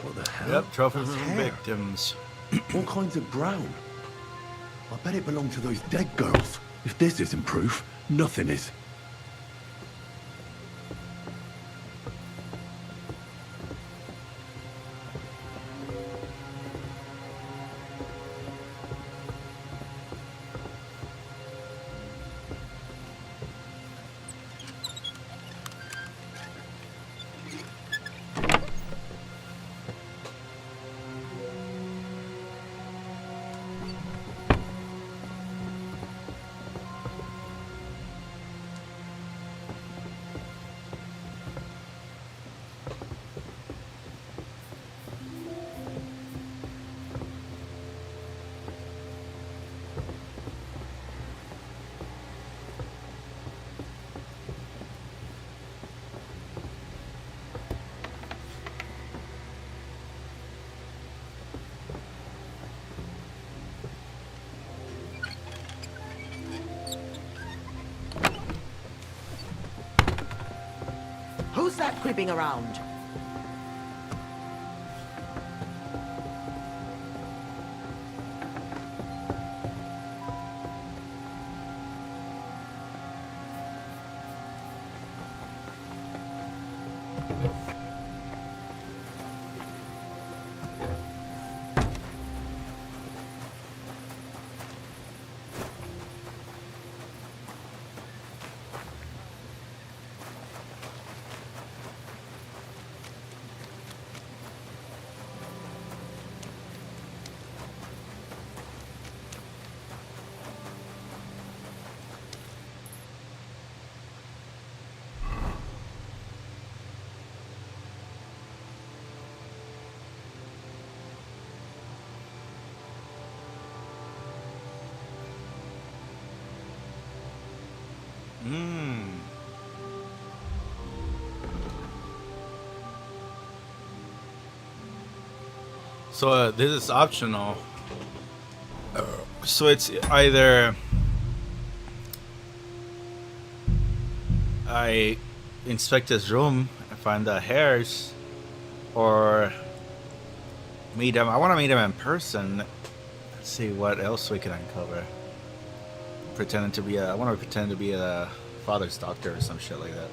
What the hell? Yep, trophy That's from hair. victims. All kinds of brown. I bet it belonged to those dead girls. If this isn't proof, nothing is. Who's that creeping around? So this is optional. So it's either I inspect his room and find the hairs, or meet him. I want to meet him in person. Let's see what else we can uncover. Pretending to be I want to pretend to be a father's doctor or some shit like that.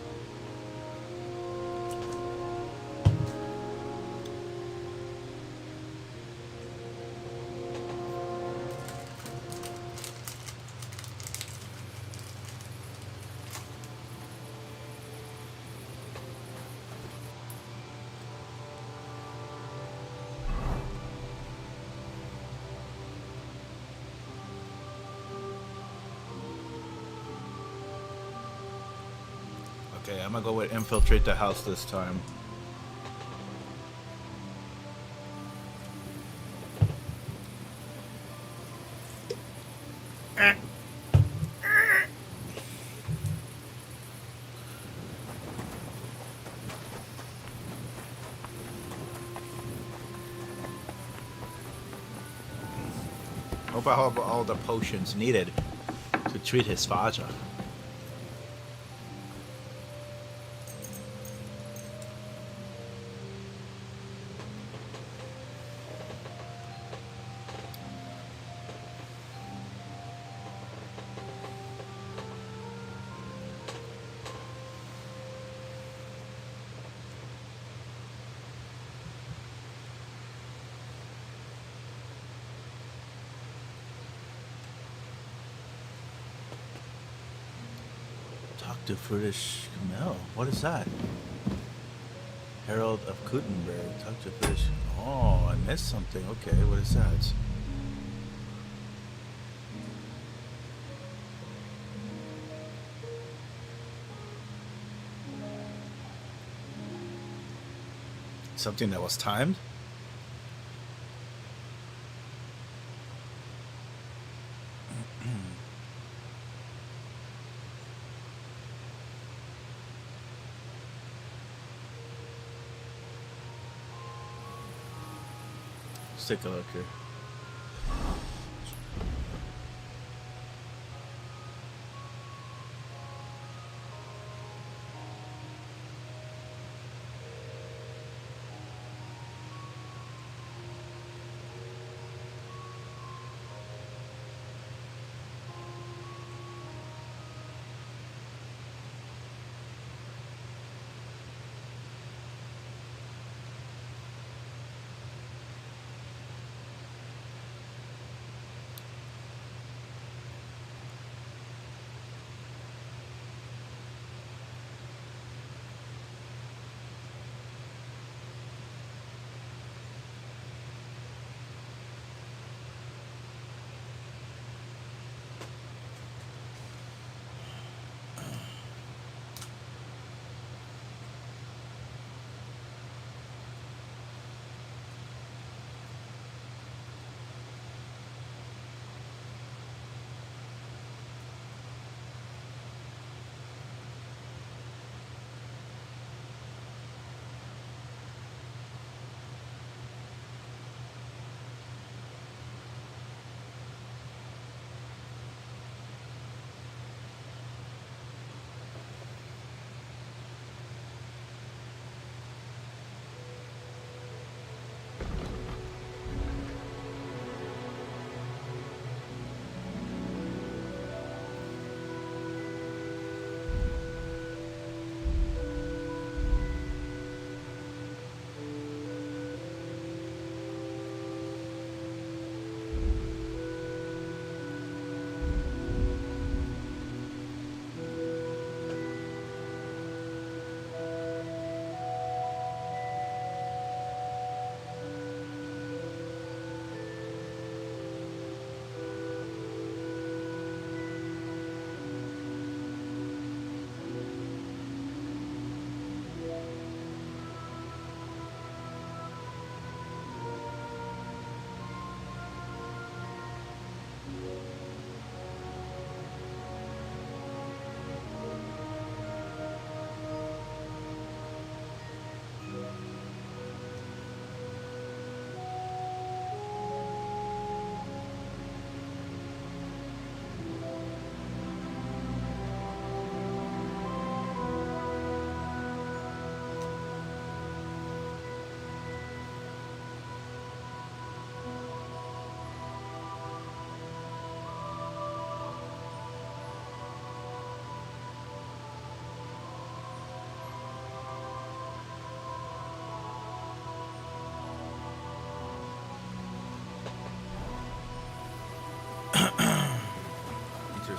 Okay, I'm gonna go with infiltrate the house this time. Hope I have all the potions needed to treat his father. Talk to Friedrich Kamel. What is that? Herald of Gutenberg. Talk to Friedrich. Oh, I missed something. Okay, what is that? Something that was timed? Let's take a look here.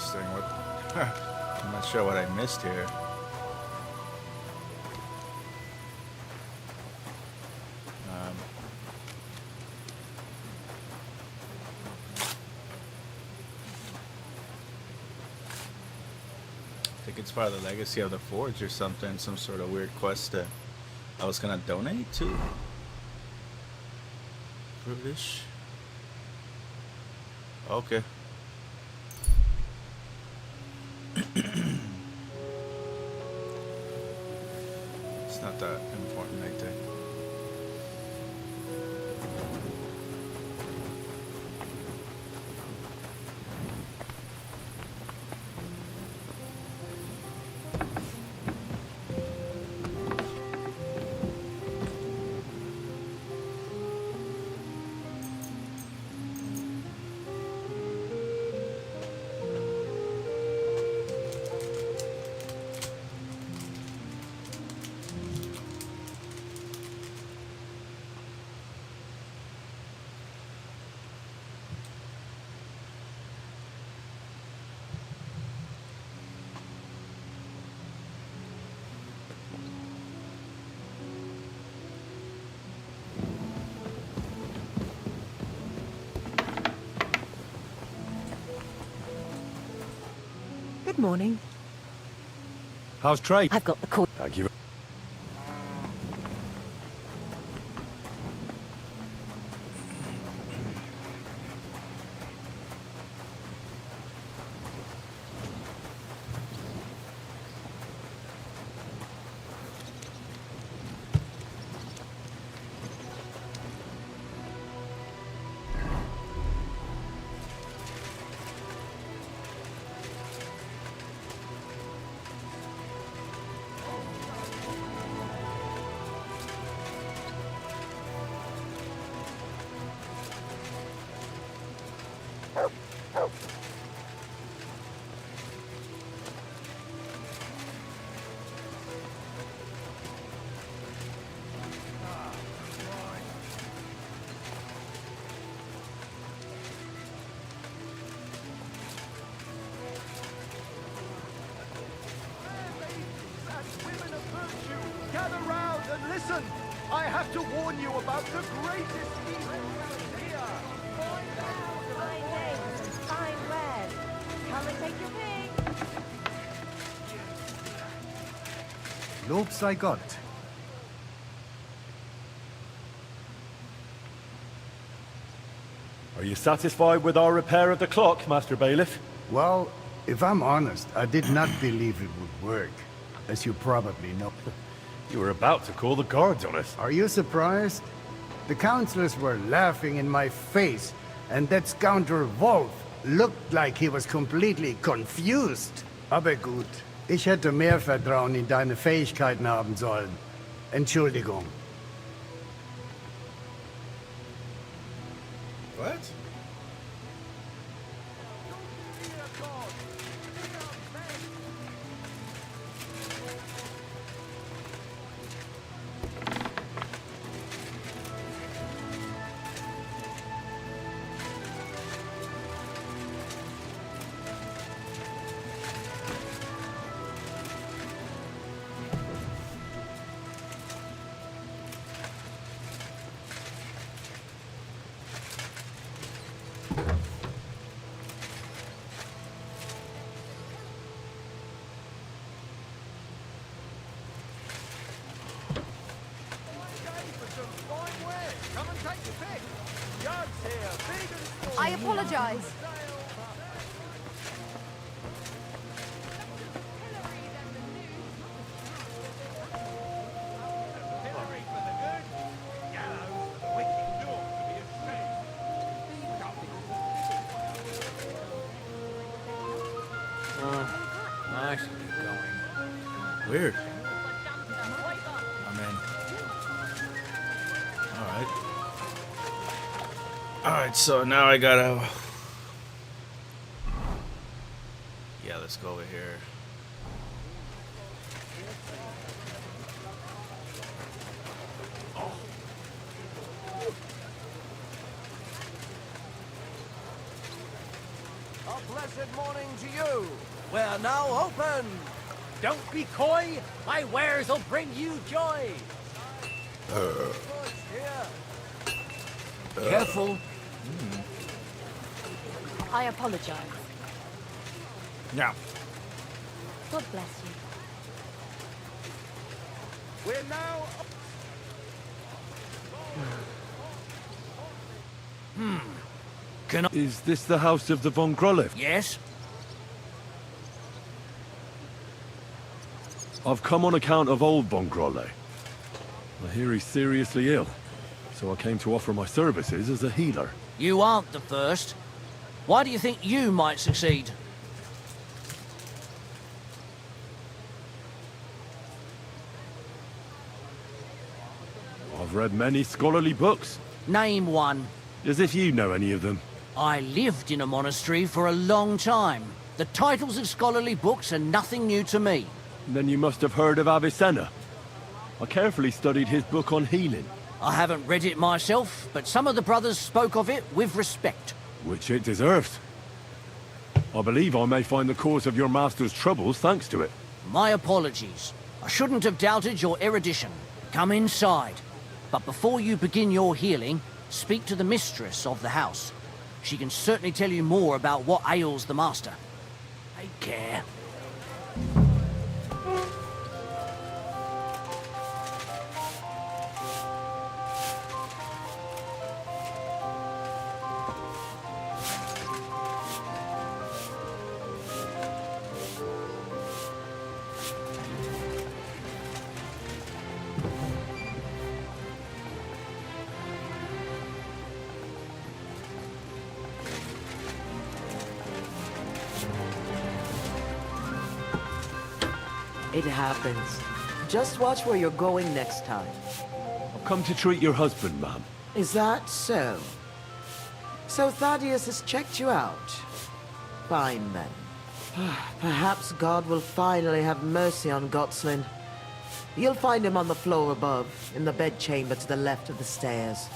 interesting. What? I'm not sure what I missed here. I think it's part of the legacy of the Forge or something. Some sort of weird quest that I was gonna donate to. Privilege. Okay. It's not that important, I think. Good morning. How's trade? I've got the call. Thank you. Gather round and listen. I have to warn you about the greatest evil around here. Fine names and fine wares. Come and take your pick. Lob sei Gott. Are you satisfied with our repair of the clock, Master Bailiff? Well, if I'm honest, I did not believe it would work, as you probably know. You were about to call the guards on us. Are you surprised? The councillors were laughing in my face, and that scoundrel Wolf looked like he was completely confused. Aber gut, ich hätte mehr Vertrauen in deine Fähigkeiten haben sollen. Entschuldigung. What? I apologize. I should be going. Weird. I'm in. Alright. Alright, so now I gotta... Yeah, let's go over here. blessed morning to you. We're now open. Don't be coy. My wares will bring you joy. Goods here. Careful. I apologize. Yeah. God bless you. We're now. Is this the house of the Von Groliff? Yes? I've come on account of old Von Grolle. I hear he's seriously ill, so I came to offer my services as a healer. You aren't the first. Why do you think you might succeed? I've read many scholarly books, Name one. as if you know any of them. I lived in a monastery for a long time. The titles of scholarly books are nothing new to me. Then you must have heard of Avicenna. I carefully studied his book on healing, I haven't read it myself, but some of the brothers spoke of it with respect. which it deserves. I believe I may find the cause of your master's troubles thanks to it. My apologies. I shouldn't have doubted your erudition. Come inside. But before you begin your healing, speak to the mistress of the house. She can certainly tell you more about what ails the master. Take care. It happens. Just watch where you're going next time. I've come to treat your husband, ma'am. Is that so? So Thaddeus has checked you out? Fine then. Perhaps God will finally have mercy on Gotslin. You'll find him on the floor above, in the bedchamber to the left of the stairs.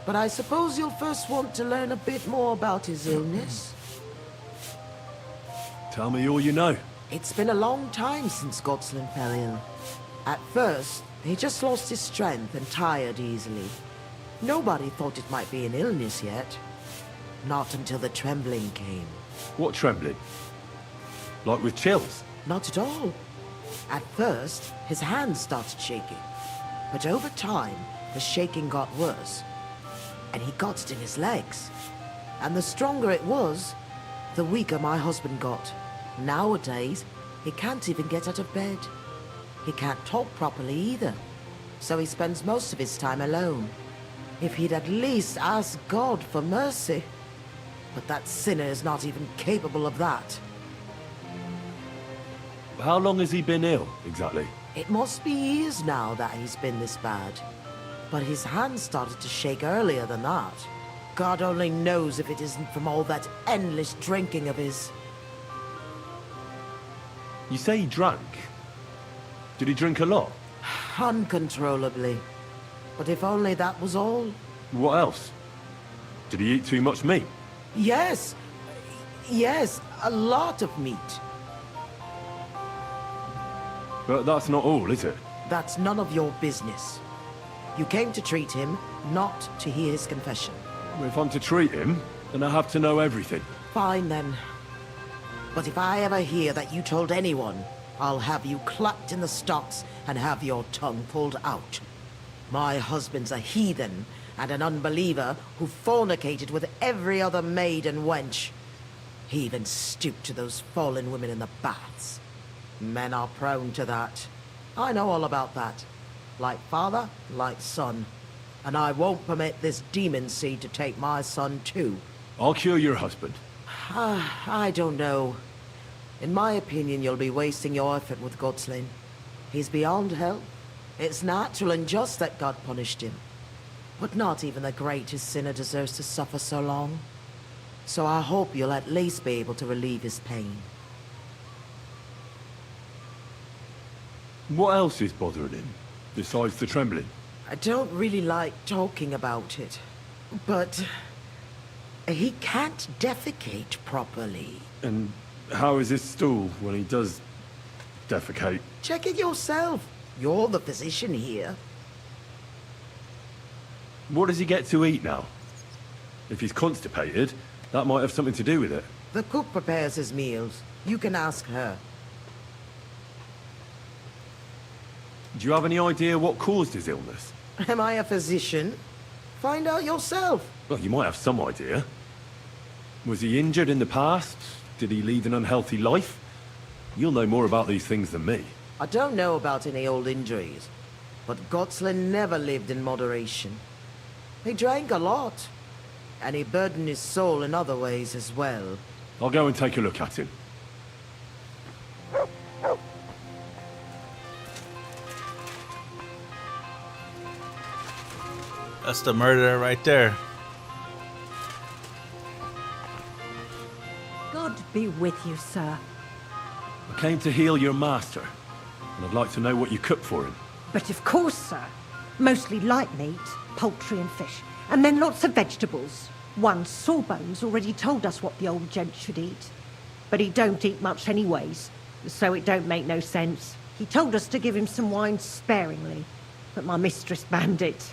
But I suppose you'll first want to learn a bit more about his illness. Tell me all you know. It's been a long time since Gotslin fell ill. At first, he just lost his strength and tired easily. Nobody thought it might be an illness yet. Not until the trembling came. What trembling? Like with chills? Not at all. At first, his hands started shaking. But over time, the shaking got worse. And he got it in his legs. And the stronger it was, the weaker my husband got. Nowadays, he can't even get out of bed. He can't talk properly either. So he spends most of his time alone. If he'd at least ask God for mercy. But that sinner is not even capable of that. How long has he been ill, exactly? It must be years now that he's been this bad. But his hands started to shake earlier than that. God only knows if it isn't from all that endless drinking of his. You say he drank? Did he drink a lot? Uncontrollably. But if only that was all. What else? Did he eat too much meat? Yes. Yes, a lot of meat. But that's not all, is it? That's none of your business. You came to treat him, not to hear his confession. If I'm to treat him, then I have to know everything. Fine then. But if I ever hear that you told anyone, I'll have you clapped in the stocks and have your tongue pulled out. My husband's a heathen and an unbeliever who fornicated with every other maid and wench. He even stooped to those fallen women in the baths. Men are prone to that. I know all about that. Like father, like son. And I won't permit this demon seed to take my son too. I'll cure your husband. I don't know. In my opinion, you'll be wasting your effort with Gotslin. He's beyond help. It's natural and just that God punished him. But not even the greatest sinner deserves to suffer so long. So I hope you'll at least be able to relieve his pain. What else is bothering him, besides the trembling? I don't really like talking about it, but He can't defecate properly. And how is his stool when he does defecate? Check it yourself. You're the physician here. What does he get to eat now? If he's constipated, that might have something to do with it. The cook prepares his meals. You can ask her. Do you have any idea what caused his illness? Am I a physician? Find out yourself. Well, you might have some idea. Was he injured in the past? Did he lead an unhealthy life? You'll know more about these things than me. I don't know about any old injuries, but Gottsland never lived in moderation. He drank a lot, and he burdened his soul in other ways as well. I'll go and take a look at him. That's the murderer right there. God be with you, sir. I came to heal your master, and I'd like to know what you cooked for him. But of course, sir. Mostly light meat, poultry and fish, and then lots of vegetables. One Sawbones already told us what the old gent should eat. But he don't eat much anyways, so it don't make no sense. He told us to give him some wine sparingly, but my mistress banned it.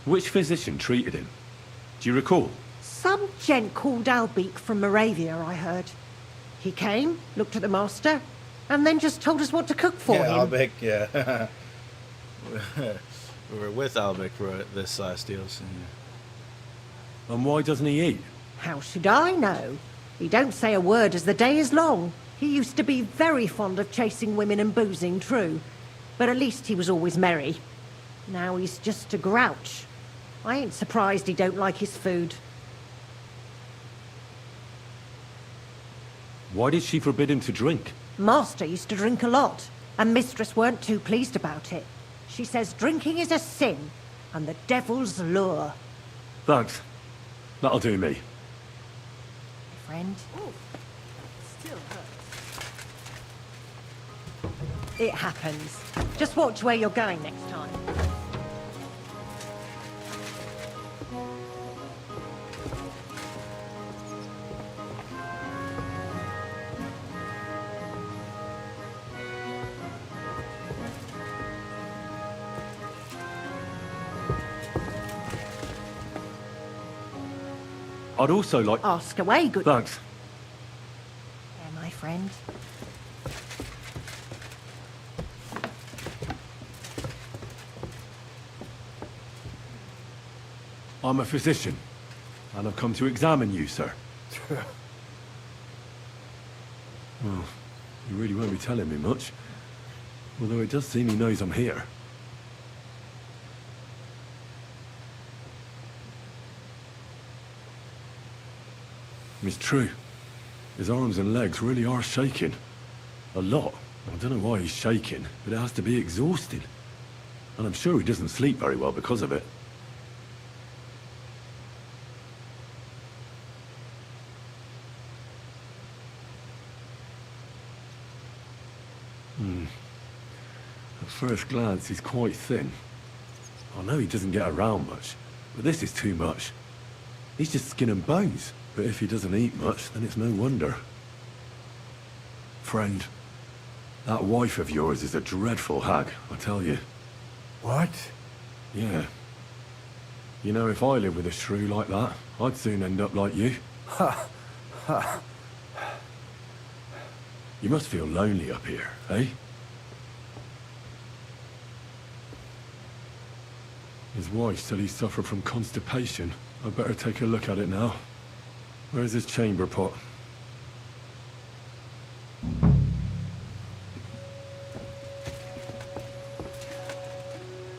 Which physician treated him? Do you recall? Some gent called Albeek from Moravia, I heard. He came, looked at the master, and then just told us what to cook for him. Albeck, yeah. We were with Albeck for this last deal. So yeah. And why doesn't he eat? How should I know? He don't say a word as the day is long. He used to be very fond of chasing women and boozing, true. But at least he was always merry. Now he's just a grouch. I ain't surprised he don't like his food. Why did she forbid him to drink? Master used to drink a lot, and mistress weren't too pleased about it. She says drinking is a sin, and the devil's lure. Thanks. That'll do me. Friend? It happens. Just watch where you're going next time. I'd also like... Ask away, good... Thanks. There, my friend. I'm a physician, and I've come to examine you, sir. Well, you really won't be telling me much. Although it does seem he knows I'm here. It's true. His arms and legs really are shaking. A lot. I don't know why he's shaking, but it has to be exhausted. And I'm sure he doesn't sleep very well because of it. At first glance, he's quite thin. I know he doesn't get around much, but this is too much. He's just skin and bones, but if he doesn't eat much, then it's no wonder. Friend, that wife of yours is a dreadful hag, I tell you. What? Yeah. You know, if I lived with a shrew like that, I'd soon end up like you. You must feel lonely up here, eh? His wife said he suffered from constipation. I'd better take a look at it now. Where's his chamber pot?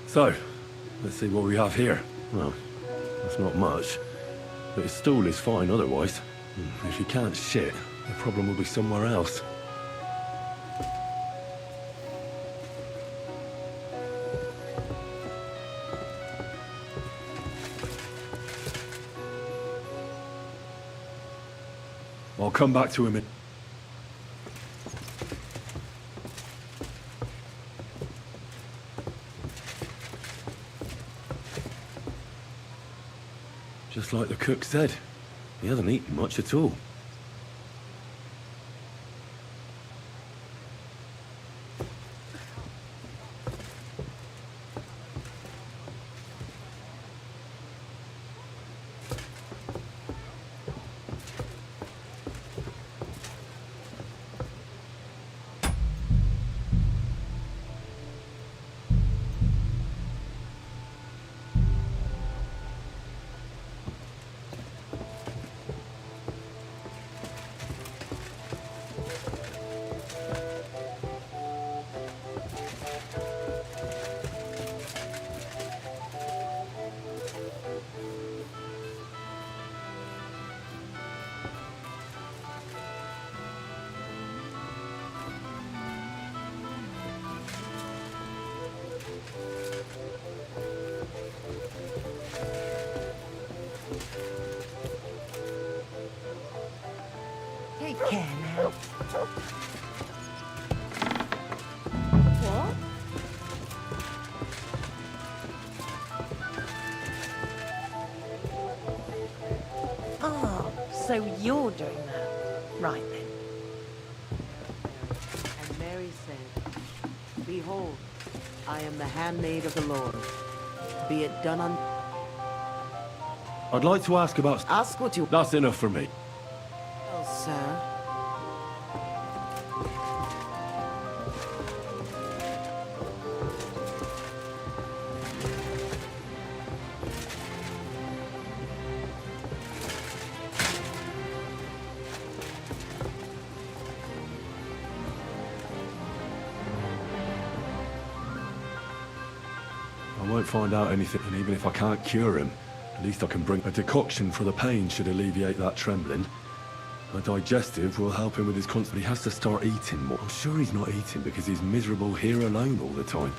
So, let's see what we have here. Well, that's not much. But his stool is fine otherwise. If he can't shit, the problem will be somewhere else. I'll come back to him in... Just like the cook said, he hasn't eaten much at all. Take care now. What? Ah, so you're doing that. Right then. And Mary said, Behold, I am the handmaid of the Lord. Be it done on... I'd like to ask about... Ask what you That's enough for me. will, sir. I won't find out anything, and even if I can't cure him, at least I can bring a decoction for the pain should alleviate that trembling. A digestive will help him with his constant. He has to start eating more. I'm sure he's not eating because he's miserable here alone all the time.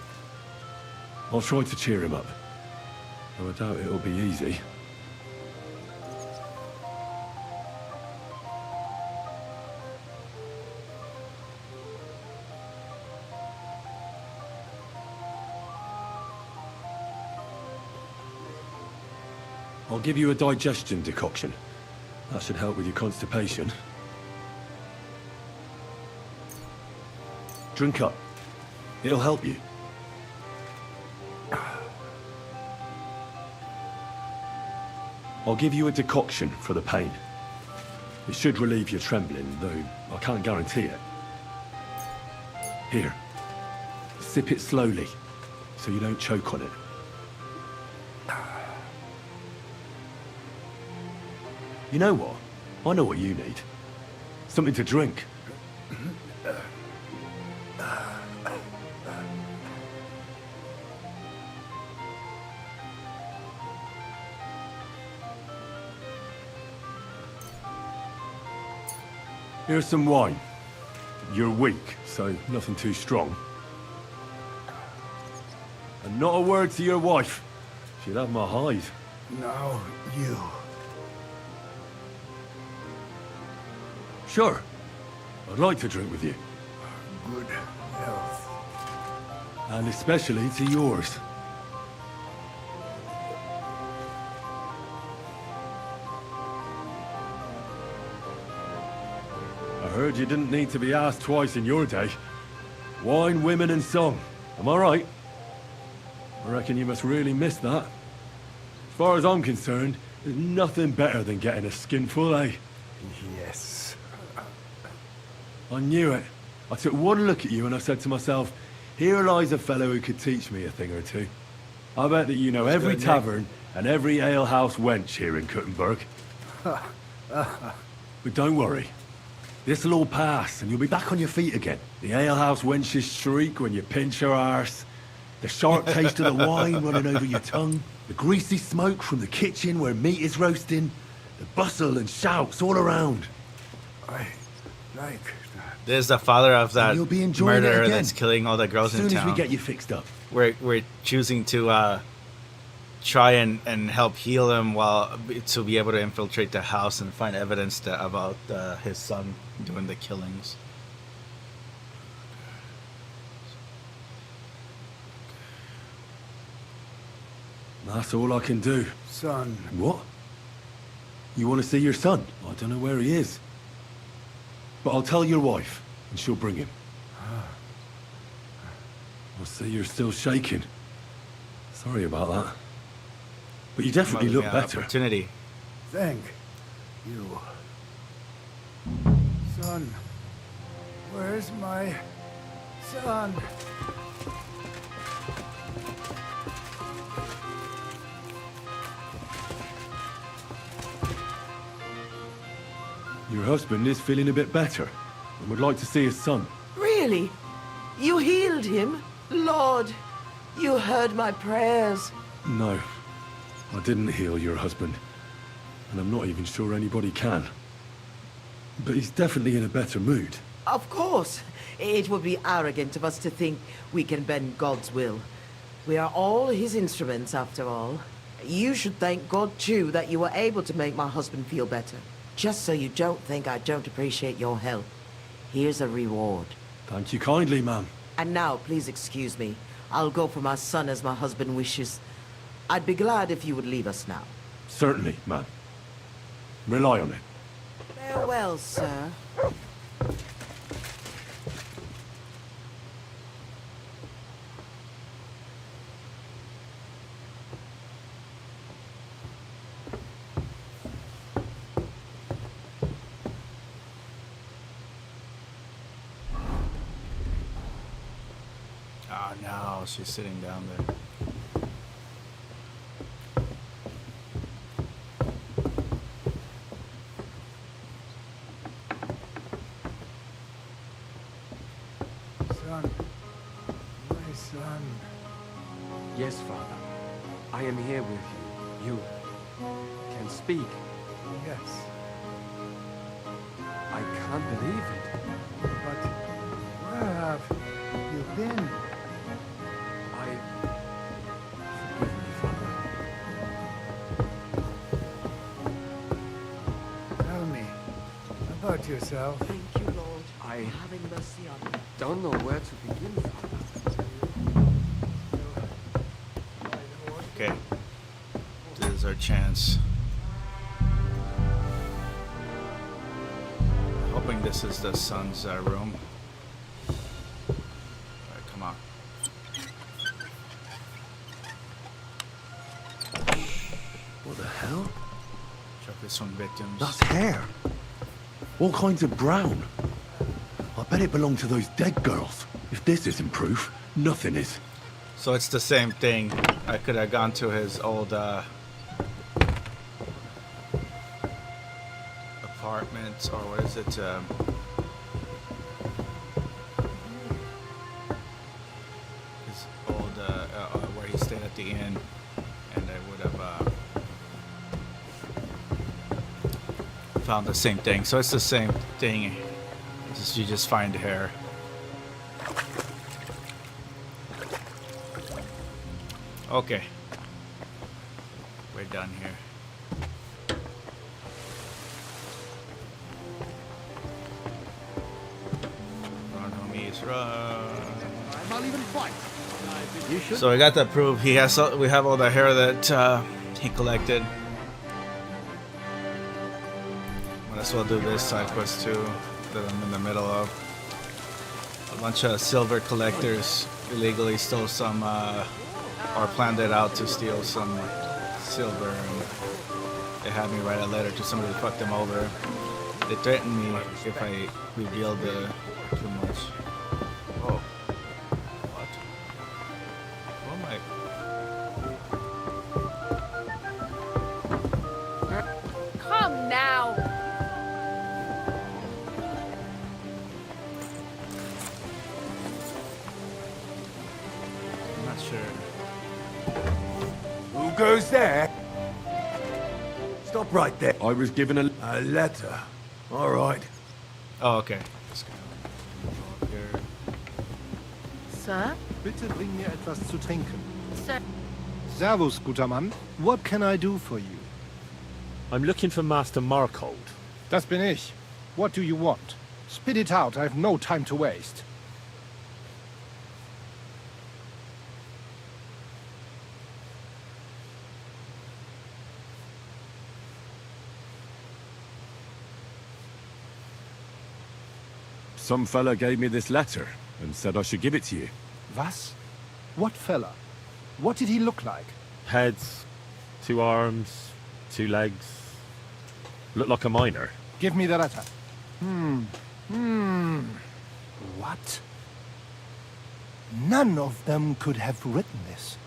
I'll try to cheer him up, though I doubt it'll be easy. I'll give you a digestion decoction. That should help with your constipation. Drink up. It'll help you. I'll give you a decoction for the pain. It should relieve your trembling, though I can't guarantee it. Here. Sip it slowly, so you don't choke on it. You know what? I know what you need. Something to drink. Here's some wine. You're weak, so nothing too strong. And not a word to your wife. She'd have my hide. Now you. Sure. I'd like to drink with you. Good health. And especially to yours. I heard you didn't need to be asked twice in your day. Wine, women, and song. Am I right? I reckon you must really miss that. As far as I'm concerned, there's nothing better than getting a skinful, eh? Yes. I knew it. I took one look at you and I said to myself, here lies a fellow who could teach me a thing or two. I bet that you know every good, Nick. tavern and every alehouse wench here in Kuttenberg. But don't worry. This'll all pass and you'll be back on your feet again. The alehouse wenches shriek when you pinch her arse. The sharp taste of the wine running over your tongue. The greasy smoke from the kitchen where meat is roasting. The bustle and shouts all around. I like that. There's the father of that you'll be enjoying it murderer again. that's killing all the girls As in soon town. as we get you fixed up. We're choosing to try and help heal him while to be able to infiltrate the house and find evidence about his son doing the killings. That's all I can do. Son, What? You want to see your son? I don't know where he is. But I'll tell your wife, and she'll bring him. I see you're still shaking. Sorry about that. But you definitely look better. Opportunity. Thank you. Son, where's my son? Your husband is feeling a bit better and would like to see his son. Really? You healed him? Lord, you heard my prayers. No, I didn't heal your husband. And I'm not even sure anybody can. But he's definitely in a better mood. Of course. It would be arrogant of us to think we can bend God's will. We are all his instruments, after all. You should thank God, too, that you were able to make my husband feel better. Just so you don't think I don't appreciate your help. Here's a reward. Thank you kindly, ma'am. And now, please excuse me. I'll go for my son as my husband wishes. I'd be glad if you would leave us now. Certainly, ma'am. Rely on it. Farewell, sir. Oh no, she's sitting down there. Son, my son. Yes, Father. I am here with you. You can speak. Yes, I can't believe it. but where have you been? Forgive me, Father. Tell me about yourself. Thank you, Lord, I for having mercy on me. don't know where to begin, Father. Okay. This is our chance. Hoping this is the son's room. Alright, come on. What the hell? Check some victims. That's hair. All kinds of brown. I bet it belonged to those dead girls. If this isn't proof, nothing is. So it's the same thing. I could have gone to his old apartment, or what is it? His old where he stayed at the inn, and I would have found the same thing. So it's the same thing. Just you just find hair. Okay. We're done here. Run, homies, run. I'll even fight. You should. So I got that proof. He has. We have all the hair that he collected. Might as well do this side quest too that I'm in the middle of. A bunch of silver collectors illegally stole some, or planned it out to steal some silver, and they had me write a letter to somebody to fuck them over. They threatened me if I revealed too much. Oh. What? Who am I? Come now. I'm not sure. Who goes there? Stop right there. I was given A letter. All right. Oh, okay. Just gonna go up here. Sir? Bitte bring mir etwas zu trinken. Sir? Servus, guter Mann. What can I do for you? I'm looking for Master Markhold. Das bin ich. What do you want? Spit it out. I have no time to waste. some fella gave me this letter and said I should give it to you. Was? What fella? What did he look like? Heads, 2 arms, 2 legs. Looked like a miner. Give me the letter. What? None of them could have written this.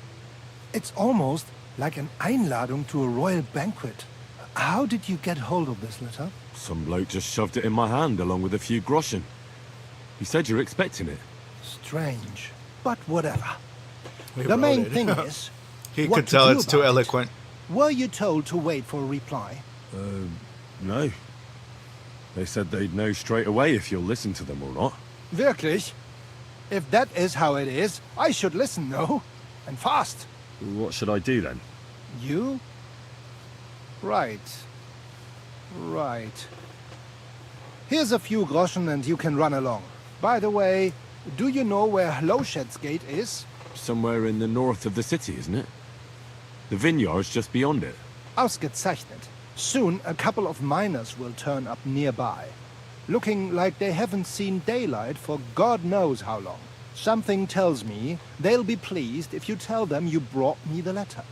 It's almost like an Einladung to a royal banquet. How did you get hold of this letter? Some bloke just shoved it in my hand along with a few groschen. He said you're expecting it. Strange, but whatever. We The wrote main it. thing is, He what could to tell do it's too about it. eloquent. Were you told to wait for a reply? No. They said they'd know straight away if you'll listen to them or not. Wirklich? If that is how it is, I should listen, no? And fast. What should I do then? You? Right. Right. Here's a few groschen and you can run along. By the way, do you know where Hlowshed's gate is? Somewhere in the north of the city, isn't it? The vineyard's just beyond it. Ausgezeichnet. Soon a couple of miners will turn up nearby. Looking like they haven't seen daylight for God knows how long. Something tells me they'll be pleased if you tell them you brought me the letter.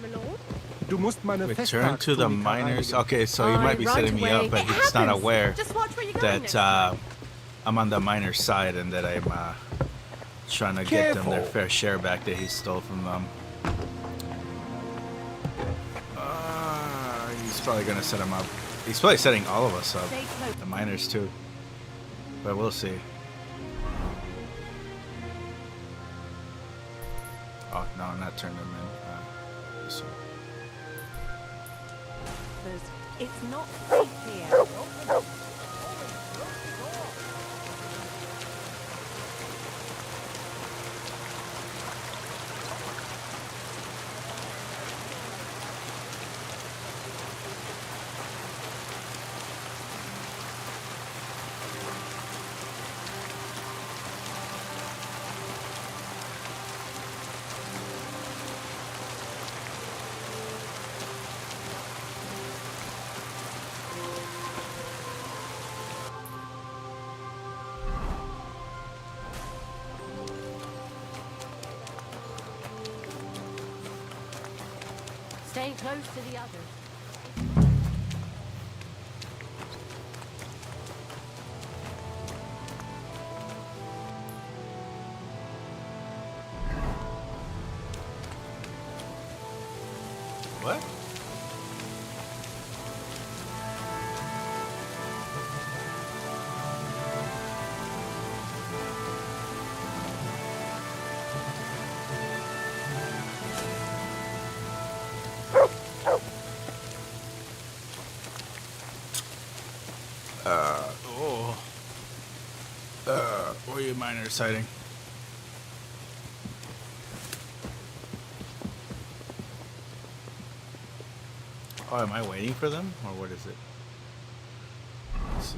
My lord? Du musst meine Return to the Festtagstunika miners. reinigen. Okay, so he might be Right setting me away. up, but It he's not happens. aware Just watch where you're going that next. I'm on the miner side and that I'm trying to get them their Careful. fair share back that he stole from them. He's probably gonna set him up. He's probably setting all of us up. Stay close. The miners too. But we'll see. Oh no, I'm not turning them in. This one. It's not safe here. Staying close to the others. What? Where are you miners sighting? Oh, am I waiting for them? Or what is it? Let's see.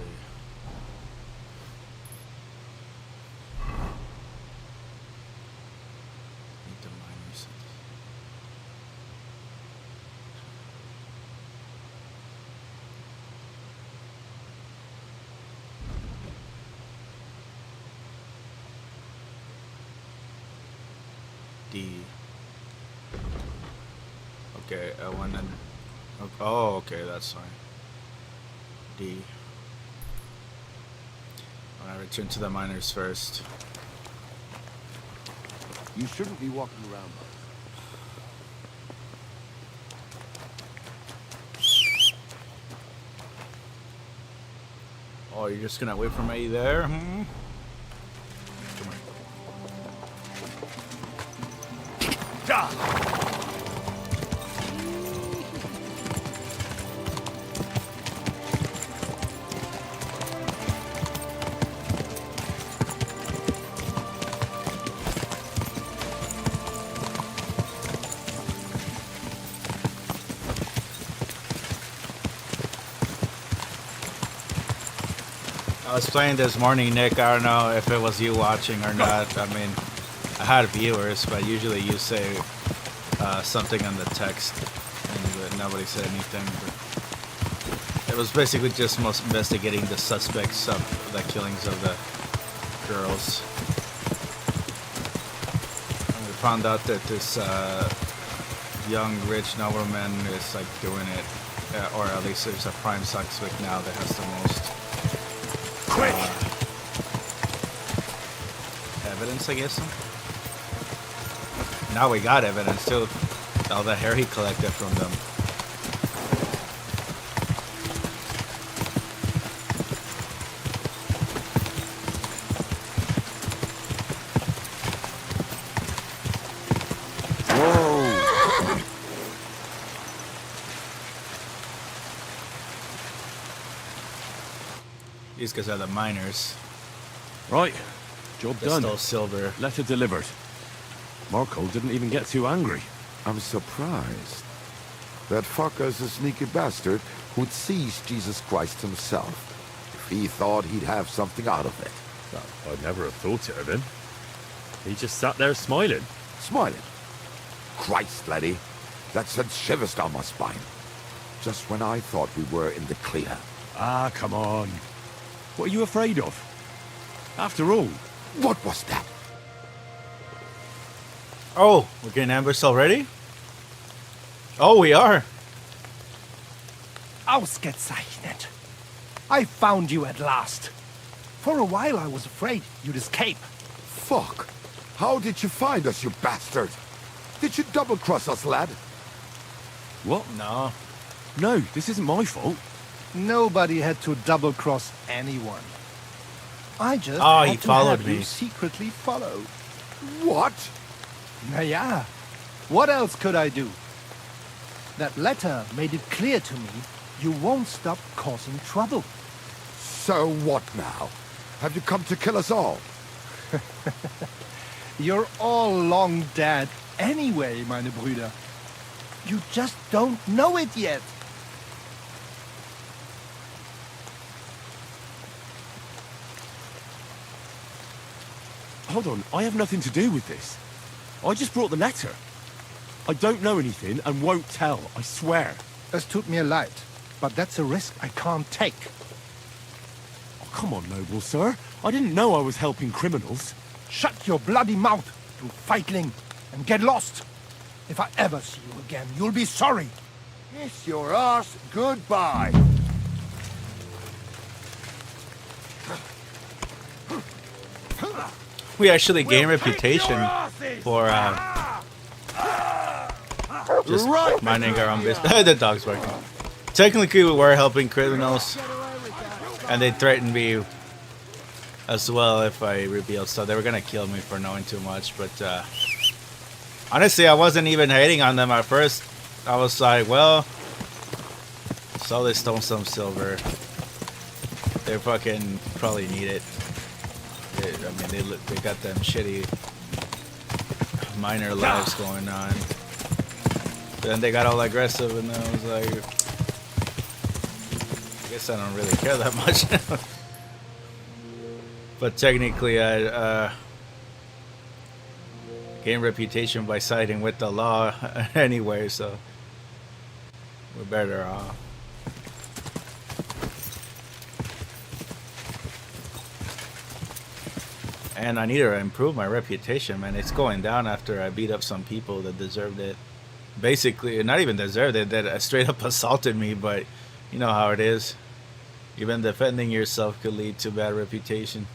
Meet the miners. D. Okay, L1 and... Oh, okay, that's fine. D. I'm gonna return to the miners first. You shouldn't be walking around like Oh, you're just gonna wait for me there? Hmm? Come here. I was playing this morning, Nick. I don't know if it was you watching or not. I mean, I had viewers, but usually you say something on the text, and nobody said anything. But it was basically just most investigating the suspects of the killings of the girls. And we found out that this young rich nobleman is like doing it, or at least there's a prime suspect now that has the most evidence, I guess. Now we got evidence too. All the hair he collected from them. These guys are the miners. Right, job They done. stole silver. Letter delivered. Marco didn't even get too angry. I'm surprised. That fucker's a sneaky bastard who'd seize Jesus Christ himself if he thought he'd have something out of it. I'd never have thought it of him. He just sat there smiling. Smiling. Christ, laddie. That sent shivers down my spine. Just when I thought we were in the clear. Ah, come on. What are you afraid of? After all, What was that? Oh, we're getting ambushed already? Oh, we are. Ausgezeichnet. I found you at last. For a while I was afraid you'd escape. Fuck. How did you find us, you bastard? Did you double-cross us, lad? what? No. No, this isn't my fault. Nobody had to double-cross anyone. I just Oh, had he to followed have me. you secretly follow. What? Naya, what else could I do? That letter made it clear to me you won't stop causing trouble. So what now? Have you come to kill us all? You're all long dead anyway, meine Brüder. You just don't know it yet. Hold on, I have nothing to do with this. I just brought the letter. I don't know anything and won't tell, I swear. Es tut mir leid, but that's a risk I can't take. Oh, come on, noble sir. I didn't know I was helping criminals. Shut your bloody mouth, you feigling, and get lost. If I ever see you again, you'll be sorry. Kiss your ass goodbye. We actually gain reputation for just minding our own business. The dog's working. Technically, we were helping criminals, and they threatened me as well if I revealed stuff. They were gonna kill me for knowing too much, but honestly, I wasn't even hating on them at first. I was like, well, so they stole some silver. They fucking probably need it. I mean, they got them shitty minor lives going on. Then they got all aggressive, and then I was like, I guess I don't really care that much. But technically, I gain reputation by siding with the law anyway, so we're better off. And I need to improve my reputation, man. It's going down after I beat up some people that deserved it. Basically, not even deserved it, that straight up assaulted me, but you know how it is. Even defending yourself could lead to bad reputation.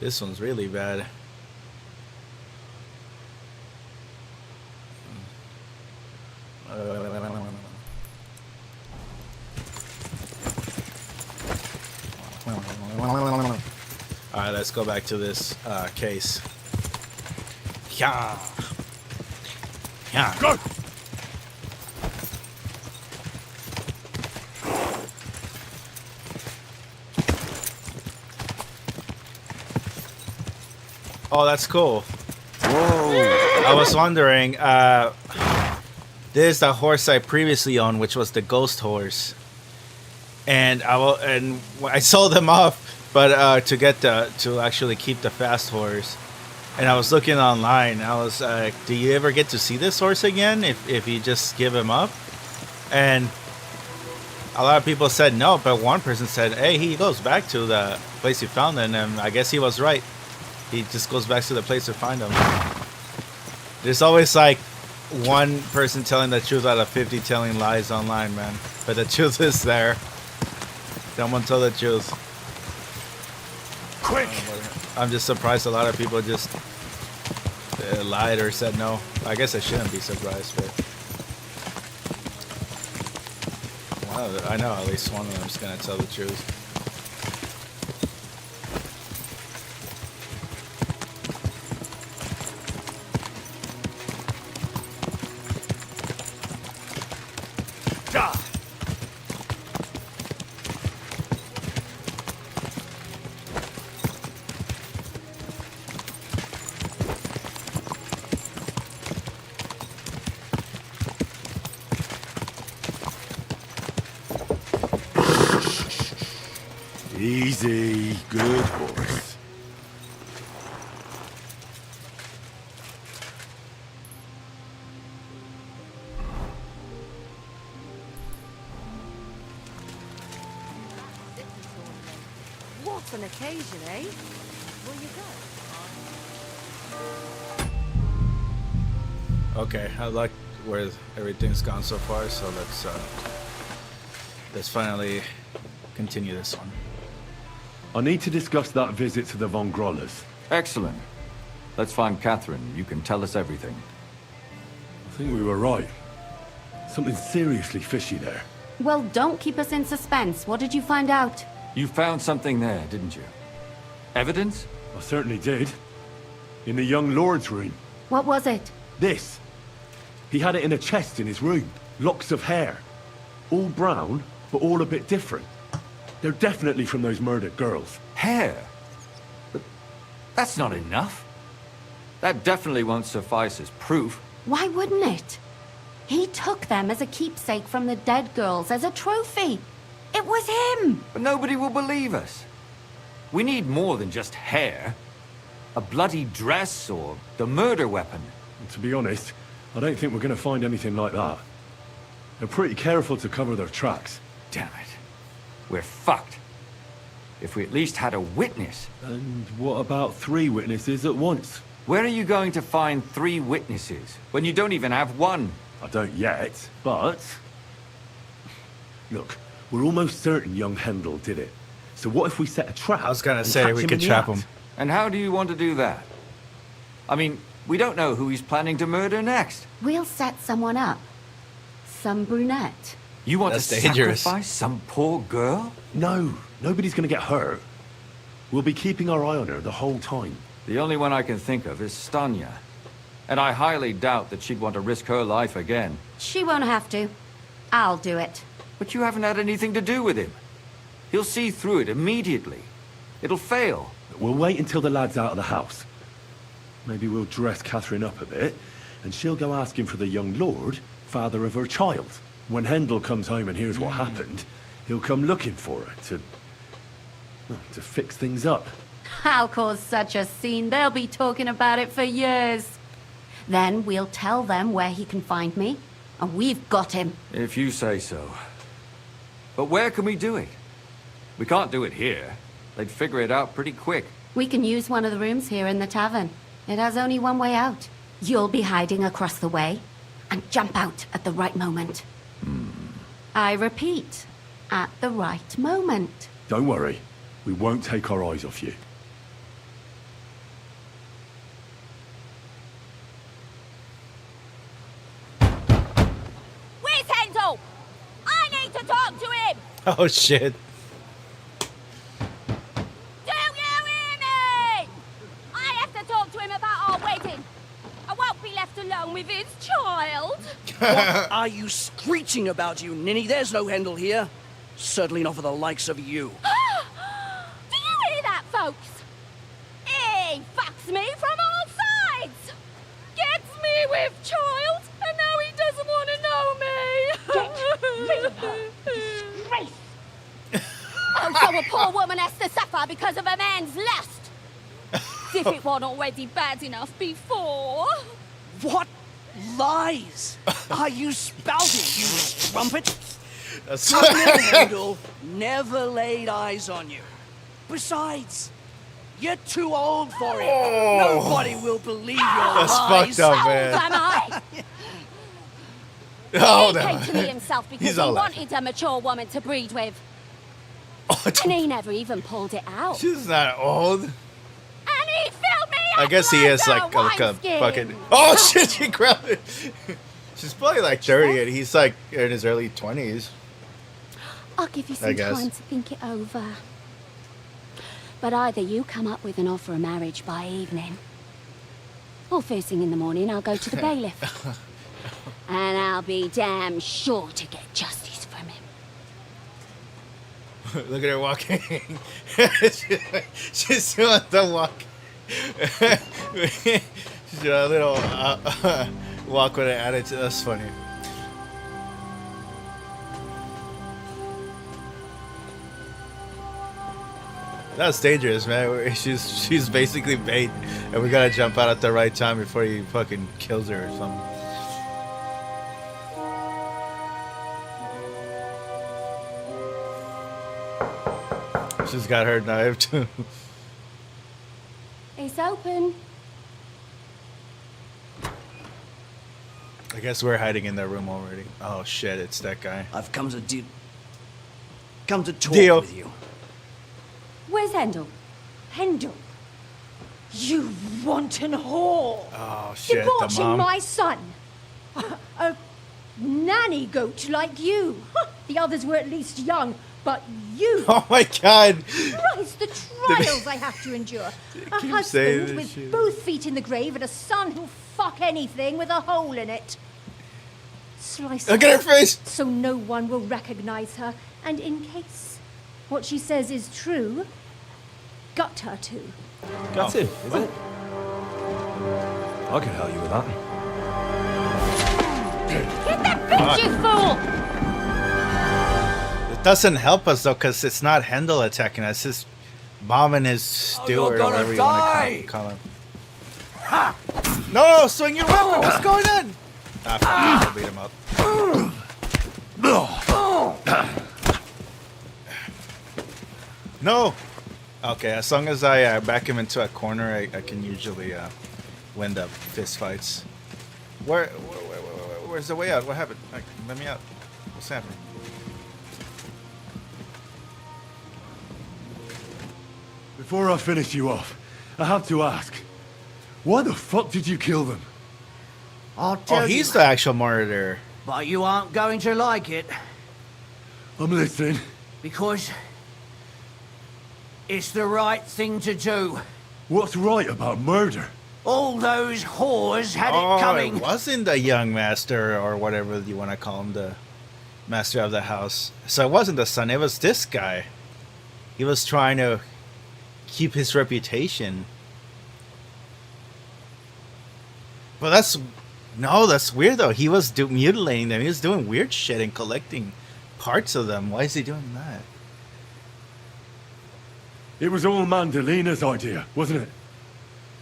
This one's really bad. Alright, let's go back to this case. Yeah. Yeah. Go. Oh, that's cool. Whoa. I was wondering, this is the horse I previously owned, which was the ghost horse. And I sold them off, but to actually keep the fast horse. And I was looking online. I was like, do you ever get to see this horse again if you just give him up? And a lot of people said no, but one person said, hey, he goes back to the place he found them, and I guess he was right. He just goes back to the place to find them. There's always like one person telling the truth out of 50 telling lies online, man. But the truth is there. Someone tell the truth. Quick! I'm just surprised a lot of people just lied or said no. I guess I shouldn't be surprised, but I know at least one of them's gonna tell the truth. Easy, good horse. What an occasion, eh? Will you go? Okay, I like where everything's gone so far, so let's finally continue this one. I need to discuss that visit to the Von Grollers. Excellent. Let's find Catherine. You can tell us everything. I think we were right. Something seriously fishy there. Well, don't keep us in suspense. What did you find out? You found something there, didn't you? Evidence? I certainly did. In the young lord's room. What was it? This. He had it in a chest in his room. Locks of hair. All brown, but all a bit different. They're definitely from those murdered girls. Hair? But that's not enough. That definitely won't suffice as proof. Why wouldn't it? He took them as a keepsake from the dead girls, as a trophy. It was him! But nobody will believe us. We need more than just hair. A bloody dress or the murder weapon. And to be honest, I don't think we're going to find anything like that. They're pretty careful to cover their tracks. Damn it. We're fucked. If we at least had a witness. And what about 3 witnesses at once? Where are you going to find 3 witnesses when you don't even have one? I don't yet, but... Look, we're almost certain young Hendel did it. So what if we set a trap? I was gonna and say catch we him could in the trap act? him. And how do you want to do that? I mean, we don't know who he's planning to murder next. We'll set someone up. Some brunette. You want That's to dangerous. sacrifice some poor girl? No, nobody's going to get hurt. We'll be keeping our eye on her the whole time. The only one I can think of is Stanya. And I highly doubt that she'd want to risk her life again. She won't have to. I'll do it. But you haven't had anything to do with him. He'll see through it immediately. It'll fail. We'll wait until the lad's out of the house. Maybe we'll dress Catherine up a bit, and she'll go asking for the young lord, father of her child. When Hendel comes home and hears what happened, he'll come looking for her to fix things up. I'll cause such a scene, they'll be talking about it for years. Then we'll tell them where he can find me, and we've got him. If you say so. But where can we do it? We can't do it here. They'd figure it out pretty quick. We can use one of the rooms here in the tavern. It has only one way out. You'll be hiding across the way, and jump out at the right moment. I repeat, at the right moment. Don't worry, we won't take our eyes off you. Where's Hendel? I need to talk to him! Oh shit. Do you hear me? I have to talk to him about our wedding. I won't be left alone with his child. What are you screeching about, you ninny? There's no Hendel here. Certainly not for the likes of you. Do you hear that, folks? He fucks me from all sides. Gets me with child, and now he doesn't want to know me. Get rid of her. Disgrace. Oh, so a poor woman has to suffer because of a man's lust. As if it wasn't already bad enough before. What? Lies! Are you spouting, you strumpet? That's Handel never laid eyes on you. Besides, you're too old for it. Nobody will believe your That's lies. fucked up, man. Am I? Oh, He no. came to me himself because He's he all laughing. wanted a mature woman to breed with. And he never even pulled it out. She's not old. And he filled me I up guess he is like a wineskin. fucking. Oh shit! She grabbed it. She's probably like 30, and he's like in his early 20s. I'll give you I some guess. time to think it over. But either you come up with an offer of marriage by evening, or first thing in the morning I'll go to the bailiff. And I'll be damn sure to get justice from him. Look at her walking. She's doing the walk. She's doing a little walk with an attitude. That's funny. That's dangerous, man. She's basically bait, and we gotta jump out at the right time before he fucking kills her or something. She's got her knife too. It's open. I guess we're hiding in that room already. Oh shit, it's that guy. I've come to talk Deal. with you. Where's Handel? Handel, you wanton whore! Oh shit, the Debauching mom. my son! A nanny goat like you! The others were at least young, but you... Oh my god. Christ, the trials I have to endure. A keep saying husband this with shit. both feet in the grave and a son who'll fuck anything with a hole in it. Slice Look at her face. so no one will recognize her, and in case what she says is true, gut her too. That's it, is it? I can help you with that. Hit that bitch, you fool! It doesn't help us though, cause it's not Handel attacking us. It's Mom and his steward, or gonna whatever you die. want to call him. No, swing your weapon. What's going on? Ah, fuck, I'll beat him up. No. Okay, as long as I back him into a corner, I can usually win the fist fights. Where's the way out? What happened? Like, let me out. What's happening? Before I finish you off, I have to ask, why the fuck did you kill them? I'll tell Oh, you, he's the actual murderer. but you aren't going to like it, I'm listening. because it's the right thing to do. What's right about murder? All those whores had Oh, it coming. it wasn't the young master or whatever you want to call him, the master of the house. So it wasn't the son, it was this guy. He was trying to keep his reputation. But that's weird though. He was mutilating them. He was doing weird shit and collecting parts of them. Why is he doing that? It was all Mandalina's idea, wasn't it?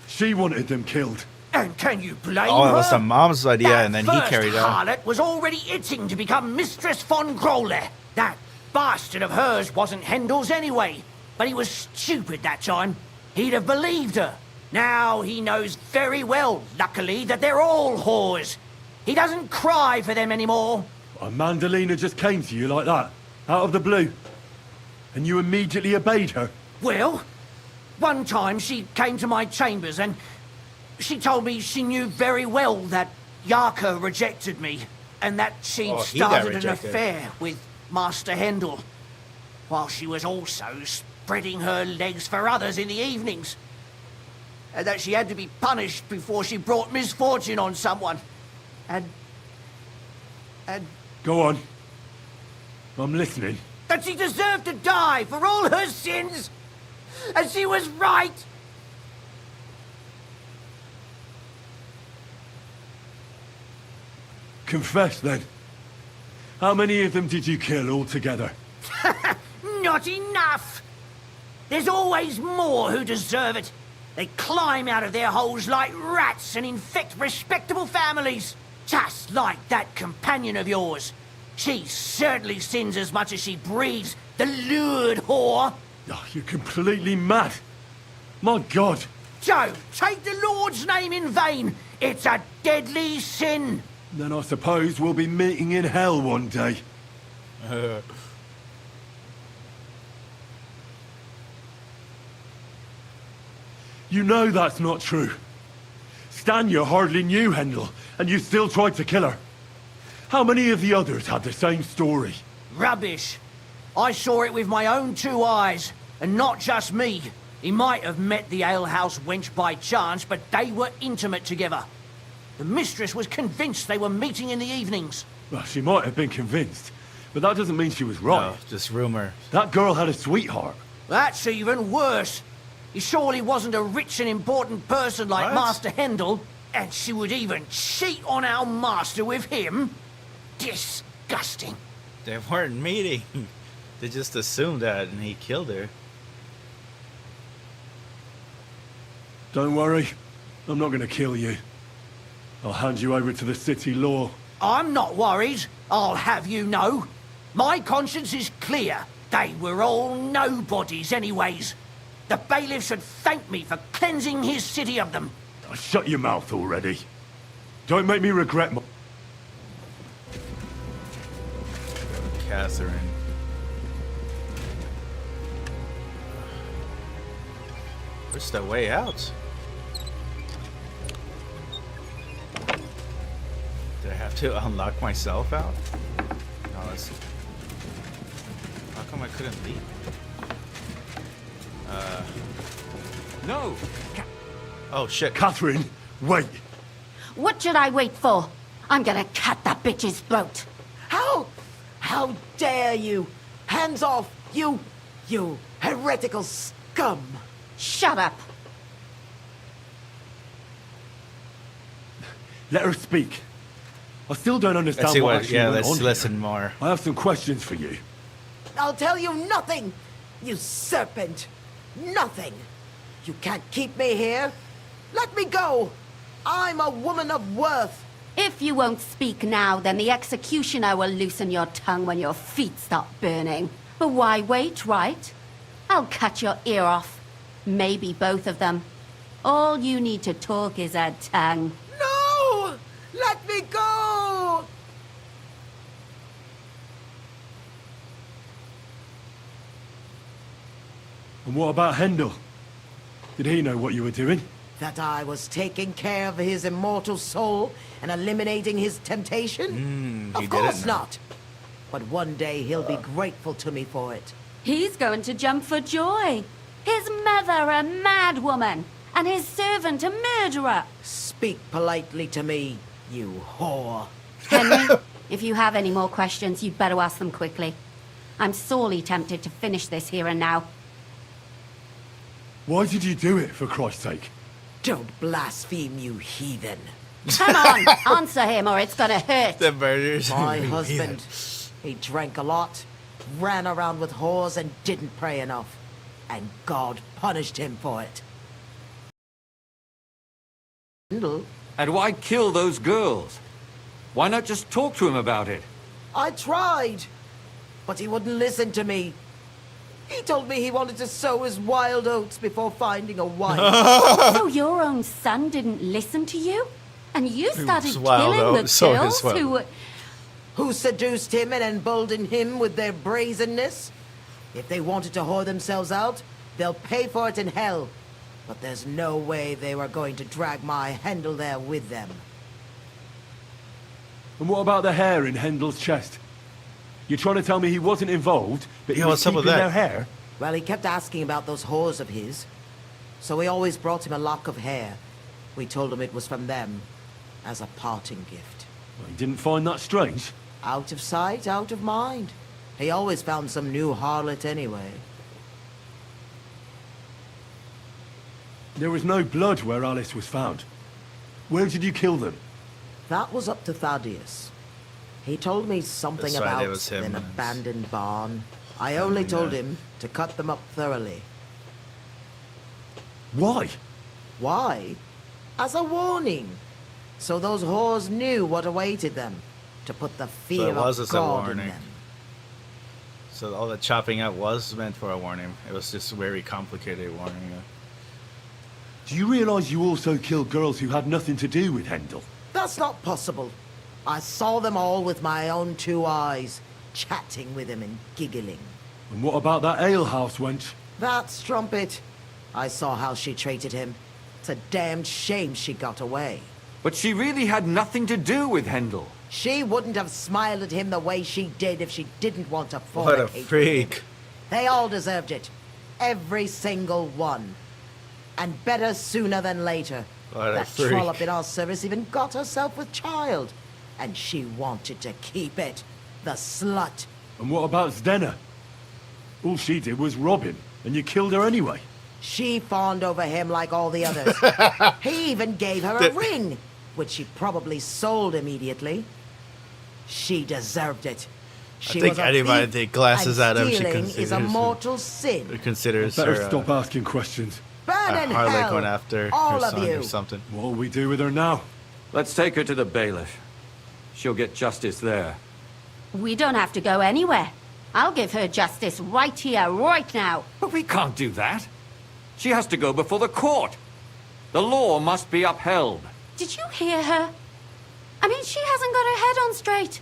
She wanted them killed. And can you blame Oh, her? it was the mom's idea, That and then he first carried out. harlot was already itching to become Mistress von Grole. That bastard of hers wasn't Handel's anyway, but he was stupid that time. He'd have believed her. Now he knows very well, luckily, that they're all whores. He doesn't cry for them anymore. And Mandalina just came to you like that, out of the blue. And you immediately obeyed her. Well, one time she came to my chambers and she told me she knew very well that Yaka rejected me and that she'd Oh, he got started an rejected. affair with Master Handel, while she was also spreading her legs for others in the evenings. And that she had to be punished before she brought misfortune on someone. And Go on. I'm listening. that she deserved to die for all her sins. And she was right. Confess then. How many of them did you kill altogether? Not enough! There's always more who deserve it. They climb out of their holes like rats and infect respectable families. Just like that companion of yours. She certainly sins as much as she breathes, the lured whore. Oh, you're completely mad. My God. Don't take the Lord's name in vain. It's a deadly sin. Then I suppose we'll be meeting in hell one day. You know that's not true. Stan, you hardly knew Hendel, and you still tried to kill her. How many of the others had the same story? Rubbish. I saw it with my own 2 eyes, and not just me. He might have met the alehouse wench by chance, but they were intimate together. The mistress was convinced they were meeting in the evenings. Well, she might have been convinced, but that doesn't mean she was right. No, just rumor. That girl had a sweetheart. That's even worse. He surely wasn't a rich and important person like What? Master Hendel, and she would even cheat on our master with him. Disgusting. They weren't meeting. They just assumed that, and he killed her. Don't worry, I'm not going to kill you. I'll hand you over to the city law. I'm not worried, I'll have you know. My conscience is clear. They were all nobodies anyways. The bailiff should thank me for cleansing his city of them. Oh, shut your mouth already. Don't make me regret my... Catherine. Where's the way out? Did I have to unlock myself out? No, let's see. How come I couldn't leave? No! Oh shit. Catherine, wait! What should I wait for? I'm gonna cut that bitch's throat. How dare you? Hands off, you heretical scum! Shut up. Let her speak. I still don't understand Let's see what what. actually Yeah, went let's on listen here. more. I have some questions for you. I'll tell you nothing, you serpent! Nothing! You can't keep me here! Let me go! I'm a woman of worth! If you won't speak now, then the executioner will loosen your tongue when your feet start burning. But why wait, right? I'll cut your ear off. Maybe both of them. All you need to talk is a tongue. No! Let me go! And what about Hendel? Did he know what you were doing? That I was taking care of his immortal soul and eliminating his temptation? He Of course didn't know. not. But one day he'll be grateful to me for it. He's going to jump for joy. His mother a mad woman, and his servant a murderer. Speak politely to me, you whore. Henry, if you have any more questions, you'd better ask them quickly. I'm sorely tempted to finish this here and now. Why did you do it, for Christ's sake? Don't blaspheme, you heathen. Come on, answer him or it's gonna hurt. The murders. My husband, he drank a lot, ran around with whores, and didn't pray enough. And God punished him for it. And why kill those girls? Why not just talk to him about it? I tried, but he wouldn't listen to me. He told me he wanted to sow his wild oats before finding a wife. So your own son didn't listen to you? And you started wild killing the oats, so girls his wild- who were... Who seduced him and emboldened him with their brazenness? If they wanted to whore themselves out, they'll pay for it in hell. But there's no way they were going to drag my Hendel there with them. And what about the hair in Hendel's chest? You're trying to tell me he wasn't involved, but he Yeah, was what's up keeping with that? their hair? Well, he kept asking about those whores of his. So we always brought him a lock of hair. We told him it was from them, as a parting gift. Well, he didn't find that strange. Out of sight, out of mind. He always found some new harlot anyway. There was no blood where Alice was found. Where did you kill them? That was up to Thaddeus. He told me something That's right, it about was him an and- abandoned barn. I only told him to cut them up thoroughly. Why? Why? As a warning. So those whores knew what awaited them, to put the fear it was of as a God in warning. them. So all the chopping up was meant for a warning. It was just a very complicated warning. Do you realize you also killed girls who had nothing to do with Hendel? That's not possible. I saw them all with my own 2 eyes, chatting with him and giggling. And what about that alehouse wench? That strumpet. I saw how she treated him. It's a damned shame she got away. But she really had nothing to do with Hendel. She wouldn't have smiled at him the way she did if she didn't want to fornicate What a with him. freak. They all deserved it. Every single one. And better sooner than later. What a That freak. trollop in our service even got herself with child. And she wanted to keep it. The slut. And what about Zdena? All she did was rob him, and you killed her anyway. She fawned over him like all the others. He even gave her a ring, which she probably sold immediately. She deserved it. She I think was a anybody thief, take glasses and out of she stealing is a considers mortal sin. It considers Better her stop asking questions. Burn in Harley hell, going after all her of son you. or something. What'll we do with her now? Let's take her to the bailiff. She'll get justice there. We don't have to go anywhere. I'll give her justice right here, right now. But we can't do that. She has to go before the court. The law must be upheld. Did you hear her? I mean, she hasn't got her head on straight.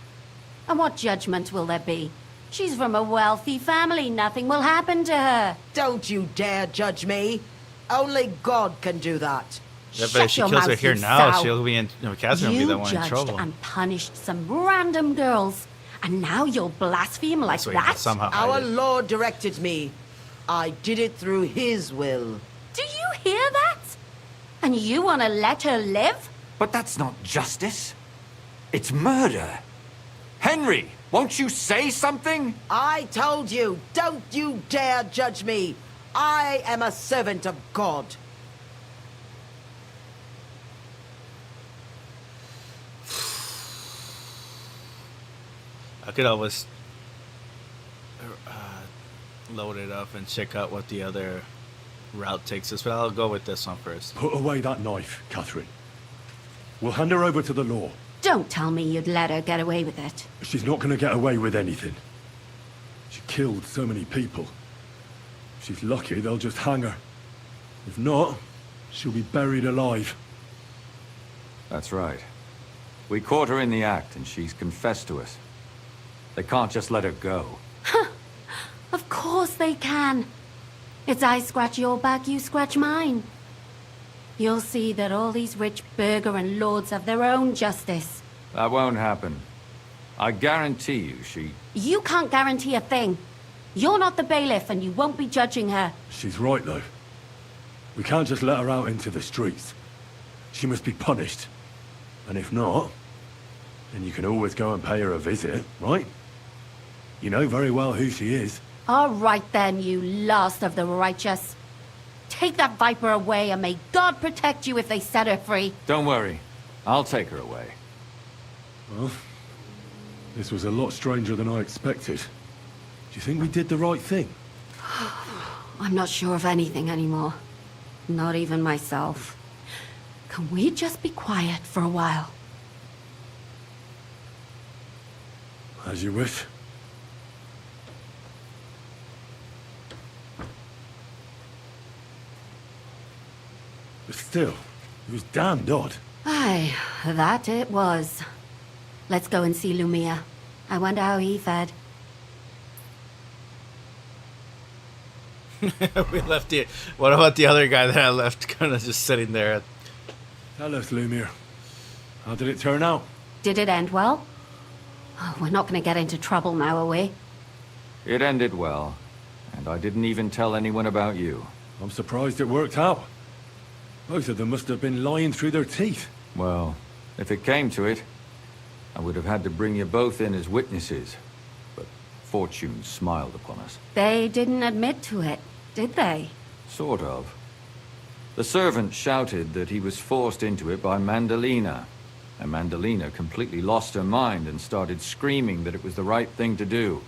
And what judgment will there be? She's from a wealthy family. Nothing will happen to her. Don't you dare judge me. Only God can do that. Yeah, but if she your kills her mouth, here you now, sow. she'll be in. No, Catherine will be the You one in judged trouble. and punished some random girls. And now you'll blaspheme like So we have to that? somehow Our hide it. Lord directed me. I did it through His will. Do you hear that? And you want to let her live? But that's not justice. It's murder. Henry, won't you say something? I told you, don't you dare judge me. I am a servant of God. I could always load it up and check out what the other route takes us, but I'll go with this one first. Put away that knife, Catherine. We'll hand her over to the law. Don't tell me you'd let her get away with it. She's not going to get away with anything. She killed so many people. If she's lucky, they'll just hang her. If not, she'll be buried alive. That's right. We caught her in the act and she's confessed to us. They can't just let her go. Of course they can. It's I scratch your back, you scratch mine. You'll see that all these rich burgher and lords have their own justice. That won't happen. I guarantee you she... You can't guarantee a thing. You're not the bailiff and you won't be judging her. She's right, though. We can't just let her out into the streets. She must be punished. And if not, then you can always go and pay her a visit, right? You know very well who she is. All right then, you last of the righteous. Take that viper away and may God protect you if they set her free. Don't worry. I'll take her away. Well, this was a lot stranger than I expected. Do you think we did the right thing? I'm not sure of anything anymore. Not even myself. Can we just be quiet for a while? As you wish. But still, it was damned odd. Aye, that it was. Let's go and see Lumia. I wonder how he fared. We left the. What about the other guy that I left kind of just sitting there? Tell us, Lumir. How did it turn out? Did it end well? Oh, we're not going to get into trouble now, are we? It ended well. And I didn't even tell anyone about you. I'm surprised it worked out. Both of them must have been lying through their teeth. Well, if it came to it, I would have had to bring you both in as witnesses. But fortune smiled upon us. They didn't admit to it, did they? Sort of. The servant shouted that he was forced into it by Mandalina. And Mandalina completely lost her mind and started screaming that it was the right thing to do.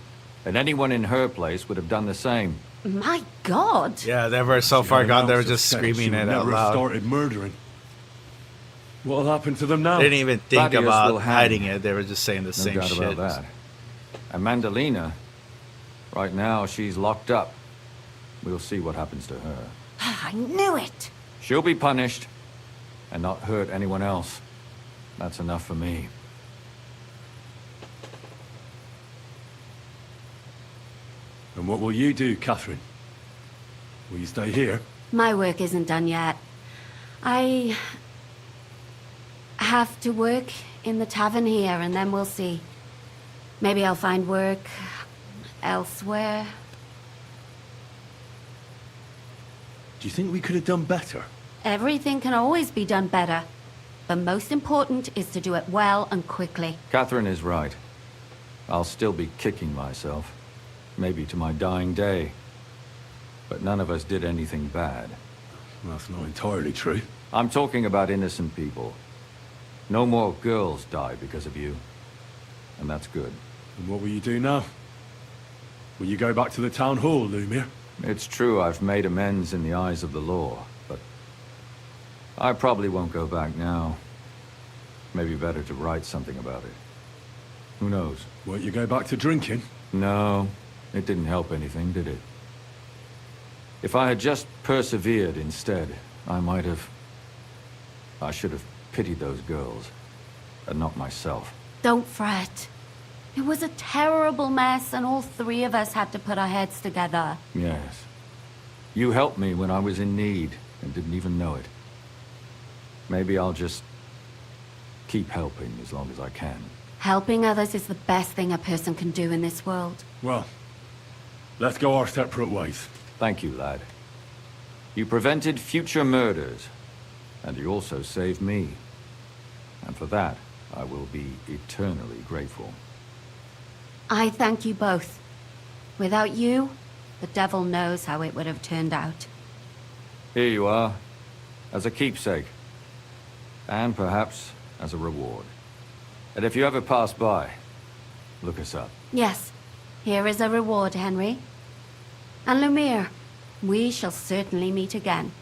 And anyone in her place would have done the same. My God! Yeah, they were so far gone, they were just screaming it out never loud. started murdering. What'll happen to them now? They didn't even think Thaddeus will about hang. hiding it. They were just saying the No same doubt shit. about that. And Mandalina, right now she's locked up. We'll see what happens to her. I knew it! She'll be punished and not hurt anyone else. That's enough for me. And what will you do, Catherine? Will you stay here? My work isn't done yet. I have to work in the tavern here, and then we'll see. Maybe I'll find work elsewhere. Do you think we could have done better? Everything can always be done better. The most important is to do it well and quickly. Catherine is right. I'll still be kicking myself. Maybe to my dying day. But none of us did anything bad. That's not entirely true. I'm talking about innocent people. No more girls die because of you. And that's good. And what will you do now? Will you go back to the town hall, Lumir? It's true I've made amends in the eyes of the law, but I probably won't go back now. Maybe better to write something about it. Who knows? Won't you go back to drinking? No, it didn't help anything, did it? If I had just persevered instead, I should have pitied those girls, and not myself. Don't fret. It was a terrible mess, and all three of us had to put our heads together. Yes. You helped me when I was in need, and didn't even know it. Maybe I'll just keep helping as long as I can. Helping others is the best thing a person can do in this world. Well, let's go our separate ways. Thank you, lad. You prevented future murders, and you also saved me. And for that, I will be eternally grateful. I thank you both. Without you, the devil knows how it would have turned out. Here you are, as a keepsake. And perhaps as a reward. And if you ever pass by, look us up. Yes, here is a reward, Henry. And Lumir, we shall certainly meet again.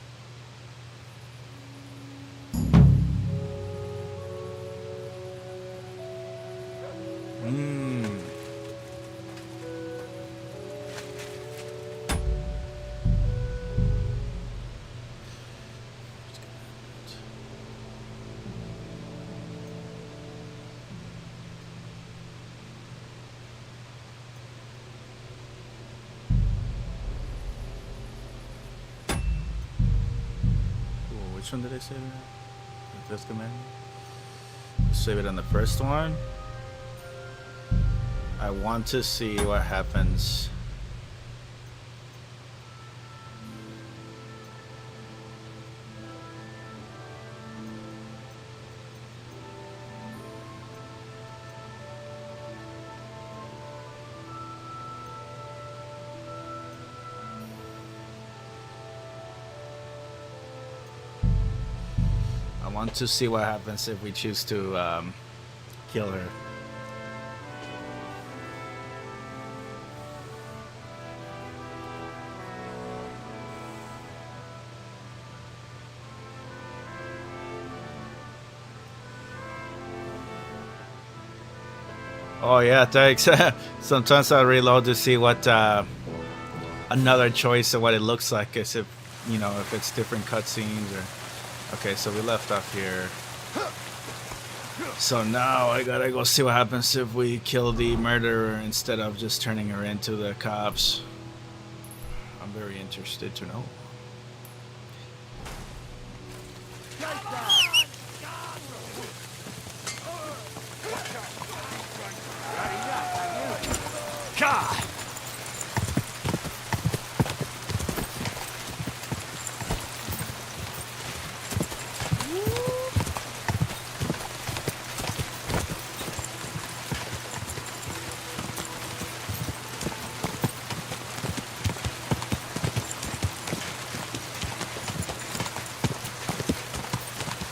Which one did I save it at? The fifth commandment? Save it on the first one. I want to see what happens. I want to see what happens if we choose to kill her. Oh yeah, thanks. Sometimes I reload to see what another choice of what it looks like, as if, you know, if it's different cutscenes or. Okay, so we left off here. So now I gotta go see what happens if we kill the murderer instead of just turning her into the cops. I'm very interested to know. God!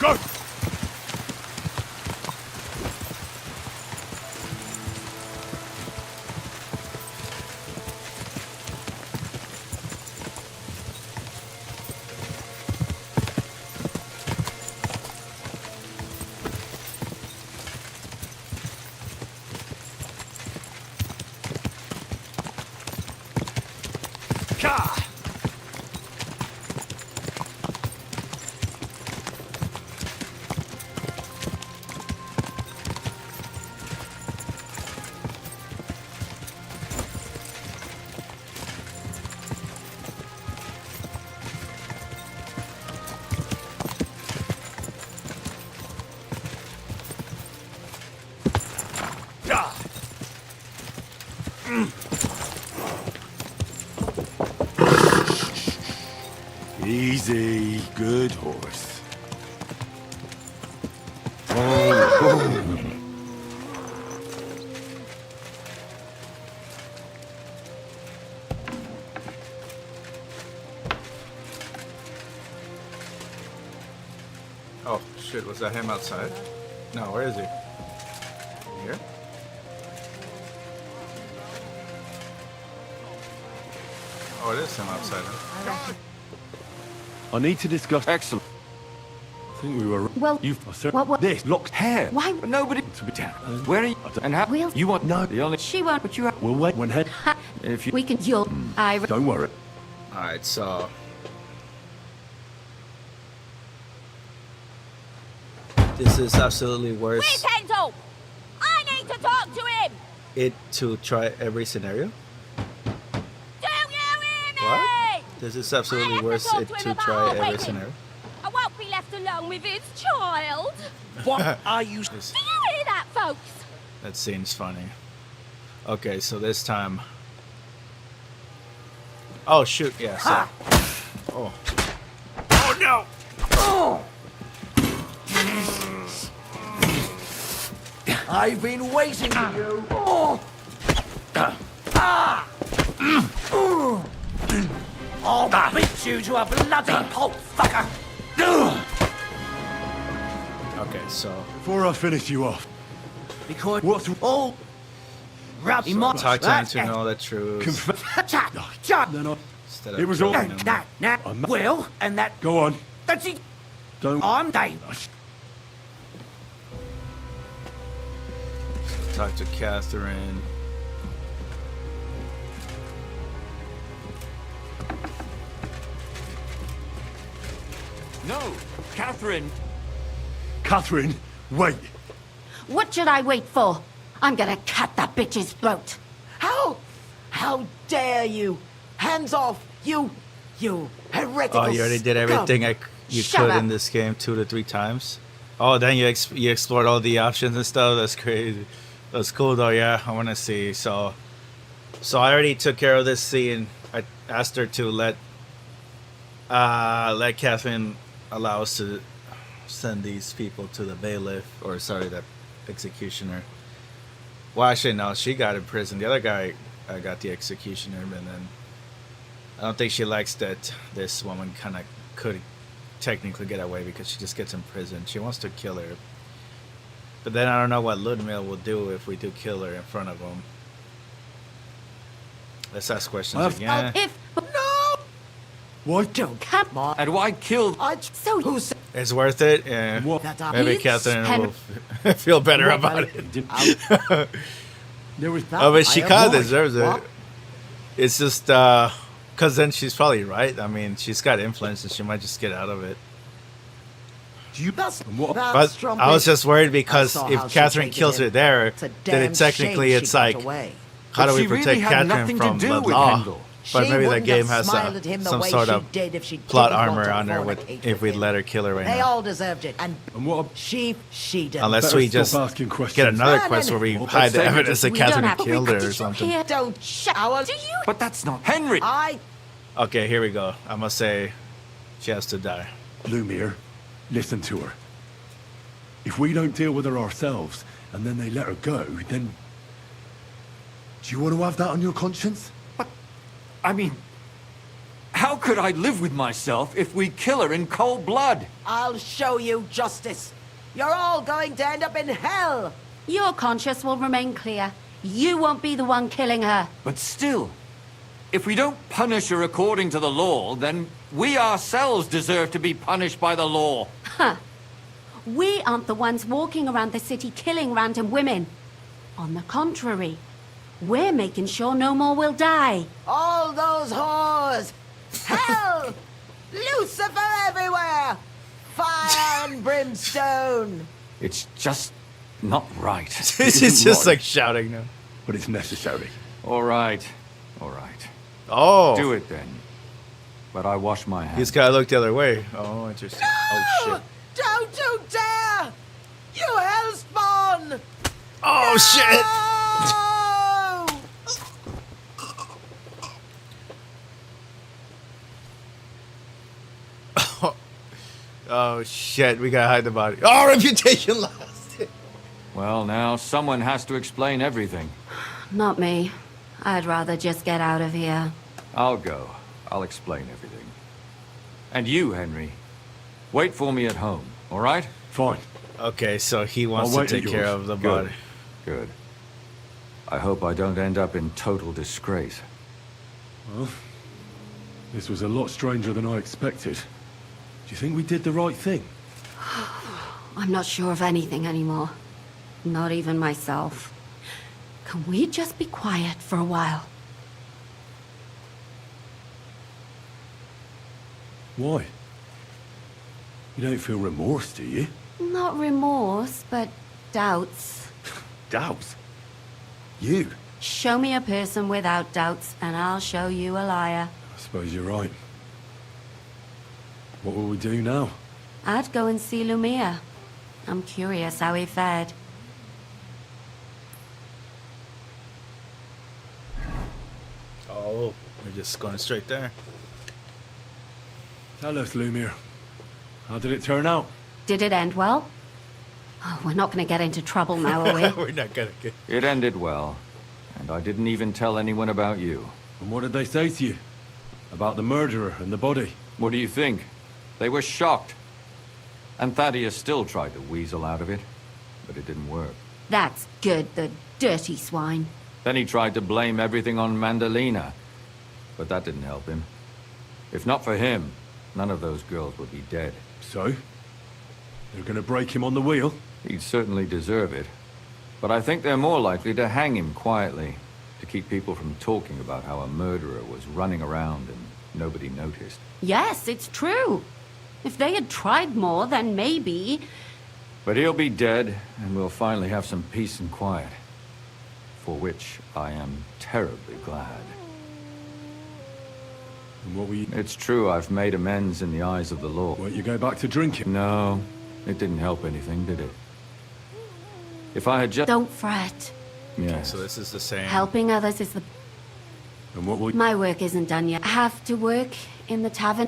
Go! Easy, good horse. Oh. Oh shit, was that him outside? No, where is he? Here? Oh, it is him outside. Huh? I need to discuss. Excellent. I think we were. Well, what? This locked Hair. Why? But nobody. to be down. Where are you? And how? We'll- You want? No. The only. She won't. But you have. We'll wait when head. If you. We can. You'll. Don't worry. Alright, so. This is absolutely worse. Where's Handel? I need to talk to him! It to try every scenario? Do you hear me? What? This is absolutely worse. It to try every scenario. I won't be left alone with his child. What are you... Do you hear that, folks? That seems funny. Okay, so this time. Oh shoot! Yeah. So. Oh. Oh no! I've been waiting for you. I'll beat you to a bloody pulp, fucker. Okay, so. Before I finish you off, Because what's all rubby mock. Talk to him to know the truth. then I, Instead it of was all. killing him. Now, Will, and that... Go on. That's it. Don't. I'm Dave. Talk to Catherine. No, Catherine. Catherine, wait. What should I wait for? I'm gonna cut that bitch's throat. How dare you? Hands off, you heretical Oh, you already did everything you Shut could up. in this game 2 to 3 times. Oh, then you explored all the options and stuff. That's crazy. That's cool though. Yeah, I want to see. So I already took care of this scene. I asked her to let Catherine allow us to send these people to the bailiff, or sorry, the executioner. Well, actually, no, she got in prison. The other guy got the executioner, and then I don't think she likes that this woman kind of could technically get away because she just gets in prison. She wants to kill her. But then I don't know what Ludmilla will do if we do kill her in front of him. Let's ask questions again. If What? Don't come on. And why kill? so Who said It's worth it. Yeah. What? Maybe It's Catherine pen- will feel better about it. There was Oh, but she I kind of avoid. deserves it. What? It's just because then she's probably right. I mean, she's got influence, and she might just get out of it. That's What? But strumpet. I was just worried because I saw how if she Catherine treated kills him. her there, It's a then damn technically shame it's she got like, away. how do But we she really protect had Catherine nothing to from do the with law? Handel. But She maybe the wouldn't game have has smiled at him the some way sort she of did if she plot didn't want armor to on her with fornicate if we with let him. her kill her right They now. all deserved it, and And what? she did. Unless Better we stop just asking questions. get another No, no, quest no. where we Well, hide the let's say evidence that we don't Catherine have to killed her did or you something. hear? Don't shower. Do you? But that's not Henry. Okay, here we go. I'm gonna say she has to die. Lumiere, listen to her. If we don't deal with her ourselves, and then they let her go, then... Do you want to have that on your conscience? I mean, how could I live with myself if we kill her in cold blood? I'll show you justice. You're all going to end up in hell. Your conscience will remain clear. You won't be the one killing her. But still, if we don't punish her according to the law, then we ourselves deserve to be punished by the law. Huh. We aren't the ones walking around the city killing random women. On the contrary, we're making sure no more will die. All those whores. Hell. Lucifer everywhere. Fire and brimstone. It's just not right. She's just like shouting now. But it's necessary. All right. All right. Oh, Do it then. But I wash my hands. he's gotta look the other way. Oh, interesting. Oh shit. Don't you dare. You hellspawn. Oh shit. No! Oh shit, we gotta hide the body. Oh, reputation lost. Well, now someone has to explain everything. Not me. I'd rather just get out of here. I'll go. I'll explain everything. And you, Henry, wait for me at home, all right? Fine. Okay, so he wants I'll to wait at take care yours. of the Good. body. Good. I hope I don't end up in total disgrace. Well, this was a lot stranger than I expected. Do you think we did the right thing? I'm not sure of anything anymore. Not even myself. Can we just be quiet for a while? Why? You don't feel remorse, do you? Not remorse, but doubts. Doubts? You? Show me a person without doubts, and I'll show you a liar. I suppose you're right. What will we do now? I'd go and see Lumia. I'm curious how he fared. Oh, we're just going straight there. Tell us, Lumiere. How did it turn out? Did it end well? Oh, we're not going to get into trouble now, are we? We're not gonna get... It ended well, and I didn't even tell anyone about you. And what did they say to you? About the murderer and the body? What do you think? They were shocked. And Thaddeus still tried to weasel out of it, but it didn't work. That's good, the dirty swine. Then he tried to blame everything on Mandalina, but that didn't help him. If not for him, none of those girls would be dead. So? They're gonna break him on the wheel? He'd certainly deserve it. But I think they're more likely to hang him quietly, to keep people from talking about how a murderer was running around and nobody noticed. Yes, it's true. If they had tried more, then maybe... But he'll be dead, and we'll finally have some peace and quiet. For which I am terribly glad. And what were you... It's true I've made amends in the eyes of the law. Won't you go back to drinking? No, it didn't help anything, did it? If I had just... Don't fret. Yeah. So this is the same. Helping others is the... And what will... My work isn't done yet. I have to work in the tavern.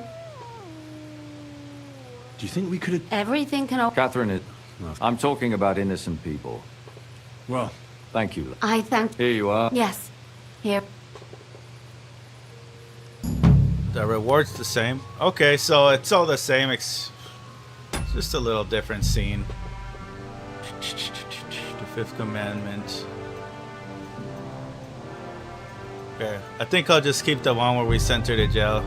Do you think we could have... Everything can... Catherine, I'm talking about innocent people. Well... Thank you. I thank... Here you are. Yes. Here. The reward's the same. Okay, so it's all the same. It's just a little different scene. The fifth commandment. Okay, I think I'll just keep the one where we sent her to jail.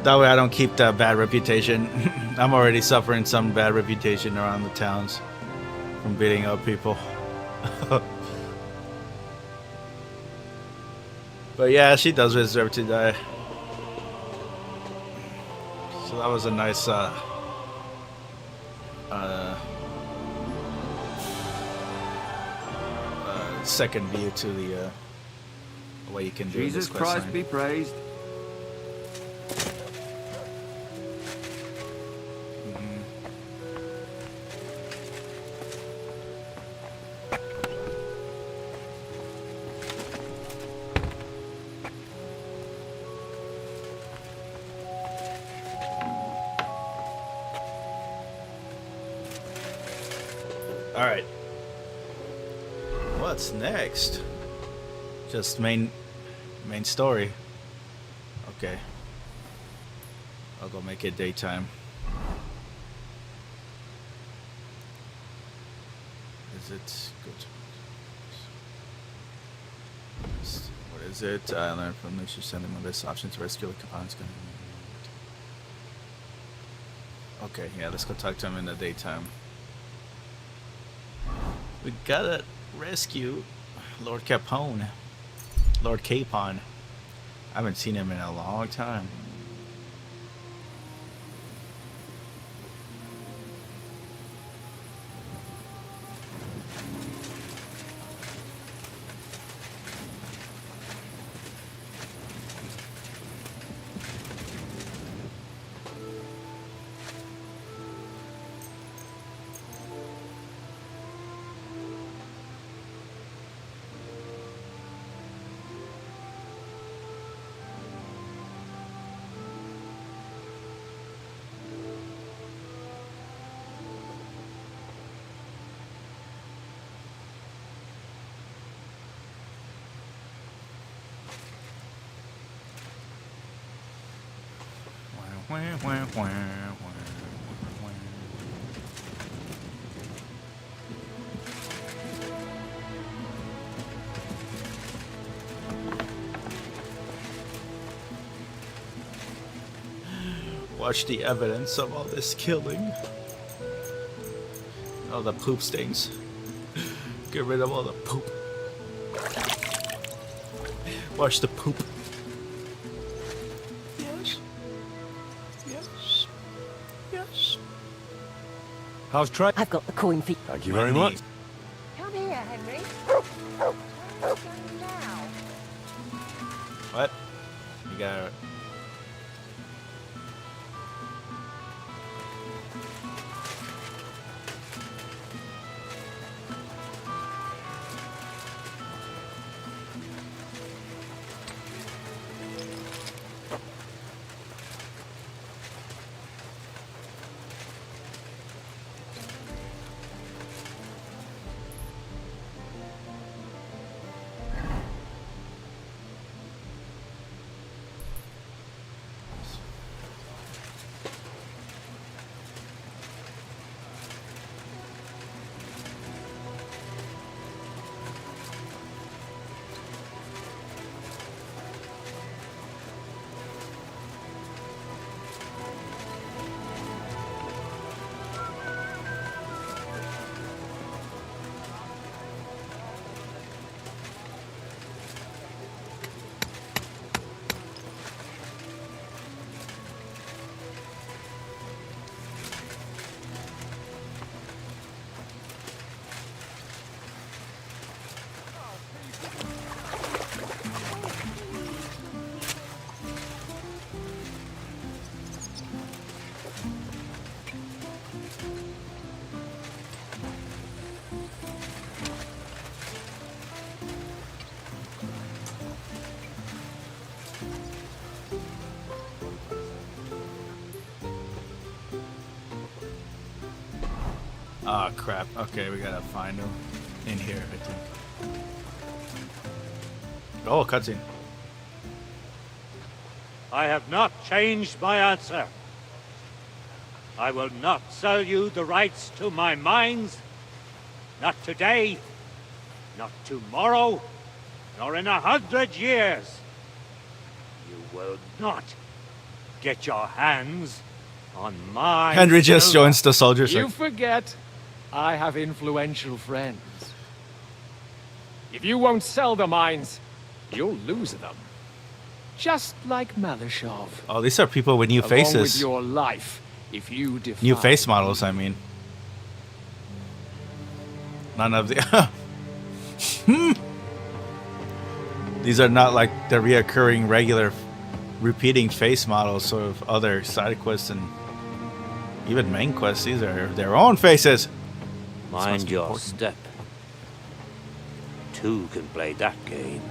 That way I don't keep that bad reputation. I'm already suffering some bad reputation around the towns from beating up people. But yeah, she does deserve to die. So that was a nice second view to the way you can do Jesus this quest Christ line. be praised. All right. What's next? Just main story. Okay. I'll go make it daytime. Is it good? What is it? I learned from Lucia sending my best option to rescue the Capon's gun. Okay, yeah, let's go talk to him in the daytime. We gotta rescue Lord Capone. Lord Capon. I haven't seen him in a long time. Watch the evidence of all this killing. All the poop stains. Get rid of all the poop. Watch the poop. Yes. Yes. Yes. How's Trey? I've got the coin for you. Thank you very much. Come here, Henry. Now. What? You got oh crap. Okay, we gotta find him in here, I think. Oh, cutscene. I have not changed my answer. I will not sell you the rights to my mines. Not today, not tomorrow, nor in 100 years. You will not get your hands on my Henry just silver. joins the soldiers. You Like, forget, I have influential friends. If you won't sell the mines, you'll lose them. Just like Malishov. oh, these are people with new Along faces. with your life, if you defy New face models, I mean. None of the... These are not like the reoccurring, regular, repeating face models of other side quests and even main quests. These are their own faces. Mind your step. Two can play that game.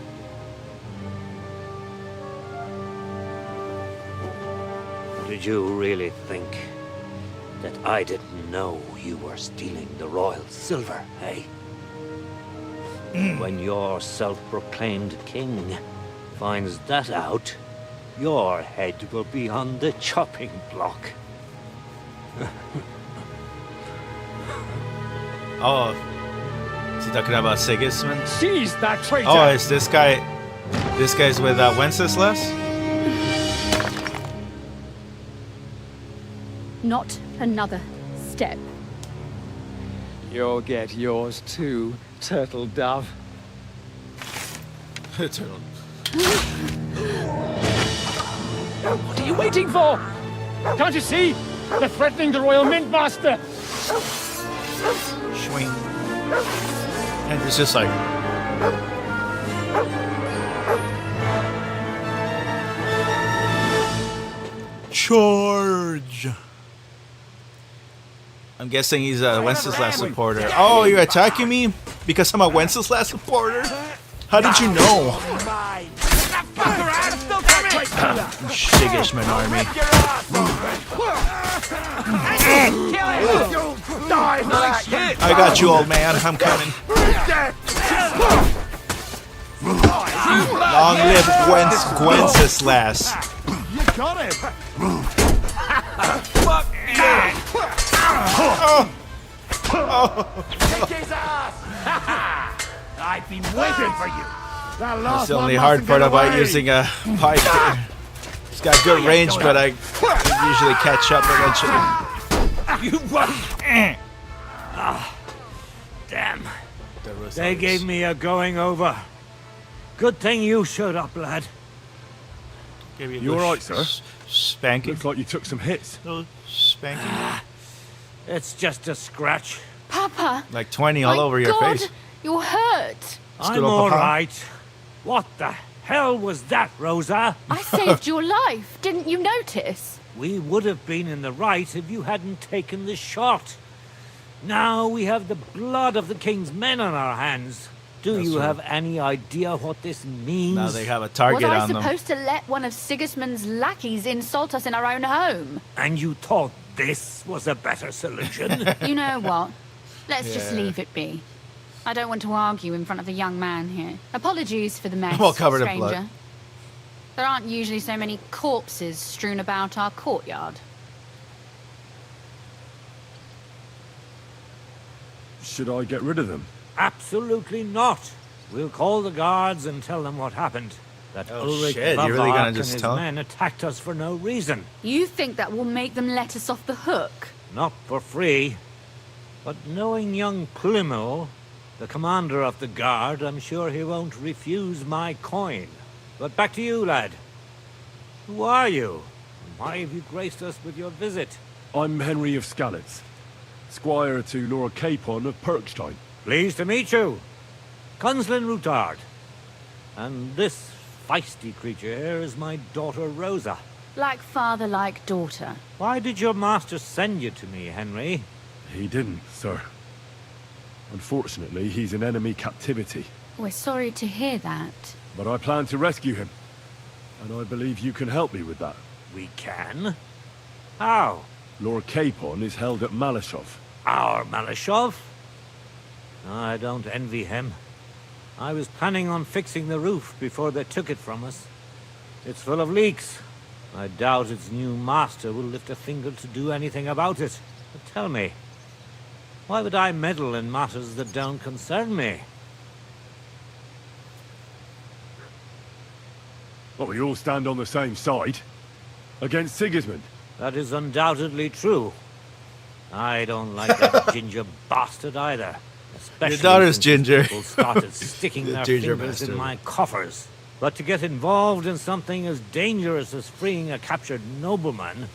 Did you really think that I didn't know you were stealing the royal silver, eh? When your self-proclaimed king finds that out, your head will be on the chopping block. Oh, is he talking about Sigismund? Seize that traitor! Oh, is this guy? This guy's with Wenceslas? Not another step. You'll get yours too, turtle dove. Turtle. What are you waiting for? Can't you see? They're threatening the Royal Mint Master! Swing. And it's just like... Charge! I'm guessing he's a Wenceslas supporter. Oh, you're attacking me? Because I'm a Wenceslas supporter? How did you know? Sigismund army. I got you, old man. I'm coming. Long live Wenceslas. You got it! Kick his ass! I've been waiting for you. That That's the only hard part about using a pike. It's got good range, but I can usually catch up eventually. You won't. Damn. They gave me a going over. Good thing you showed up, lad. You alright, sir? Spanking. Looks like you took some hits. Spanking. It's just a scratch. Papa! Like 20 all over your God, face. You're hurt. I'm alright. What the hell was that, Rosa? I saved your life. Didn't you notice? We would have been in the right if you hadn't taken the shot. Now we have the blood of the king's men on our hands. Do you have any idea what this means? Now they have a target Was I on them. supposed to let one of Sigismund's lackeys insult us in our own home? And you thought this was a better solution? You know what? Let's just Yeah. leave it be. I don't want to argue in front of the young man here. Apologies for the mess, I'm all covered in stranger. blood. There aren't usually so many corpses strewn about our courtyard. Should I get rid of them? Absolutely not. We'll call the guards and tell them what happened. That Ulrich shit, you're really gonna Vavak just and his tell? men attacked us for no reason. You think that will make them let us off the hook? Not for free. But knowing young Plymel, the commander of the guard, I'm sure he won't refuse my coin. But back to you, lad. Who are you? And why have you graced us with your visit? I'm Henry of Skalitz, squire to Lord Capon of Perkstein. Pleased to meet you. Conslin Routard. And this feisty creature here is my daughter Rosa. Like father, like daughter. Why did your master send you to me, Henry? He didn't, sir. Unfortunately, he's in enemy captivity. We're sorry to hear that. But I plan to rescue him. And I believe you can help me with that. We can? How? Lord Capon is held at Malashov. Our Malashov? I don't envy him. I was planning on fixing the roof before they took it from us. It's full of leaks. I doubt its new master will lift a finger to do anything about it. But tell me, why would I meddle in matters that don't concern me? Well, we all stand on the same side. Against Sigismund. That is undoubtedly true. I don't like that ginger bastard either. Especially Your daughter's since ginger. people started sticking The their ginger fingers in bastard. my coffers. But to get involved in something as dangerous as freeing a captured nobleman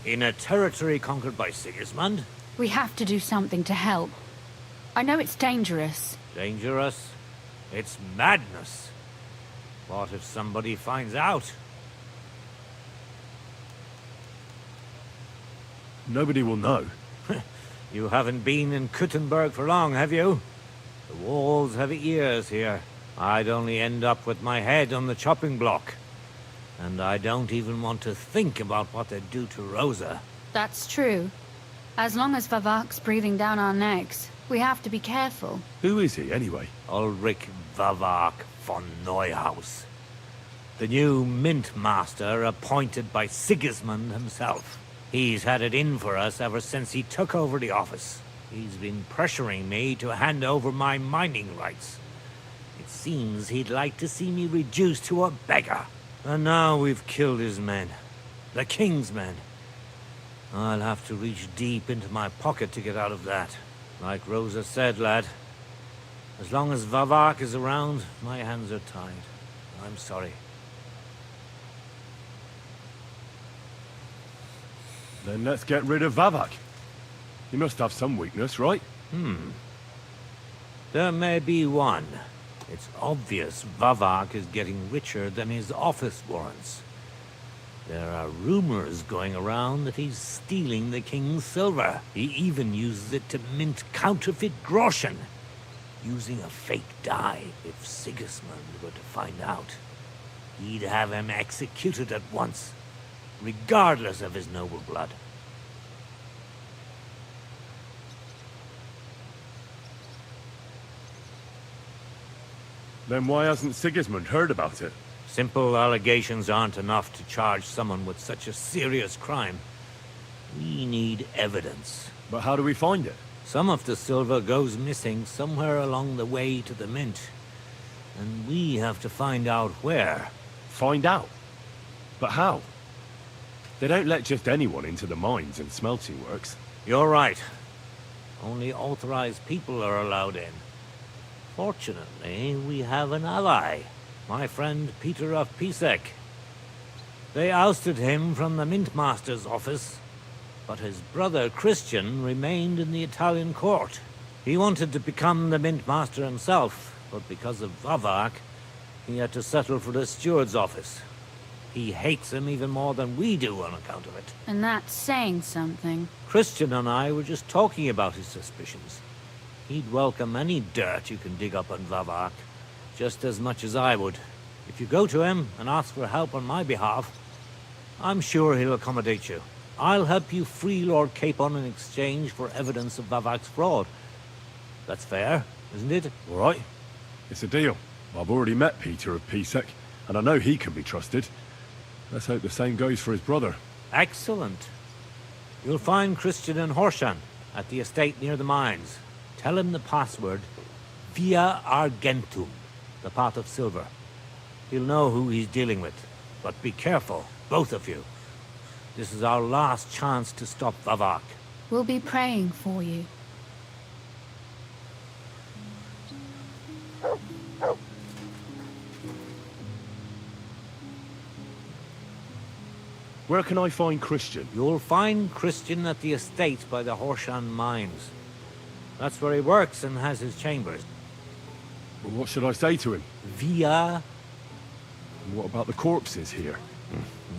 in a territory conquered by Sigismund? We have to do something to help. I know it's dangerous. Dangerous? It's madness. What if somebody finds out? Nobody will know. You haven't been in Kuttenberg for long, have you? The walls have ears here. I'd only end up with my head on the chopping block. And I don't even want to think about what they'd do to Rosa. That's true. As long as Vavak's breathing down our necks, we have to be careful. Who is he, anyway? Ulrich Vavak von Neuhaus. The new mint master appointed by Sigismund himself. He's had it in for us ever since he took over the office. He's been pressuring me to hand over my mining rights. It seems he'd like to see me reduced to a beggar. And now we've killed his men. The king's men. I'll have to reach deep into my pocket to get out of that. Like Rosa said, lad. As long as Vavak is around, my hands are tied. I'm sorry. Then let's get rid of Vavak. He must have some weakness, right? There may be one. It's obvious Vavak is getting richer than his office warrants. There are rumors going around that he's stealing the king's silver. He even uses it to mint counterfeit groschen, using a fake dye. If Sigismund were to find out, he'd have him executed at once, regardless of his noble blood. Then why hasn't Sigismund heard about it? Simple allegations aren't enough to charge someone with such a serious crime. We need evidence. But how do we find it? Some of the silver goes missing somewhere along the way to the mint. And we have to find out where. Find out? But how? They don't let just anyone into the mines and smelting works. You're right. Only authorized people are allowed in. Fortunately, we have an ally. My friend Peter of Pisek. They ousted him from the Mint Master's office, but his brother Christian remained in the Italian court. He wanted to become the Mint Master himself, but because of Vavak, he had to settle for the steward's office. He hates him even more than we do on account of it. And that's saying something. Christian and I were just talking about his suspicions. He'd welcome any dirt you can dig up on Vavak, just as much as I would. If you go to him and ask for help on my behalf, I'm sure he'll accommodate you. I'll help you free Lord Capon in exchange for evidence of Vavak's fraud. That's fair, isn't it? All right. It's a deal. I've already met Peter of Pisek, and I know he can be trusted. Let's hope the same goes for his brother. Excellent. You'll find Christian and Horshan at the estate near the mines. Tell him the password, Via Argentum, the path of silver. He'll know who he's dealing with. But be careful, both of you. This is our last chance to stop Vavak. We'll be praying for you. Where can I find Christian? You'll find Christian at the estate by the Horshan mines. That's where he works and has his chambers. Well, what should I say to him? Via... And what about the corpses here?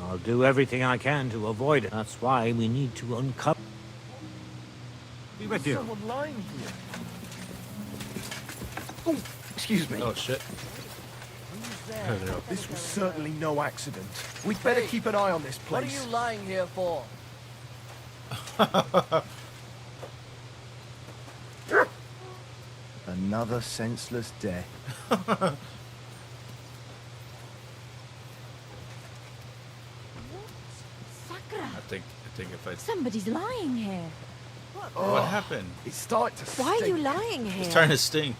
I'll do everything I can to avoid it. That's why we need to uncover... Be with you. Someone lying here. Oh, excuse me. Oh, shit. This was certainly no accident. We'd better keep an eye on this place. What are you lying here for? Another senseless death. Sakura, I think if I... somebody's lying here. What happened? It's starting to Why are stink. you lying here? It's starting to sting.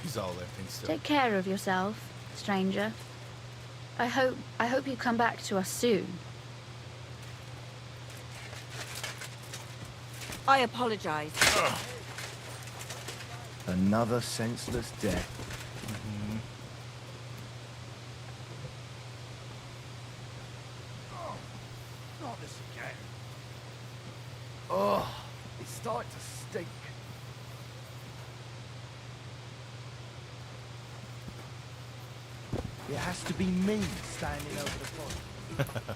He's all limping still. Take care of yourself, stranger. I hope you come back to us soon. I apologize. Another senseless death. Oh, not this again. Oh, it's starting to stink. It has to be me standing over the body.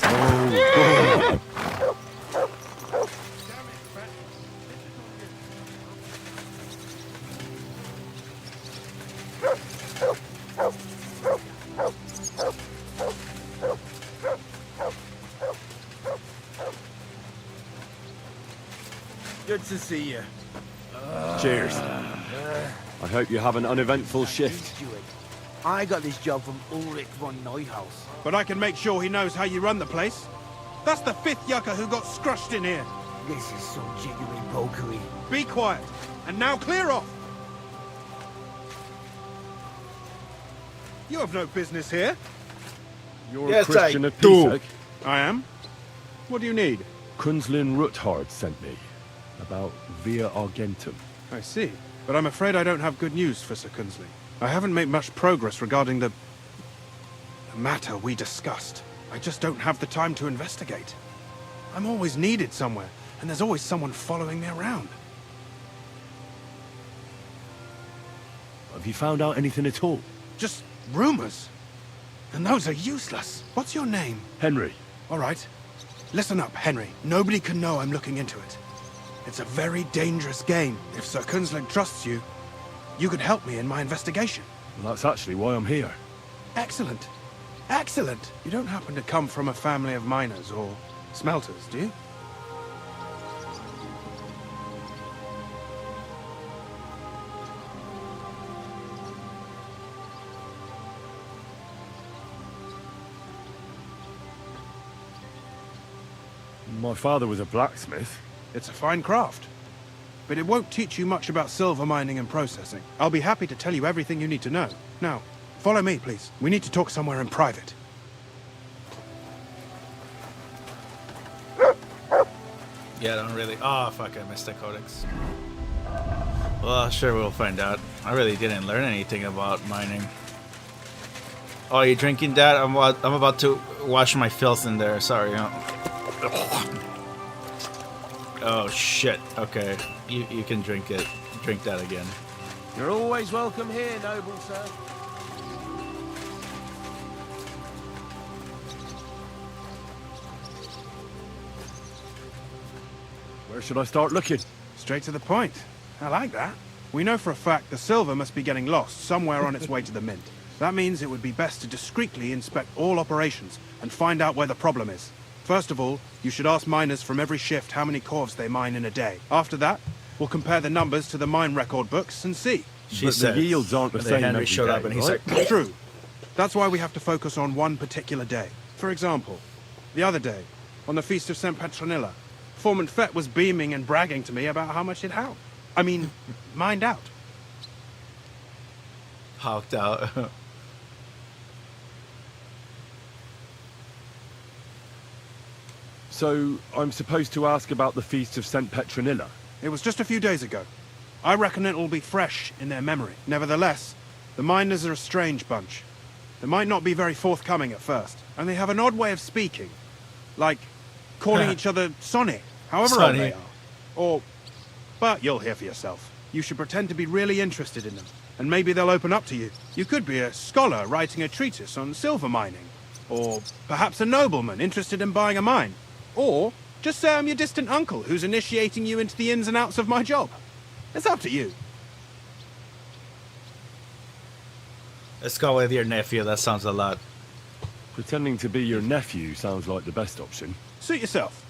Oh, Good to see you. cheers. I hope you have an uneventful shift. I got this job from Ulrich von Neuhaus. But I can make sure he knows how you run the place. That's the 5th yucca who got scrushed in here. This is some genuine pokery. Be quiet. And now clear off. You have no business here. You're Yes, a Christian I of do. Pisek. I am. What do you need? Kunzlin Ruthard sent me about Via Argentum. I see. But I'm afraid I don't have good news for Sir Kunzli. I haven't made much progress regarding the matter we discussed. I just don't have the time to investigate. I'm always needed somewhere, and there's always someone following me around. Have you found out anything at all? Just rumors. And those are useless. What's your name? Henry. All right. Listen up, Henry. Nobody can know I'm looking into it. It's a very dangerous game. If Sir Kunzling trusts you, you could help me in my investigation. Well, that's actually why I'm here. Excellent. Excellent. You don't happen to come from a family of miners or smelters, do you? My father was a blacksmith. It's a fine craft. But it won't teach you much about silver mining and processing. I'll be happy to tell you everything you need to know. Now, follow me, please. We need to talk somewhere in private. Yeah, I don't really. Oh, fuck, I missed the codex. Well, sure, we'll find out. I really didn't learn anything about mining. Oh, you drinking that? I'm about to wash my filth in there. Sorry. Oh, shit. Okay. You can drink it. Drink that again. You're always welcome here, noble sir. Where should I start looking? Straight to the point. I like that. We know for a fact the silver must be getting lost somewhere on its way to the mint. That means it would be best to discreetly inspect all operations and find out where the problem is. First of all, you should ask miners from every shift how many corves they mine in a day. After that, we'll compare the numbers to the mine record books and see. But the yields aren't the same Henry every showed day, up and he's right? like, True. That's why we have to focus on one particular day. For example, the other day, on the Feast of St. Petronilla, Foreman Fett was beaming and bragging to me about how much he'd howled. I mean, mined out. hawked out. So, I'm supposed to ask about the Feast of St. Petronilla? It was just a few days ago. I reckon it'll be fresh in their memory. Nevertheless, the miners are a strange bunch. They might not be very forthcoming at first, and they have an odd way of speaking. Like, calling each other Sonny, however old they are. But you'll hear for yourself. You should pretend to be really interested in them, and maybe they'll open up to you. You could be a scholar writing a treatise on silver mining, or perhaps a nobleman interested in buying a mine. Or just say I'm your distant uncle who's initiating you into the ins and outs of my job. It's up to you. Let's go with your nephew. That sounds a lot. Pretending to be your nephew sounds like the best option. Suit yourself.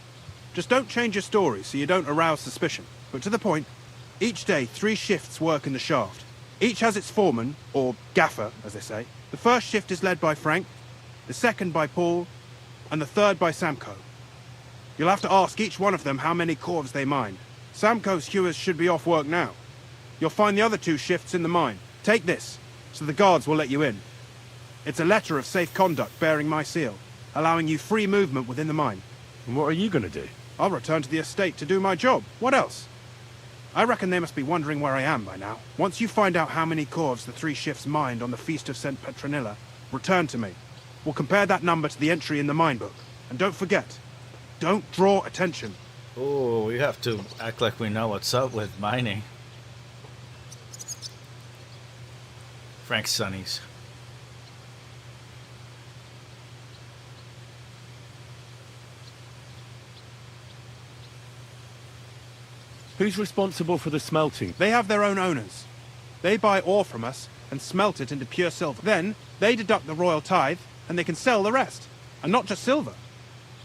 Just don't change your story so you don't arouse suspicion. But to the point, each day 3 shifts work in the shaft. Each has its foreman, or gaffer, as they say. The first shift is led by Frank, the second by Paul, and the third by Samko. You'll have to ask each one of them how many corves they mine. Samko's hewers should be off work now. You'll find the other 2 shifts in the mine. Take this, so the guards will let you in. It's a letter of safe conduct bearing my seal, allowing you free movement within the mine. And what are you going to do? I'll return to the estate to do my job. What else? I reckon they must be wondering where I am by now. Once you find out how many corves the 3 shifts mined on the Feast of St. Petronilla, return to me. We'll compare that number to the entry in the mine book. And don't forget, don't draw attention. Oh, we have to act like we know what's up with mining. Frank's Sonnies. Who's responsible for the smelting? They have their own owners. They buy ore from us and smelt it into pure silver. Then, they deduct the royal tithe, and they can sell the rest. And not just silver.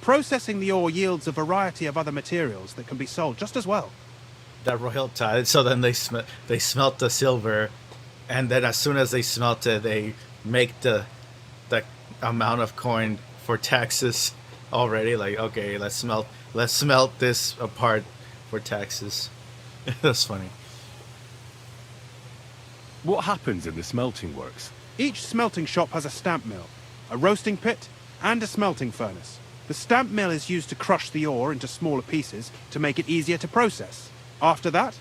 Processing the ore yields a variety of other materials that can be sold just as well. That royal tithe. So then they smelt the silver, and then as soon as they smelt it, they make the amount of coin for taxes already. Like, okay, let's smelt this apart for taxes. That's funny. What happens in the smelting works? Each smelting shop has a stamp mill, a roasting pit, and a smelting furnace. The stamp mill is used to crush the ore into smaller pieces to make it easier to process. After that,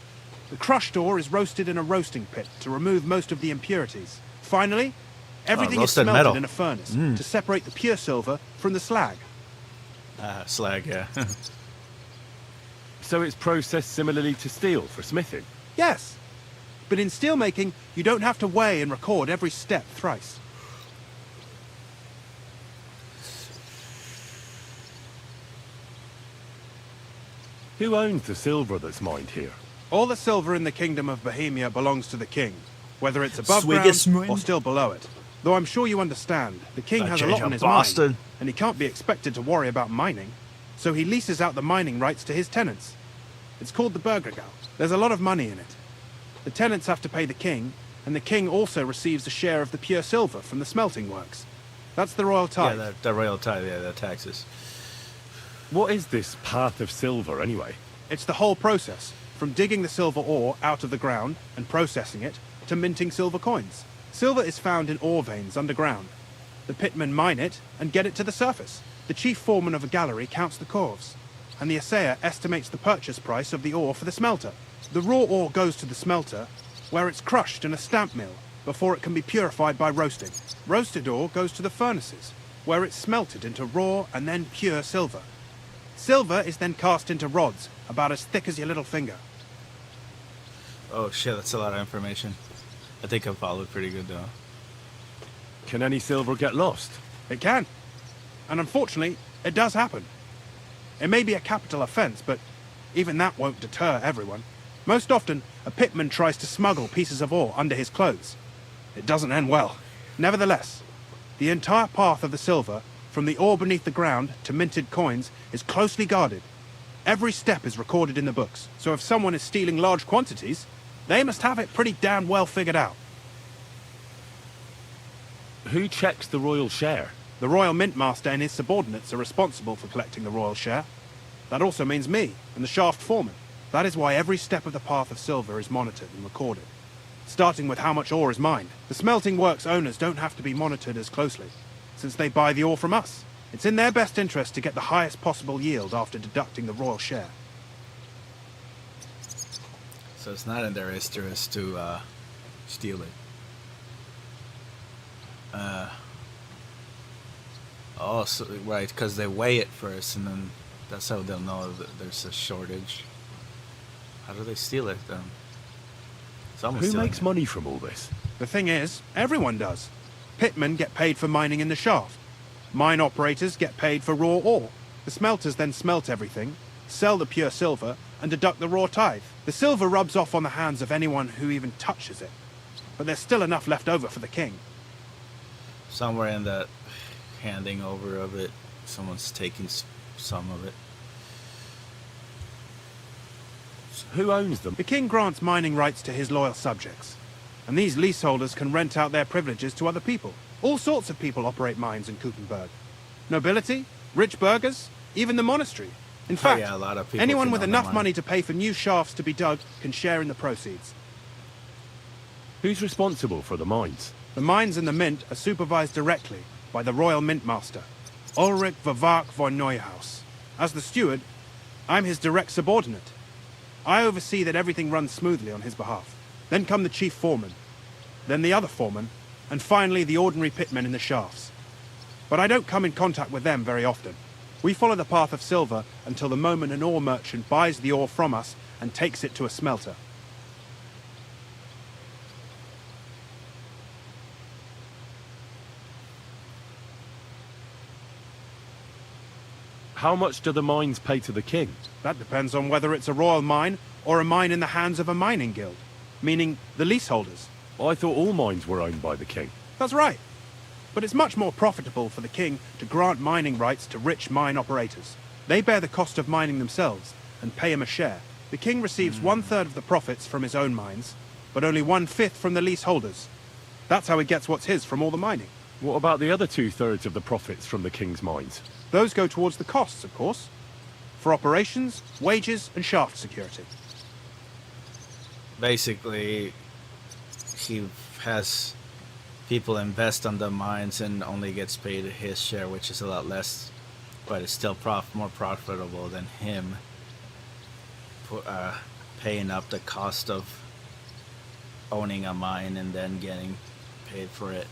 the crushed ore is roasted in a roasting pit to remove most of the impurities. Finally, everything is smelted metal in a furnace to separate the pure silver from the slag. Slag, yeah. So it's processed similarly to steel for smithing? Yes, but in steelmaking, you don't have to weigh and record every step thrice. Who owns the silver that's mined here? All the silver in the kingdom of Bohemia belongs to the king, whether it's above ground or still below it. Though I'm sure you understand, the king has a lot on his mind, and he can't be expected to worry about mining, so he leases out the mining rights to his tenants. It's called the Burgergau. There's a lot of money in it. The tenants have to pay the king, and the king also receives a share of the pure silver from the smelting works. That's the royal tithe. Yeah, the royal tithe, yeah, the taxes. What is this path of silver, anyway? It's the whole process, from digging the silver ore out of the ground and processing it, to minting silver coins. Silver is found in ore veins underground. The pitmen mine it and get it to the surface. The chief foreman of a gallery counts the corves, and the assayer estimates the purchase price of the ore for the smelter. The raw ore goes to the smelter, where it's crushed in a stamp mill before it can be purified by roasting. Roasted ore goes to the furnaces, where it's smelted into raw and then pure silver. Silver is then cast into rods, about as thick as your little finger. Oh shit, that's a lot of information. I think I followed pretty good though. Can any silver get lost? It can. And unfortunately, it does happen. It may be a capital offense, but even that won't deter everyone. Most often, a pitman tries to smuggle pieces of ore under his clothes. It doesn't end well. Nevertheless, the entire path of the silver, from the ore beneath the ground to minted coins, is closely guarded. Every step is recorded in the books, so if someone is stealing large quantities, they must have it pretty damn well figured out. Who checks the royal share? The royal mint master and his subordinates are responsible for collecting the royal share. That also means me and the shaft foreman. That is why every step of the path of silver is monitored and recorded, starting with how much ore is mined. The smelting works owners don't have to be monitored as closely, since they buy the ore from us. It's in their best interest to get the highest possible yield after deducting the royal share. So it's not in their interest to steal it. Oh, so, right, because they weigh it first, and then that's how they'll know that there's a shortage. How do they steal it then? Who makes money from all this? The thing is, everyone does. Pitmen get paid for mining in the shaft. Mine operators get paid for raw ore. The smelters then smelt everything, sell the pure silver, and deduct the raw tithe. The silver rubs off on the hands of anyone who even touches it. But there's still enough left over for the king. Somewhere in that handing over of it, someone's taking some of it. Who owns them? The king grants mining rights to his loyal subjects, and these leaseholders can rent out their privileges to other people. All sorts of people operate mines in Kuchenberg. Nobility, rich burghers, even the monastery. In fact, a lot of people anyone can with own enough mine. money to pay for new shafts to be dug can share in the proceeds. Who's responsible for the mines? The mines and the mint are supervised directly by the royal mint master, Ulrich Verwag von Neuhaus. As the steward, I'm his direct subordinate. I oversee that everything runs smoothly on his behalf. Then come the chief foreman, then the other foreman, and finally the ordinary pitmen in the shafts. But I don't come in contact with them very often. We follow the path of silver until the moment an ore merchant buys the ore from us and takes it to a smelter. How much do the mines pay to the king? That depends on whether it's a royal mine or a mine in the hands of a mining guild, meaning the leaseholders. I thought all mines were owned by the king. That's right. But it's much more profitable for the king to grant mining rights to rich mine operators. They bear the cost of mining themselves and pay him a share. The king receives 1/3 of the profits from his own mines, but only 1/5 from the leaseholders. That's how he gets what's his from all the mining. What about the other 2/3 of the profits from the king's mines? Those go towards the costs, of course. For operations, wages, and shaft security. Basically, he has people invest on the mines and only gets paid his share, which is a lot less, but it's still more profitable than him paying up the cost of owning a mine and then getting paid for it.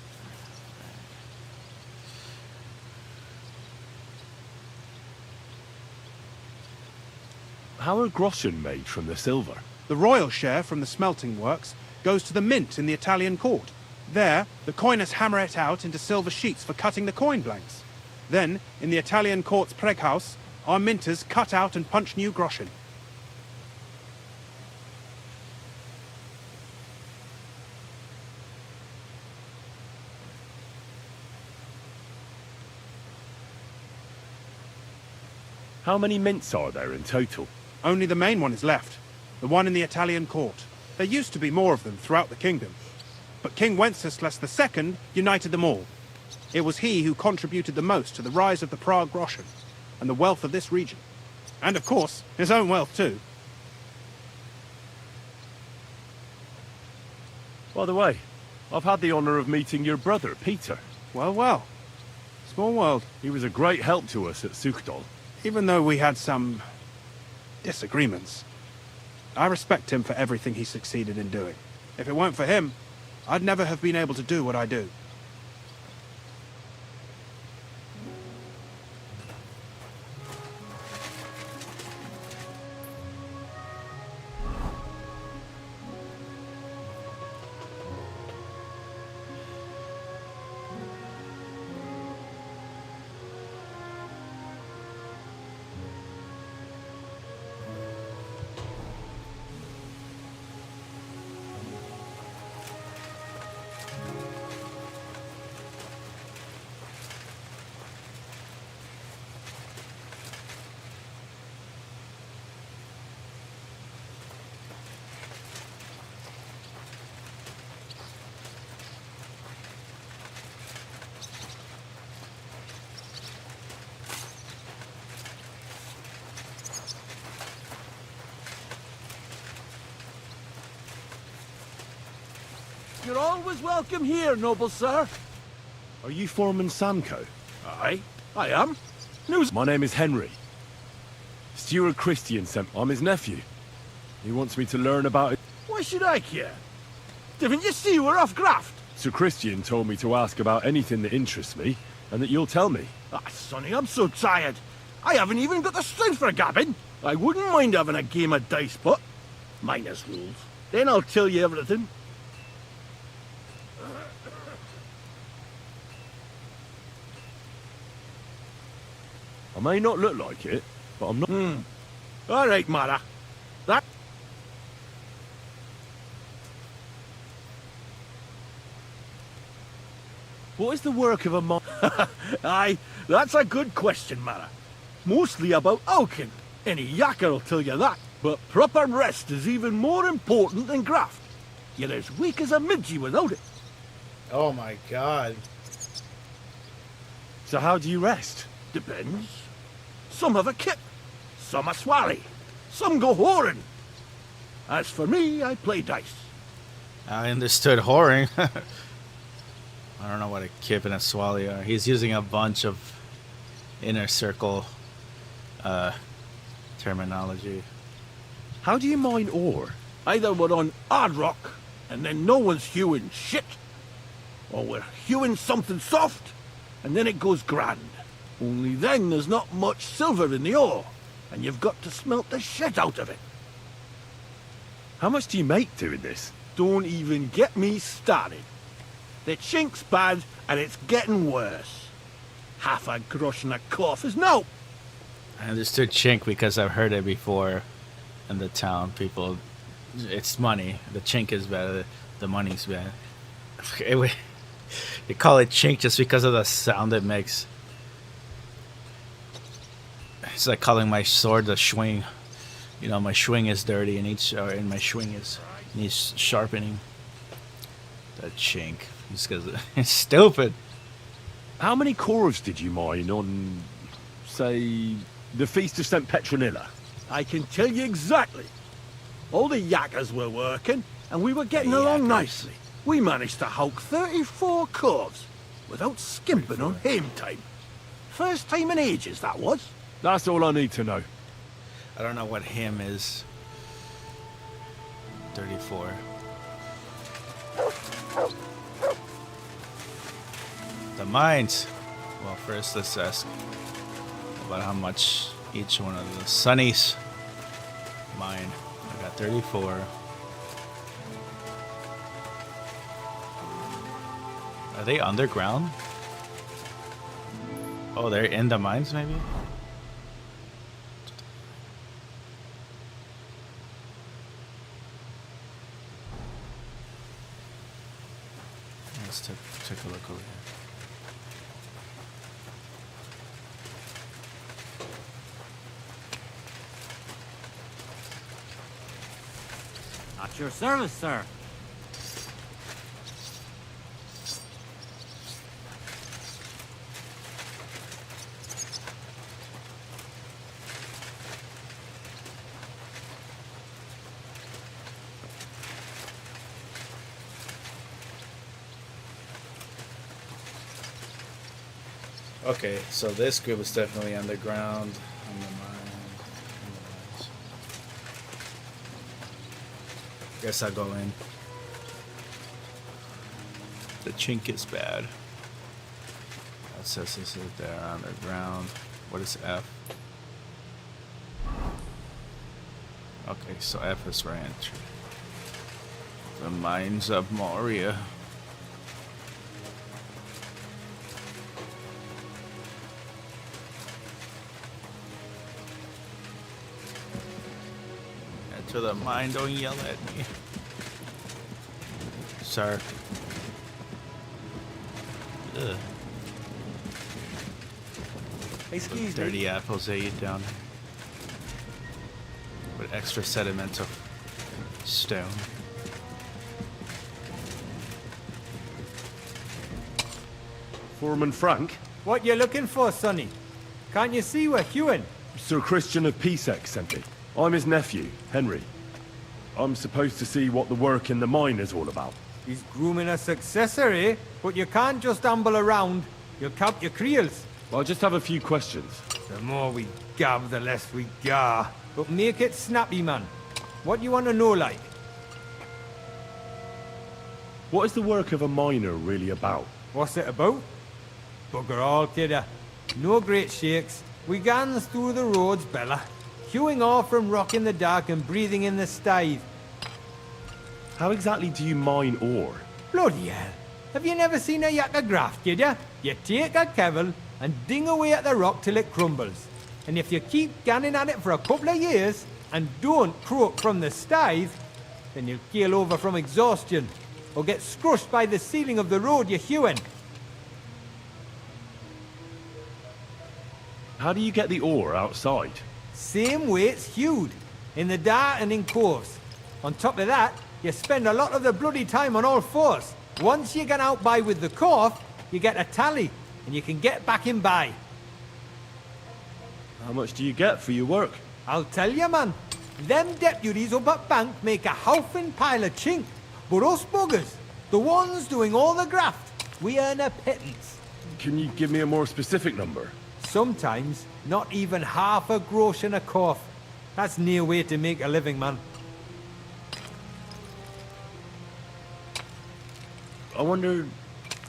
How are groschen made from the silver? The royal share from the smelting works goes to the mint in the Italian court. There, the coiners hammer it out into silver sheets for cutting the coin blanks. Then, in the Italian court's preghouse, our minters cut out and punch new groschen. How many mints are there in total? Only the main one is left, the one in the Italian court. There used to be more of them throughout the kingdom, but King Wenceslas II united them all. It was he who contributed the most to the rise of the Prague groschen and the wealth of this region. And of course, his own wealth too. By the way, I've had the honour of meeting your brother, Peter. Well, well. Small world. He was a great help to us at Sukhdol. Even though we had some disagreements, I respect him for everything he succeeded in doing. If it weren't for him, I'd never have been able to do what I do. You're always welcome here, noble sir. Are you Foreman Samco? Aye, I am. News. My name is Henry. Stuart Christian sent. I'm his nephew. He wants me to learn about it. Why should I care? Didn't you see we're off graft? Sir Christian told me to ask about anything that interests me, and that you'll tell me. Ah, Sonny, I'm so tired. I haven't even got the strength for gabbing. I wouldn't mind having a game of dice, but minus rules. Then I'll tell you everything. I may not look like it, but I'm not... All right, Mara. That... What is the work of a mine? Aye, that's a good question, Mara. Mostly about Alkin. Any yakker will tell you that. But proper rest is even more important than graft. You're as weak as a midgie without it. Oh my god. So how do you rest? Depends. Some have a kip, some a swally, some go whoring. As for me, I play dice. I understood whoring. I don't know what a kip and a swally are. He's using a bunch of inner circle terminology. How do you mine ore? Either we're on hard rock, and then no one's hewing shit, or we're hewing something soft, and then it goes grand. Only then there's not much silver in the ore, and you've got to smelt the shit out of it. How much do you make doing this? Don't even get me started. The chink's bad, and it's getting worse. Half a groschen a cloth is no. I understood chink because I've heard it before in the town. People, it's money. The chink is bad. The money's bad. They call it chink just because of the sound it makes. It's like calling my sword the swing. You know, my swing is dirty and my swing needs sharpening. The chink. Just because it's stupid. How many corves did you mine on, say, the Feast of St. Petronilla? I can tell you exactly. All the yakkers were working, and we were getting along nicely. We managed to hulk 34 corves without skimping on hame time. First time in ages, that was. That's all I need to know. I don't know what him is. 34. The mines. Well, first let's ask about how much each one of the Sunnies mine. I got 34. Are they underground? Oh, they're in the mines, maybe? Let's take a look over here. At your service, sir. Okay, so this group is definitely underground. Guess I'll go in. The chink is bad. That says this is there underground. What is F? Okay, so F is right entry. The mines of Moria. To the mine, don't yell at me. Sir. Ugh. Excuse dirty me. apples ate you down with extra sediment of stone. Foreman Frank? What you looking for, Sonny? Can't you see we're hewing? Sir Christian of Pisek sent me. I'm his nephew, Henry. I'm supposed to see what the work in the mine is all about. He's grooming a successor, eh? But you can't just amble around. You'll count your creels. Well, I just have a few questions. The more we gab, the less we gar. But make it snappy, man. What you want to know, like? What is the work of a miner really about? What's it about? Bugger all, kidder. No great shakes. We gans through the roads, Bella. Hewing off from rock in the dark and breathing in the styve. How exactly do you mine ore? Bloody hell. Have you never seen a yakka graft, kid ya? You take a kevel and ding away at the rock till it crumbles. And if you keep ganning at it for a couple of years and don't croak from the styve, then you'll keel over from exhaustion or get scrushed by the ceiling of the road you're hewing. How do you get the ore outside? Same way it's hewed, in the dark and in coves. On top of that, you spend a lot of the bloody time on all fours. Once you get out by with the corf, you get a tally, and you can get back in by. How much do you get for your work? I'll tell you, man. Them deputies up at bank make a howfing pile of chink. But us buggers, the ones doing all the graft, we earn a pittance. Can you give me a more specific number? Sometimes, not even half a grosh in a corf. That's near way to make a living, man. I wonder,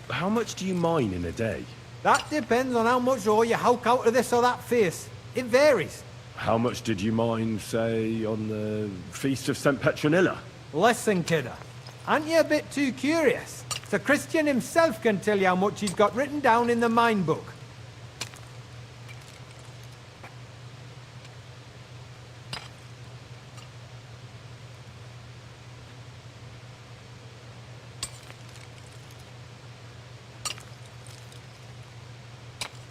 how much do you mine in a day? That depends on how much ore you howk out of this or that face. It varies. How much did you mine, say, on the Feast of St. Petronilla? Listen, kidder. Aren't you a bit too curious? Sir Christian himself can tell you how much he's got written down in the mine book.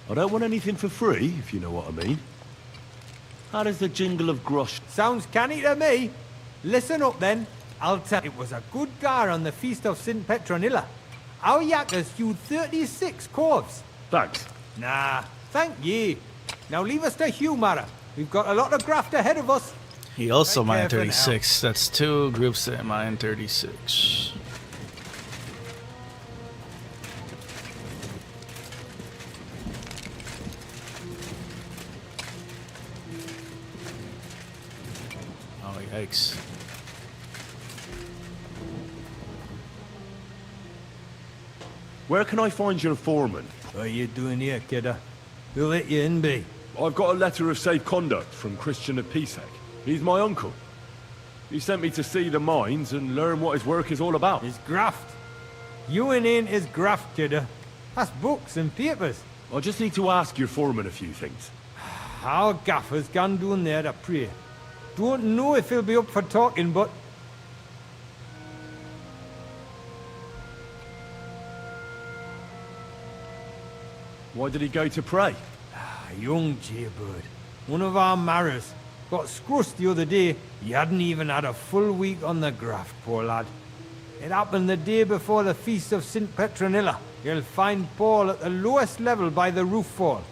I don't want anything for free, if you know what I mean. How does the jingle of grosh... Sounds canny to me. Listen up then. I'll tell it was a good gar on the feast of St. Petronilla. Our yakkers hewed 36 corves. Thanks. Nah, thank ye. Now leave us to hew, Mara. We've got a lot of graft ahead of us. He also Take mine care for 36. That's 2 groups that mine 36. Oh, yikes. Where can I find your foreman? What are you doing here, kidder? Who'll let you in, be? I've got a letter of safe conduct from Christian of Pisek. He's my uncle. He sent me to see the mines and learn what his work is all about. His graft. You ain't his graft, kidder. That's books and papers. I just need to ask your foreman a few things. Our gaffer's gone down there to pray. Don't know if he'll be up for talking, but... Why did he go to pray? A young jaybird. One of our marrows. Got scrussed the other day. He hadn't even had a full week on the graft, poor lad. It happened the day before the feast of St. Petronilla. You'll find Paul at the lowest level by the roof fall.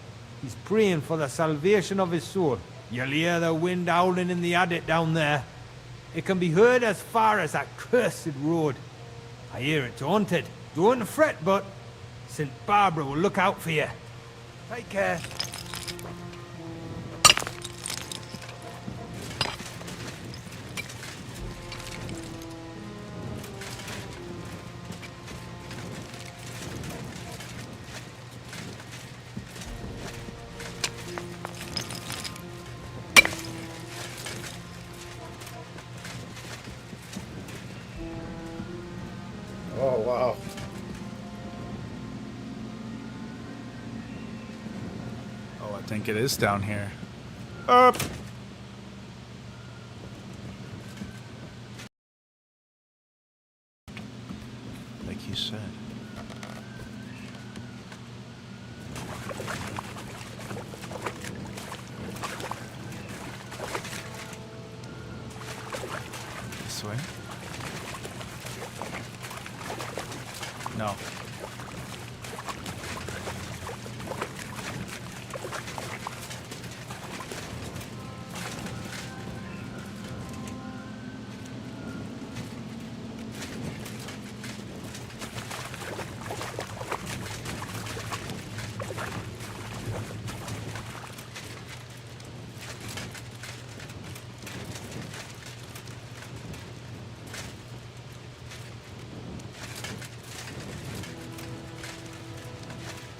He's praying for the salvation of his soul. You'll hear the wind howling in the adit down there. It can be heard as far as that cursed road. I hear it's haunted. Don't fret, but St. Barbara will look out for you. Take care. Oh, wow. Oh, I think it is down here. Up! Like you said. This way? No.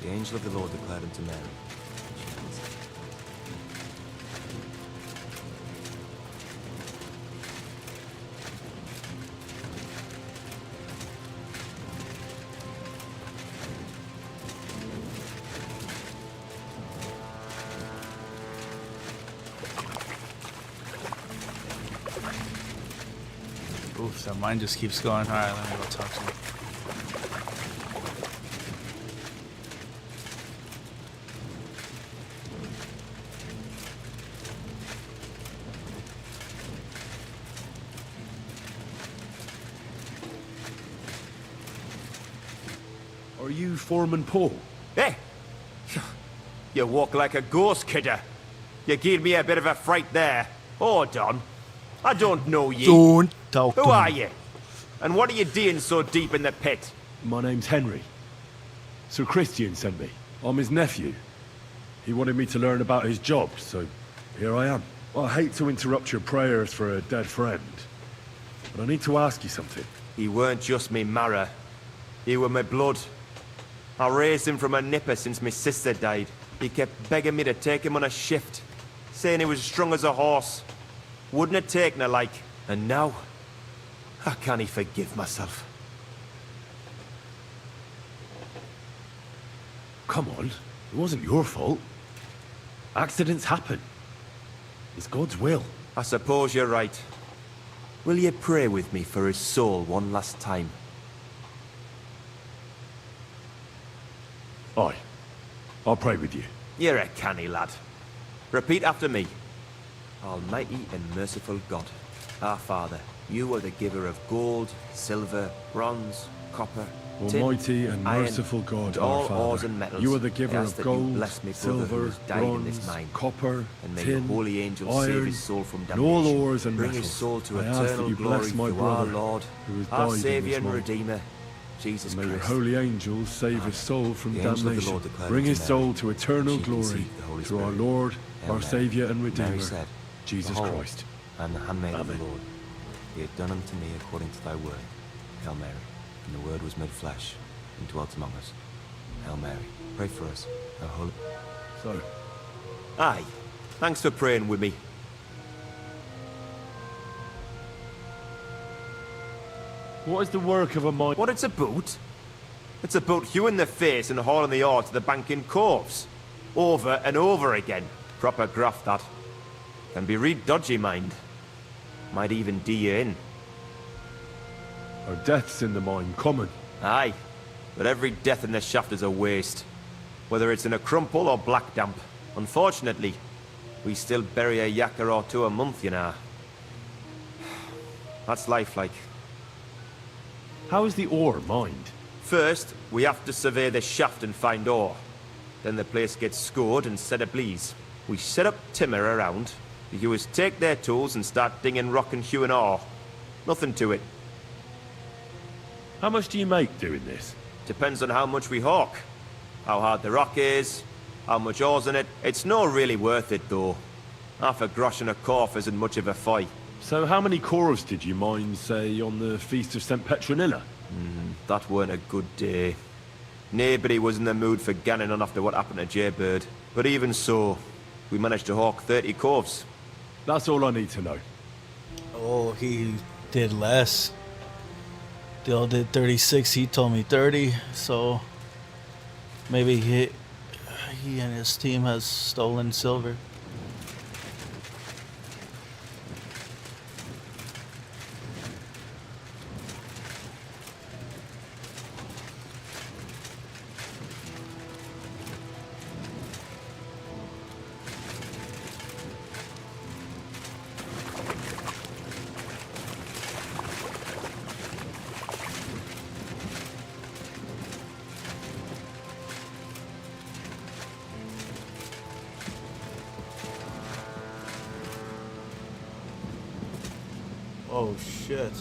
The angel of the Lord declared unto Mary. Oof, that mine just keeps going. Alright, let me go talk to him. Are you Foreman Paul? Hey! You walk like a ghost, kidder. You gave me a bit of a fright there. Hold on. I don't know you. Don't talk Who to are me. you? And what are you doing so deep in the pit? My name's Henry. Sir Christian sent me. I'm his nephew. He wanted me to learn about his job, so here I am. I hate to interrupt your prayers for a dead friend, but I need to ask you something. He weren't just me marrow. He were my blood. I raised him from a nipper since my sister died. He kept begging me to take him on a shift, saying he was strong as a horse. Wouldn't have taken her like. And now, I can't forgive myself. Come on, it wasn't your fault. Accidents happen. It's God's will. I suppose you're right. Will you pray with me for his soul one last time? Aye. I'll pray with you. You're a canny lad. Repeat after me. Almighty and merciful God, our Father, you are the giver of gold, silver, bronze, copper, Almighty and iron, merciful God, and our all ores Father, and metals. you are the giver I ask of that you gold, bless me brother who silver, has died in this bronze, mine, copper, and may tin, your holy angels save iron, his soul from and damnation. all ores and Bring metals. his soul to I ask that eternal you glory bless my through our brother Lord, who has our died in Saviour this and mine. Redeemer, Jesus May your Christ. holy angels save his soul from The angel of the damnation. Lord declared Bring unto his Mary, soul to eternal she glory conceived the Holy through our Spirit. Lord, Hail our Mary. Saviour and Mary Redeemer, said, Jesus Behold, Christ. I am the handmaid of Amen. the Lord. Be it done unto me according to thy word. Hail Mary. And the word was made flesh and dwelt among us. Hail Mary. Pray for us, our holy... So? Aye. Thanks for praying with me. What is the work of a mind? What it's about? It's about hewing the face and hauling the ore to the bank in coves. Over and over again. Proper graft, that. Can be real dodgy, mind. Might even do you in. Are deaths in the mine common? Aye. But every death in the shaft is a waste. Whether it's in a crumple or black damp. Unfortunately, we still bury a yakka or two a month, you know. That's life, like. How is the ore mined? First, we have to survey the shaft and find ore. Then the place gets scored and set ablaze. We set up timber around. The hewers take their tools and start dinging rock and hewing ore. Nothing to it. How much do you make doing this? Depends on how much we hawk. How hard the rock is, how much ore's in it. It's not really worth it, though. Half a grosh and a corf isn't much of a fight. So how many corves did you mine, say, on the Feast of St. Petronilla? That weren't a good day. Nobody was in the mood for ganning on after what happened to Jaybird. But even so, we managed to hawk 30 corves. That's all I need to know. Oh, he did less. Dill did 36, he told me 30, so maybe he and his team has stolen silver. Oh shit.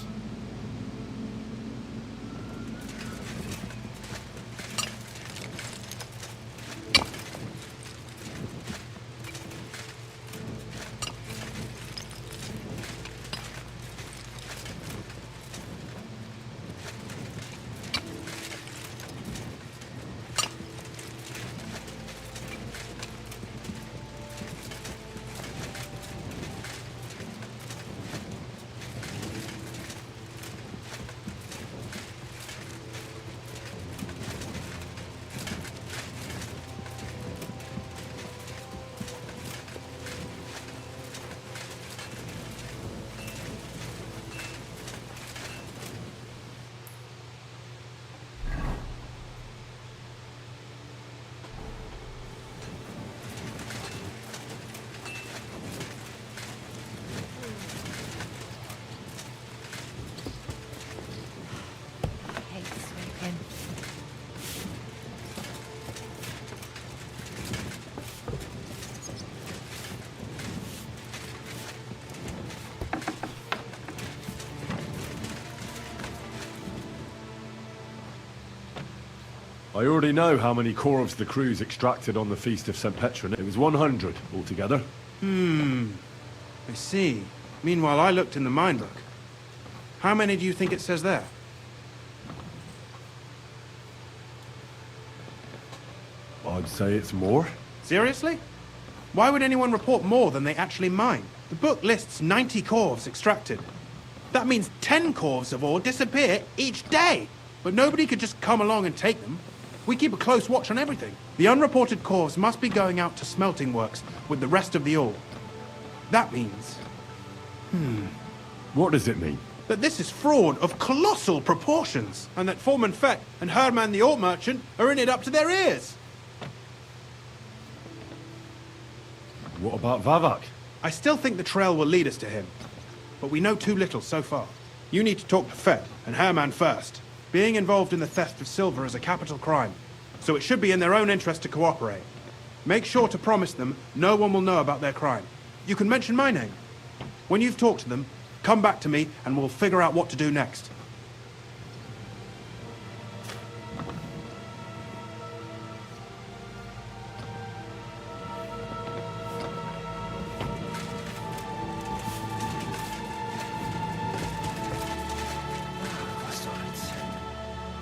I already know how many corves the crews extracted on the Feast of St. Petronilla. It was 100 altogether. I see. Meanwhile, I looked in the mine book. How many do you think it says there? I'd say it's more. Seriously? Why would anyone report more than they actually mine? The book lists 90 corves extracted. That means 10 corves of ore disappear each day. But nobody could just come along and take them. We keep a close watch on everything. The unreported corves must be going out to smelting works with the rest of the ore. That means... What does it mean? that this is fraud of colossal proportions, and that Foreman Fett and Herman the ore merchant are in it up to their ears. What about Vavak? I still think the trail will lead us to him, but we know too little so far. You need to talk to Fett and Herman first. Being involved in the theft of silver is a capital crime, so it should be in their own interest to cooperate. Make sure to promise them no one will know about their crime. You can mention my name. When you've talked to them, come back to me and we'll figure out what to do next.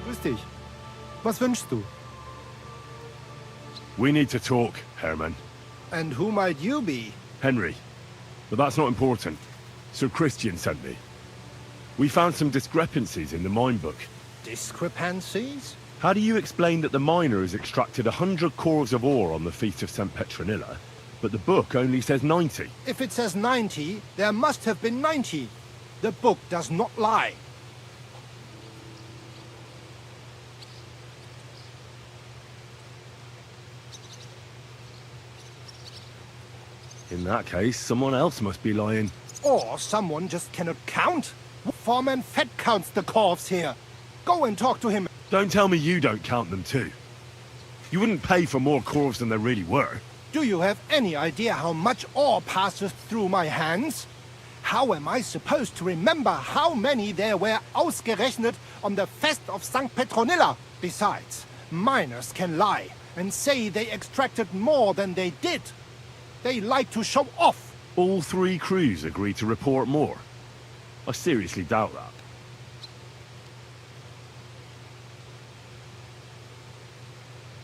Grüß dich. Was wünschst du? We need to talk, Herman. And who might you be? Henry. But that's not important. Sir Christian sent me. We found some discrepancies in the mine book. Discrepancies? How do you explain that the miners extracted 100 cores of ore on the Feast of St. Petronilla, but the book only says 90? If it says 90, there must have been 90. The book does not lie. In that case, someone else must be lying. Or someone just cannot count. Foreman Fett counts the corpse here. Go and talk to him. Don't tell me you don't count them too. You wouldn't pay for more corves than there really were. Do you have any idea how much ore passes through my hands? How am I supposed to remember how many there were ausgerechnet on the Fest of St. Petronilla? Besides, miners can lie and say they extracted more than they did. They like to show off. All 3 crews agreed to report more. I seriously doubt that.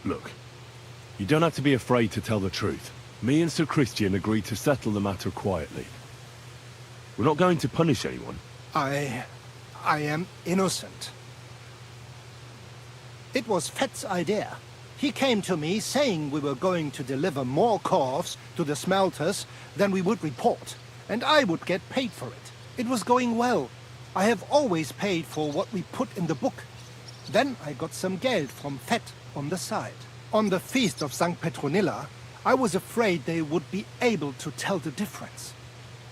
Look, you don't have to be afraid to tell the truth. Me and Sir Christian agreed to settle the matter quietly. We're not going to punish anyone. I am innocent. It was Fett's idea. He came to me saying we were going to deliver more corves to the smelters than we would report, and I would get paid for it. It was going well. I have always paid for what we put in the book. Then I got some geld from Fett on the side. On the Feast of St. Petronilla, I was afraid they would be able to tell the difference.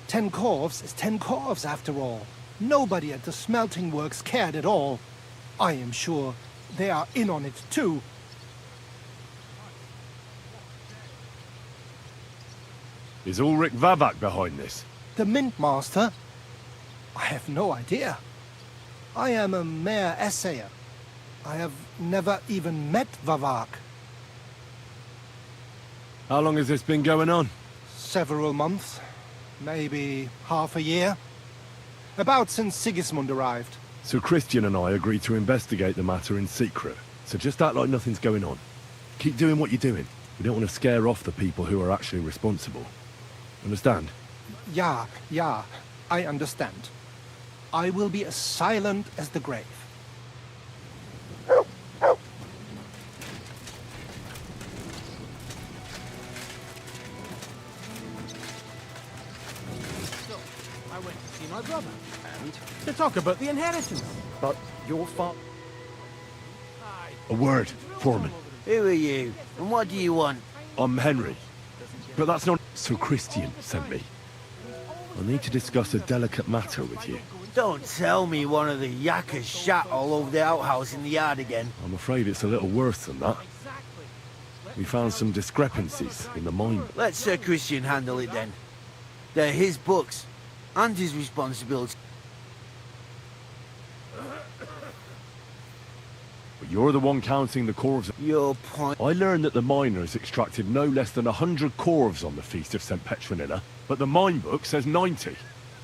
10 corves is 10 corves after all. Nobody at the smelting works cared at all. I am sure they are in on it too. Is Ulrich Vavak behind this? The Mint Master? I have no idea. I am a mere assayer. I have never even met Vavak. How long has this been going on? Several months. Maybe half a year. About since Sigismund arrived. So Christian and I agreed to investigate the matter in secret. So just act like nothing's going on. Keep doing what you're doing. We don't want to scare off the people who are actually responsible. Understand? Yeah, I understand. I will be as silent as the grave. I went to see my brother, and to talk about the inheritance. But your father... A word, Foreman. Who are you? And what do you want? I'm Henry. But that's not... So Christian sent me. I need to discuss a delicate matter with you. Don't tell me one of the yakkers shat all over the outhouse in the yard again. I'm afraid it's a little worse than that. We found some discrepancies in the mine. Let Sir Christian handle it then. They're his books, and his responsibility. But you're the one counting the corves. Your point... I learned that the miners extracted no less than 100 corves on the Feast of St. Petronilla, but the mine book says 90.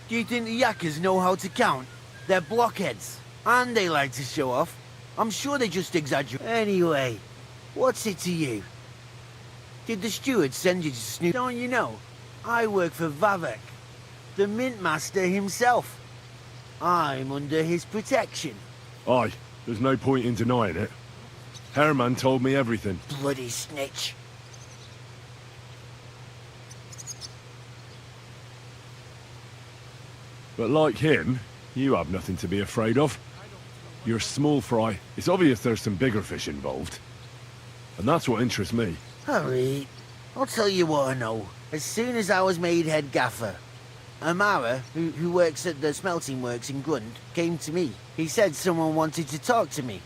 Do you think the yakkers know how to count? They're blockheads, and they like to show off. I'm sure they just exaggerate. Anyway, what's it to you? Did the steward send you to snoop? Don't you know? I work for Vavak, the Mint Master himself. I'm under his protection. Aye, there's no point in denying it. Herman told me everything. Bloody snitch. But like him, you have nothing to be afraid of. You're small fry. It's obvious there's some bigger fish involved. And that's what interests me. Harry, I'll tell you what I know. As soon as I was made head gaffer, Amara, who works at the smelting works in Grund, came to me. He said someone wanted to talk to me.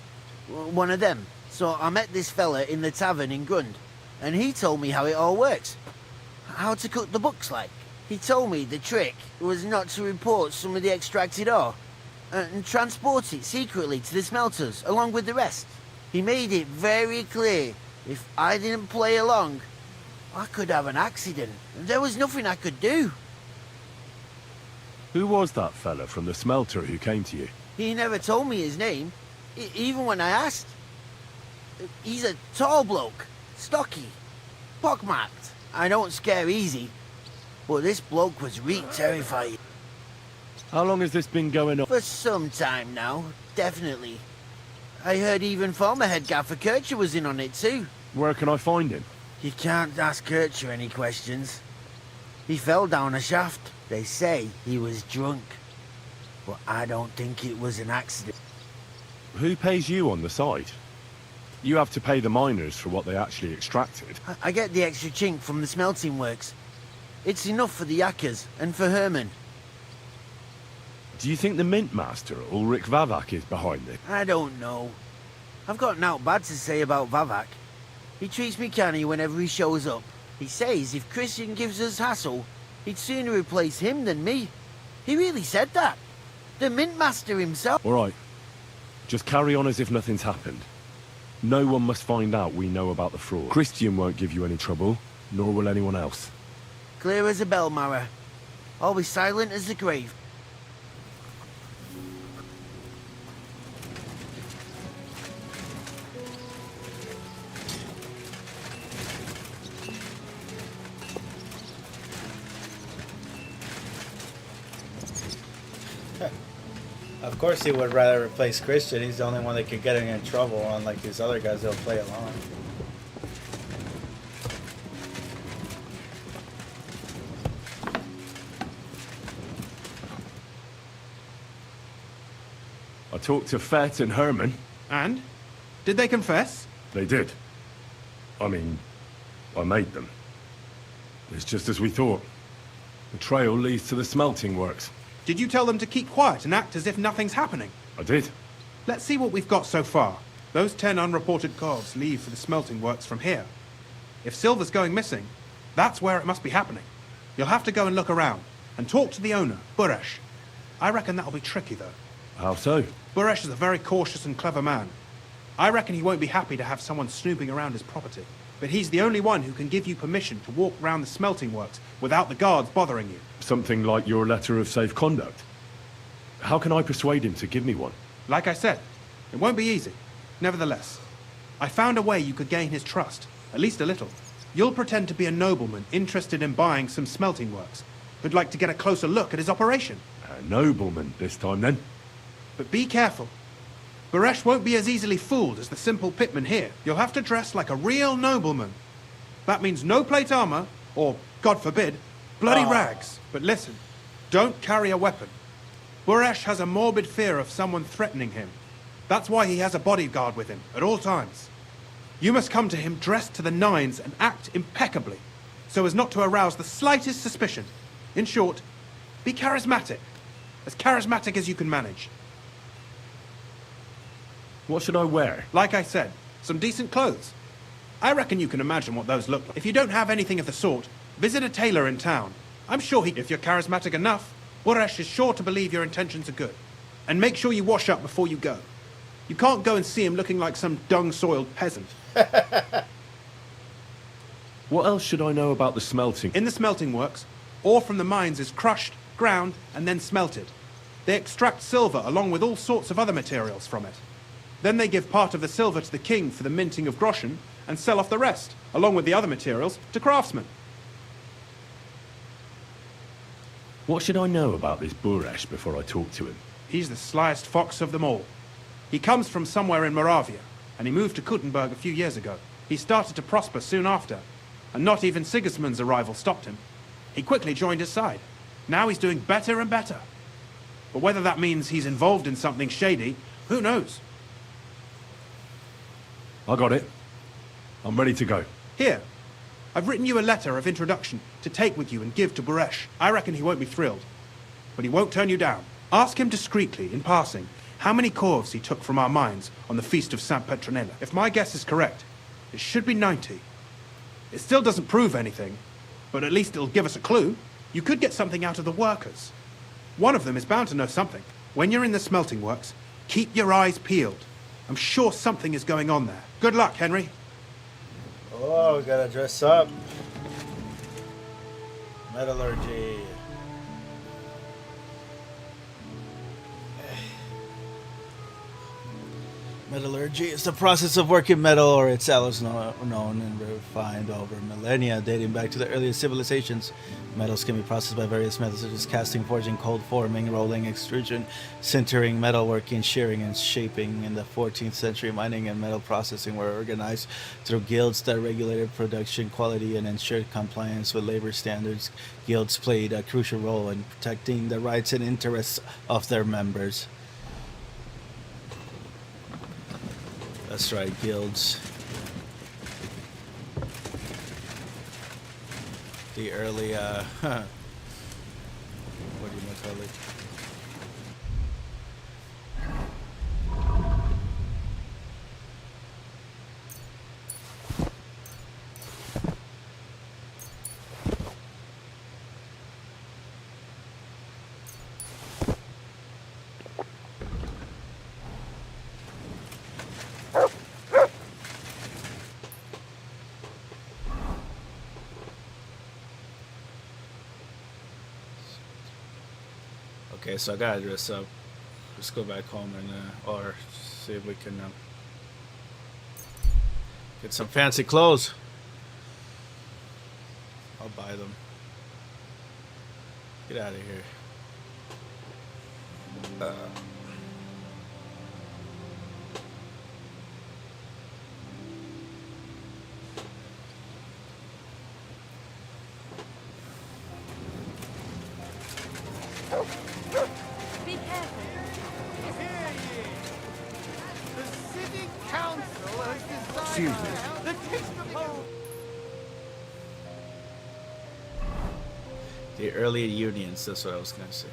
One of them. So I met this fella in the tavern in Grund, and he told me how it all works. How to cook the books like. He told me the trick was not to report some of the extracted ore, and transport it secretly to the smelters, along with the rest. He made it very clear, if I didn't play along, I could have an accident. There was nothing I could do. Who was that fella from the smelter who came to you? He never told me his name, even when I asked. He's a tall bloke, stocky, pockmarked. I don't scare easy, but this bloke was terrifying. How long has this been going on? For some time now, definitely. I heard even former head gaffer Kircher was in on it too. Where can I find him? You can't ask Kircher any questions. He fell down a shaft. They say he was drunk, but I don't think it was an accident. Who pays you on the side? You have to pay the miners for what they actually extracted. I get the extra chink from the smelting works. It's enough for the yakkers and for Herman. Do you think the mint master, Ulrich Vavak, is behind it? I don't know. I've got naught bad to say about Vavak. He treats me canny whenever he shows up. He says if Christian gives us hassle, he'd sooner replace him than me. He really said that. The mint master himself. All right. Just carry on as if nothing's happened. No one must find out we know about the fraud. Christian won't give you any trouble, nor will anyone else. Clear as a bell, Mara. I'll be silent as the grave. Of course he would rather replace Christian. He's the only one that could get him in trouble, unlike these other guys that'll play along. I talked to Fett and Herman. And? Did they confess? They did. I mean, I made them. It's just as we thought. The trail leads to the smelting works. Did you tell them to keep quiet and act as if nothing's happening? I did. Let's see what we've got so far. Those 10 unreported calves leave for the smelting works from here. If silver's going missing, that's where it must be happening. You'll have to go and look around, and talk to the owner, Buresh. I reckon that'll be tricky, though. How so? Buresh is a very cautious and clever man. I reckon he won't be happy to have someone snooping around his property. But he's the only one who can give you permission to walk round the smelting works without the guards bothering you. Something like your letter of safe conduct. How can I persuade him to give me one? Like I said, it won't be easy. Nevertheless, I found a way you could gain his trust, at least a little. You'll pretend to be a nobleman interested in buying some smelting works, who'd like to get a closer look at his operation. A nobleman this time, then? But be careful. Buresh won't be as easily fooled as the simple pitman here. You'll have to dress like a real nobleman. That means no plate armor, or, God forbid, bloody rags. But listen, don't carry a weapon. Buresh has a morbid fear of someone threatening him. That's why he has a bodyguard with him at all times. You must come to him dressed to the nines and act impeccably, so as not to arouse the slightest suspicion. In short, be charismatic as you can manage. What should I wear? Like I said, some decent clothes. I reckon you can imagine what those look like. If you don't have anything of the sort, visit a tailor in town. I'm sure if you're charismatic enough, Buresh is sure to believe your intentions are good. And make sure you wash up before you go. You can't go and see him looking like some dung-soiled peasant. What else should I know about the smelting? In the smelting works, ore from the mines is crushed, ground, and then smelted. They extract silver along with all sorts of other materials from it. Then they give part of the silver to the king for the minting of groschen, and sell off the rest, along with the other materials, to craftsmen. What should I know about this Buresh before I talk to him? He's the slyest fox of them all. He comes from somewhere in Moravia, and he moved to Kuttenberg a few years ago. He started to prosper soon after, and not even Sigismund's arrival stopped him. He quickly joined his side. Now he's doing better and better. But whether that means he's involved in something shady, who knows? I got it. I'm ready to go. Here, I've written you a letter of introduction to take with you and give to Buresh. I reckon he won't be thrilled, but he won't turn you down. Ask him discreetly, in passing, how many corves he took from our mines on the Feast of St. Petronella. If my guess is correct, it should be 90. It still doesn't prove anything, but at least it'll give us a clue. You could get something out of the workers. One of them is bound to know something. When you're in the smelting works, keep your eyes peeled. I'm sure something is going on there. Good luck, Henry. Oh, we gotta dress up. Metallurgy. Metallurgy is the process of working metal or its alloys known and refined over millennia, dating back to the earliest civilizations. Metals can be processed by various methods such as casting, forging, cold forming, rolling, extrusion, sintering, metalworking, shearing, and shaping. In the 14th century, mining and metal processing were organized through guilds that regulated production quality and ensured compliance with labor standards. Guilds played a crucial role in protecting the rights and interests of their members. That's right, guilds. The early, what do you call it? Okay, so I gotta dress up. Let's go back home and or see if we can get some fancy clothes. I'll buy them. Get out of here. Be careful. The city council has decided Excuse me. the taste of home. The early unions, that's what I was gonna say.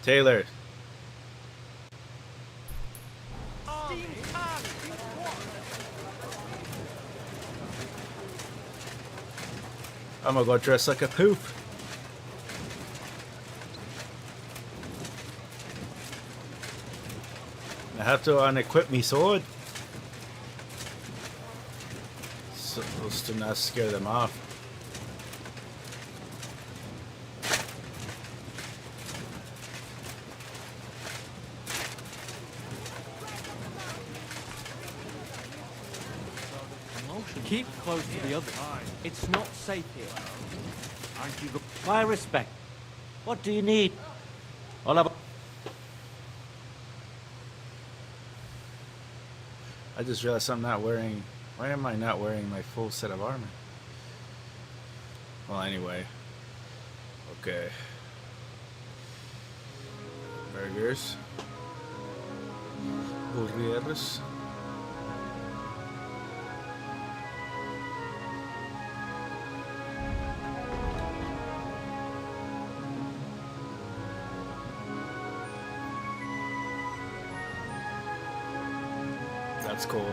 Taylor. I'm gonna go dress like a poop. I have to unequip me sword. Supposed to not scare them off. Keep close to the others. It's not safe here. Aren't you? My respect. What do you need? I'll have. I just realized I'm not wearing. Why am I not wearing my full set of armor? Well, anyway. Okay. Burgers. Burritos. That's cool.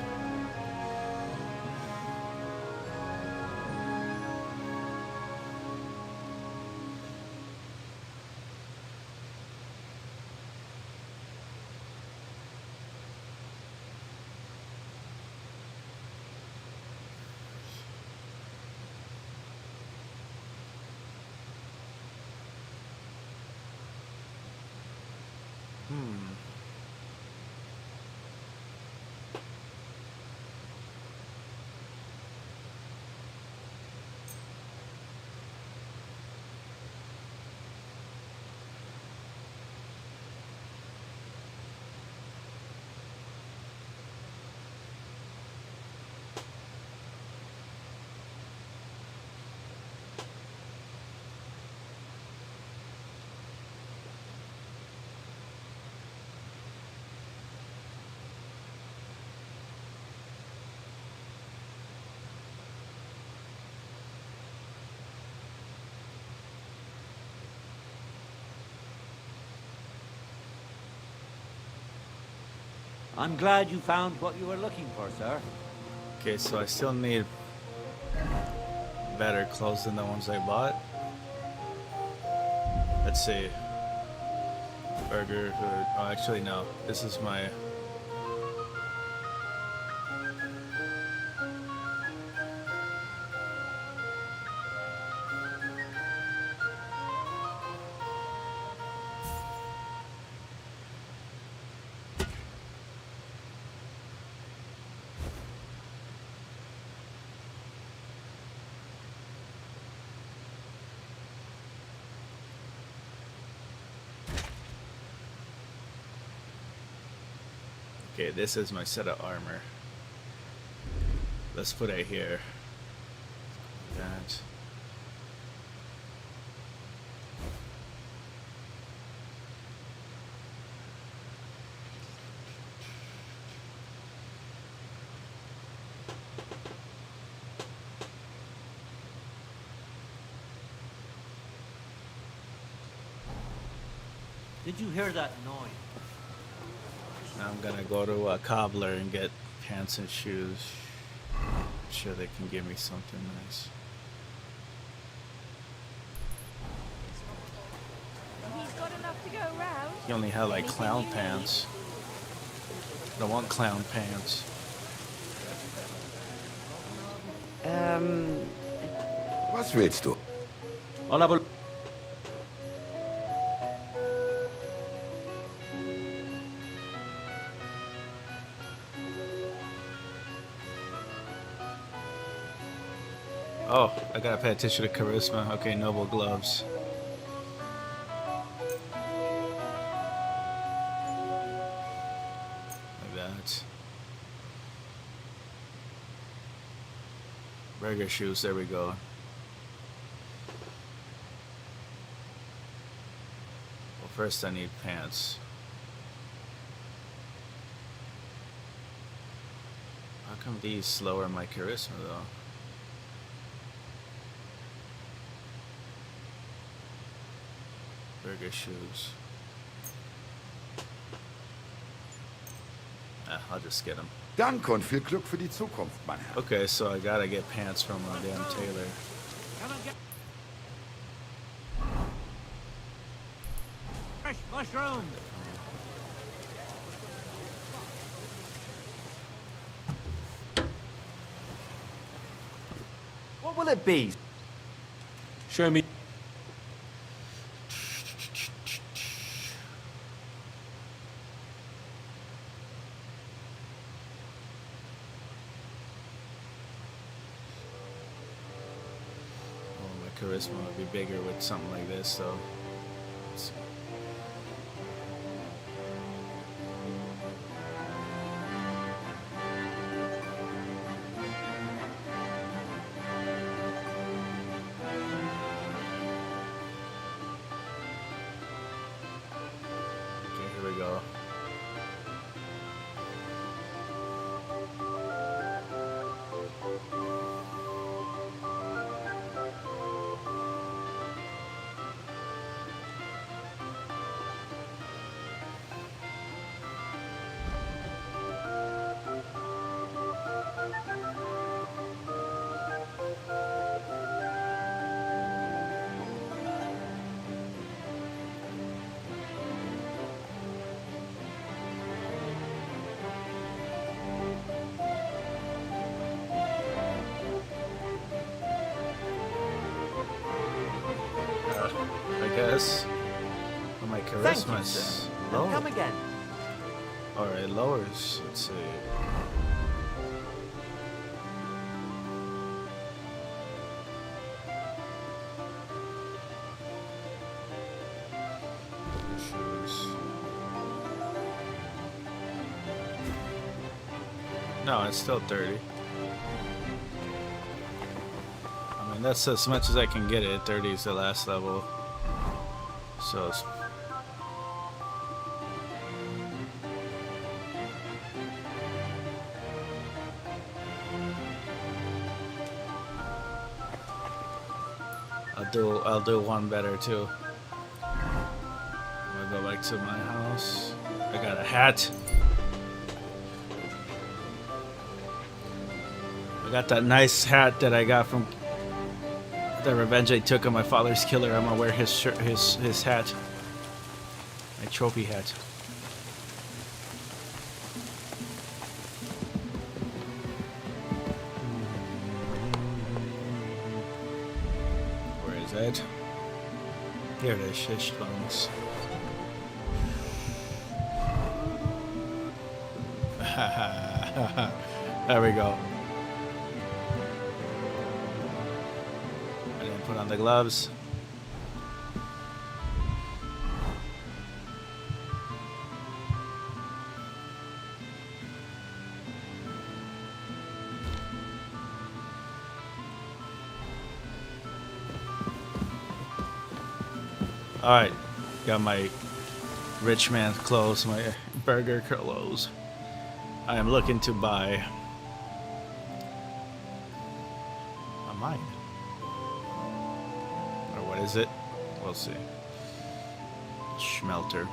I'm glad you found what you were looking for, sir. Okay, so I still need better clothes than the ones I bought. Let's see. Burger hood. Oh, actually, no. This is my. Okay, this is my set of armor. Let's put it here. That. Did you hear that noise? Now I'm gonna go to a cobbler and get pants and shoes. I'm sure they can give me something nice. He's got enough to go round. He only had like clown pants. I don't want clown pants. Was willst du? Oh, I gotta pay attention to charisma. Okay, noble gloves. Like that. Burger shoes, there we go. Well, first I need pants. How come these lower my charisma though? Burger shoes. I'll just get them. Danke und viel Glück für die Zukunft, mein Herr. Okay, so I gotta get pants from a damn tailor. Fresh mushrooms! What will it be? Show me. Charisma would be bigger with something like this, so. Let's see. Okay, here we go. I guess. Oh, my Thank you, charisma sir. is And low. come again. Or it lowers. Let's see. Shoes. No, it's still 30. I mean, that's as much as I can get it. 30 is the last level. So it's I'll do one better too. I'm gonna go back to my house. I got a hat. I got that nice hat that I got from the revenge I took on my father's killer. I'm gonna wear his shirt, his hat, my trophy hat. Where is it? Here it is, shish bones. There we go. I didn't put on the gloves. Alright, got my rich man's clothes, my burger clothes. I am looking to buy a mine. Or what is it? We'll see. Schmelter.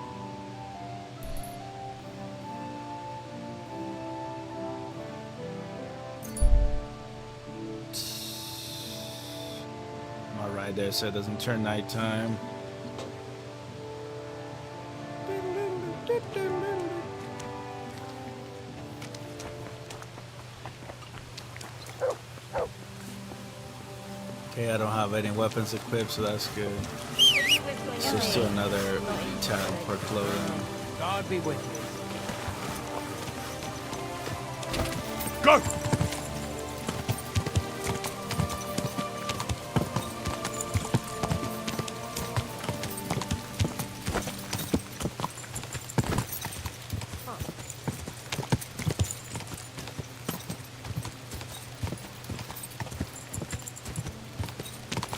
I'm right there so it doesn't turn nighttime. Okay, I don't have any weapons equipped, so that's good. Let's just do another tab for clothing. God be with you. Go!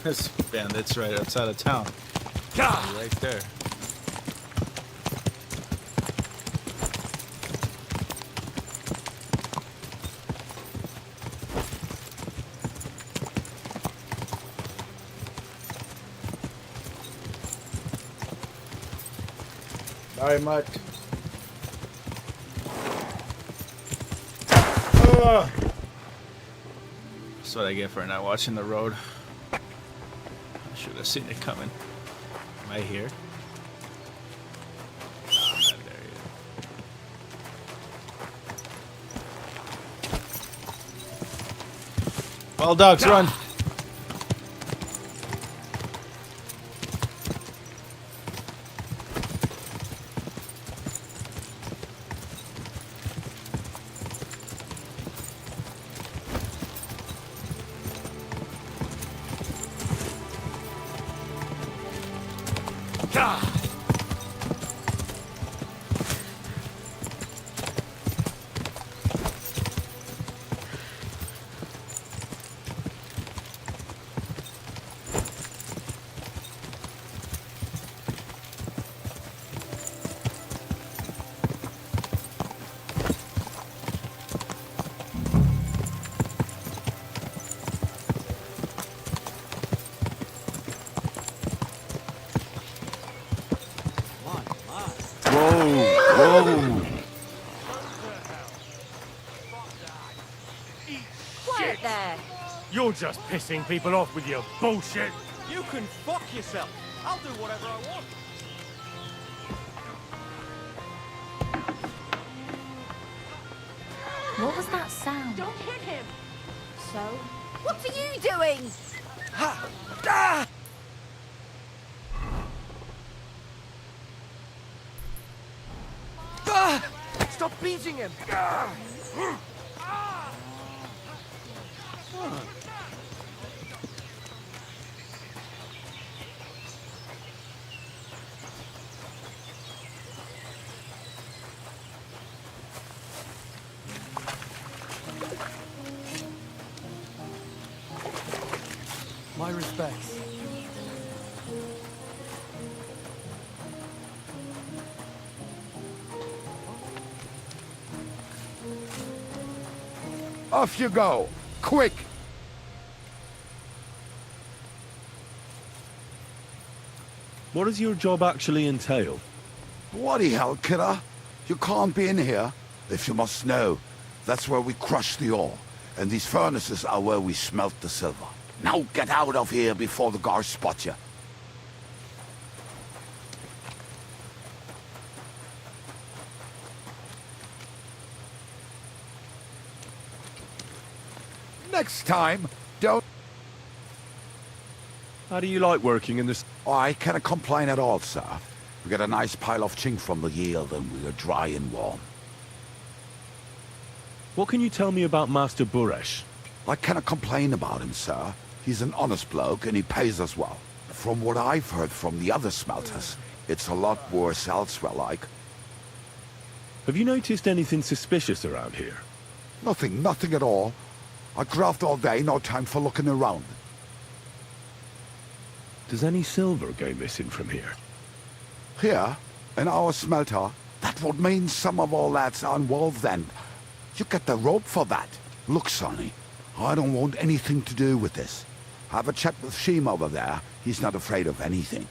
This bandit's right outside of town. Right there. Very much. That's what I get for not watching the road. Should have seen it coming. Am I here? Oh, I'm not there yet. Well, dogs, run! Whoa! Quiet there. You're just pissing people off with your bullshit. You can fuck yourself. I'll do whatever I want. What was that sound? Don't hit him. So? What are you doing? Ha! Ah! Ah! Stop beating him! Ah! My respects. Off you go! Quick! What does your job actually entail? Bloody hell, kidder! You can't be in here. If you must know, that's where we crush the ore. And these furnaces are where we smelt the silver. Now get out of here before the guards spot you. Next time, don't... How do you like working in this? Oh, I cannot complain at all, sir. We get a nice pile of chink from the yield and we are dry and warm. What can you tell me about Master Buresh? I cannot complain about him, sir. He's an honest bloke and he pays us well. From what I've heard from the other smelters, it's a lot worse elsewhere, like. Have you noticed anything suspicious around here? Nothing at all. I graft all day, no time for looking around. Does any silver go missing from here? Here, in our smelter, that would mean some of our lads are involved then. You get the rope for that. Look, Sonny, I don't want anything to do with this. Have a chat with Sheem over there. He's not afraid of anything.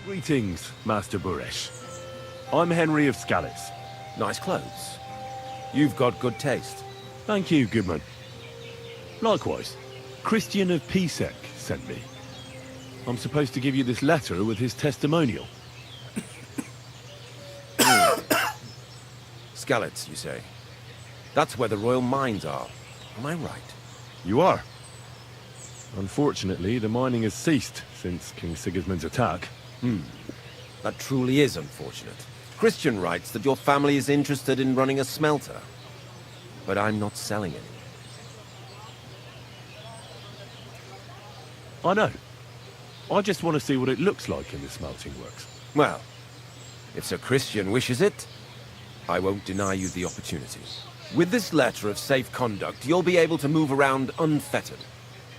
Greetings, Master Buresh. I'm Henry of Scallis. Nice clothes. You've got good taste. Thank you, Goodman. Likewise, Christian of Pisek sent me. I'm supposed to give you this letter with his testimonial. Skalitz, you say? That's where the royal mines are. Am I right? You are. Unfortunately, the mining has ceased since King Sigismund's attack. That truly is unfortunate. Christian writes that your family is interested in running a smelter. But I'm not selling any. I know. I just want to see what it looks like in the smelting works. Well, if Sir Christian wishes it, I won't deny you the opportunity. With this letter of safe conduct, you'll be able to move around unfettered.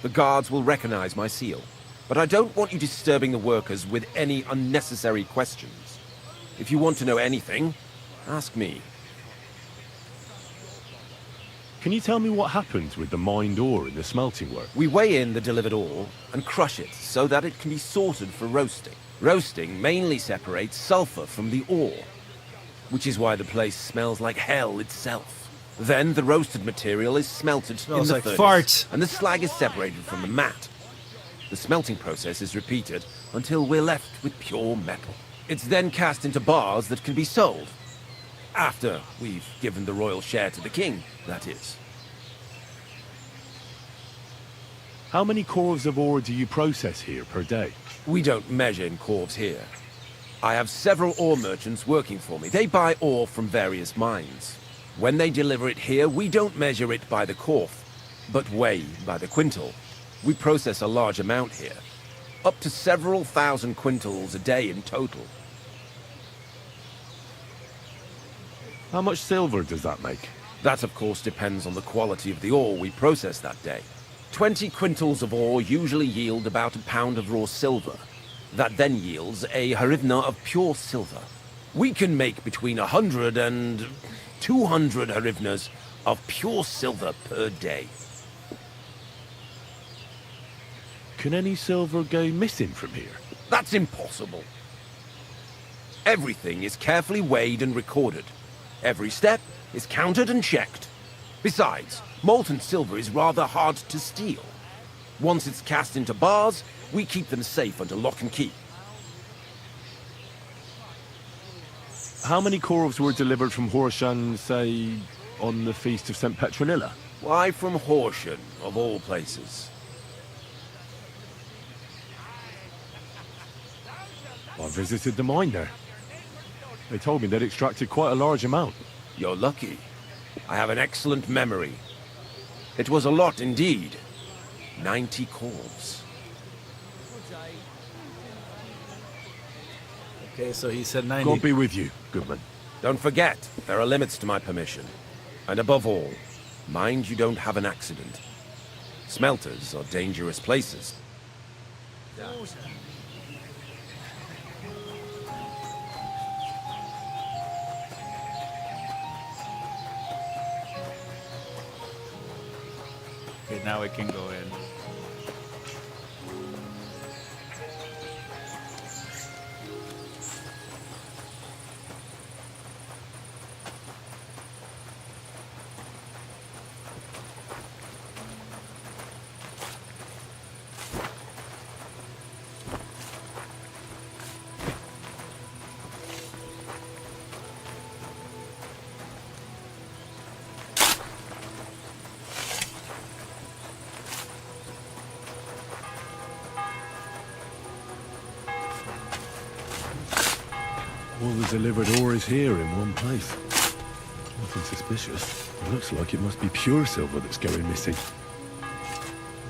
The guards will recognize my seal. But I don't want you disturbing the workers with any unnecessary questions. If you want to know anything, ask me. Can you tell me what happens with the mined ore in the smelting work? We weigh in the delivered ore and crush it so that it can be sorted for roasting. Roasting mainly separates sulfur from the ore, which is why the place smells like hell itself. Then the roasted material is smelted in the furnace, farts. and the slag is separated from the matte. The smelting process is repeated until we're left with pure metal. It's then cast into bars that can be sold. After we've given the royal share to the king, that is. How many corves of ore do you process here per day? We don't measure in corves here. I have several ore merchants working for me. They buy ore from various mines. When they deliver it here, we don't measure it by the corf, but weigh by the quintal. We process a large amount here, up to several thousand quintals a day in total. How much silver does that make? That, of course, depends on the quality of the ore we process that day. 20 quintals of ore usually yield about a pound of raw silver. That then yields a harivna of pure silver. We can make between 100 and 200 harivnas of pure silver per day. Can any silver go missing from here? That's impossible. Everything is carefully weighed and recorded. Every step is counted and checked. Besides, molten silver is rather hard to steal. Once it's cast into bars, we keep them safe under lock and key. How many corves were delivered from Horshan, say, on the Feast of St. Petronilla? Why from Horshan, of all places? I visited the mine there. They told me they'd extracted quite a large amount. You're lucky. I have an excellent memory. It was a lot indeed. 90 calls. Okay, so he said 90. God be with you, Goodman. Don't forget, there are limits to my permission. And above all, mind you don't have an accident. Smelters are dangerous places. Okay, now we can go in. All the delivered ore is here in one place. Nothing suspicious. It looks like it must be pure silver that's going missing.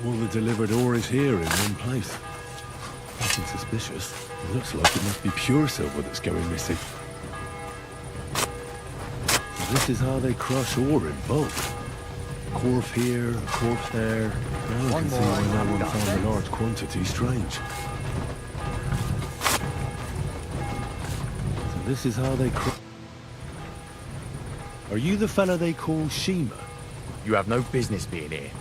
All the delivered ore is here in one place. Nothing suspicious. It looks like it must be pure silver that's going missing. So this is how they crush ore in bulk. A corpse here, a corpse there. Now I can see why no one found a large quantity strange. This is how they Are you the fella they call Shima? You have no business being here.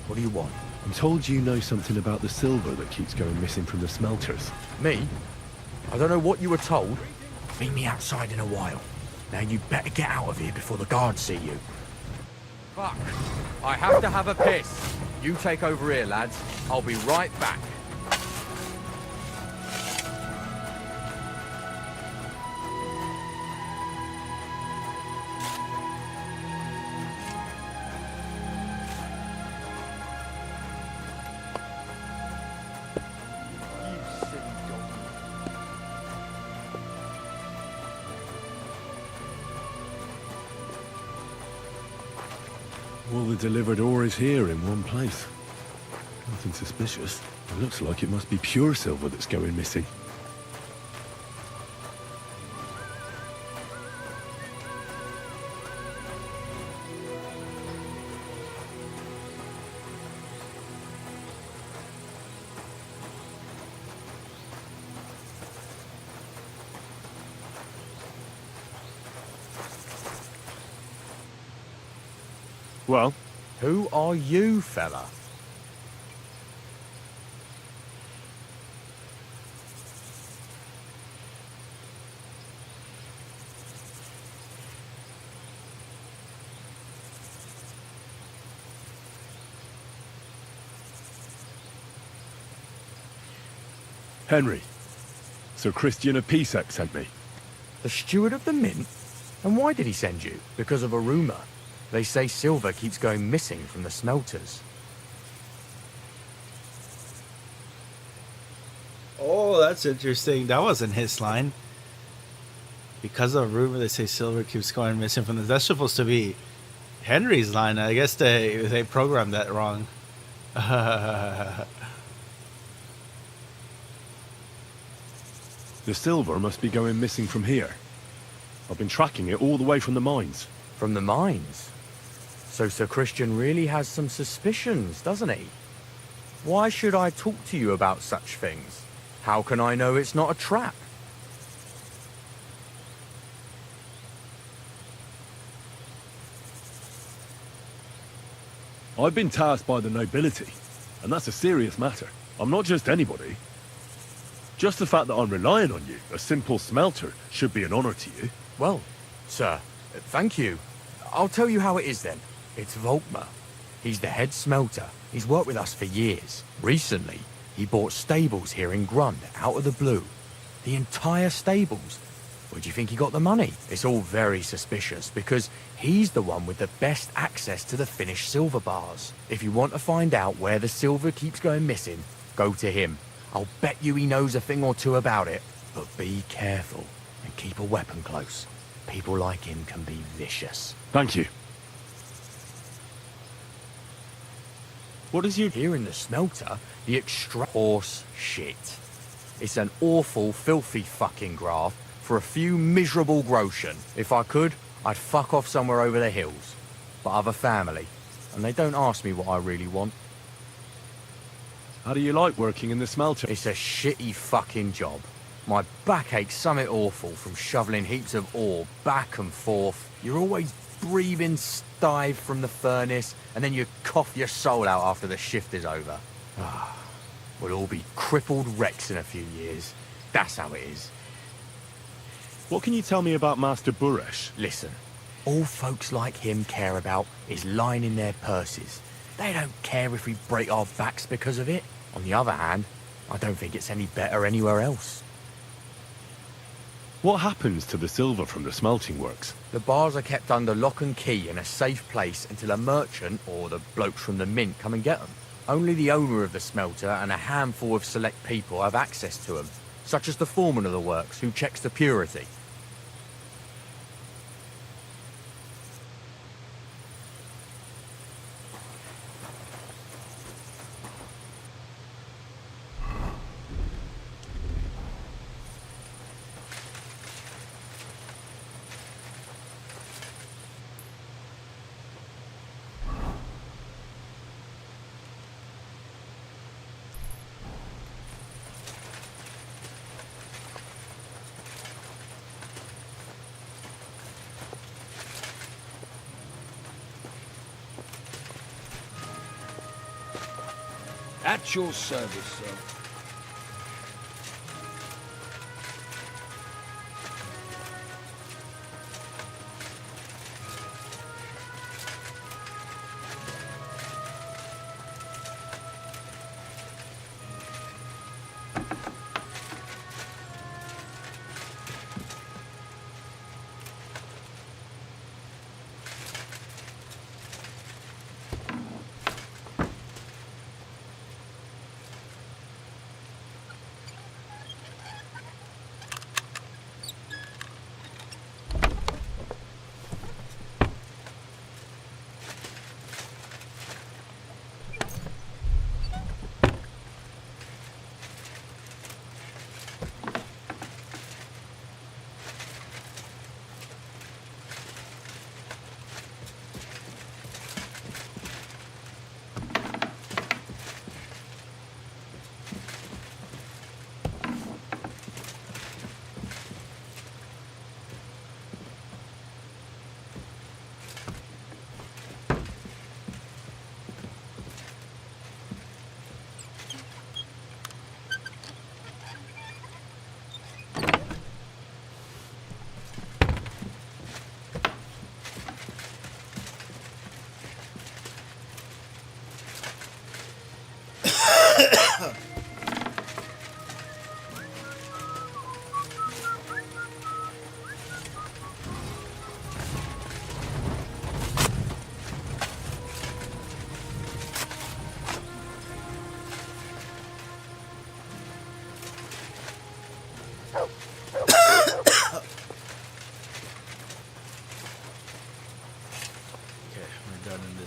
What do you want? I'm told you know something about the silver that keeps going missing from the smelters. Me? I don't know what you were told. Meet me outside in a while. Now you better get out of here before the guards see you. Fuck. I have to have a piss. You take over here, lads. I'll be right back. All the delivered ore is here in one place. Nothing suspicious. It looks like it must be pure silver that's going missing. Well? Who are you, fella? Henry. Sir Christian of Pisek sent me. The steward of the mint? And why did he send you? Because of a rumour. They say silver keeps going missing from the smelters. Oh, that's interesting. That wasn't his line. Because of a rumor, they say silver keeps going missing from the... That's supposed to be Henry's line. I guess they programmed that wrong. The silver must be going missing from here. I've been tracking it all the way from the mines. From the mines? So Sir Christian really has some suspicions, doesn't he? Why should I talk to you about such things? How can I know it's not a trap? I've been tasked by the nobility, and that's a serious matter. I'm not just anybody. Just the fact that I'm relying on you, a simple smelter, should be an honor to you. Well, sir, thank you. I'll tell you how it is then. It's Volkmar. He's the head smelter. He's worked with us for years. Recently, he bought stables here in Grund, out of the blue. The entire stables. Where do you think he got the money? It's all very suspicious, because he's the one with the best access to the finished silver bars. If you want to find out where the silver keeps going missing, go to him. I'll bet you he knows a thing or two about it. But be careful, and keep a weapon close. People like him can be vicious. Thank you. What is you here in the smelter? The extra horse shit. It's an awful, filthy fucking graft for a few miserable groschen. If I could, I'd fuck off somewhere over the hills. But I've a family, and they don't ask me what I really want. How do you like working in the smelter? It's a shitty fucking job. My back aches something awful from shoveling heaps of ore back and forth. You're always breathing stive from the furnace, and then you cough your soul out after the shift is over. We'll all be crippled wrecks in a few years. That's how it is. What can you tell me about Master Buresh? Listen, all folks like him care about is lining their purses. They don't care if we break our backs because of it. On the other hand, I don't think it's any better anywhere else. What happens to the silver from the smelting works? The bars are kept under lock and key in a safe place until a merchant or the blokes from the mint come and get them. Only the owner of the smelter and a handful of select people have access to them, such as the foreman of the works who checks the purity. At your service, sir.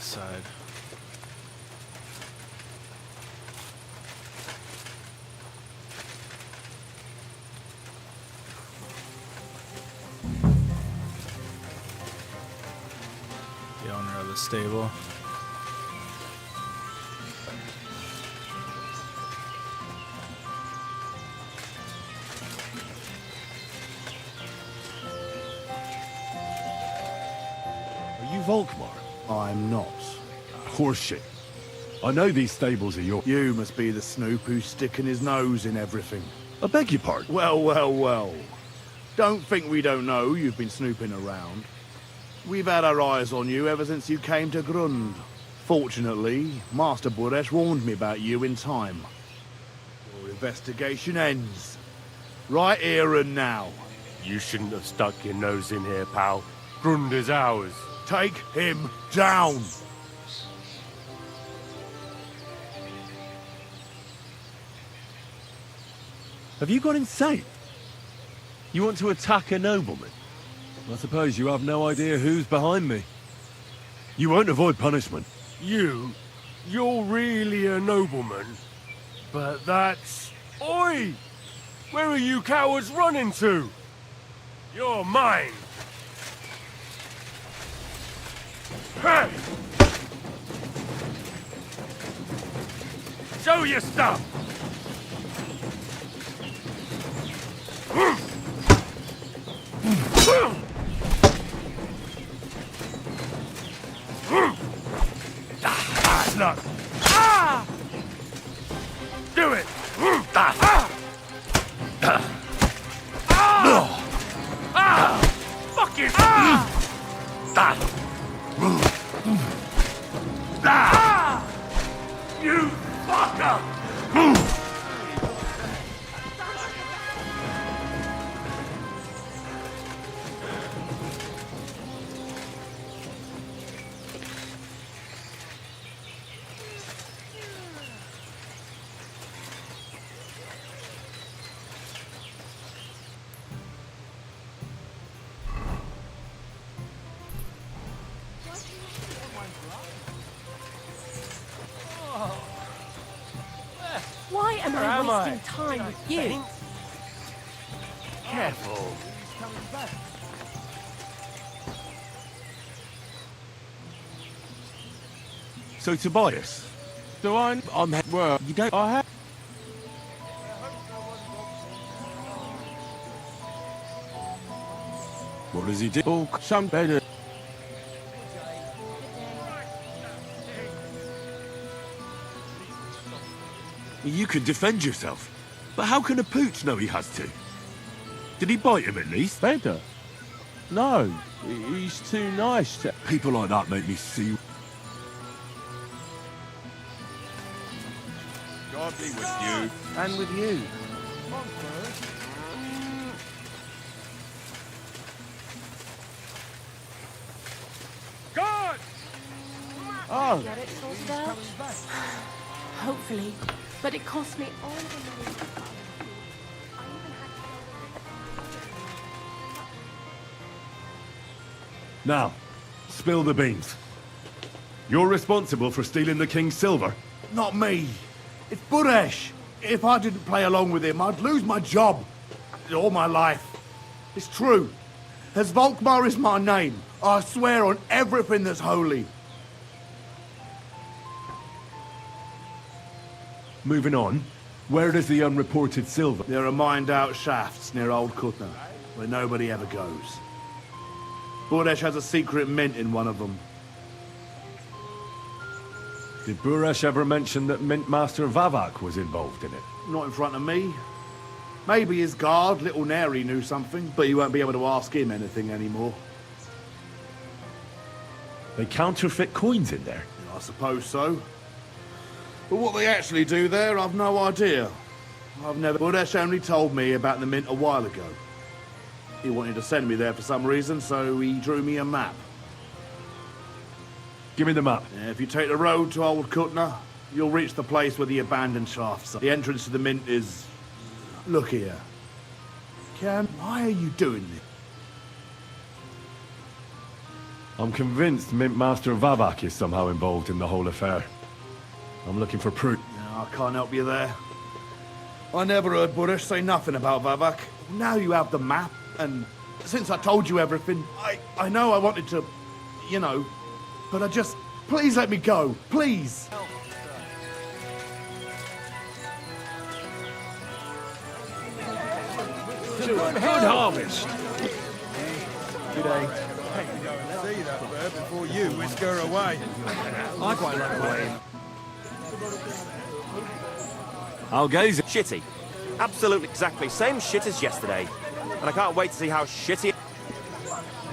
Side. The owner of the stable. Are you Volkmar? I'm not. Horseshit. I know these stables are yours. You must be the snoop who's sticking his nose in everything. I beg your pardon? Well, well, well. Don't think we don't know you've been snooping around. We've had our eyes on you ever since you came to Grund. Fortunately, Master Buresh warned me about you in time. Your investigation ends. Right here and now. You shouldn't have stuck your nose in here, pal. Grund is ours. Take him down! Have you gone insane? You want to attack a nobleman? I suppose you have no idea who's behind me. You won't avoid punishment. You You're really a nobleman. But that's... Oi! Where are you cowards running to? You're mine! Hey! Show your stuff! Look! Ah! Do it! Ah! Ah! Fuck it! Ah! Ah! You fucker! Why am Where I am wasting I? time with you? Careful. So, Tobias, Do I? I'm at work. you don't... I have. What does he do? Oh, some better. You can defend yourself. But how can a pooch know he has to? Did he bite him at least? Better? No, he's too nice to... People like that make me see... God be with you. And with you. God! Oh, Get it sorted out? Hopefully. But it cost me all the money. I even had to... Now, spill the beans. You're responsible for stealing the king's silver? Not me. It's Buresh. If I didn't play along with him, I'd lose my job. All my life. It's true. As Volkmar is my name, I swear on everything that's holy. Moving on, where does the unreported silver... There are mined-out shafts near Old Kutna, where nobody ever goes. Buresh has a secret mint in one of them. Did Buresh ever mention that Mint Master Vavak was involved in it? Not in front of me. Maybe his guard, Little Neri, knew something, but you won't be able to ask him anything anymore. They counterfeit coins in there? I suppose so. But what they actually do there, I've no idea. I've never... Buresh only told me about the mint a while ago. He wanted to send me there for some reason, so he drew me a map. Give me the map. Yeah, if you take the road to Old Kutna, you'll reach the place where the abandoned shafts are. The entrance to the mint is... Look here. Ken, why are you doing this? I'm convinced Mint Master Vavak is somehow involved in the whole affair. I'm looking for proof. No, I can't help you there. I never heard Buresh say nothing about Vavak. Now you have the map, and since I told you everything, I know I wanted to, you know, but I just... Please let me go, please! good harvest. Good day. See that bird before you whisk her away. I quite like the way. I'll gaze it. Shitty. Absolutely exactly same shit as yesterday. And I can't wait to see how shitty...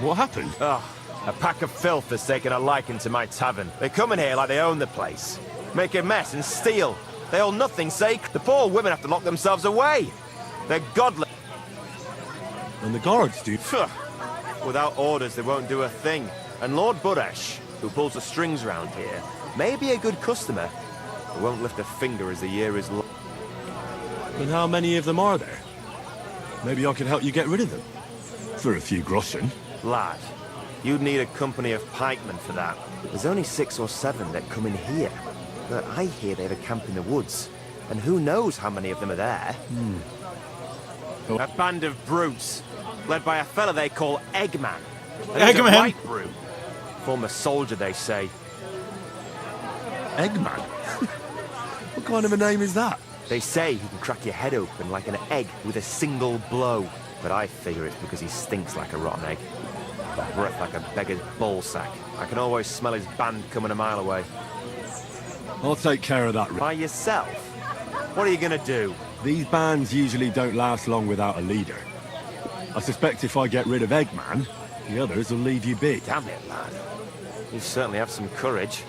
What happened? Ugh. A pack of filth has taken a liking to my tavern. They come in here like they own the place. Make a mess and steal. They hold nothing sacred. The poor women have to lock themselves away. They're godless. And the guards do... Without orders, they won't do a thing. And Lord Buresh, who pulls the strings round here, may be a good customer, but won't lift a finger as the year is long. And how many of them are there? Maybe I can help you get rid of them. For a few groschen. Lad, you'd need a company of pikemen for that. There's only 6 or 7 that come in here. But I hear they have a camp in the woods, and who knows how many of them are there. A band of brutes, led by a fella they call Eggman. And he's a Eggman? right brute. Former soldier, they say. Eggman? What kind of a name is that? They say he can crack your head open like an egg with a single blow. But I figure it's because he stinks like a rotten egg. A breath like a beggar's ballsack. I can always smell his band coming a mile away. I'll take care of that. By yourself? What are you gonna do? These bands usually don't last long without a leader. I suspect if I get rid of Eggman, the others will leave you be. Damn it, lad. You certainly have some courage.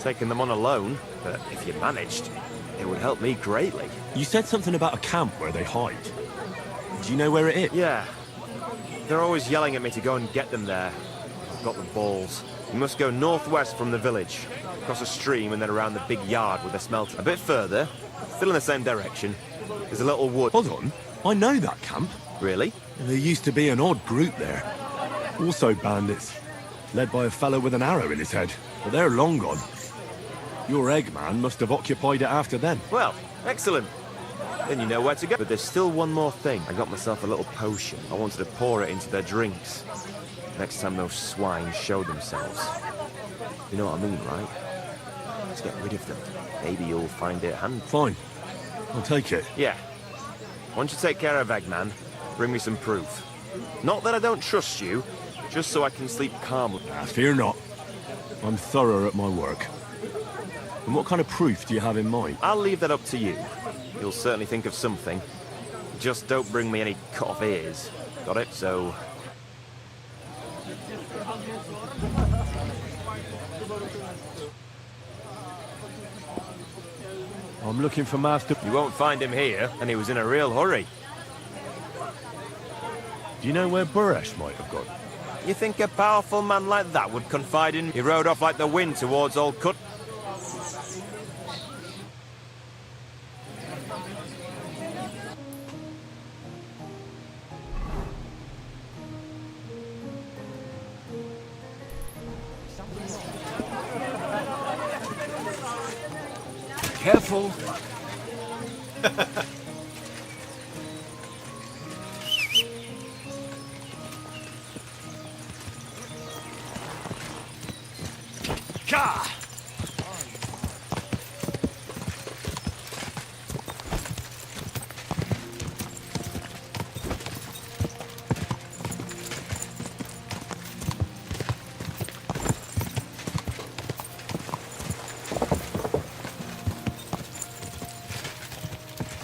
Taking them on alone, but if you managed, it would help me greatly. You said something about a camp where they hide. Do you know where it is? Yeah. They're always yelling at me to go and get them there. I've got the balls. You must go northwest from the village, across a stream and then around the big yard with the smelter. A bit further, still in the same direction, there's a little wood. Hold on. I know that camp. Really? There used to be an odd group there. Also bandits, led by a fellow with an arrow in his head. But they're long gone. Your Eggman must have occupied it after then. Well, excellent. Then you know where to go. But there's still one more thing. I got myself a little potion. I wanted to pour it into their drinks. Next time those swine show themselves. You know what I mean, right? Let's get rid of them. Maybe you'll find it handy. Fine. I'll take it. Yeah. Once you take care of Eggman, bring me some proof. Not that I don't trust you, just so I can sleep calmly. Fear not. I'm thorough at my work. And what kind of proof do you have in mind? I'll leave that up to you. You'll certainly think of something. Just don't bring me any cut-off ears. Got it? So... I'm looking for Master... You won't find him here, and he was in a real hurry. Do you know where Buresh might have gone? You think a powerful man like that would confide in... He rode off like the wind towards Old Cut... Careful. Ka!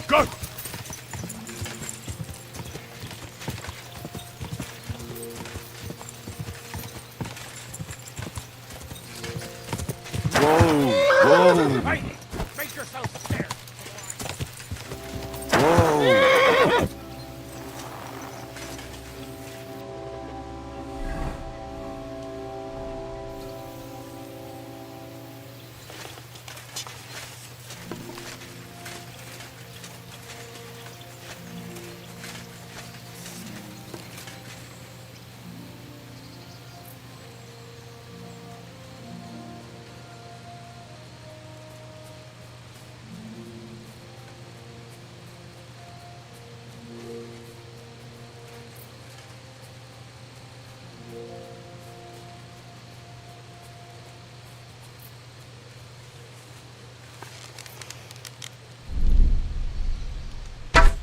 Go! Whoa! Hey, make yourself scarce. Whoa!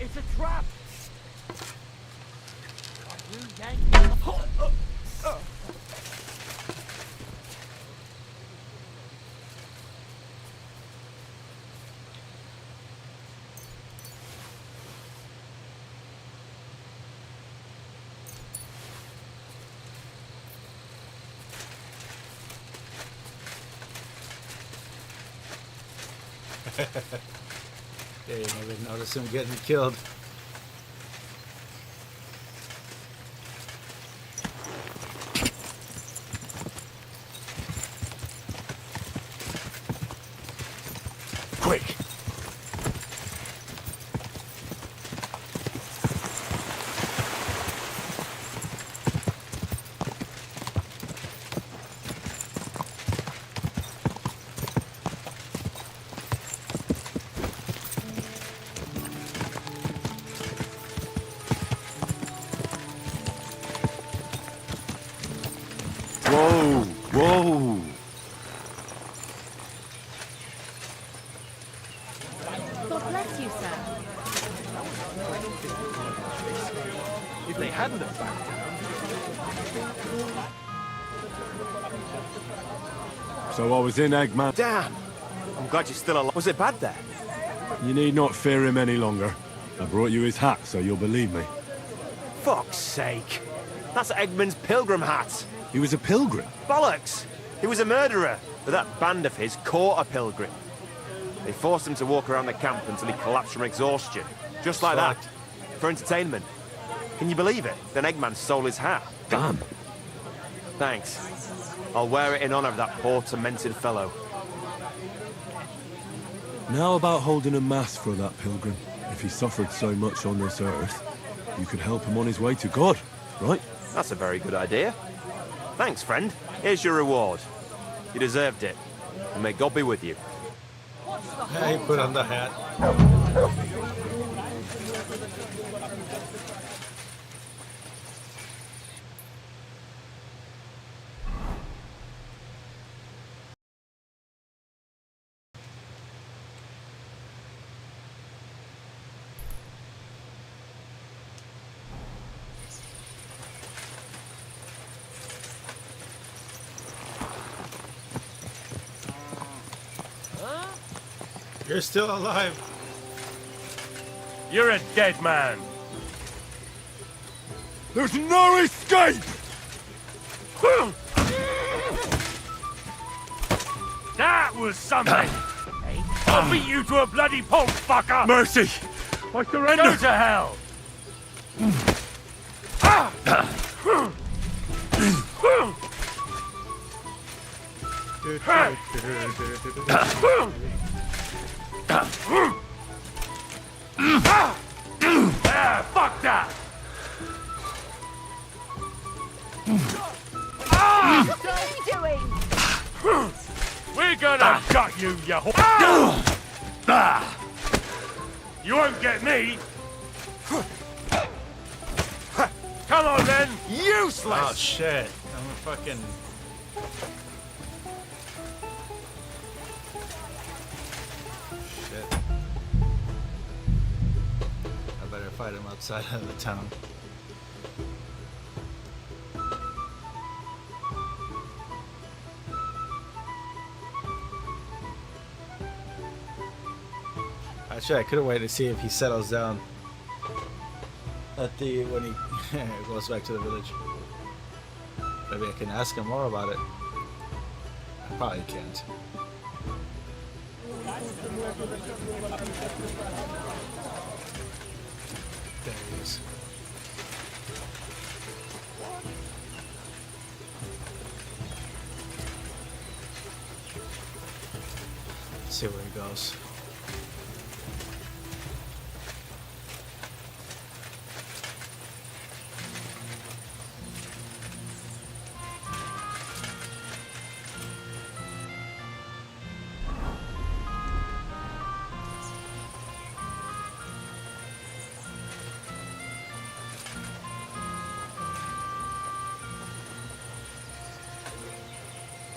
It's a trap! You yank Yeah, you never notice him getting killed. Quick! God bless you, sir. If they hadn't have backed So I was in Eggman. Damn! I'm glad you're still alive. Was it bad there? You need not fear him any longer. I brought you his hat, so you'll believe me. Fuck's sake! That's Eggman's pilgrim hat! He was a pilgrim? Bollocks! He was a murderer, but that band of his caught a pilgrim. They forced him to walk around the camp until he collapsed from exhaustion. Just like that. For entertainment. Can you believe it? Then Eggman stole his hat. Damn. Thanks. I'll wear it in honor of that poor, tormented fellow. Now about holding a mass for that pilgrim. If he suffered so much on this earth, you could help him on his way to God, right? That's a very good idea. Thanks, friend. Here's your reward. You deserved it. And may God be with you. Hey, put on the hat. You're still alive. You're a dead man. There's no escape! That was something. I'll beat you to a bloody pulp, fucker. Mercy! I surrender! Go to hell! Yeah, fuck that! What are you doing? We're gonna gut you, you You won't get me! Come on, then! Useless! Oh shit! I'm a fucking. Shit. I better fight him outside of the town. Actually, I could have waited to see if he settles down at the when he goes back to the village. Maybe I can ask him more about it. I probably can't. There he is. Let's see where he goes.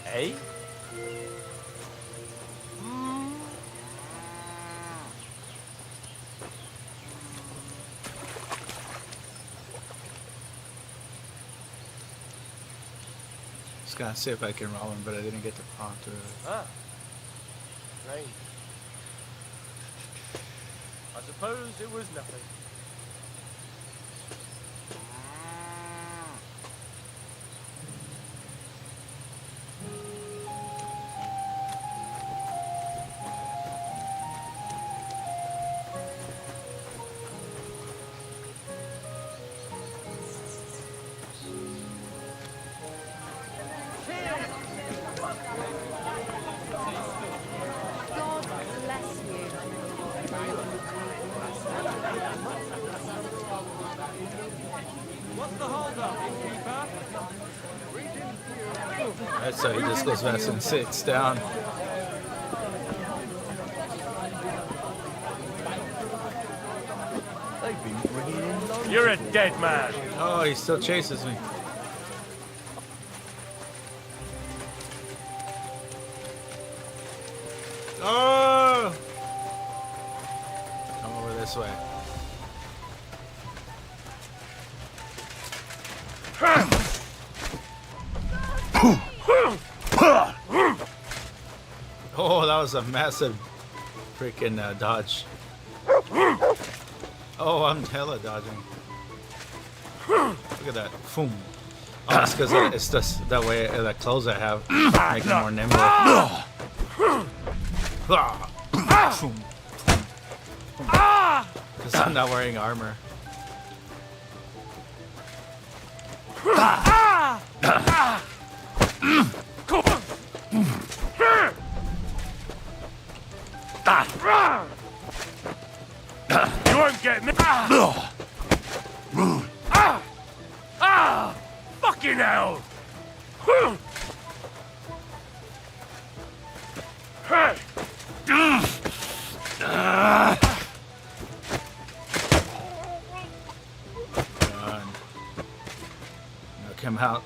Hey? Just gotta see if I can roll him, but I didn't get the prompt to. Ah. Right. I suppose it was nothing. God bless you. What's the hold-up, innkeeper? That's so he just goes back and sits down. You're a dead man. Oh, he still chases me. Oh! this way. Oh, that was a massive freaking dodge. Oh, I'm hella dodging. Look at that. Boom. Oh, it's because it's just that way the clothes I have make it more nimble. Because I'm not wearing armor. You won't get me. Fucking hell! Hey! Knock him out.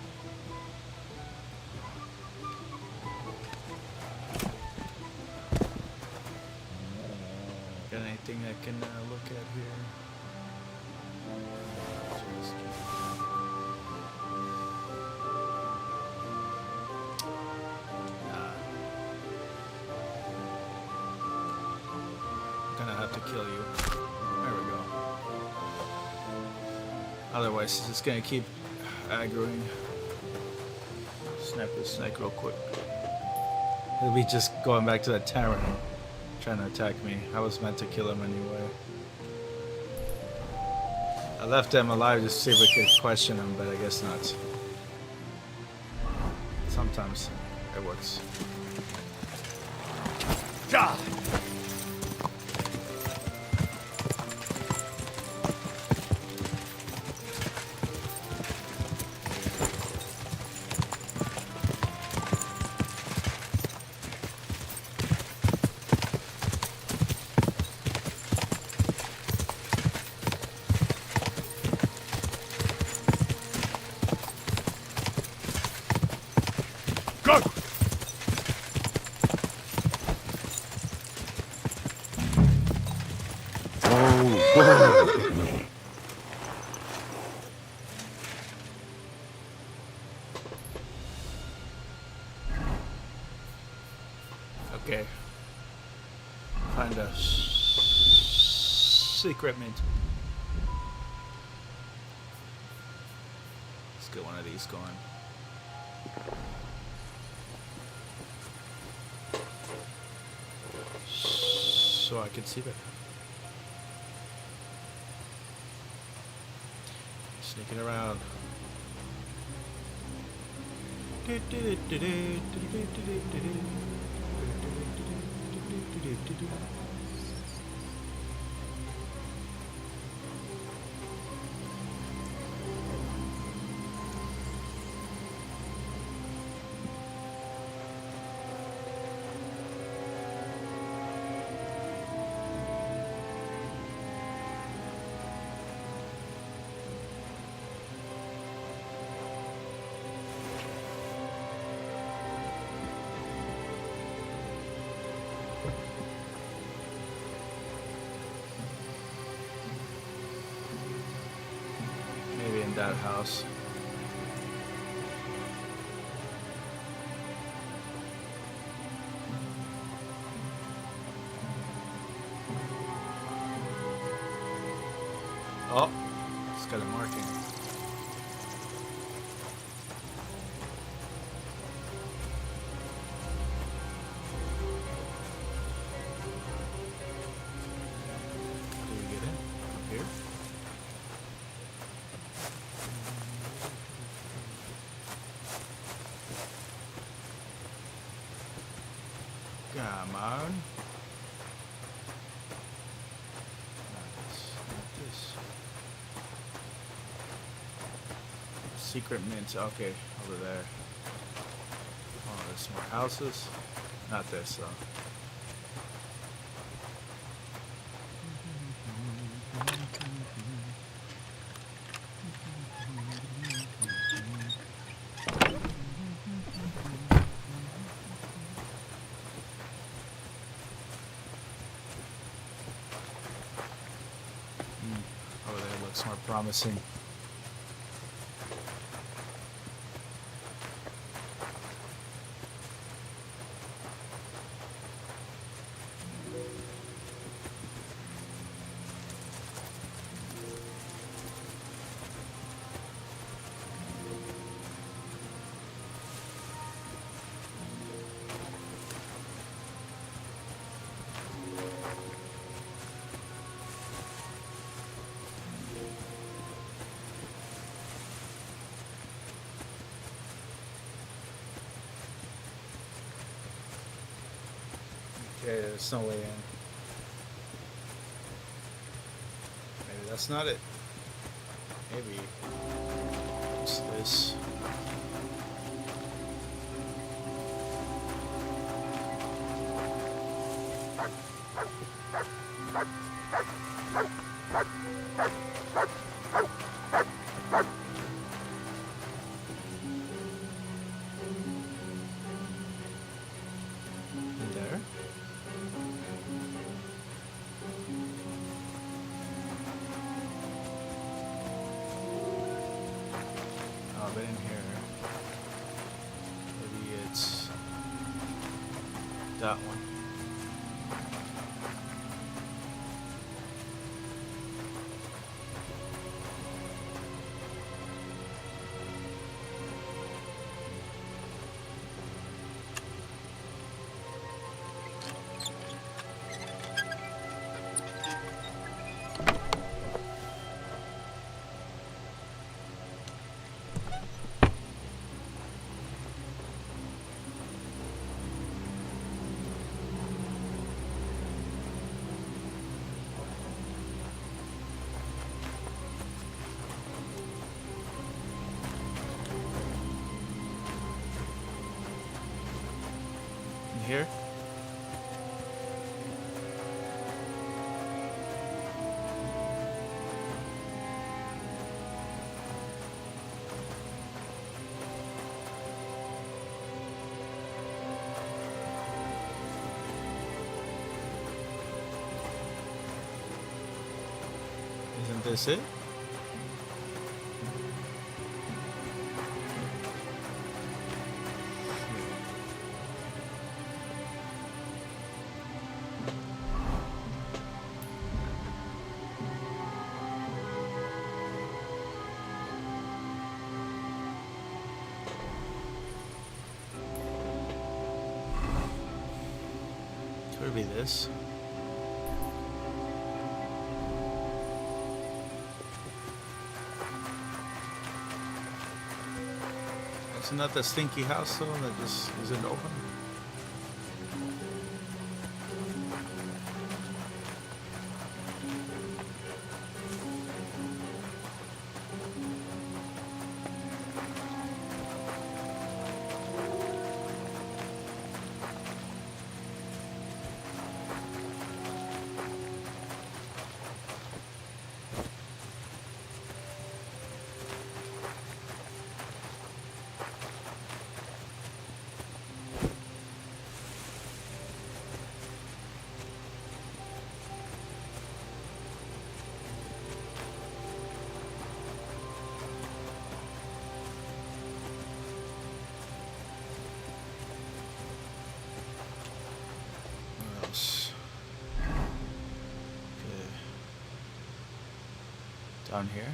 Got anything I can look at here? Gonna have to kill you. There we go. Otherwise, it's just gonna keep aggroing. Snap this snake real quick. He'll be just going back to that tavern, trying to attack me. I was meant to kill him anyway. I left him alive just to see if we could question him, but I guess not. Sometimes it works. Die! Okay. Find a secret mint. Let's get one of these going. So I can see better. Sneaking around. Maybe in that house. Oh, it's got a marking. Do we get in? Up here? Come on. Secret mint, okay, over there. Oh, there's more houses. Not this, though. looks more promising. Okay, there's no way in. Maybe that's not it. Maybe. What's this? There. Oh, but in here. Maybe it's that one. Here. Isn't this it? Could be this. Isn't that the stinky house though that just isn't open? Down here.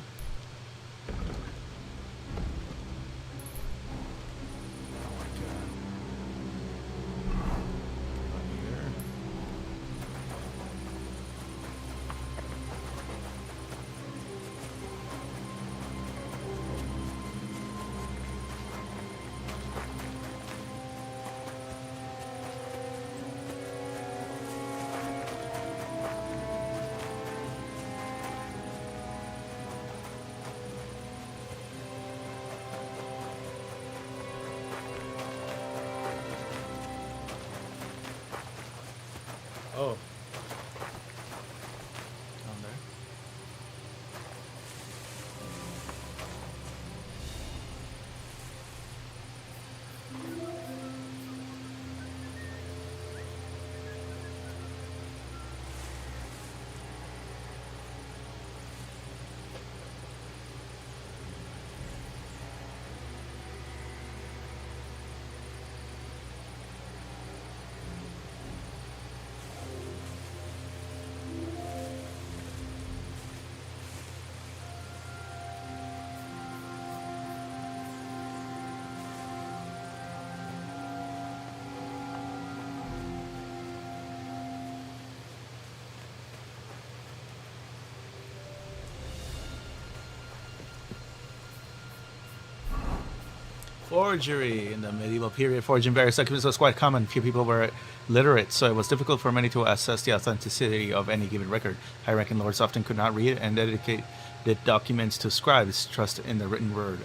Forgery. In the medieval period, forging various documents was quite common. Few people were literate, so it was difficult for many to assess the authenticity of any given record. High-ranking lords often could not read and dedicate the documents to scribes. Trust in the written word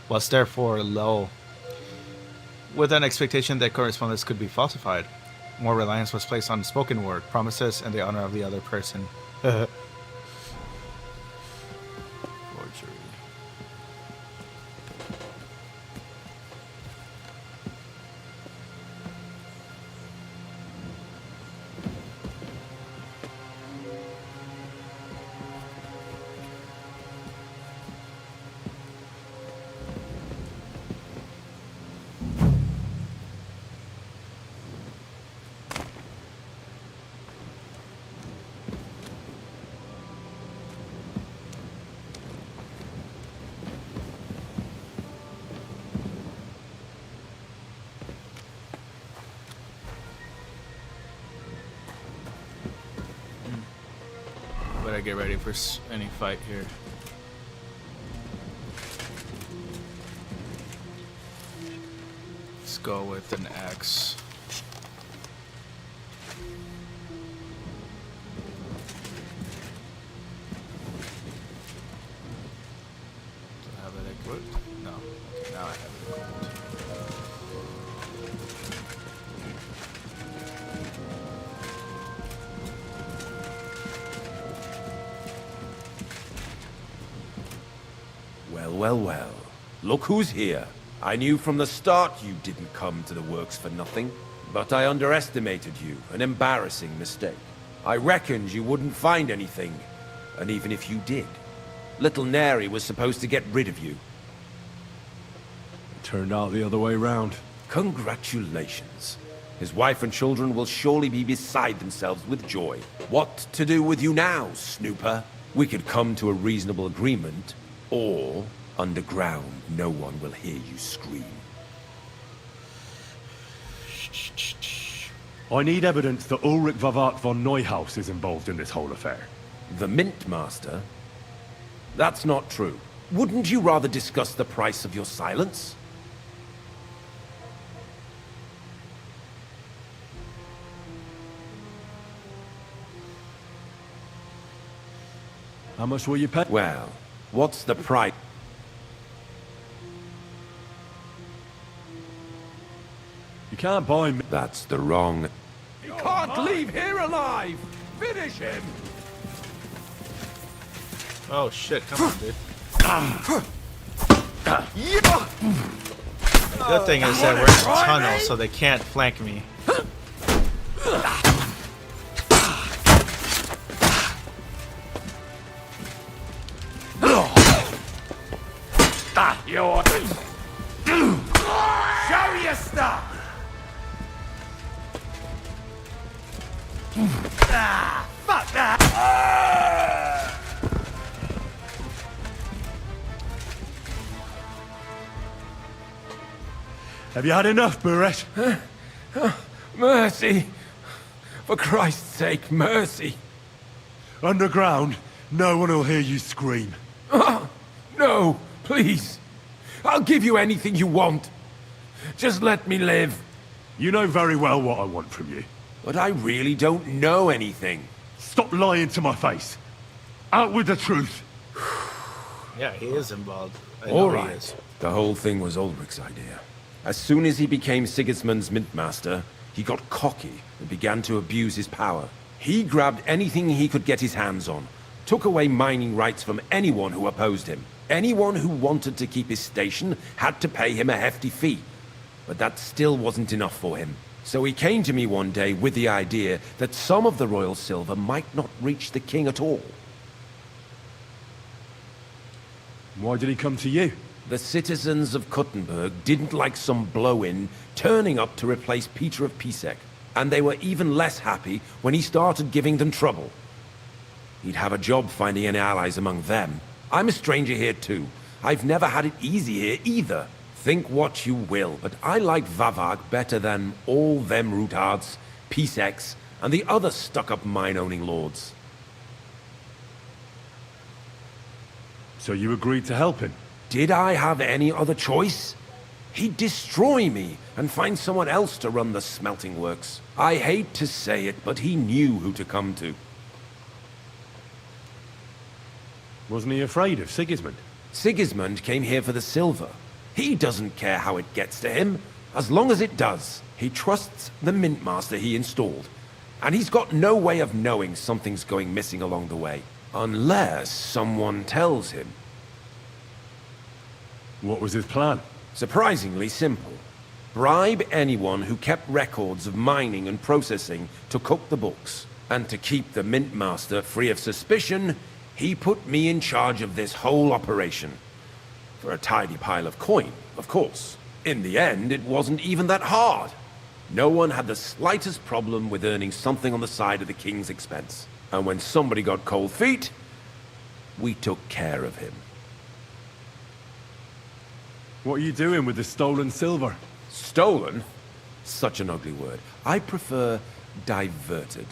was therefore low, with an expectation that correspondence could be falsified. More reliance was placed on spoken word, promises, and the honor of the other person. Forgery. Better get ready for any fight here. Let's go with an axe. Do I have it equipped? No. Okay, now I have it equipped. Well, well. Look who's here. I knew from the start you didn't come to the works for nothing. But I underestimated you. An embarrassing mistake. I reckoned you wouldn't find anything. And even if you did, little Neri was supposed to get rid of you. It turned out the other way round. Congratulations. His wife and children will surely be beside themselves with joy. What to do with you now, Snooper? We could come to a reasonable agreement, or underground, no one will hear you scream. I need evidence that Ulrich Vavart von Neuhaus is involved in this whole affair. The Mint Master? That's not true. Wouldn't you rather discuss the price of your silence? How much will you pay? Well, what's the price? You can't buy me. That's the wrong... You can't leave here alive! Finish him! Oh shit, come on, dude. The good thing is that we're in a tunnel, so they can't flank me. Show your stuff! Fuck that! Have you had enough, Buret? Mercy! For Christ's sake, mercy! Underground, no one will hear you scream. No, please. I'll give you anything you want. Just let me live. You know very well what I want from you. But I really don't know anything. Stop lying to my face. Out with the truth. Yeah, he is involved. All right. The whole thing was Ulrich's idea. As soon as he became Sigismund's Mint Master, he got cocky and began to abuse his power. He grabbed anything he could get his hands on, took away mining rights from anyone who opposed him. Anyone who wanted to keep his station had to pay him a hefty fee. But that still wasn't enough for him. So he came to me one day with the idea that some of the royal silver might not reach the king at all. Why did he come to you? The citizens of Kuttenberg didn't like some blow-in turning up to replace Peter of Pisek, and they were even less happy when he started giving them trouble. He'd have a job finding any allies among them. I'm a stranger here too. I've never had it easy here either. Think what you will, but I like Vavag better than all them Rutards, Piseks, and the other stuck-up mine-owning lords. So you agreed to help him? Did I have any other choice? He'd destroy me and find someone else to run the smelting works. I hate to say it, but he knew who to come to. Wasn't he afraid of Sigismund? Sigismund came here for the silver. He doesn't care how it gets to him, as long as it does. He trusts the mint master he installed, and he's got no way of knowing something's going missing along the way, unless someone tells him. What was his plan? Surprisingly simple. Bribe anyone who kept records of mining and processing to cook the books. And to keep the mint master free of suspicion, he put me in charge of this whole operation. For a tidy pile of coin, of course. In the end, it wasn't even that hard. No one had the slightest problem with earning something on the side of the king's expense. And when somebody got cold feet, we took care of him. What are you doing with the stolen silver? Stolen? Such an ugly word. I prefer diverted.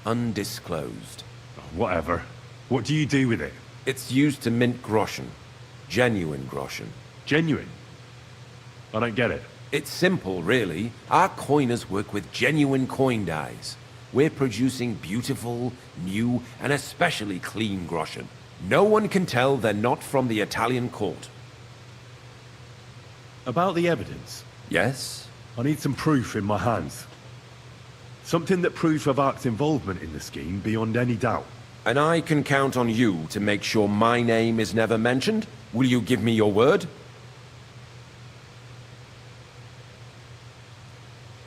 Undisclosed. Whatever. What do you do with it? It's used to mint groschen. Genuine groschen. Genuine? I don't get it. It's simple, really. Our coiners work with genuine coin dyes. We're producing beautiful, new, and especially clean groschen. No one can tell they're not from the Italian court. About the evidence? Yes? I need some proof in my hands. Something that proves Vavak's involvement in the scheme beyond any doubt. And I can count on you to make sure my name is never mentioned? Will you give me your word?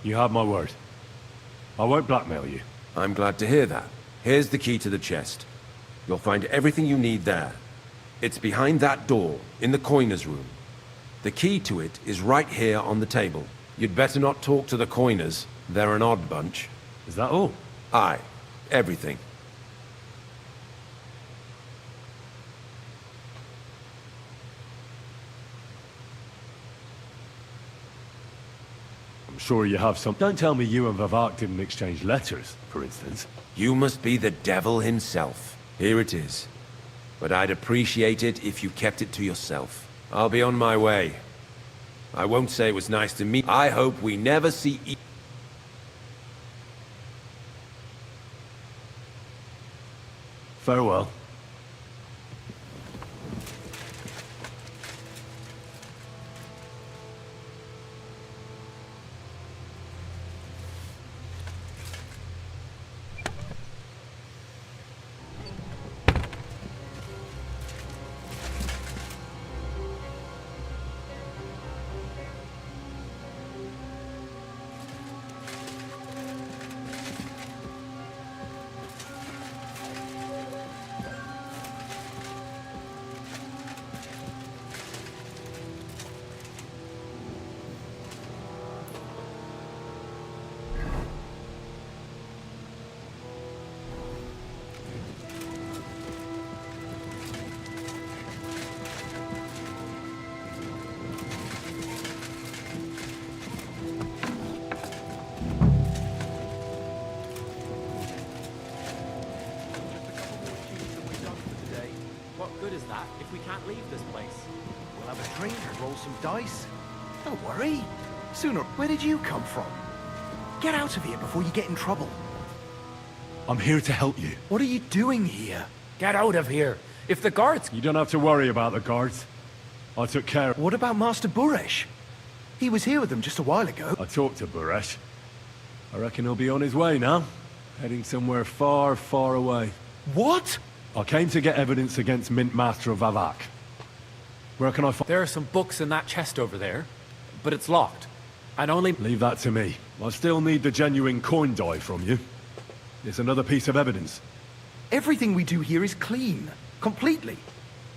You have my word. I won't blackmail you. I'm glad to hear that. Here's the key to the chest. You'll find everything you need there. It's behind that door, in the coiner's room. The key to it is right here on the table. You'd better not talk to the coiners. They're an odd bunch. Is that all? Aye. Everything. I'm sure you have some. Don't tell me you and Vavak didn't exchange letters, for instance. You must be the devil himself. Here it is. But I'd appreciate it if you kept it to yourself. I'll be on my way. I won't say it was nice to meet. I hope we never see Farewell. What good is that if we can't leave this place? We'll have a drink and roll some dice. Don't worry. Sooner, where did you come from? Get out of here before you get in trouble. I'm here to help you. What are you doing here? Get out of here. If the guards... You don't have to worry about the guards. I took care of... What about Master Buresh? He was here with them just a while ago. I talked to Buresh. I reckon he'll be on his way now. Heading somewhere far, far away. What? I came to get evidence against Mint Master Vavak. Where can I find... There are some books in that chest over there, but it's locked. And only... Leave that to me. I still need the genuine coin die from you. It's another piece of evidence. Everything we do here is clean. Completely.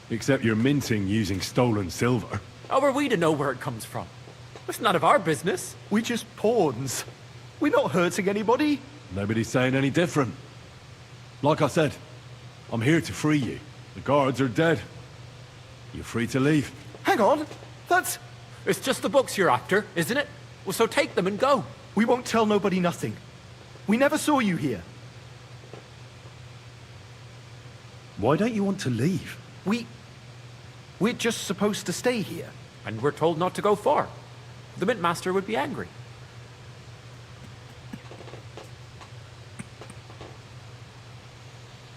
Except you're minting using stolen silver. How are we to know where it comes from? It's none of our business. We're just pawns. We're not hurting anybody. Nobody's saying any different. Like I said, I'm here to free you. The guards are dead. You're free to leave. Hang on. That's... It's just the books you're after, isn't it? Well, so take them and go. We won't tell nobody nothing. We never saw you here. Why don't you want to leave? We're just supposed to stay here. And we're told not to go far. The Mint Master would be angry.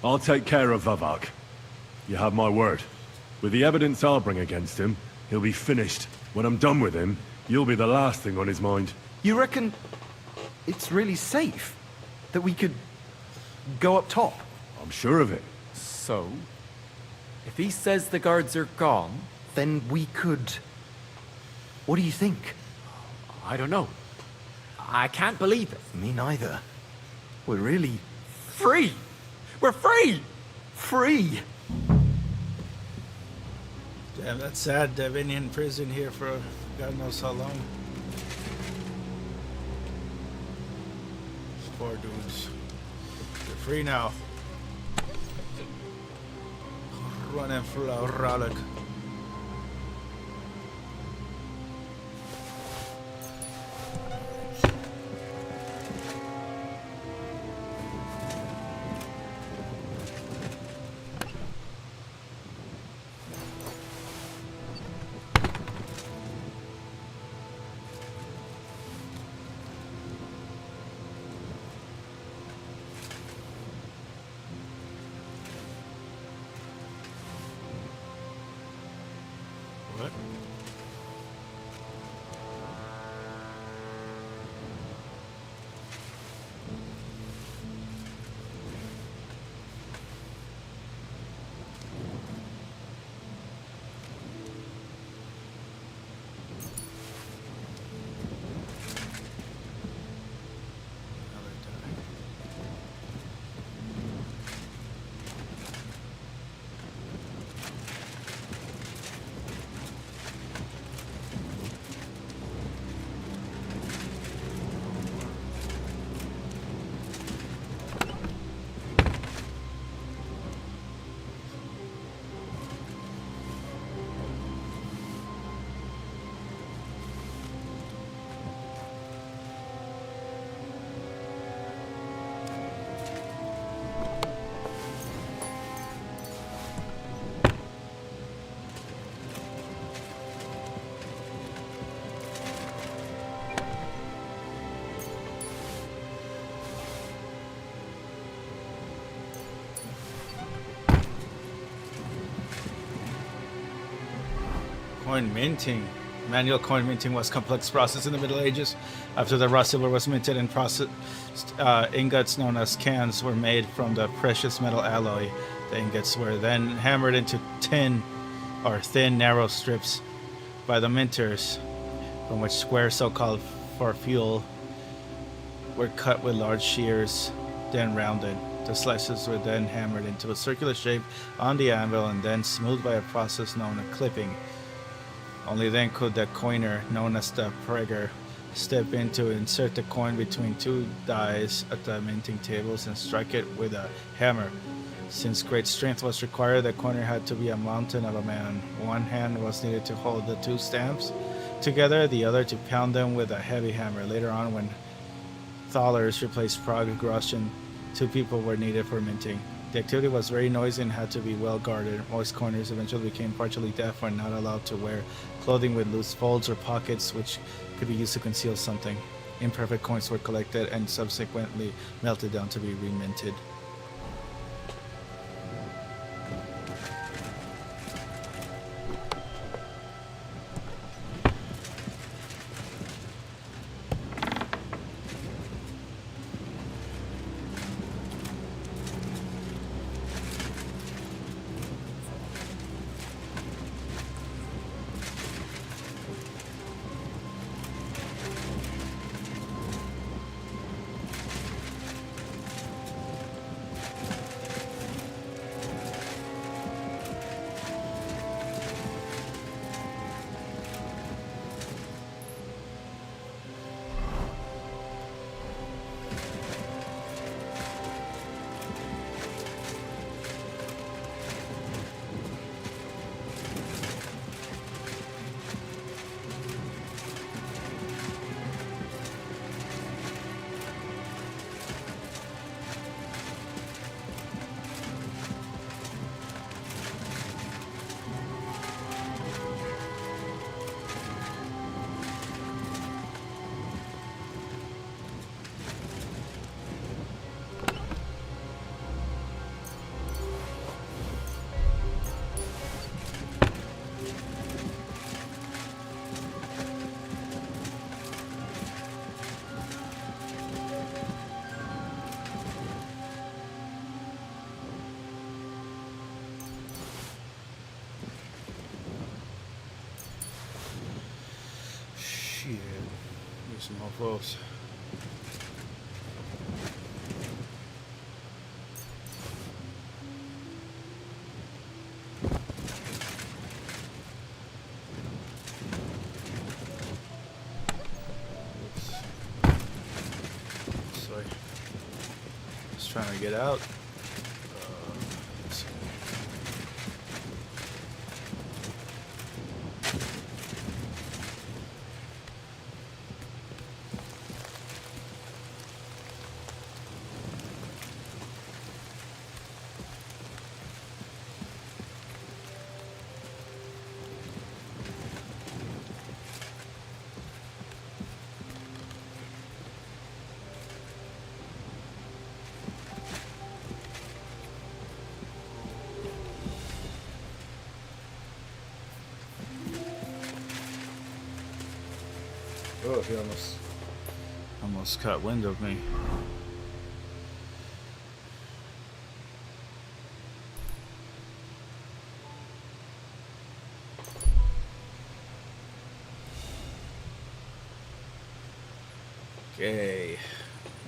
I'll take care of Vavak. You have my word. With the evidence I'll bring against him, he'll be finished. When I'm done with him, you'll be the last thing on his mind. You reckon it's really safe? That we could go up top? I'm sure of it. So, if he says the guards are gone... Then we could... What do you think? I don't know. I can't believe it. Me neither. We're really... Free! We're free! Free! Damn, that's sad. They've been in prison here for God knows how long. Poor dudes. They're free now. Running for a relic. What? Coin minting. Manual coin minting was a complex process in the Middle Ages. After the raw silver was minted and processed, ingots known as cans were made from the precious metal alloy. The ingots were then hammered into tin or thin, narrow strips by the minters, from which squares, so-called for fuel, were cut with large shears, then rounded. The slices were then hammered into a circular shape on the anvil and then smoothed by a process known as clipping. Only then could the coiner, known as the pregger, step in to insert the coin between two dies at the minting tables and strike it with a hammer. Since great strength was required, the coiner had to be a mountain of a man. One hand was needed to hold the two stamps together, the other to pound them with a heavy hammer. Later on, when thalers replaced Prague groschen, and two people were needed for minting. The activity was very noisy and had to be well guarded. Most coiners eventually became partially deaf or not allowed to wear clothing with loose folds or pockets, which could be used to conceal something. Imperfect coins were collected and subsequently melted down to be reminted. Small folks. Sorry. Just trying to get out. Oh, he almost caught wind of me. Okay,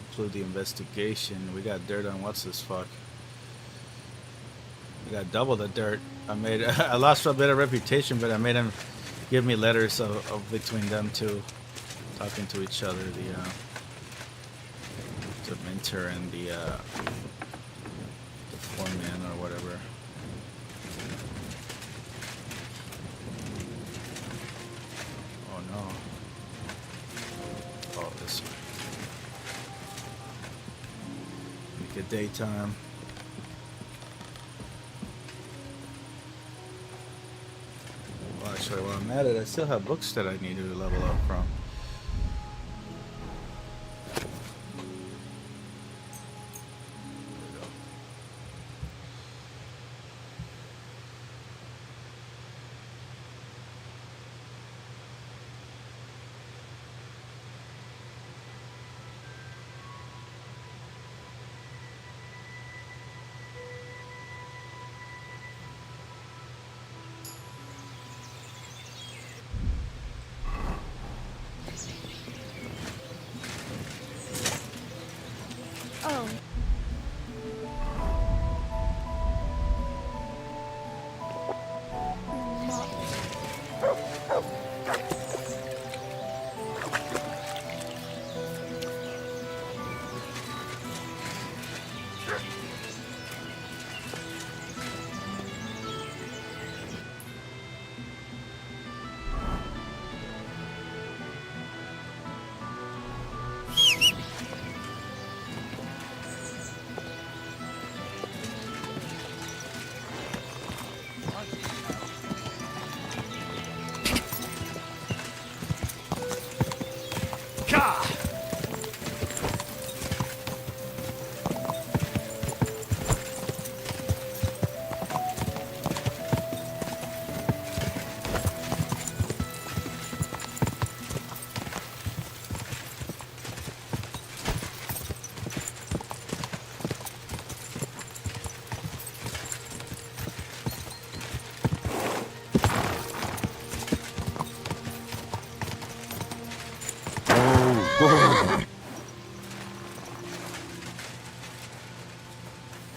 include the investigation. We got dirt on what's this fuck. We got double the dirt. I lost a bit of reputation, but I made him give me letters of between them two. Talking to each other, the mentor and the foreman or whatever. Oh no! Oh, this way. Make it daytime. Well, actually, while I'm at it, I still have books that I need to level up from. Oh.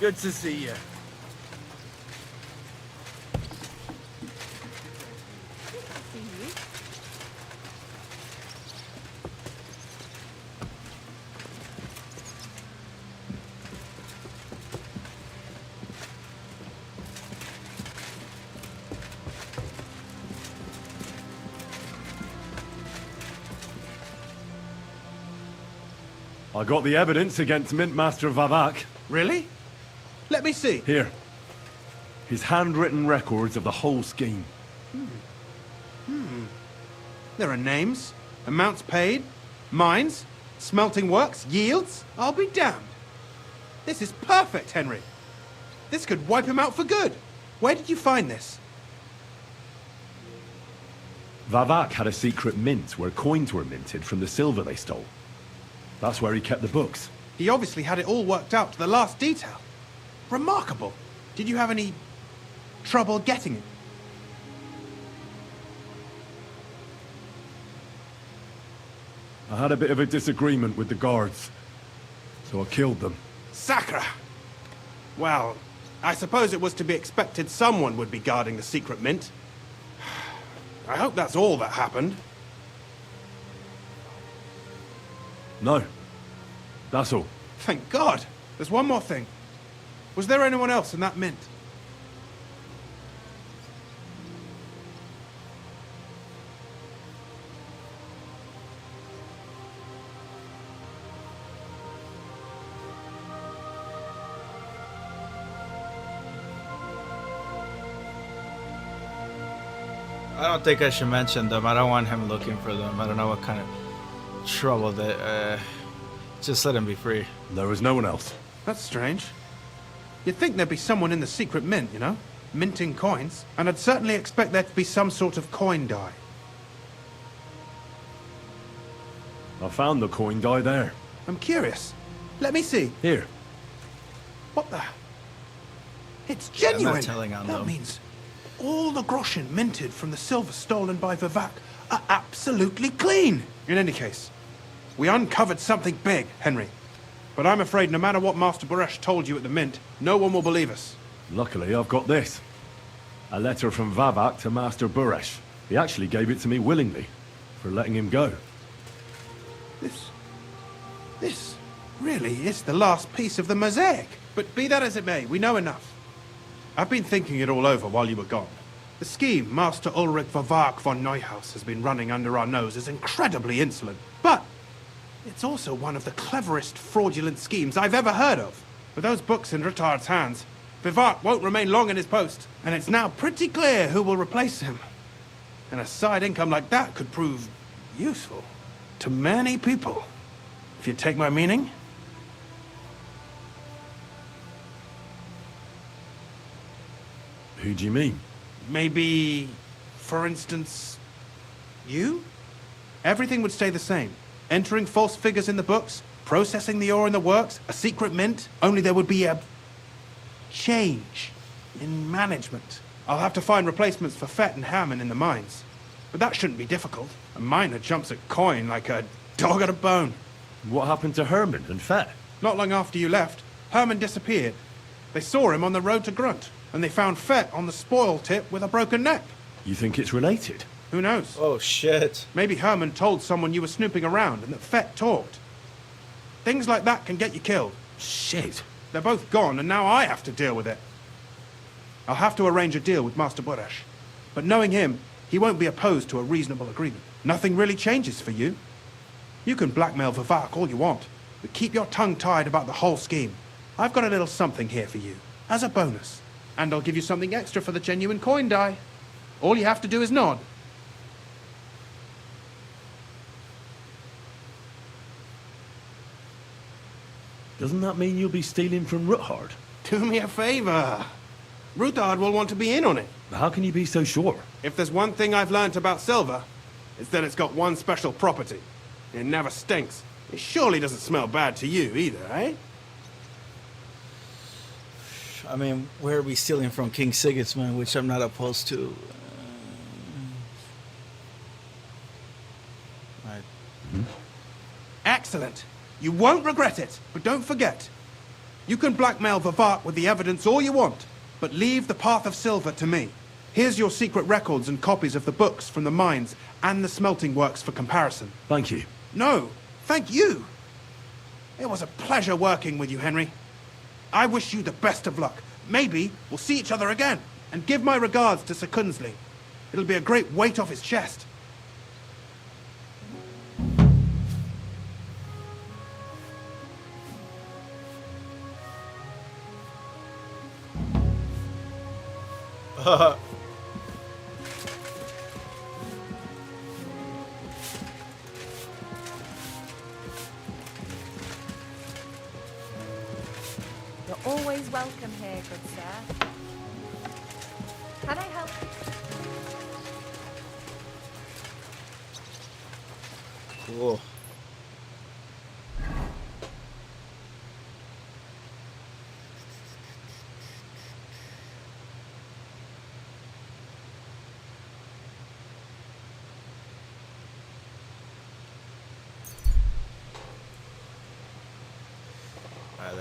Good to see you. I got the evidence against Mintmaster Vavak. Really? Let me see. Here. His handwritten records of the whole scheme. There are names, amounts paid, mines, smelting works, yields. I'll be damned. This is perfect, Henry. This could wipe him out for good. Where did you find this? Vavak had a secret mint where coins were minted from the silver they stole. That's where he kept the books. He obviously had it all worked out to the last detail. Remarkable. Did you have any trouble getting it? I had a bit of a disagreement with the guards, so I killed them. Sacre! Well, I suppose it was to be expected someone would be guarding the secret mint. I hope that's all that happened. No. That's all. Thank God! There's one more thing. Was there anyone else in that mint? I don't think I should mention them. I don't want him looking for them. I don't know what kind of trouble that. Just let him be free. There was no one else. That's strange. You'd think there'd be someone in the secret mint, you know? Minting coins. And I'd certainly expect there to be some sort of coin die. I found the coin die there. I'm curious. Let me see. Here. What the? It's Yeah, I'm genuine! not telling on That them. means all the groschen minted from the silver stolen by Vivak are absolutely clean! In any case, we uncovered something big, Henry. But I'm afraid no matter what Master Buresh told you at the mint, no one will believe us. Luckily, I've got this. A letter from Vavak to Master Buresh. He actually gave it to me willingly, for letting him go. This really is the last piece of the mosaic. But be that as it may, we know enough. I've been thinking it all over while you were gone. The scheme Master Ulrich Vavak von Neuhaus has been running under our nose is incredibly insolent. But it's also one of the cleverest fraudulent schemes I've ever heard of. With those books in Rittard's hands, Vivak won't remain long in his post, and it's now pretty clear who will replace him. And a side income like that could prove useful to many people, if you take my meaning. Who do you mean? Maybe, for instance, you? Everything would stay the same. Entering false figures in the books, processing the ore in the works, a secret mint, only there would be a change in management. I'll have to find replacements for Fett and Hammond in the mines. But that shouldn't be difficult. A miner jumps at coin like a dog at a bone. What happened to Herman and Fett? Not long after you left, Herman disappeared. They saw him on the road to Grunt, and they found Fett on the spoil tip with a broken neck. You think it's related? Who knows? Oh, shit. Maybe Herman told someone you were snooping around and that Fett talked. Things like that can get you killed. Shit. They're both gone, and now I have to deal with it. I'll have to arrange a deal with Master Buresh. But knowing him, he won't be opposed to a reasonable agreement. Nothing really changes for you. You can blackmail Vivak all you want, but keep your tongue tied about the whole scheme. I've got a little something here for you, as a bonus. And I'll give you something extra for the genuine coin die. All you have to do is nod. Doesn't that mean you'll be stealing from Ruthard? Do me a favor. Ruthard will want to be in on it. How can you be so sure? If there's one thing I've learnt about silver, it's that it's got one special property. It never stinks. It surely doesn't smell bad to you either, eh? I mean, where are we stealing from? King Sigismund, which I'm not opposed to. Right. Excellent. You won't regret it, but don't forget. You can blackmail Vivak with the evidence all you want, but leave the path of silver to me. Here's your secret records and copies of the books from the mines and the smelting works for comparison. Thank you. No, thank you. It was a pleasure working with you, Henry. I wish you the best of luck. Maybe we'll see each other again. And give my regards to Sir Kunsley. It'll be a great weight off his chest. You're always welcome here, good sir. Can I help? Cool.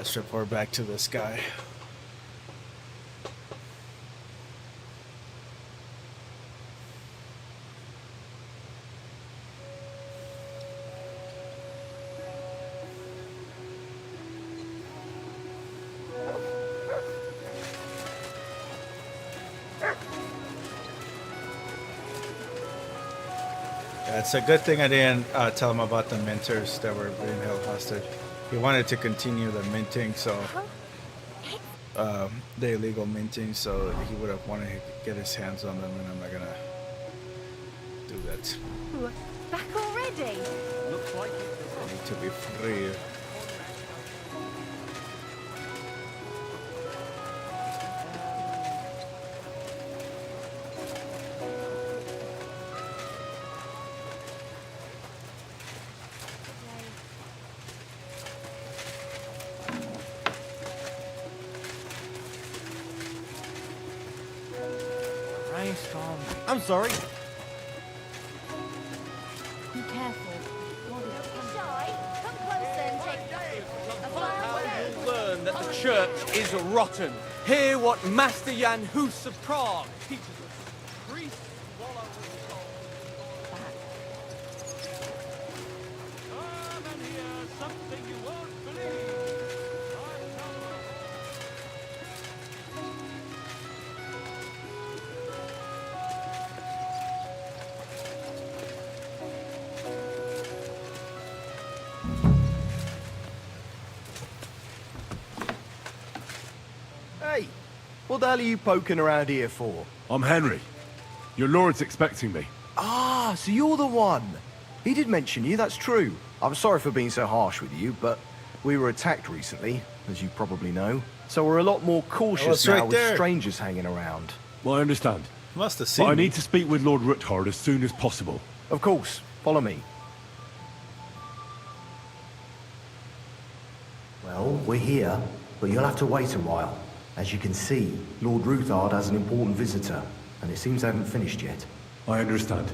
Let's report back to this guy. Yeah, it's a good thing I didn't tell him about the minters that were being held hostage. He wanted to continue the minting, so the illegal minting, so he would have wanted to get his hands on them, and I'm not gonna do that. Ooh, back already? Looks like I need to be free. I'm sorry. Be careful. Shy, come closer and take a fire. You'll learn that the church is rotten. Hear what Master Jan Hus of Prague teaches us. Priests wallow in the Come and hear something you won't believe. Hey, what the hell are you poking around here for? I'm Henry. Your lord's expecting me. Ah, so you're the one. He did mention you, that's true. I'm sorry for being so harsh with you, but we were attacked recently, as you probably know. So we're a lot more cautious now with strangers hanging around. Well, I understand. Must have But seen I me. need to speak with Lord Ruthard as soon as possible. Of course. Follow me. Well, we're here, but you'll have to wait a while. As you can see, Lord Ruthard has an important visitor, and it seems they haven't finished yet. I understand.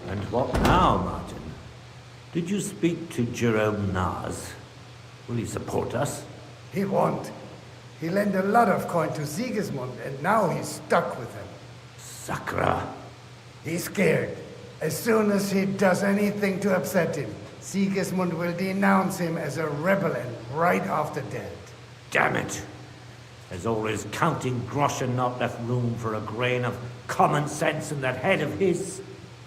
And what now, Martin? Did you speak to Jerome Nars? Will he support us? He won't. He lent a lot of coin to Sigismund, and now he's stuck with him. Sakra. He's scared. As soon as he does anything to upset him, Sigismund will denounce him as a rebel and right off the dead. Damn it! There's always counting grosh and not left room for a grain of common sense in that head of his.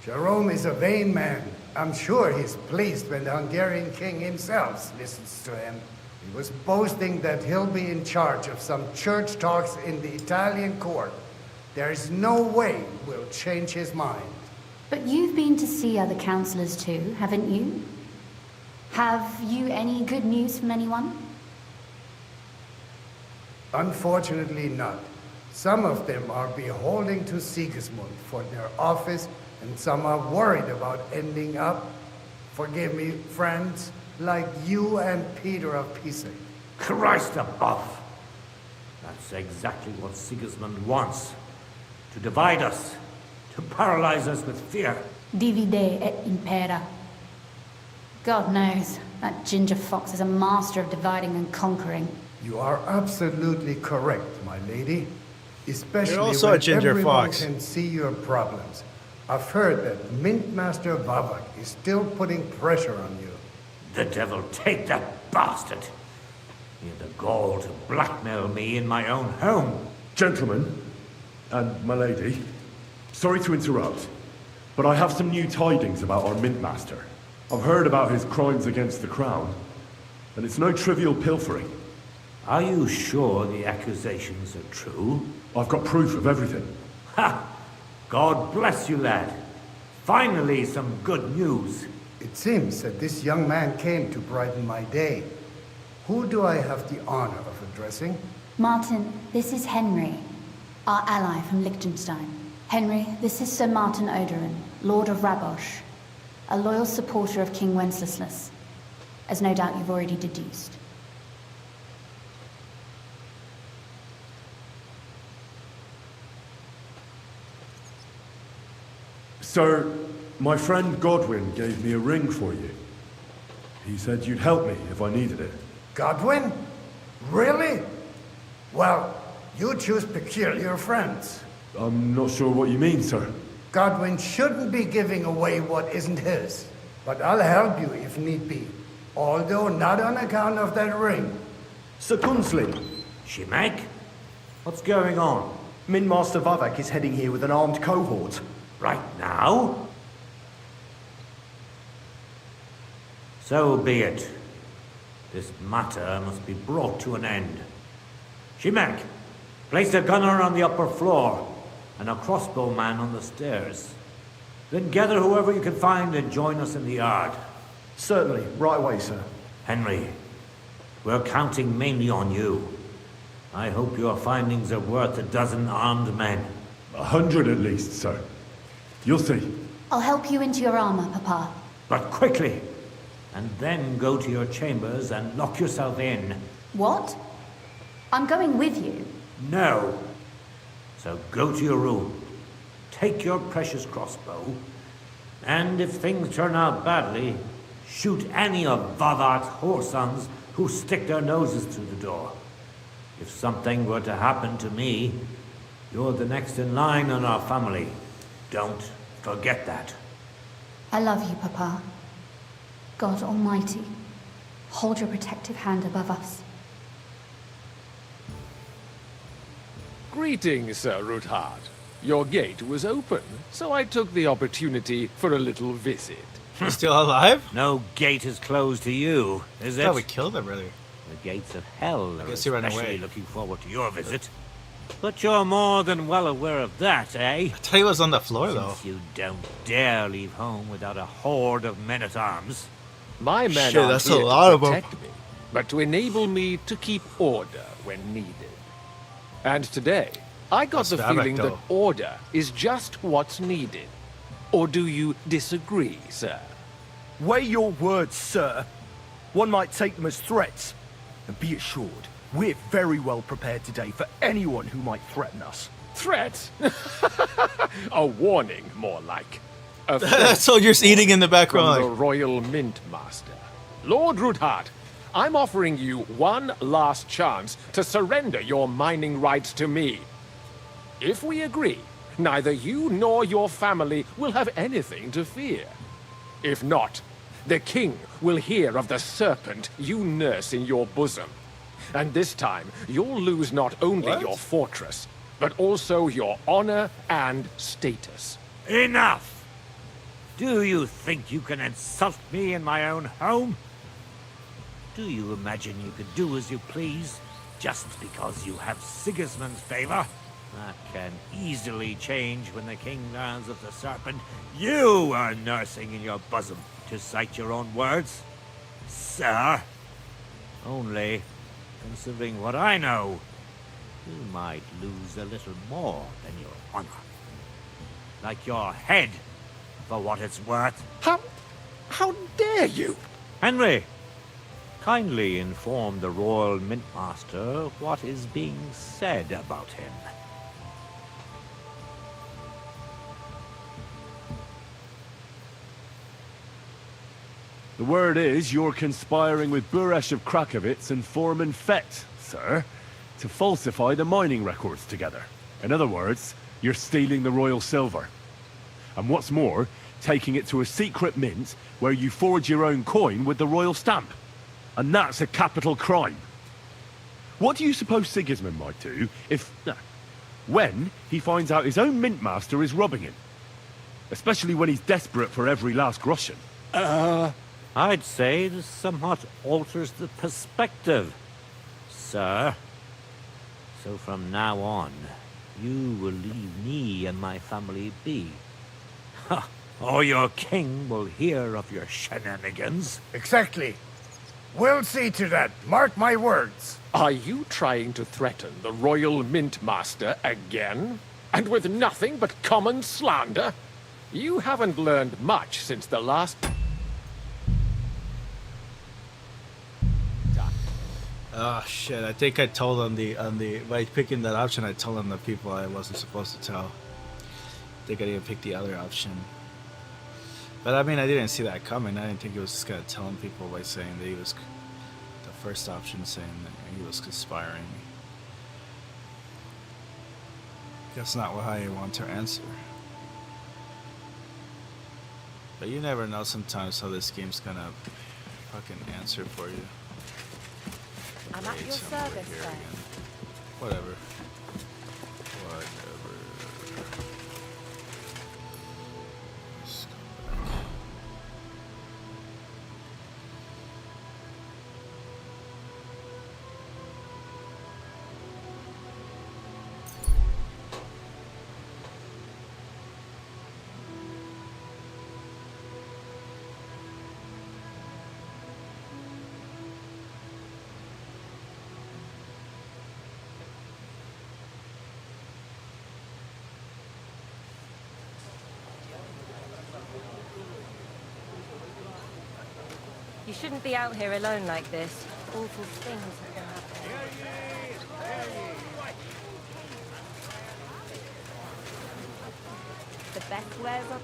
Jerome is a vain man. I'm sure he's pleased when the Hungarian king himself listens to him. He was boasting that he'll be in charge of some church talks in the Italian court. There's no way we'll change his mind. But you've been to see other councillors too, haven't you? Have you any good news from anyone? Unfortunately not. Some of them are beholden to Sigismund for their office, and some are worried about ending up, forgive me, friends, like you and Peter of Pisek. Christ above! That's exactly what Sigismund wants. To divide us. To paralyze us with fear. Divide et impera. God knows, that ginger fox is a master of dividing and conquering. You are absolutely correct, my lady. Especially You're also when a ginger everyone fox. can see your problems. I've heard that Mint Master Vavak is still putting pressure on you. The devil take that bastard! He had the gall to blackmail me in my own home. Gentlemen, and my lady, sorry to interrupt, but I have some new tidings about our Mint Master. I've heard about his crimes against the crown, and it's no trivial pilfering. Are you sure the accusations are true? I've got proof of everything. Ha! God bless you, lad. Finally, some good news. It seems that this young man came to brighten my day. Who do I have the honor of addressing? Martin, this is Henry, our ally from Liechtenstein. Henry, this is Sir Martin Oderin, Lord of Rabosh, a loyal supporter of King Wenceslas, as no doubt you've already deduced. Sir, my friend Godwin gave me a ring for you. He said you'd help me if I needed it. Godwin? Really? Well, you choose peculiar friends. I'm not sure what you mean, sir. Godwin shouldn't be giving away what isn't his. But I'll help you if need be. Although not on account of that ring. Sir Gunslin. Shimek? What's going on? Mint Master Vavak is heading here with an armed cohort. Right now? So be it. This matter must be brought to an end. Shimek, place a gunner on the upper floor and a crossbowman on the stairs. Then gather whoever you can find and join us in the yard. Certainly, right away, sir. Henry, we're counting mainly on you. I hope your findings are worth a dozen armed men. 100 at least, sir. You'll see. I'll help you into your armor, Papa. But quickly! And then go to your chambers and lock yourself in. What? I'm going with you. No. So go to your room. Take your precious crossbow. And if things turn out badly, shoot any of Vavart's whoresons who stick their noses through the door. If something were to happen to me, you're the next in line in our family. Don't forget that. I love you, Papa. God Almighty, hold your protective hand above us. Greetings, Sir Ruthard. Your gate was open, so I took the opportunity for a little visit. He's still alive? No gate is closed to you, is it? I thought we killed him earlier. The gates of hell are guess he ran especially away. looking forward to your visit. But you're more than well aware of that, eh? I thought he was on the floor, though. Since you don't dare leave home without a horde of men-at-arms. My men Shit, aren't that's a here lot to of 'em. protect me, but to enable me to keep order when needed. And today, I got the feeling that order is just what's needed. Or do you disagree, sir? Weigh your words, sir. One might take them as threats. And be assured, we're very well prepared today for anyone who might threaten us. Threat? A warning, more like. A threat Soldiers eating in the background. from the Royal Mint Master. Lord Ruthard, I'm offering you one last chance to surrender your mining rights to me. If we agree, neither you nor your family will have anything to fear. If not, the king will hear of the serpent you nurse in your bosom. And this time, you'll lose not only your fortress, but also your honor and status. Enough! Do you think you can insult me in my own home? Do you imagine you could do as you please, just because you have Sigismund's favor? That can easily change when the king learns of the serpent you are nursing in your bosom, to cite your own words. Sir, only, considering what I know, you might lose a little more than your honor. Like your head, for what it's worth. How dare you? Henry, kindly inform the Royal Mint Master what is being said about him. The word is you're conspiring with Buresh of Krakowitz and Foreman Fett, sir, to falsify the mining records together. In other words, you're stealing the royal silver. And what's more, taking it to a secret mint where you forge your own coin with the royal stamp. And that's a capital crime. What do you suppose Sigismund might do if... when he finds out his own mint master is robbing him? Especially when he's desperate for every last groschen. I'd say this somewhat alters the perspective, sir. So from now on, you will leave me and my family be. Or your king will hear of your shenanigans. Exactly. We'll see to that. Mark my words. Are you trying to threaten the Royal Mint Master again? And with nothing but common slander? You haven't learned much since the last... Oh shit! I think I told on by picking that option. I told on the people I wasn't supposed to tell. I think I didn't pick the other option. But I mean, I didn't see that coming. I didn't think he was just gonna tell people by saying that he was the first option saying that he was conspiring. That's not how you want to answer. But you never know sometimes how this game's gonna fucking answer for you. I'm at your service, sir. Whatever. Let's go back. You shouldn't be out here alone like this. Awful things have been happening. The best wears on.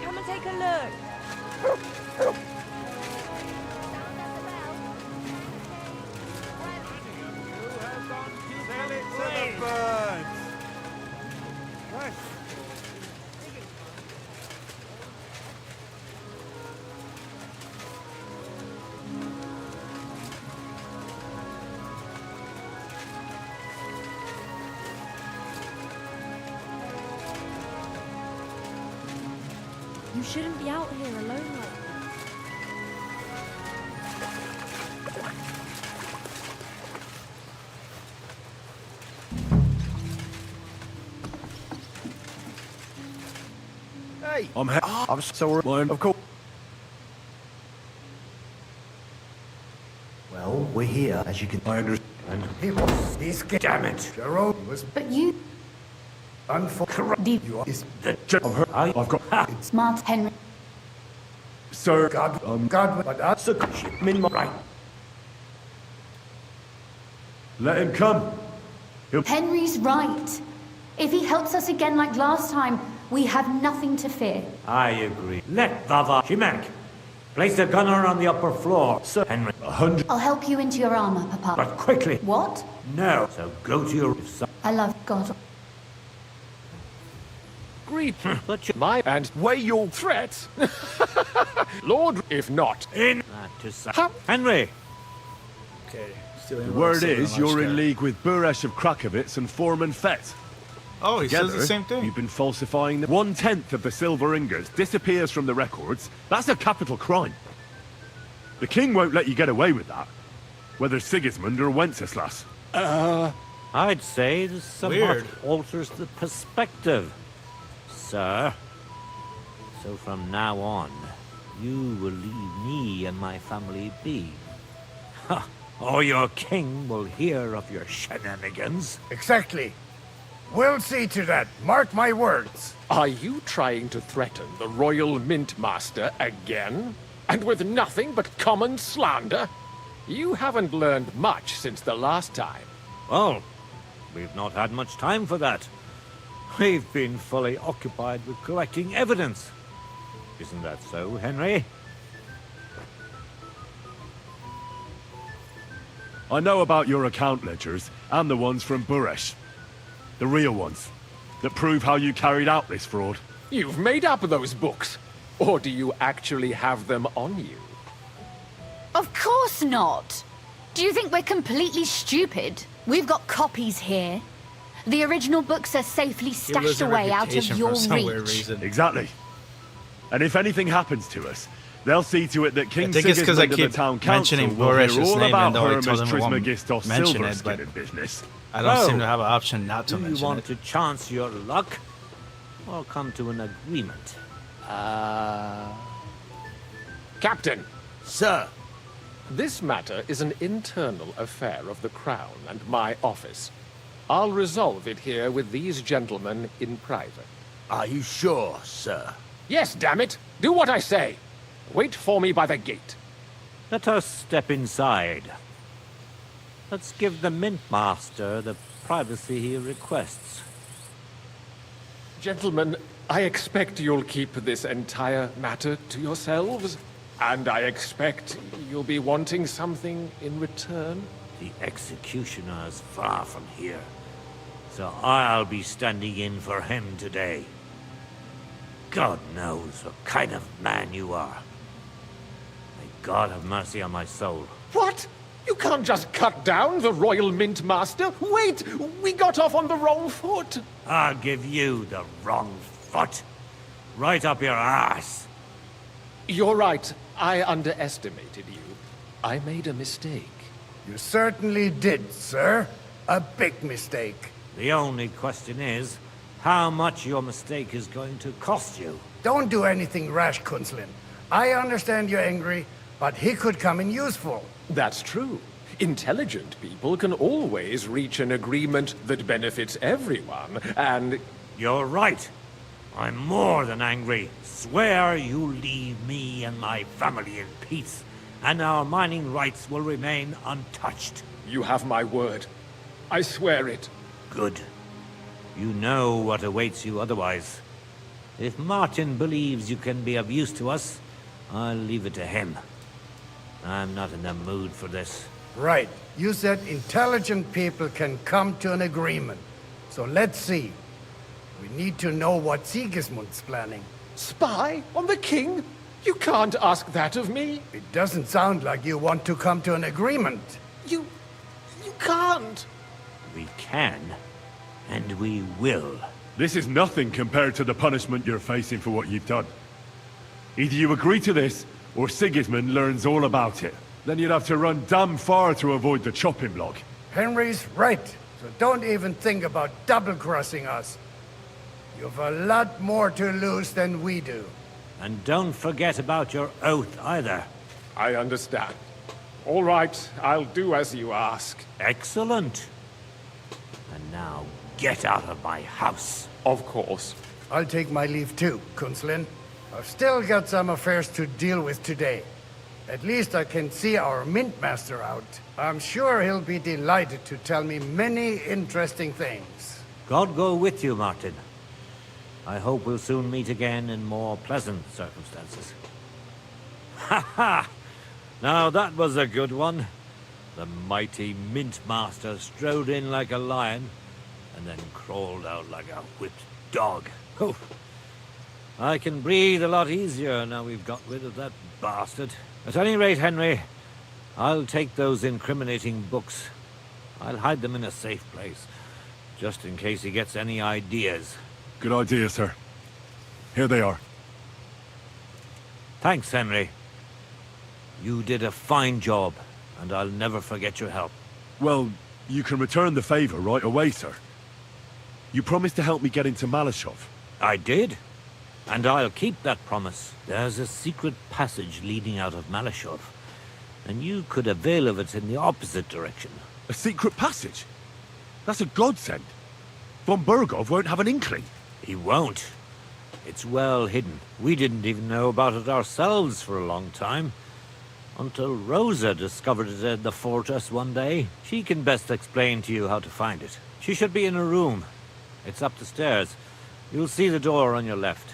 Come and take a look. You shouldn't be out here alone like that. Hey! I'm sorry. Of course. Well, we're here, as you can. I understand. He was this. Damn it, Jerome was. But you... Unfortunately, you are. The job. I've got. Smart Henry. Sir. God, but that's a min right. Let him come. Henry's right. If he helps us again like last time, we have nothing to fear. I agree. Let Vava Shimek. Place the gunner on the upper floor, Sir Henry. 100. I'll help you into your armor, Papa. But quickly. What? No. So go to your... I love God. Greet my and weigh your threats. Lord, if not in Henry. Okay. The word is you're in league with Buresh of Krakowitz and Foreman Fett. Oh, he Together, says the same thing. You've been falsifying 1/10 of the silver ingots disappears from the records. That's a capital crime. The king won't let you get away with that. Whether Sigismund or Wenceslas. I'd say this somewhat alters the perspective, sir. So from now on, you will leave me and my family be. Ha! Or your king will hear of your shenanigans. Exactly. We'll see to that. Mark my words. Are you trying to threaten the Royal Mint Master again? And with nothing but common slander? You haven't learned much since the last time. Well, we've not had much time for that. We've been fully occupied with collecting evidence. Isn't that so, Henry? I know about your account ledgers and the ones from Buresh. The real ones. That prove how you carried out this fraud. You've made up those books. Or do you actually have them on you? Of course not. Do you think we're completely stupid? We've got copies here. The original books are safely stashed away out of your reach. Exactly. And if anything happens to us, they'll see to it that King I think it's because I Sigismund and keep the town council mentioning will hear Boresh's all name, about even though I Hermes told them I won't Trismegistos mention it, silver but business. I don't seem to have an option not to Do mention you want it. to chance your luck? Or come to an agreement? Captain! Sir! This matter is an internal affair of the Crown and my office. I'll resolve it here with these gentlemen in private. Are you sure, sir? Yes, damn it! Do what I say! Wait for me by the gate. Let us step inside. Let's give the Mint Master the privacy he requests. Gentlemen, I expect you'll keep this entire matter to yourselves, and I expect you'll be wanting something in return. The executioner is far from here, so I'll be standing in for him today. God knows what kind of man you are. May God have mercy on my soul. What? You can't just cut down the Royal Mint Master. Wait! We got off on the wrong foot. I'll give you the wrong foot. Right up your ass. You're right. I underestimated you. I made a mistake. You certainly did, sir. A big mistake. The only question is, how much your mistake is going to cost you. Don't do anything rash, Kunslin. I understand you're angry, but he could come in useful. That's true. Intelligent people can always reach an agreement that benefits everyone, and... You're right. I'm more than angry. Swear you leave me and my family in peace, and our mining rights will remain untouched. You have my word. I swear it. Good. You know what awaits you otherwise. If Martin believes you can be of use to us, I'll leave it to him. I'm not in the mood for this. Right. You said intelligent people can come to an agreement. So let's see. We need to know what Sigismund's planning. Spy on the king? You can't ask that of me. It doesn't sound like you want to come to an agreement. You can't. We can, and we will. This is nothing compared to the punishment you're facing for what you've done. Either you agree to this, or Sigismund learns all about it. Then you'd have to run damn far to avoid the chopping block. Henry's right, so don't even think about double-crossing us. You've a lot more to lose than we do. And don't forget about your oath either. I understand. All right, I'll do as you ask. Excellent. And now, get out of my house. Of course. I'll take my leave too, Kunslin. I've still got some affairs to deal with today. At least I can see our Mint Master out. I'm sure he'll be delighted to tell me many interesting things. God go with you, Martin. I hope we'll soon meet again in more pleasant circumstances. Ha ha! Now that was a good one. The mighty Mint Master strode in like a lion, and then crawled out like a whipped dog. Oh, I can breathe a lot easier now we've got rid of that bastard. At any rate, Henry, I'll take those incriminating books. I'll hide them in a safe place, just in case he gets any ideas. Good idea, sir. Here they are. Thanks, Henry. You did a fine job, and I'll never forget your help. Well, you can return the favor right away, sir. You promised to help me get into Malashov. I did. And I'll keep that promise. There's a secret passage leading out of Malashov, and you could avail of it in the opposite direction. A secret passage? That's a godsend. Von Bergov won't have an inkling. He won't. It's well hidden. We didn't even know about it ourselves for a long time. Until Rosa discovered it in the fortress one day. She can best explain to you how to find it. She should be in her room. It's up the stairs. You'll see the door on your left.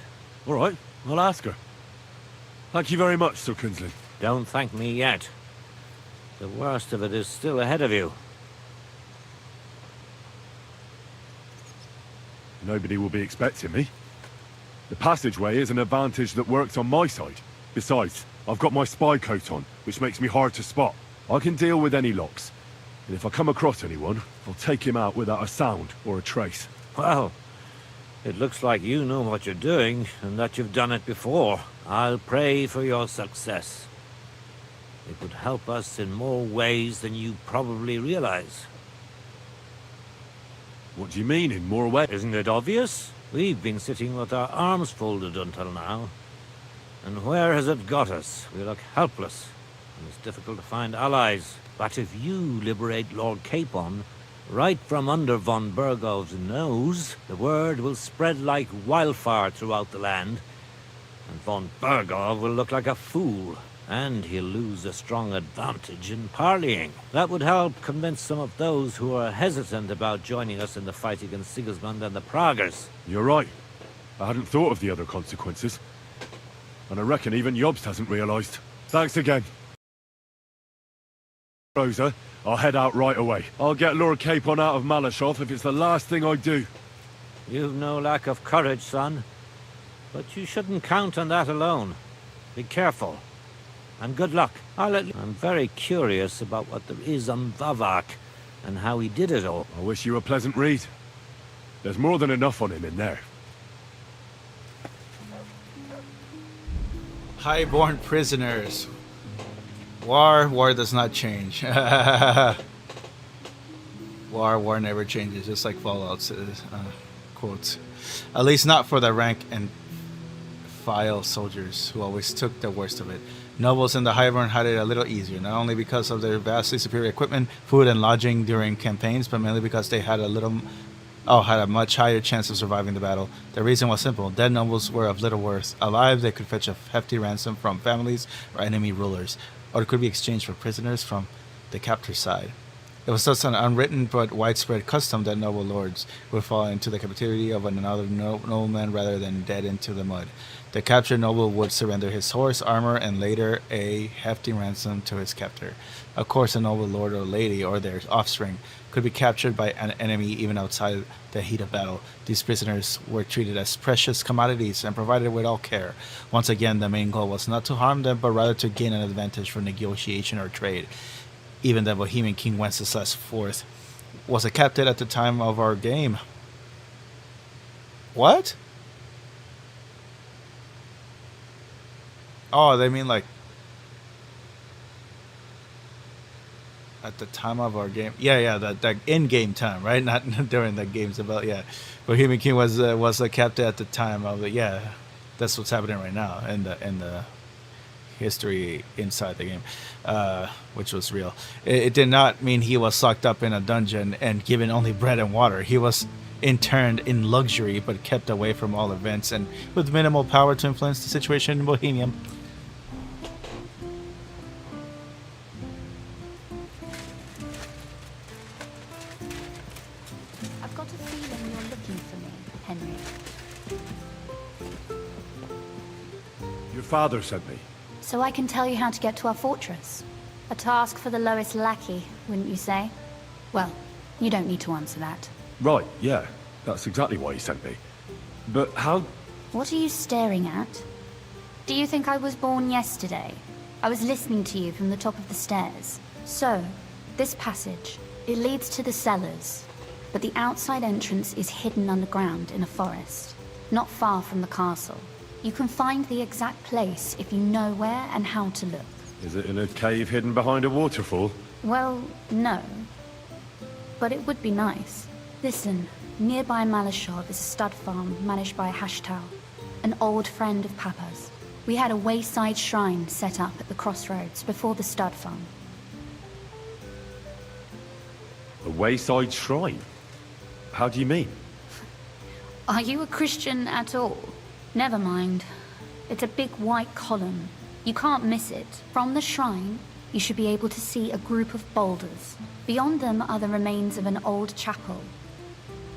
All right, I'll ask her. Thank you very much, Sir Kunslin. Don't thank me yet. The worst of it is still ahead of you. Nobody will be expecting me. The passageway is an advantage that works on my side. Besides, I've got my spy coat on, which makes me hard to spot. I can deal with any locks. And if I come across anyone, I'll take him out without a sound or a trace. Well, it looks like you know what you're doing, and that you've done it before. I'll pray for your success. It would help us in more ways than you probably realize. What do you mean, in more ways? Isn't it obvious? We've been sitting with our arms folded until now. And where has it got us? We look helpless, and it's difficult to find allies. But if you liberate Lord Capon, right from under von Bergov's nose, the word will spread like wildfire throughout the land, and von Bergov will look like a fool, and he'll lose a strong advantage in parleying. That would help convince some of those who are hesitant about joining us in the fight against Sigismund and the Praguers. You're right. I hadn't thought of the other consequences. And I reckon even Yobst hasn't realized. Thanks again. Rosa, I'll head out right away. I'll get Lord Capon out of Malashov if it's the last thing I do. You've no lack of courage, son. But you shouldn't count on that alone. Be careful. And good luck. I'm very curious about what there is on Vavak, and how he did it all. I wish you a pleasant read. There's more than enough on him in there. Highborn prisoners. War does not change. War never changes, just like Fallout's quotes. At least not for the rank and file soldiers who always took the worst of it. Nobles in the Highborn had it a little easier, not only because of their vastly superior equipment, food, and lodging during campaigns, but mainly because they had a much higher chance of surviving the battle. The reason was simple: dead nobles were of little worth. Alive, they could fetch a hefty ransom from families or enemy rulers, or it could be exchanged for prisoners from the captor's side. It was thus an unwritten but widespread custom that noble lords would fall into the captivity of another nobleman rather than dead into the mud. The captured noble would surrender his horse, armor, and later a hefty ransom to his captor. Of course, a noble lord or lady or their offspring could be captured by an enemy even outside the heat of battle. These prisoners were treated as precious commodities and provided with all care. Once again, the main goal was not to harm them, but rather to gain an advantage for negotiation or trade. Even the Bohemian King Wenceslas IV was a captive at the time of our game. What? Oh, they mean like at the time of our game. Yeah, that in-game time, right? Not during the game's about. Yeah, Bohemian King was a captain at the time of it. Yeah, that's what's happening right now in the history inside the game, which was real. It did not mean he was locked up in a dungeon and given only bread and water. He was interned in luxury, but kept away from all events and with minimal power to influence the situation in Bohemia. I've got a feeling you're looking for me, Henry. Your father sent me. So I can tell you how to get to our fortress. A task for the lowest lackey, wouldn't you say? Well, you don't need to answer that. Right, yeah. That's exactly why he sent me. But how... What are you staring at? Do you think I was born yesterday? I was listening to you from the top of the stairs. So, this passage, it leads to the cellars, but the outside entrance is hidden underground in a forest, not far from the castle. You can find the exact place if you know where and how to look. Is it in a cave hidden behind a waterfall? Well, no. But it would be nice. Listen, nearby Malashov is a stud farm managed by Hashtal, an old friend of Papa's. We had a wayside shrine set up at the crossroads before the stud farm. A wayside shrine? How do you mean? Are you a Christian at all? Never mind. It's a big white column. You can't miss it. From the shrine, you should be able to see a group of boulders. Beyond them are the remains of an old chapel.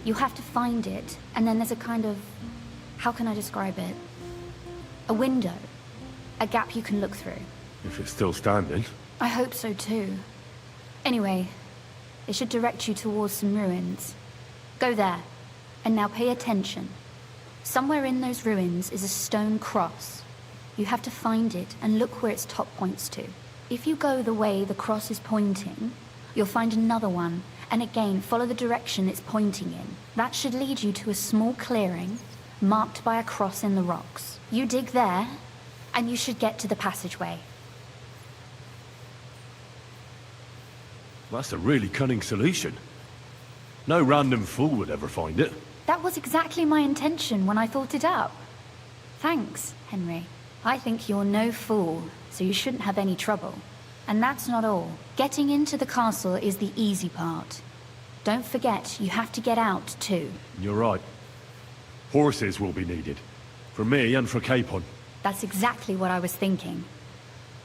You have to find it, and then there's a kind of... how can I describe it? A window. A gap you can look through. If it's still standing. I hope so too. Anyway, it should direct you towards some ruins. Go there. And now pay attention. Somewhere in those ruins is a stone cross. You have to find it and look where its top points to. If you go the way the cross is pointing, you'll find another one, and again follow the direction it's pointing in. That should lead you to a small clearing, marked by a cross in the rocks. You dig there, and you should get to the passageway. That's a really cunning solution. No random fool would ever find it. That was exactly my intention when I thought it up. Thanks, Henry. I think you're no fool, so you shouldn't have any trouble. And that's not all. Getting into the castle is the easy part. Don't forget, you have to get out, too. You're right. Horses will be needed. For me and for Capon. That's exactly what I was thinking.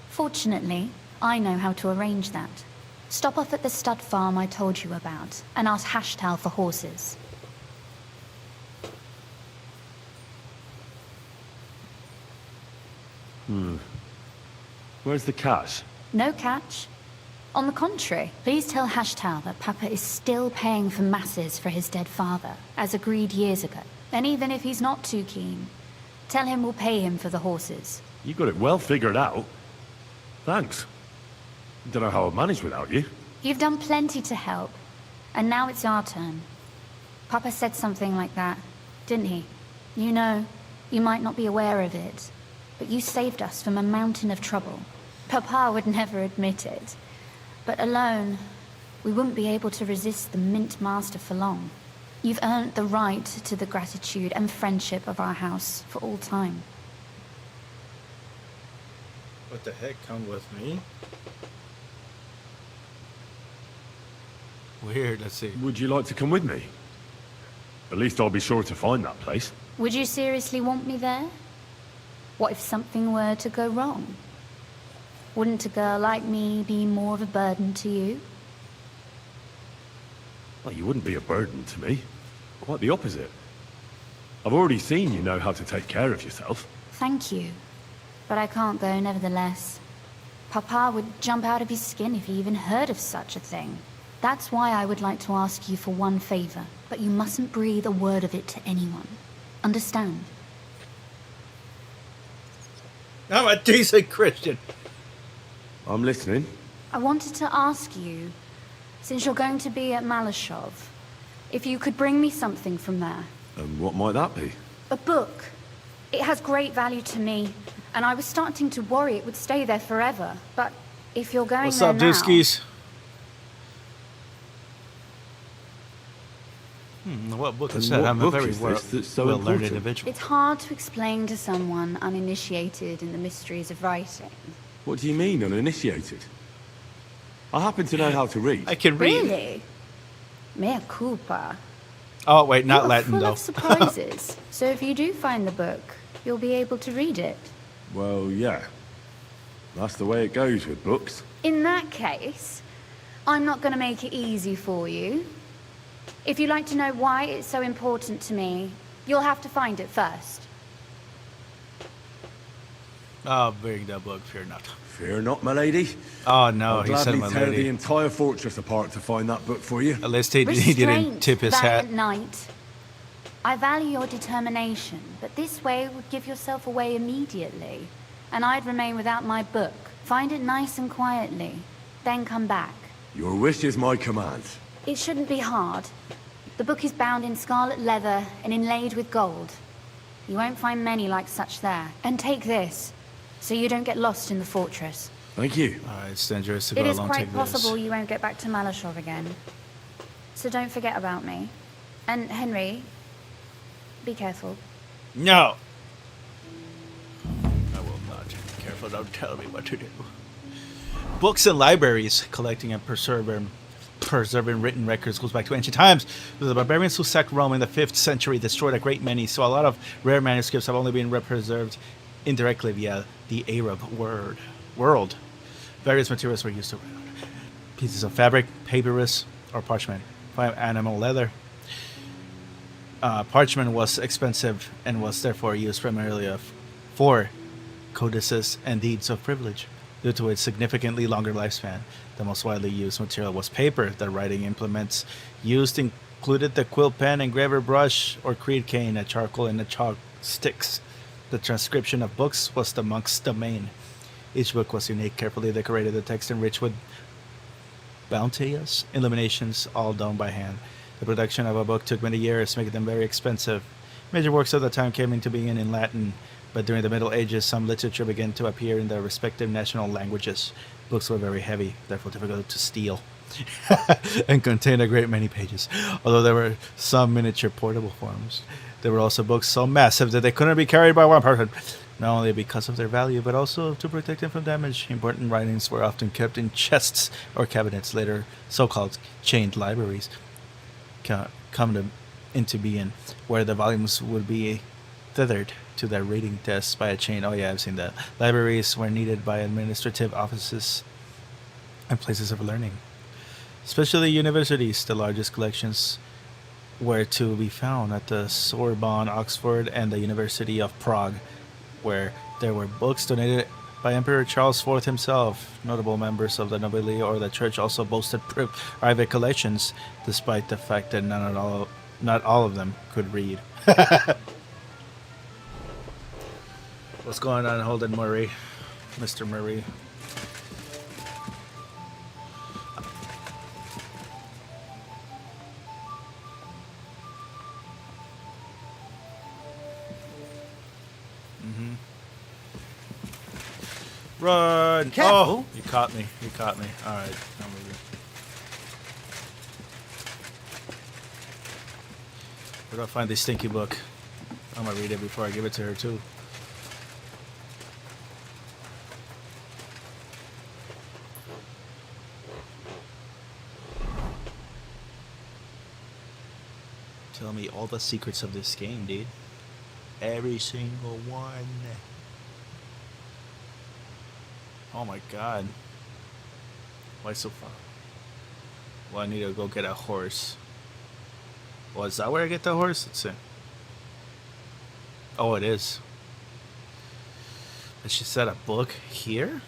Fortunately, I know how to arrange that. Stop off at the stud farm I told you about, and ask Hashtal for horses. Where's the catch? No catch. On the contrary, please tell Hashtal that Papa is still paying for masses for his dead father, as agreed years ago. And even if he's not too keen, tell him we'll pay him for the horses. You got it well figured out. Thanks. Don't know how I'd manage without you. You've done plenty to help, and now it's our turn. Papa said something like that, didn't he? You know, you might not be aware of it, but you saved us from a mountain of trouble. Papa would never admit it, but alone, we wouldn't be able to resist the Mint Master for long. You've earned the right to the gratitude and friendship of our house for all time. What the heck? Come with me? Weird, let's see. Would you like to come with me? At least I'll be sure to find that place. Would you seriously want me there? What if something were to go wrong? Wouldn't a girl like me be more of a burden to you? Well, you wouldn't be a burden to me. Quite the opposite. I've already seen you know how to take care of yourself. Thank you. But I can't go nevertheless. Papa would jump out of his skin if he even heard of such a thing. That's why I would like to ask you for one favor, but you mustn't breathe a word of it to anyone. Understand? I'm a decent Christian. I'm listening. I wanted to ask you, since you're going to be at Malashov, if you could bring me something from there. And what might that be? A book. It has great value to me, and I was starting to worry it would stay there forever. But if you're going What's there up, now... Dooskies? What book is that? I'm a very well-learned individual. It's hard to explain to someone uninitiated in the mysteries of writing. What do you mean, uninitiated? I happen to know how to read. I can read. Really? Mea culpa. Oh, wait, not You're Latin, full though. of surprises. So if you do find the book, you'll be able to read it. Well, yeah. That's the way it goes with books. In that case, I'm not going to make it easy for you. If you'd like to know why it's so important to me, you'll have to find it first. Oh, bring that book, fear not. Fear not, my lady. Oh, no, I'll he said gladly my tear lady. the entire fortress apart to find that book for you. At least he didn't tip his hat. Valiant knight. I value your determination, but this way would give yourself away immediately, and I'd remain without my book. Find it nice and quietly, then come back. Your wish is my command. It shouldn't be hard. The book is bound in scarlet leather and inlaid with gold. You won't find many like such there. And take this, so you don't get lost in the fortress. Thank you. It's dangerous to go It is along. quite Take possible this. you won't get back to Malashov again. So don't forget about me. And Henry, be careful. No. I will not. Be careful. Don't tell me what to do. Books and libraries, collecting and preserving written records goes back to ancient times. The barbarians who sacked Rome in the 5th century destroyed a great many, so a lot of rare manuscripts have only been preserved indirectly via the Arab world. Various materials were used to write. Pieces of fabric, papyrus, or parchment. Animal leather. Parchment was expensive and was therefore used primarily for codices and deeds of privilege. Due to its significantly longer lifespan, the most widely used material was paper. The writing implements used included the quill pen, engraver brush, or creed cane, a charcoal, and a chalk sticks. The transcription of books was the monk's domain. Each book was unique, carefully decorated, the text enriched with bounteous illuminations, all done by hand. The production of a book took many years, making them very expensive. Major works of the time came into being in Latin, but during the Middle Ages, some literature began to appear in their respective national languages. Books were very heavy, therefore difficult to steal, and contained a great many pages. Although there were some miniature portable forms, there were also books so massive that they couldn't be carried by one person. Not only because of their value, but also to protect them from damage. Important writings were often kept in chests or cabinets, later so-called chained libraries come into being, where the volumes would be tethered to their reading desks by a chain. Oh yeah, I've seen that. Libraries were needed by administrative offices and places of learning. Especially universities, the largest collections were to be found at the Sorbonne, Oxford, and the University of Prague, where There were books donated by Emperor Charles IV himself. Notable members of the nobility or the church also boasted private collections, despite the fact that not all of them could read. What's going on, Holden Murray? Mr. Murray. Run! Careful. Oh, you caught me. You caught me. All right, I'm moving. Where do I find this stinky book? I'm gonna read it before I give it to her too. Tell me all the secrets of this game, dude. Every single one. Oh my god. Why so far? Well, I need to go get a horse. Well, is that where I get the horse? Let's see. Oh, it is. But she said a book here?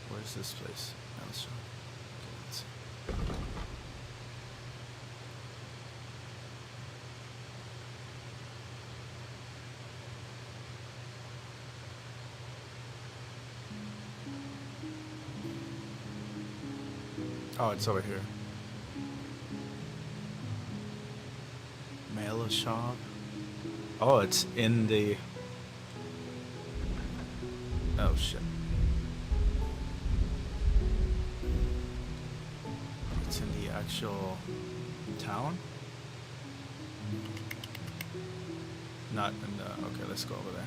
Where's this place? No, let's try. Okay, let's see. Oh, it's over here. Mail shop. Oh, it's in the... Oh, shit. It's in the actual town? Not in the... Okay, let's go over there.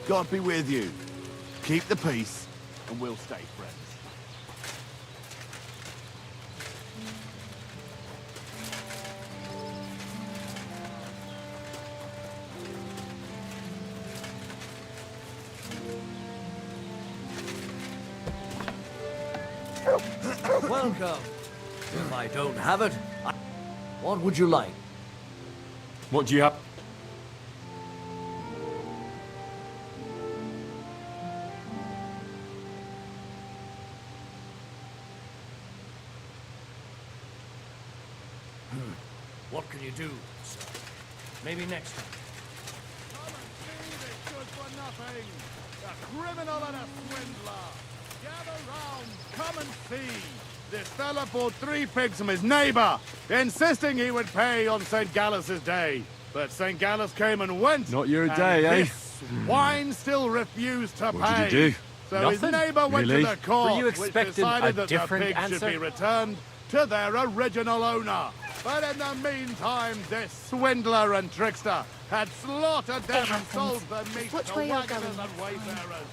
God be with you. Keep the peace, and we'll stay friends. Welcome. If I don't have it, what would you like? What do you have? What can you do, sir? Maybe next time. Come and see this good for nothing. A criminal and a swindler. Gather round. Come and see. This fella bought 3 pigs from his neighbor, insisting he would pay on St. Gallus's day. But St. Gallus came and went. Not your and day, eh? this swine still refused to What pay. did you do? So his Nothing? neighbor went to Really? the court, Were you which expecting decided a that different the pigs answer? should be returned to their original owner. But in the meantime, this swindler and trickster had slaughtered them and sold the meat Which to way you're wagoners going? and wayfarers.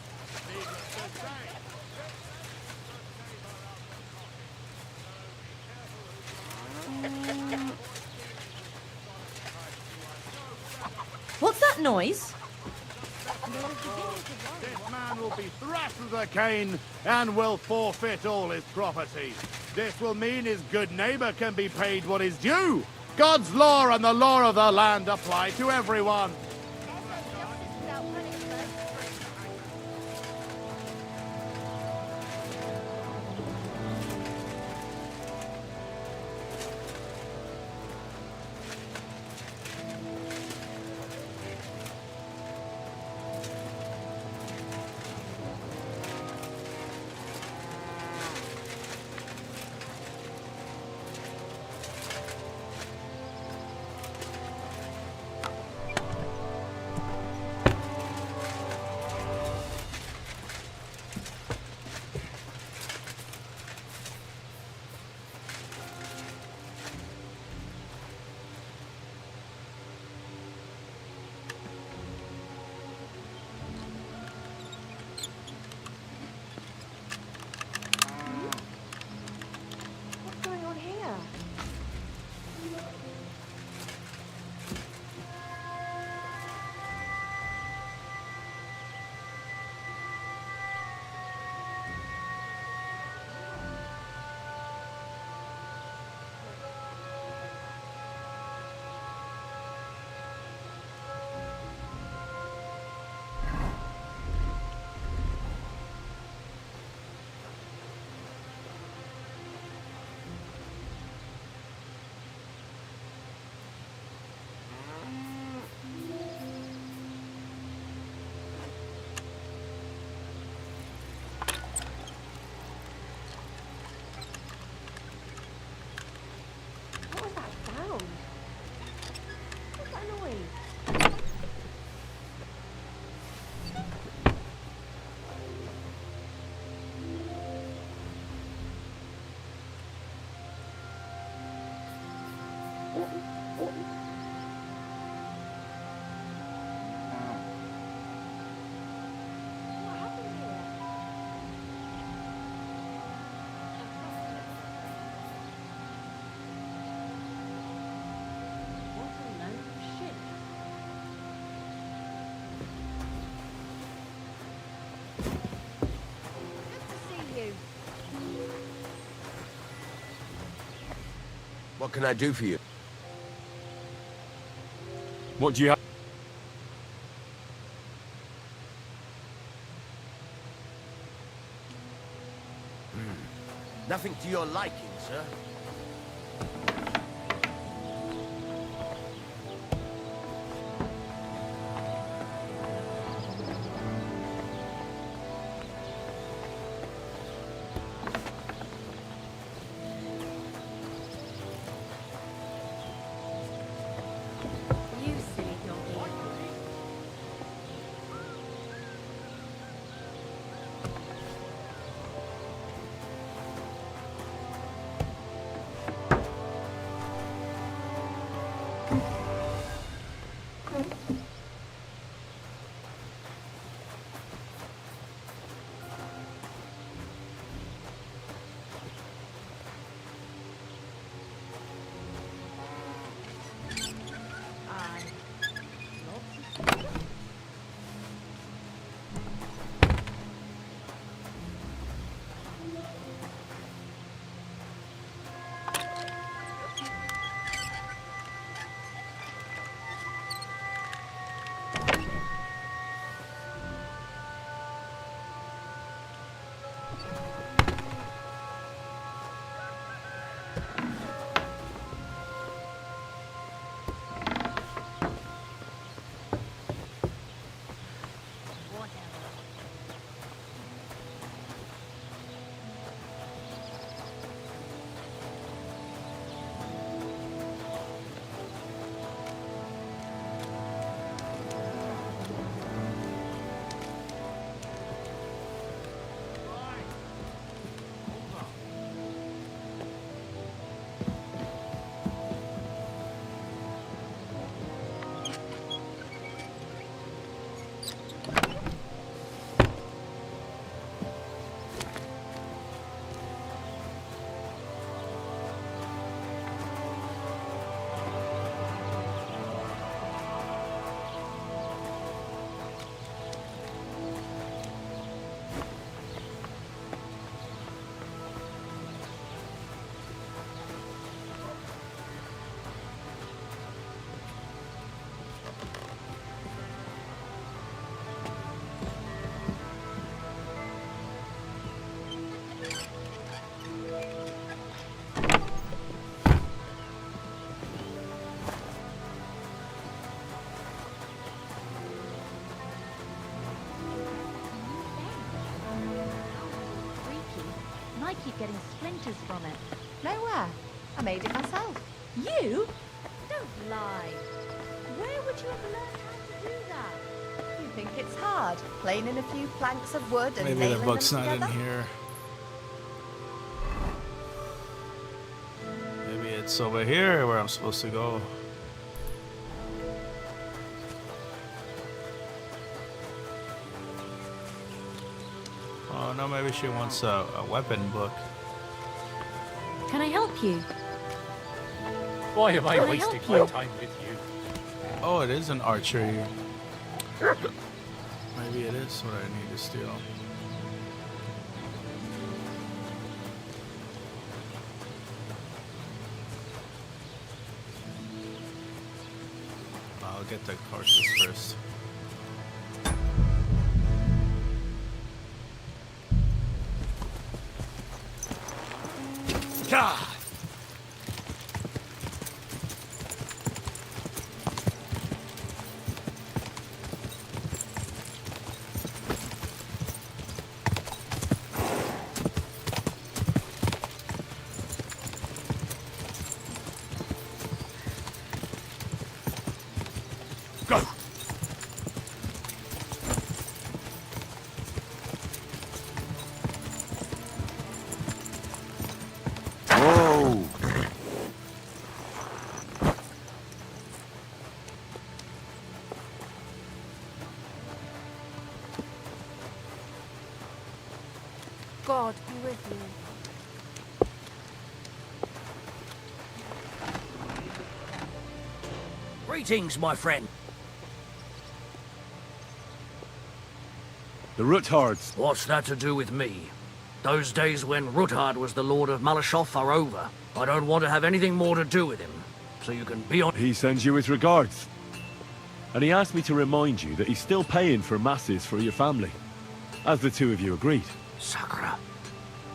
Needless to say, What's that noise? this man will be thrashed with a cane and will forfeit all his property. This will mean his good neighbor can be paid what is due. God's law and the law of the land apply to everyone. See you. What can I do for you? What do you have? Nothing to your liking, sir. You silly doggy. I keep getting splinters from it. Nowhere. I made it myself. You? Don't lie. Where would you have learned how to do that? You think it's hard? Planing a few planks of wood and Maybe nailing the book's them not together? in here. Maybe it's over here where I'm supposed to go. Oh no, maybe she wants a weapon book. Can I help you? Why am I Can I wasting help my you? time with you? Oh, it is an archery. Maybe it is what I need to steal. I'll get the horses first. God! Go! Whoa! God be with you. Greetings, my friend. The Ruthards. What's that to do with me? Those days when Ruthard was the Lord of Malashoff are over. I don't want to have anything more to do with him. So you can be on... He sends you his regards. And he asked me to remind you that he's still paying for masses for your family. As the two of you agreed. Sakura.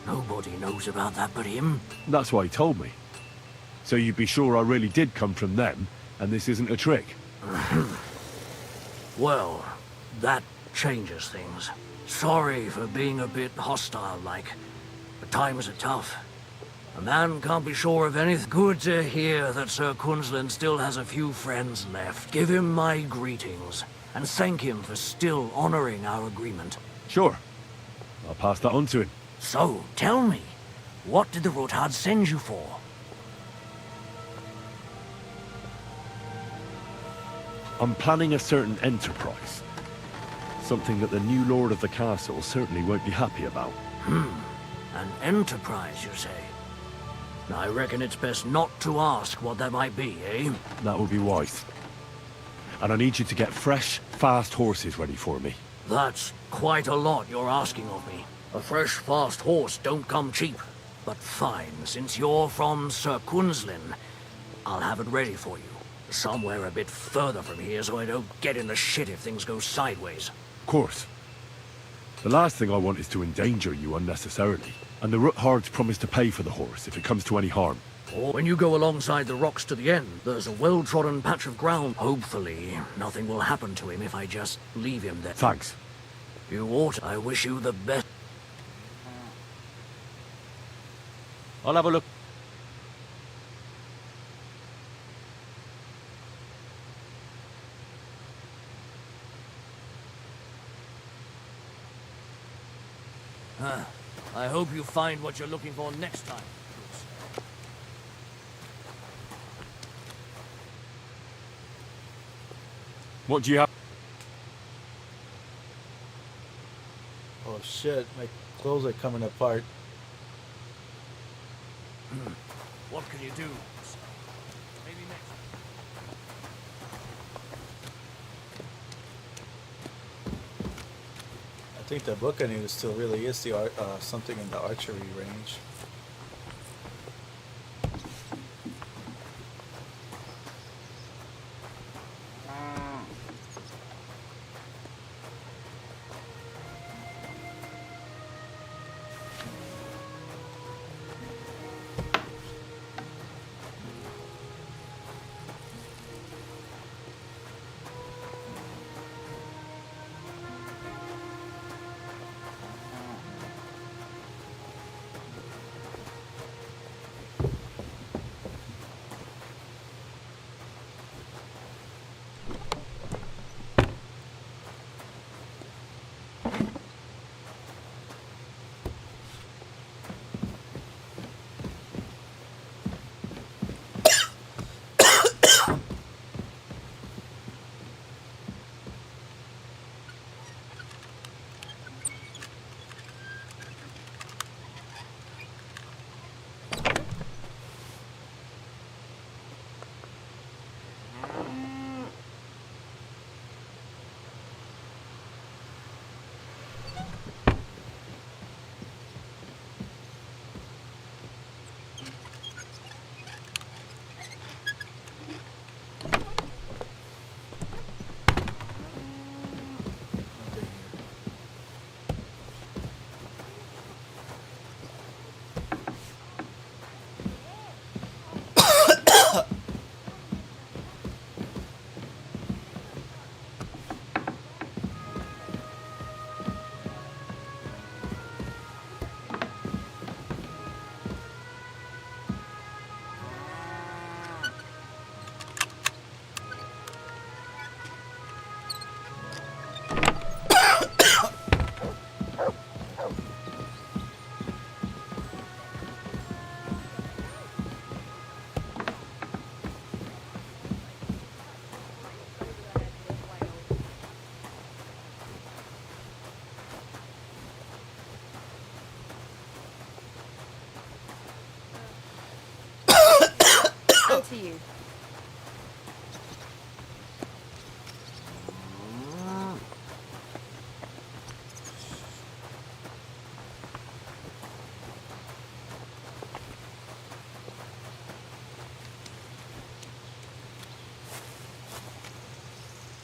Nobody knows about that but him. That's what he told me. So you'd be sure I really did come from them, and this isn't a trick? Well, that changes things. Sorry for being a bit hostile-like, but times are tough. A man can't be sure of anything. Good to hear that Sir Kunzlin still has a few friends left. Give him my greetings, and thank him for still honoring our agreement. Sure. I'll pass that on to him. So, tell me, what did the Ruthard send you for? I'm planning a certain enterprise. Something that the new lord of the castle certainly won't be happy about. An enterprise, you say? I reckon it's best not to ask what that might be, eh? That would be wise. And I need you to get fresh, fast horses ready for me. That's quite a lot you're asking of me. A fresh, fast horse don't come cheap. But fine, since you're from Sir Kunzlin, I'll have it ready for you. Somewhere a bit further from here so I don't get in the shit if things go sideways. Of course. The last thing I want is to endanger you unnecessarily. And the Ruthards promise to pay for the horse if it comes to any harm. Or when you go alongside the rocks to the end, there's a well-trodden patch of ground. Hopefully, nothing will happen to him if I just leave him there. Thanks. You ought. I wish you the best. I'll have a look. I hope you find what you're looking for next time. What do you have? Oh shit, my clothes are coming apart. What can you do? Maybe next. I think the book I need still really is the something in the archery range.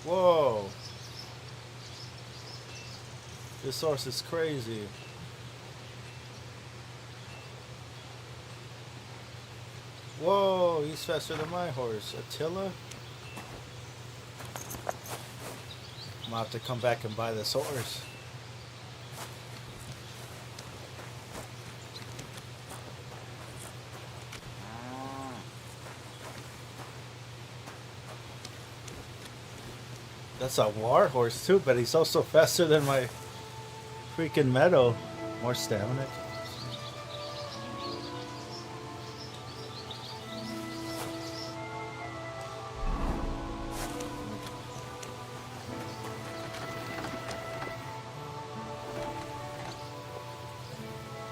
Whoa. This horse is crazy. Whoa, he's faster than my horse. Attila? I'm gonna have to come back and buy this horse. That's a war horse too, but he's also faster than my freaking meadow. More stamina.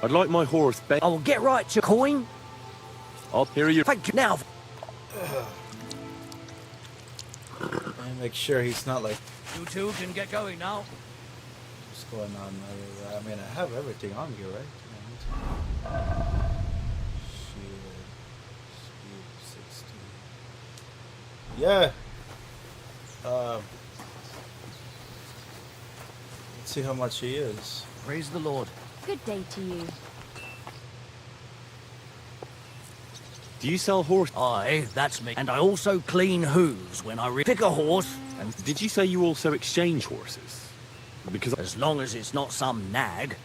I'd like my horse back. I will get right to coin. I'll hear you. Thank you. Now. And make sure he's not like. You two can get going now. What's going on? I mean, I have everything on here, right? Speed 60. Yeah. Let's see how much he is. Praise the Lord. Good day to you. Do you sell horse? Aye, that's me. And I also clean hooves when I pick a horse. And did you say you also exchange horses? Because as long as it's not some nag,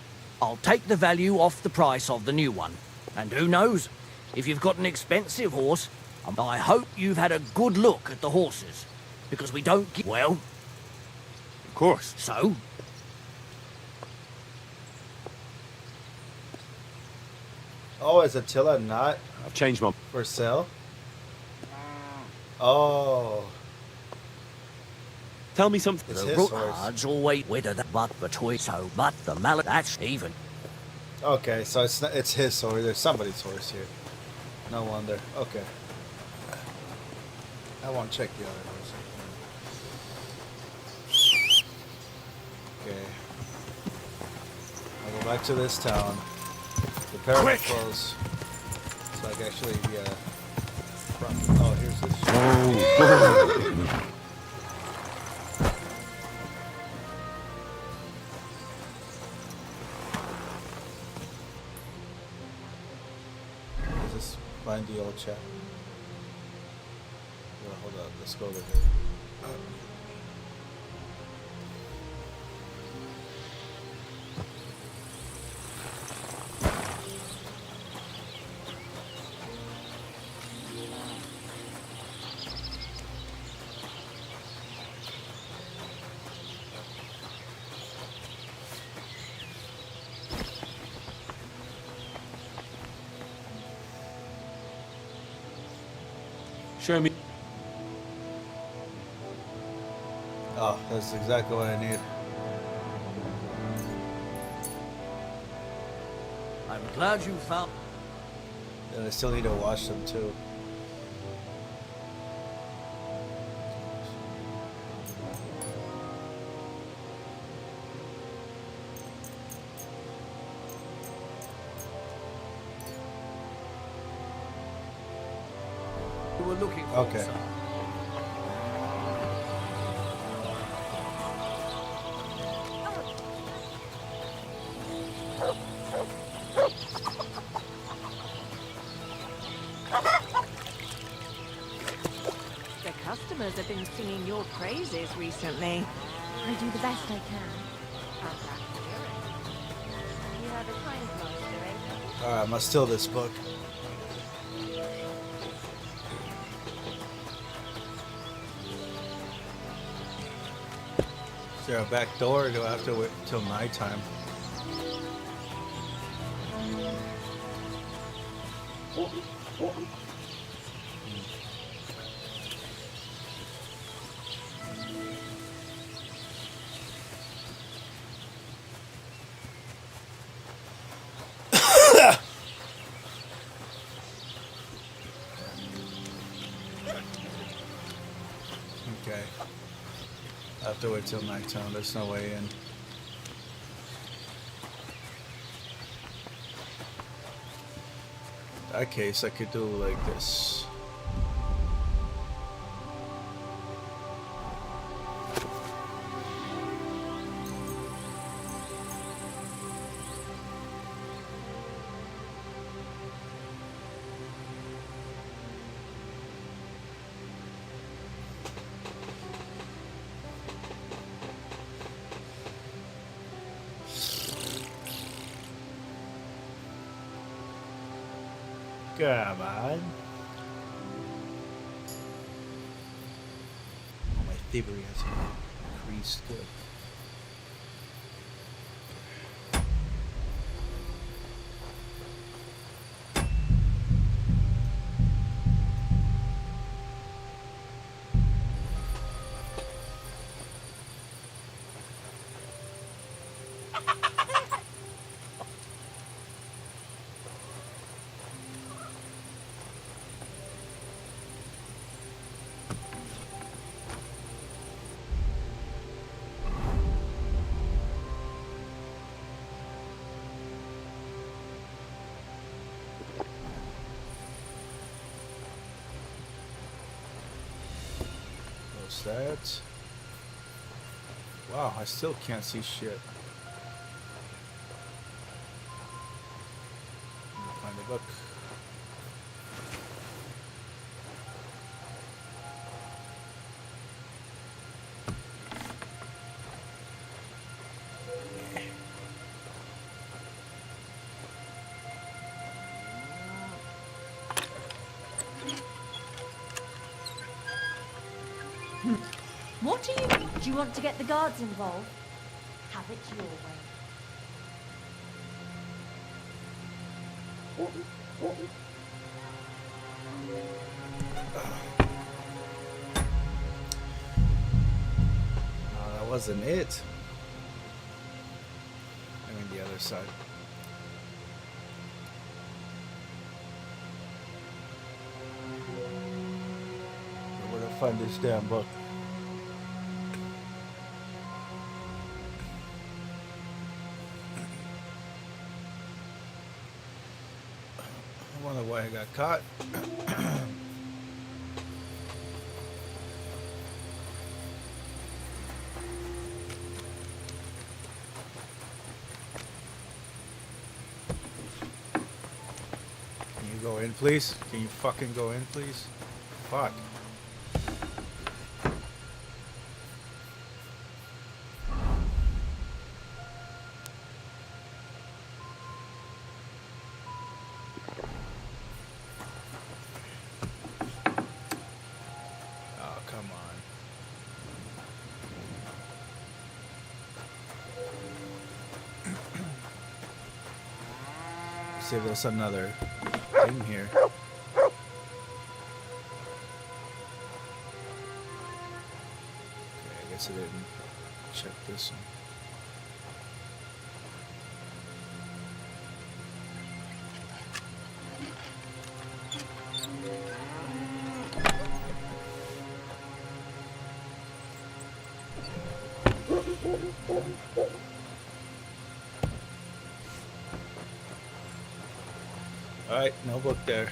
I'll take the value off the price of the new one. And who knows, if you've got an expensive horse, I hope you've had a good look at the horses. Because we don't get... Well... Of course. So? Oh, is Attila not? I've changed my... For sale? Oh. Tell me something. It's the his roothards always whether the butt between so but the mallet that's even. Okay, so it's not, it's his horse. There's somebody's horse here. No wonder. Okay. I won't check the other horse. Okay. I'll go back to this town. Prepare my clothes. So I can actually oh, here's this. Is this find the old chat? Well, hold on, let's go over here. Show me. Oh, that's exactly what I need. I'm glad you found... And I still need to wash them too. You were looking for, okay. sir. The customers have been singing your praises recently. I do the best I can. You have a kind master, eh? Alright, I must steal this book. Is there a back door, or do I have to wait till nighttime? Okay. I have to wait till nighttime. There's no way in. In that case, I could do like this. Come on. Oh, my thievery has increased. Good. That. Wow, I still can't see shit. Find the book. What do you want to get the guards involved? Have it your way. No, that wasn't it. I mean the other side. Where to find this damn book? I wonder why I got caught. Can you go in, please? Can you fucking go in, please? Fuck. See if there's another thing here. Okay, I guess I didn't check this one. Alright, no book there.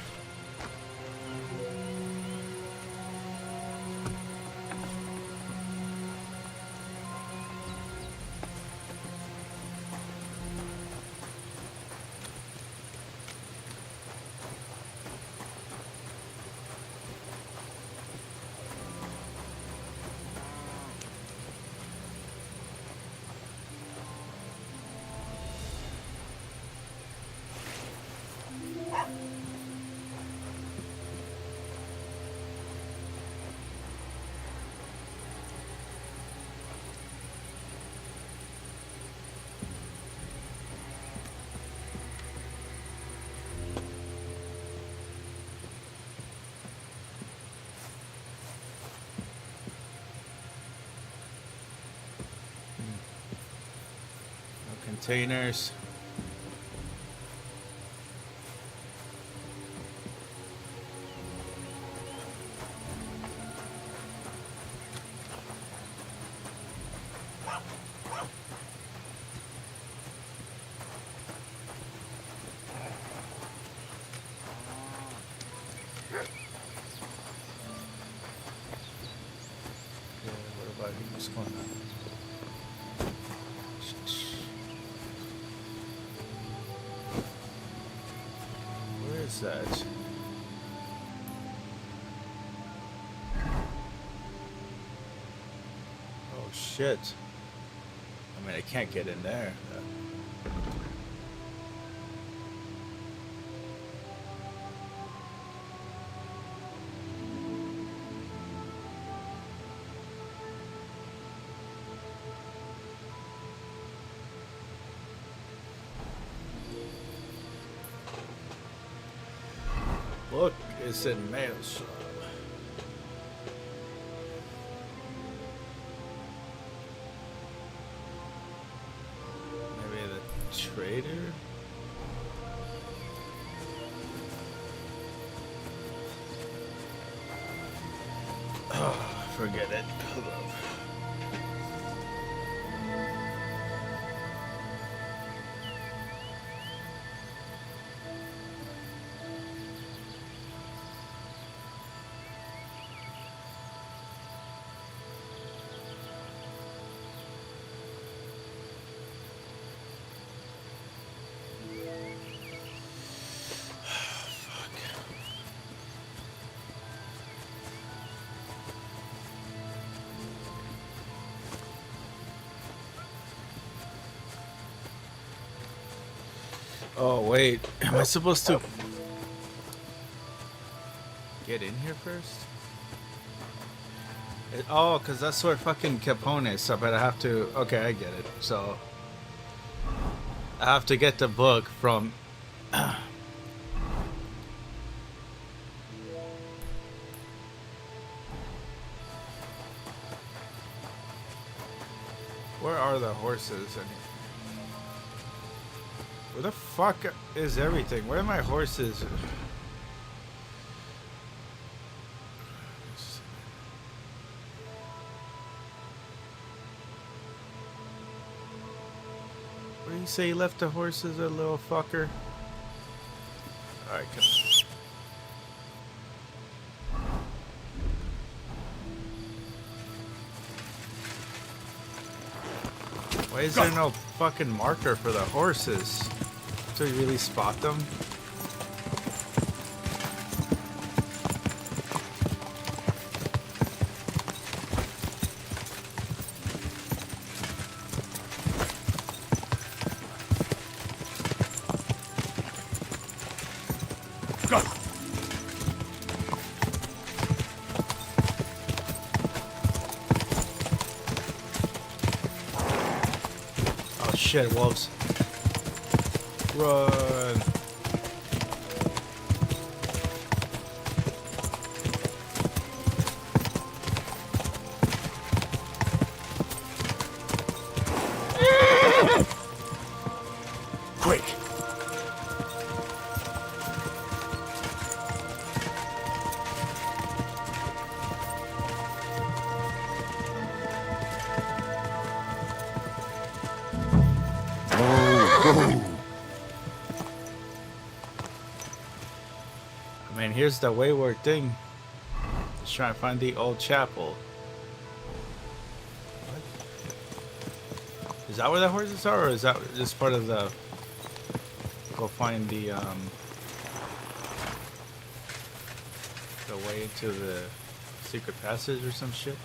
Containers. What about you? What's going on? That. Oh shit. I mean, I can't get in there. It's in mail shop. Maybe the trader? Oh, forget it. Hold on. Oh wait, am I supposed to get in here first? Oh, cause that's where fucking Capone is. So I better have to. Okay, I get it. So I have to get the book from. Where are the horses? Where the fuck is everything? Where are my horses? What do you say you left the horses, a little fucker? Alright, come on. Why is there no fucking marker for the horses? Do you really spot them? Go. Oh shit, wolves. Run. Quick. I mean, here's the wayward thing. Let's try and find the old chapel. What? Is that where the horses are, or is that just part of the... Go find the way into the secret passage or some shit?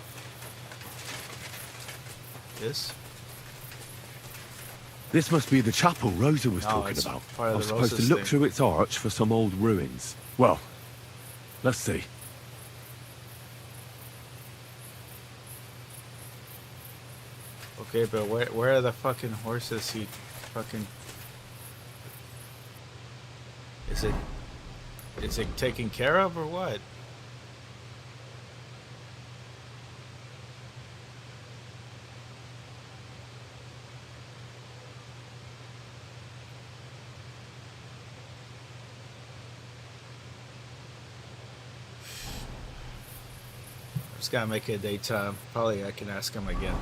This? This must be the chapel Rosa was No, talking it's about. part of I'm the supposed to Rosa's look thing. through its arch for some old ruins. Well, let's see. Okay, but where are the fucking horses he fucking... Is it taken care of or what? Just gotta make it daytime. Probably I can ask him again.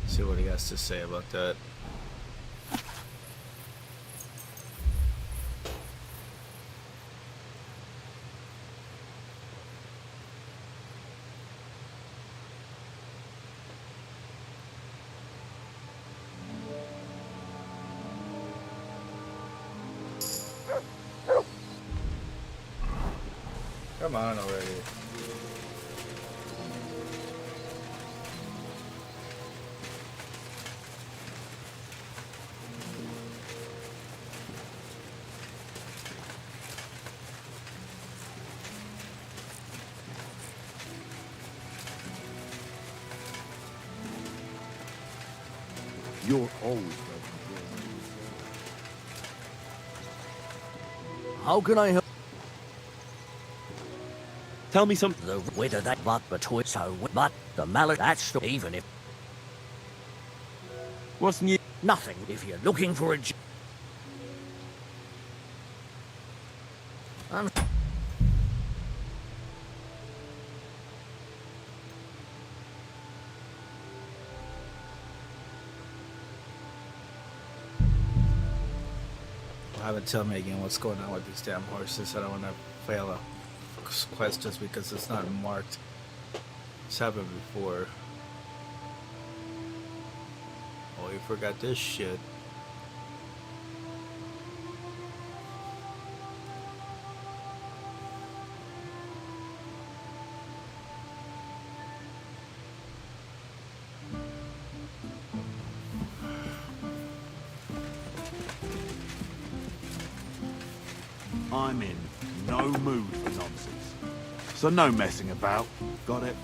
See what he has to say about that. Come on already. You're always welcome. How can I help? Tell me something. The whether that but between so but the mallet that's the even if What's new? nothing if you're looking for a Haven't tell me again what's going on with these damn horses. I don't want to fail a quest just because it's not marked. It's happened before. Oh, you forgot this shit. I'm in no mood for nonsense. So no messing about. Got it?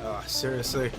Oh, seriously?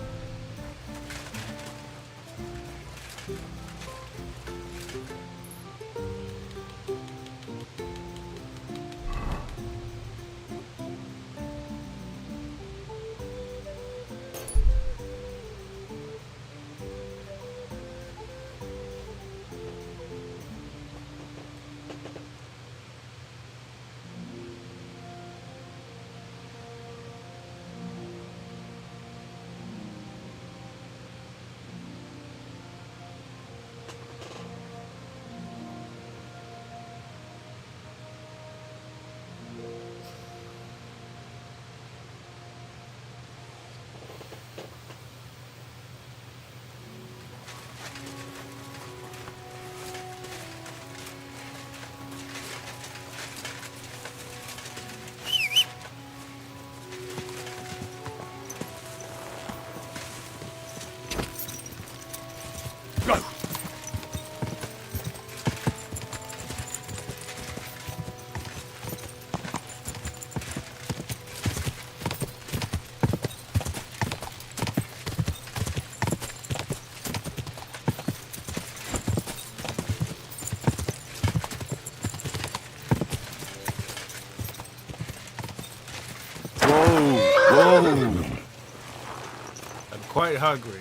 I'm quite hungry.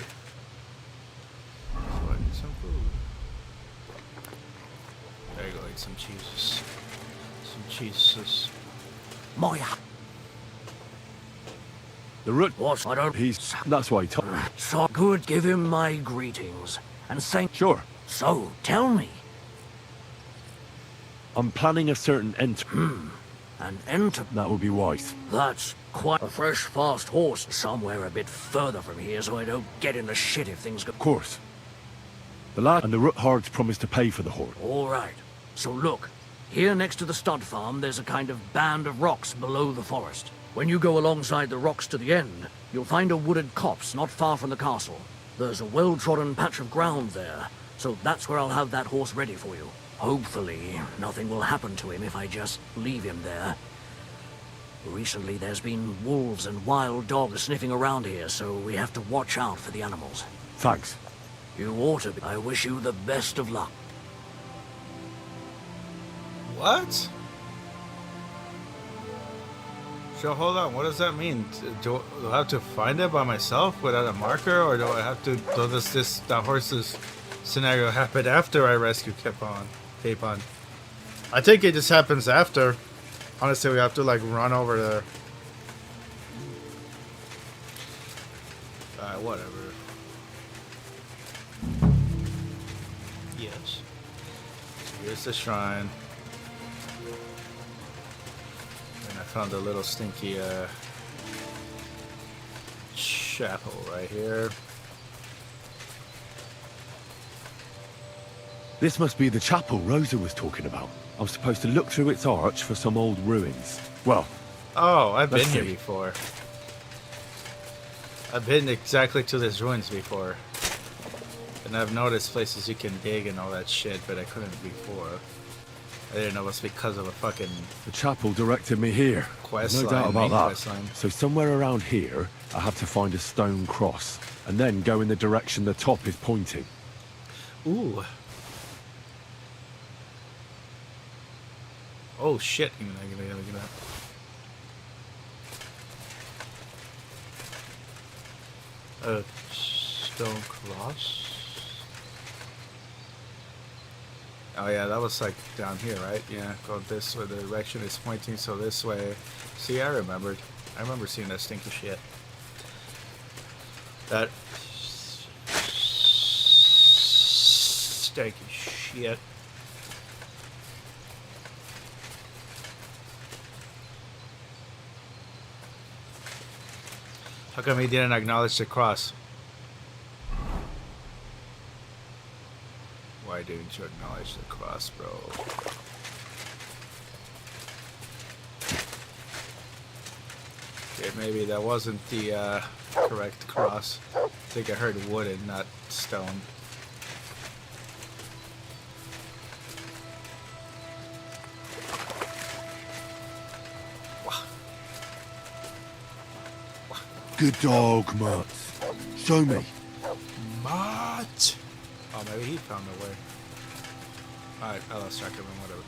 So I need some food. There you go, eat some cheeses. Some cheeses. Moya. The root. What? I don't. That's why he told me. So good. Give him my greetings and say. Sure. So tell me. I'm planning a certain enter. An enter. That would be wise. That's quite a fresh, fast horse somewhere a bit further from here, so I don't get in the shit if things go. Of course. The lad and the root hards promised to pay for the horse. All right. So look, here next to the stud farm, there's a kind of band of rocks below the forest. When you go alongside the rocks to the end, you'll find a wooded copse not far from the castle. There's a well-trodden patch of ground there, so that's where I'll have that horse ready for you. Hopefully, nothing will happen to him if I just leave him there. Recently, there's been wolves and wild dogs sniffing around here, so we have to watch out for the animals. Thanks. You ought to be. I wish you the best of luck. What? So hold on, what does that mean? Do I have to find it by myself without a marker, or do I have to? Does the horse's scenario happen after I rescue Capon? I think it just happens after. Honestly, we have to like run over there. Whatever. Yes. Here's the shrine. And I found a little stinky chapel right here. This must be the chapel Rosa was talking about. I was supposed to look through its arch for some old ruins. Well... Oh, I've been let's here see. before. I've been exactly to these ruins before. And I've noticed places you can dig and all that shit, but I couldn't before. I didn't know it was because of a fucking... The chapel directed me here. Quest No line, doubt about main that. quest line. So somewhere around here, I have to find a stone cross, and then go in the direction the top is pointing. Ooh. Oh shit. Give me that. A stone cross. Oh yeah, that was like down here, right? Yeah, go this way. The direction is pointing, so this way. See, I remembered. I remember seeing that stinky shit. That stinky shit. How come he didn't acknowledge the cross? Why didn't you acknowledge the cross, bro? Okay, maybe that wasn't the correct cross. I think I heard wooden, not stone. Good dog, Mutt. Show me. Mutt! Oh, maybe he found a way. Alright, I lost track of him, whatever.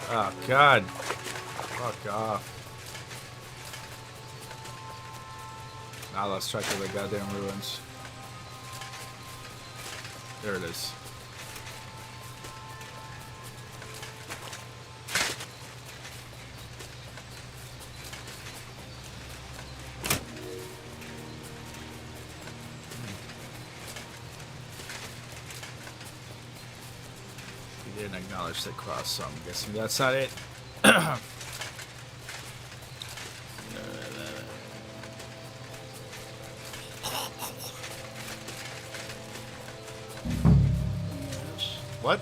Oh, God. Fuck off. I lost track of the goddamn ruins. There it is. He didn't acknowledge the cross, so I'm guessing that's not it. What?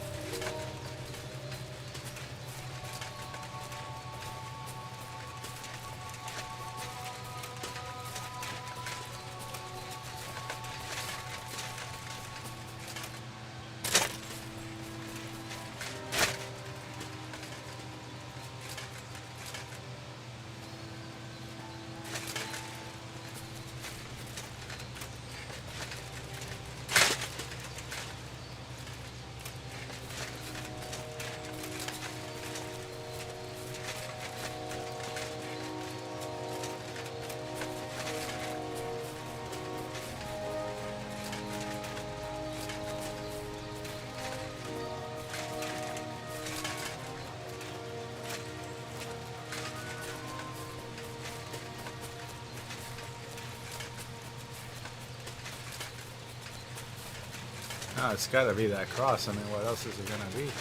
No, it's gotta be that cross. I mean, what else is it gonna be?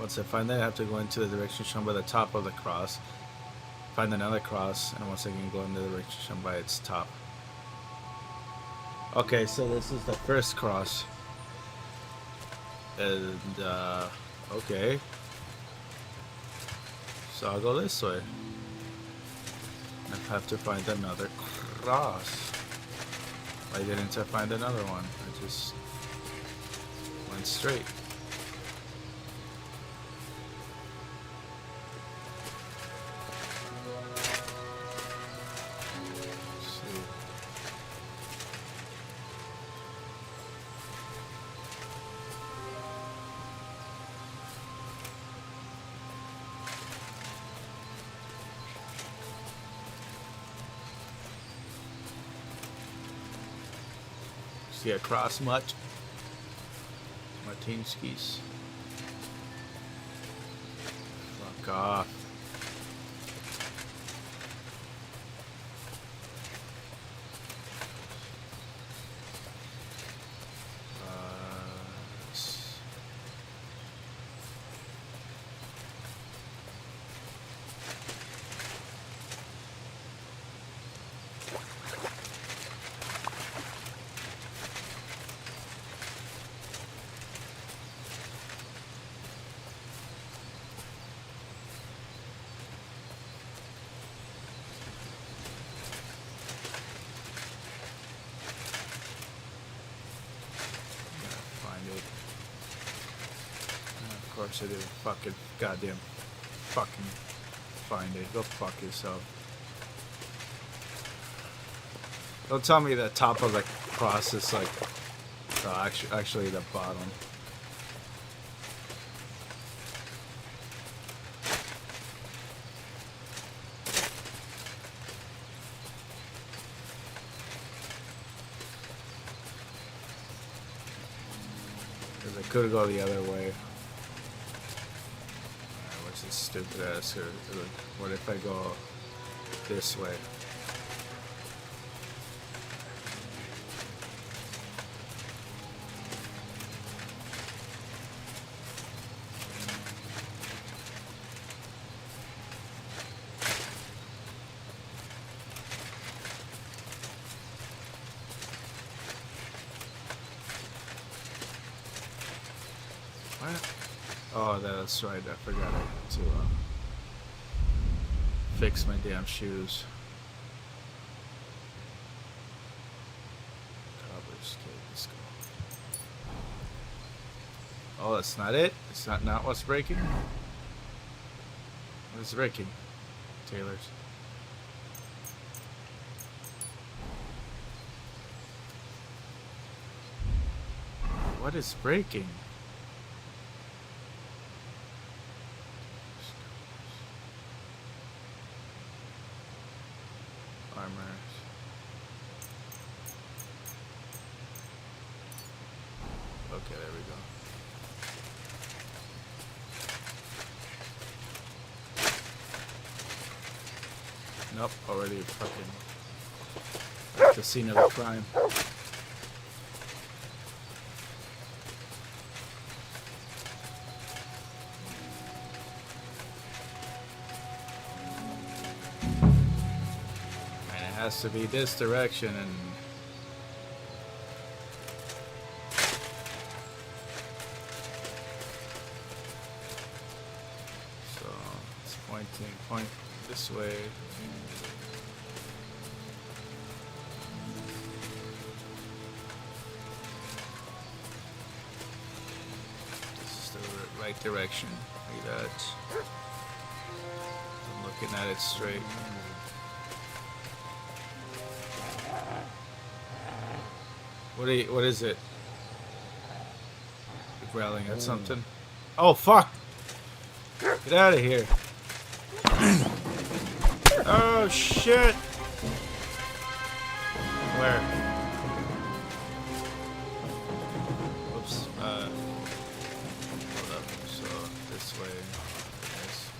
Once I find that, I have to go into the direction shown by the top of the cross. Find another cross, and once again go in the direction shown by its top. Okay, so this is the first cross. And, okay. So I'll go this way. I have to find another cross. Why didn't I find another one? I just went straight. See a cross much? Martinskis. Fuck off. course I do. Fucking goddamn. Fucking find it. Go fuck yourself. Don't tell me the top of the cross is like... Oh, actually the bottom. Because I could go the other way. Alright, what's this stupid ass here? What if I go this way? Oh, that's right. I forgot to fix my damn shoes. Oh, that's not it? It's not what's breaking? What's breaking? Taylor's. What is breaking? Okay, there we go. Nope, already fucking at the scene of the crime. And it has to be this direction and point this way. This is the right direction. Like that. I'm looking at it straight. What is it? You're growling at something? Oh fuck! Get out of here. Oh shit! Where? Whoops. Hold up. So this way. Yes.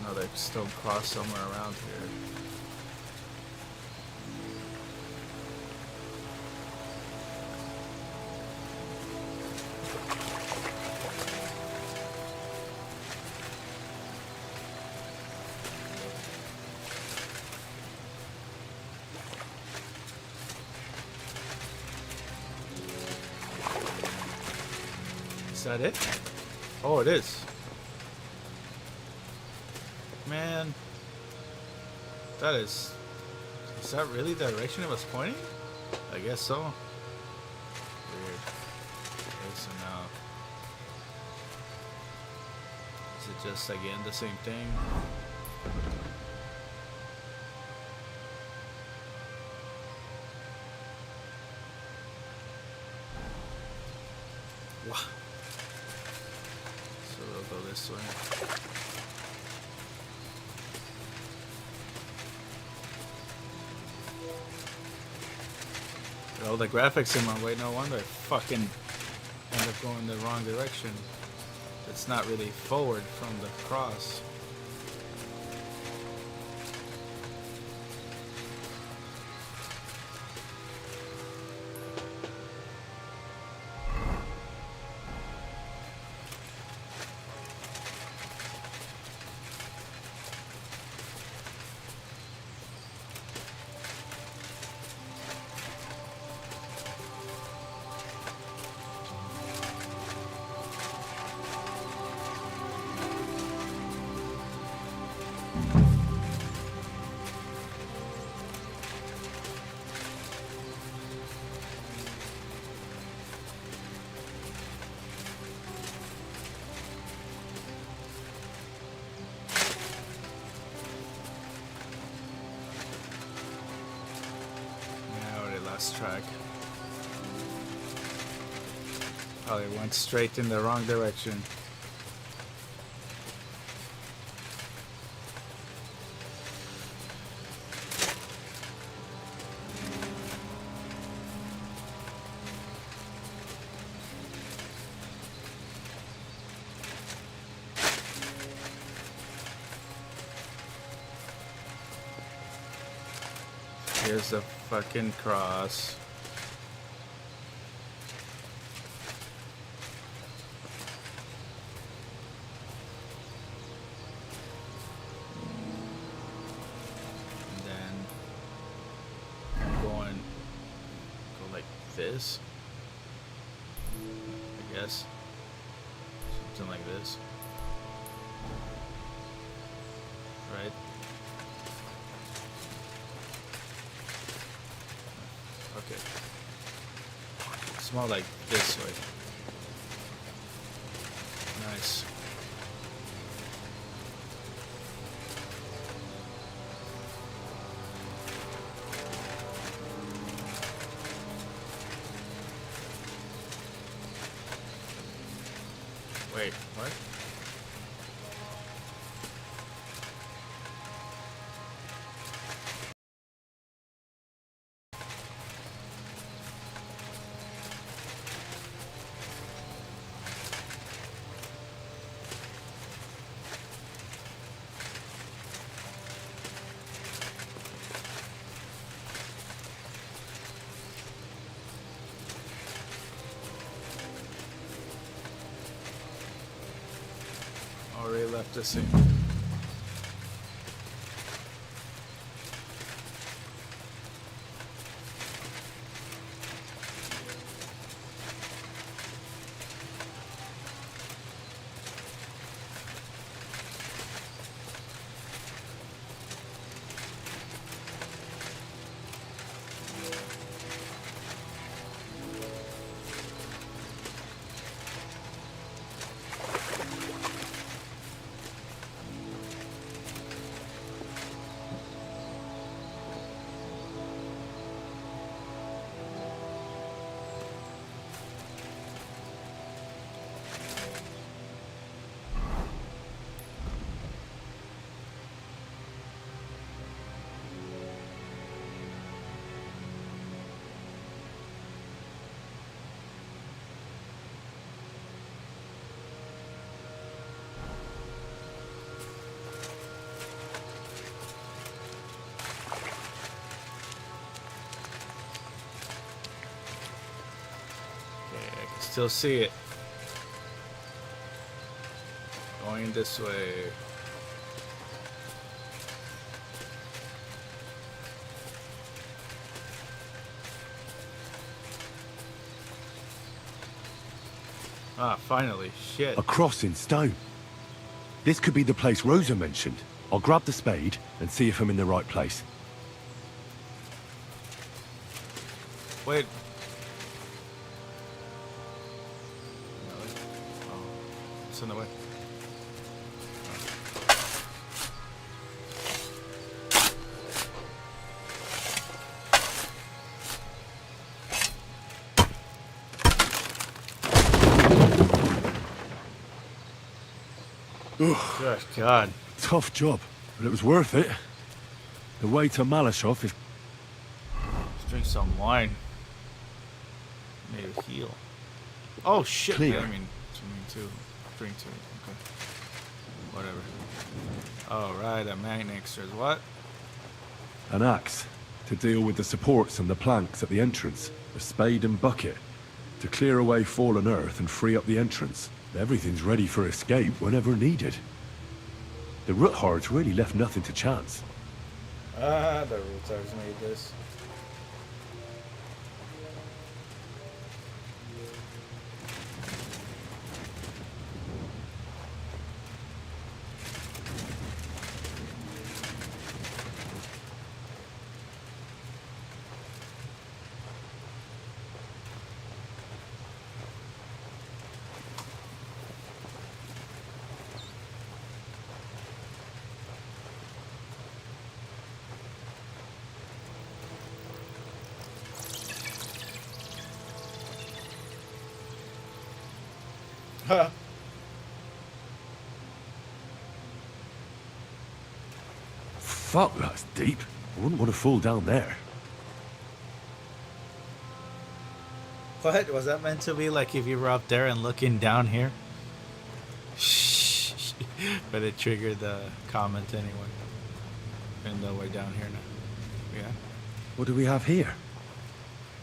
Another stone cross somewhere around here. Is that it? Oh, it is. Man, that is that really the direction it was pointing? I guess so. Weird. Okay, so now, is it just again the same thing? Wow. So we'll go this way. All the graphics in my way, no wonder I fucking end up going the wrong direction. It's not really forward from the cross. Track. Oh, it went straight in the wrong direction. Here's the fucking cross. And then go like this. I guess. Something like this. Right? Okay. It's more like this way. Nice. Wait, what? Already left the scene. Still see it. Going this way. Ah, finally. Shit. A cross in stone. This could be the place Rosa mentioned. I'll grab the spade and see if I'm in the right place. Wait. In the way. Good God. Tough job, but it was worth it. The way to Malashov is... Let's drink some wine. Maybe heal. Oh shit, Clear. I mean too. Drink too. Okay. Whatever. Alright, a magnet extras. What? An axe to deal with the supports and the planks at the entrance. A spade and bucket to clear away fallen earth and free up the entrance. Everything's ready for escape whenever needed. The Roothards really left nothing to chance. Ah, the Roothards made this. Fuck, that's deep. I wouldn't want to fall down there. What? Was that meant to be like if you were up there and looking down here? But it triggered the comment anyway. And the way down here now. Yeah. What do we have here?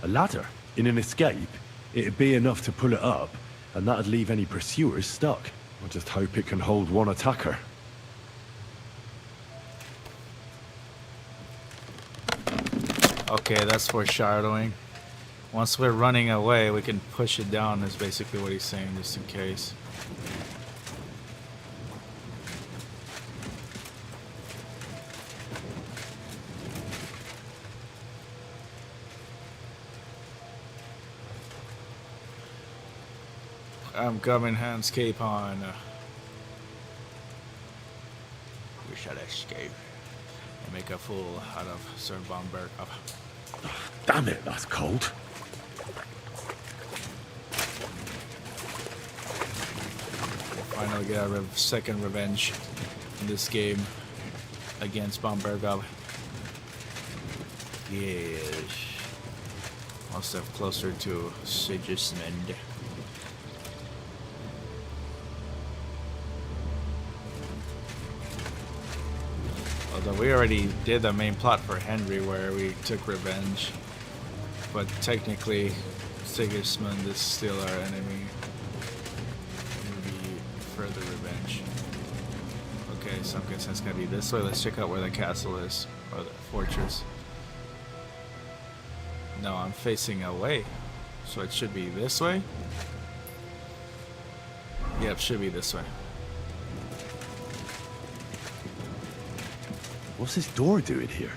A ladder? In an escape? It'd be enough to pull it up, and that'd leave any pursuers stuck. I just hope it can hold one attacker. Okay, that's foreshadowing. Once we're running away, we can push it down, is basically what he's saying, just in case. I'm coming, hands cape on. We shall escape and make a fool out of Sir Bomberg. Damn it, that's cold. Finally get our second revenge in this game against Bomberg. Yes. One step closer to Sigismund. Although we already did the main plot for Henry where we took revenge. But technically, Sigismund is still our enemy. Maybe further revenge. Okay, so I'm guessing it's gonna be this way. Let's check out where the castle is, or the fortress. No, I'm facing away. So it should be this way? Yep, should be this way. What's this door doing here?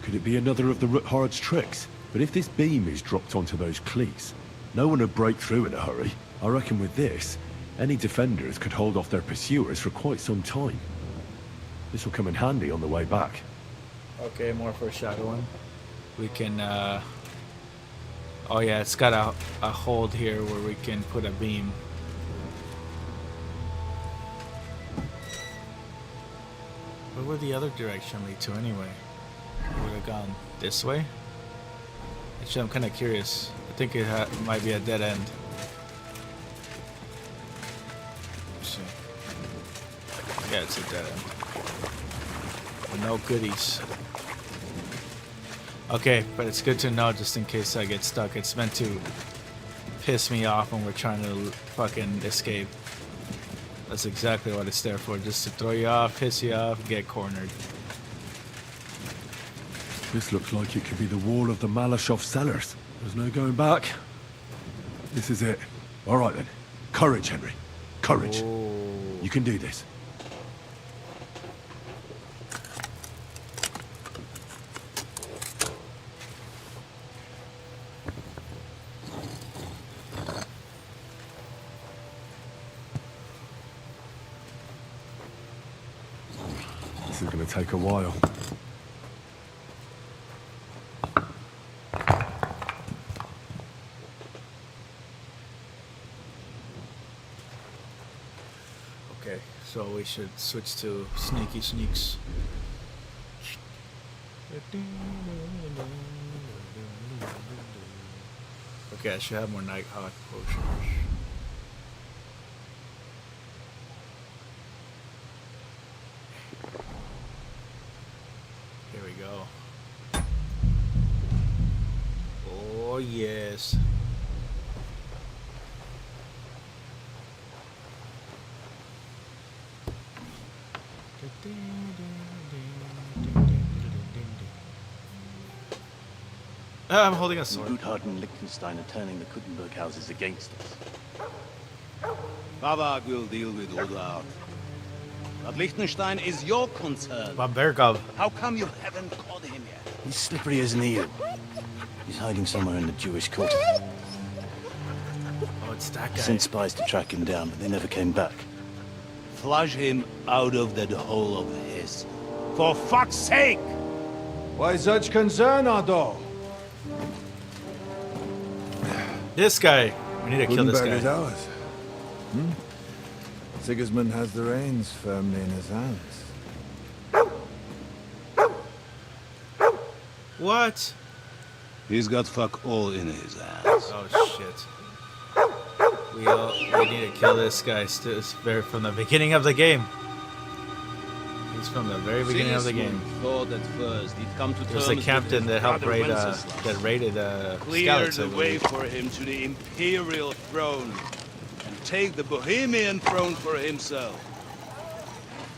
Could it be another of the Ruthard's tricks? But if this beam is dropped onto those cleats, no one would break through in a hurry. I reckon with this, any defenders could hold off their pursuers for quite some time. This will come in handy on the way back. Okay, more foreshadowing. We can, oh yeah, it's got a hold here where we can put a beam. Where would the other direction lead to anyway? Would have gone this way? Actually, I'm kind of curious. I think it might be a dead end. Let's see. Yeah, it's a dead end. No goodies. Okay, but it's good to know just in case I get stuck. It's meant to piss me off when we're trying to fucking escape. That's exactly what it's there for, just to throw you off, piss you off, get cornered. This looks like it could be the wall of the Malashov cellars. There's no going back. This is it. All right then. Courage, Henry. Courage. Oh. You can do this. This is going to take a while. Okay, so we should switch to sneaky sneaks. Okay, I should have more Nighthawk potions. Here we go. Oh yes. I'm holding a sword. Ruthard and Liechtenstein are turning the Kuttenberg houses against us. Babak will deal with Ruthard. But Liechtenstein is your concern. Bomberg. How come you haven't caught him yet? He's slippery as an eel. He's hiding somewhere in the Jewish quarter. Oh, it's that guy. Sent spies to track him down, but they never came back. Flush him out of that hole of his. For fuck's sake! Why such concern, Otto? This guy. We need to kill this guy. Is ours. Sigismund has the reins firmly in his hands. What? He's got fuck all in his hands. Oh shit. We need to kill this guy from the beginning of the game. He's from the very beginning of the game. Thought at first he'd come to It was the captain that helped raided cleared scouts. the way for him to the imperial throne and take the Bohemian throne for himself.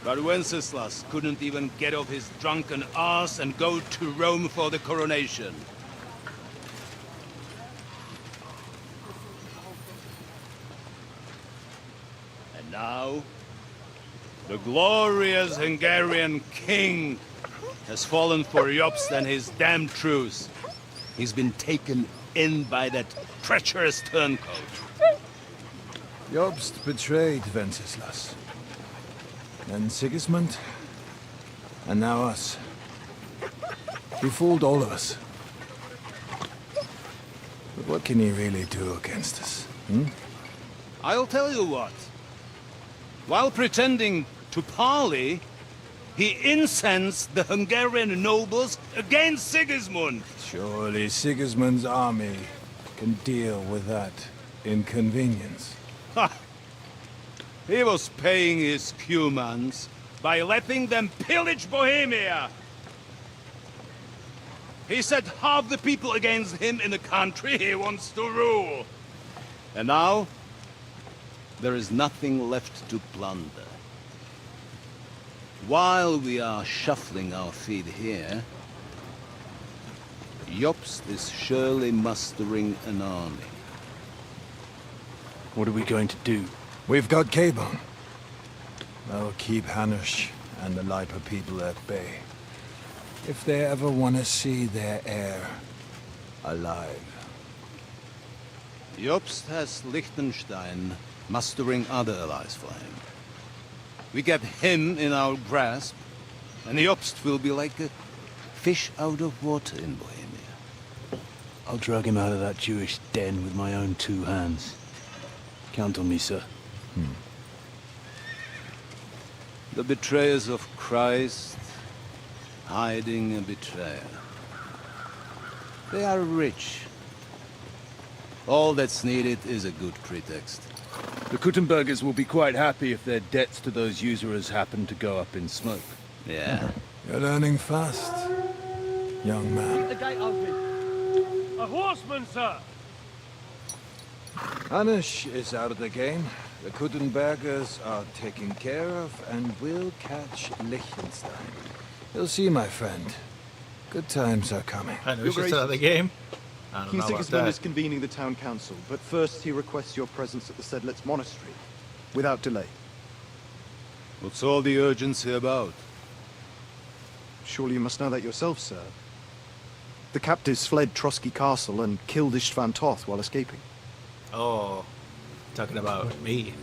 But Wenceslas couldn't even get off his drunken ass and go to Rome for the coronation. And now, the glorious Hungarian king has fallen for Jobst and his damned truce. He's been taken in by that treacherous turncoat. Jobst betrayed Wenceslas. Then Sigismund. And now us. He fooled all of us. But what can he really do against us? I'll tell you what. While pretending to parley, he incensed the Hungarian nobles against Sigismund. Surely Sigismund's army can deal with that inconvenience. Ha! He was paying his cumans by letting them pillage Bohemia. He set half the people against him in the country he wants to rule. And now, there is nothing left to plunder. While we are shuffling our feet here, Jobst is surely mustering an army. What are we going to do? We've got Cabon. That'll keep Hanush and the Lipa people at bay. If they ever want to see their heir alive. Jobst has Liechtenstein mustering other allies for him. We get him in our grasp, and Jobst will be like a fish out of water in Bohemia. I'll drag him out of that Jewish den with my own two hands. Count on me, sir. The betrayers of Christ hiding a betrayer. They are rich. All that's needed is a good pretext. The Kuttenbergers will be quite happy if their debts to those usurers happen to go up in smoke. Yeah. You're learning fast, young man. Keep the gate open. A horseman, sir! Hanush is out of the game. The Kuttenbergers are taken care of, and we'll catch Liechtenstein. You'll see, my friend. Good times are coming. Hanush is out of the game? I don't King know about Sigismund that. is convening the town council, but first he requests your presence at the Sedlitz monastery, without delay. What's all the urgency about? Surely you must know that yourself, sir. The captives fled Trotsky Castle and killed Istvan Toth while escaping. Oh, talking about me.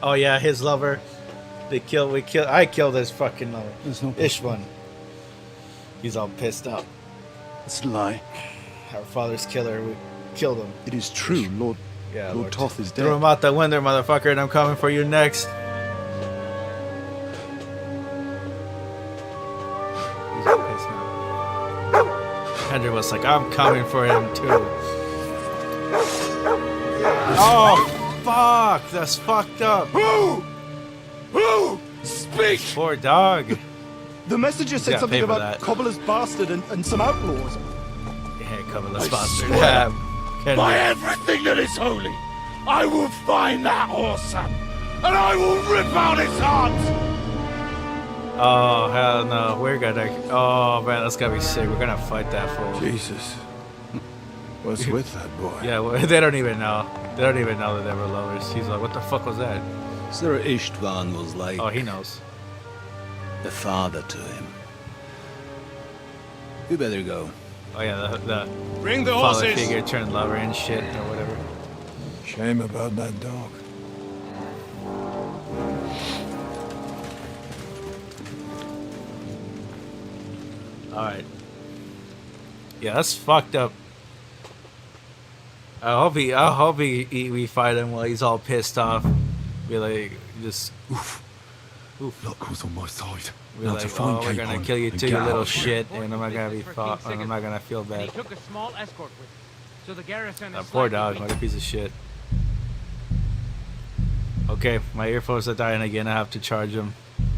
Oh yeah, his lover. I killed his fucking lover. Ishvan. He's all pissed up. It's a lie. Our father's killer, we killed him. It is true, Lord Toth is dead. Throw him out the window, motherfucker, and I'm coming for you next. He's all pissed now. Henry was like, I'm coming for him too. Oh, fuck! That's fucked up. Who? Speak! Poor dog. The messenger said something about Cobbler's bastard and some outlaws. Yeah, Cobbler's bastard. Swear Henry. by everything that is holy, I will find that whoreson, and I will rip out his heart! Oh, hell no. We're gonna... Oh, man, that's gonna be sick. We're gonna fight that fool. Jesus. What's with that boy? Yeah, well, they don't even know. They don't even know that they were lovers. He's like, what the fuck was that? Sir Istvan was like... Oh, he knows. A father to him. You better go. Oh yeah, the Bring the father horses! figure turned lover and shit or whatever. Shame about that dog. Alright. Yeah, that's fucked up. I hope we fight him while he's all pissed off. Be like, just oof. Luck was on my side. Be like, oh, we're gonna kill you too, you little shit, and I'm not gonna be fought, and I'm not gonna feel bad. He took a small escort with him, so the garrison That is poor slightly dog, weak. what a piece of shit. Okay, my earphones are dying again. I have to charge them,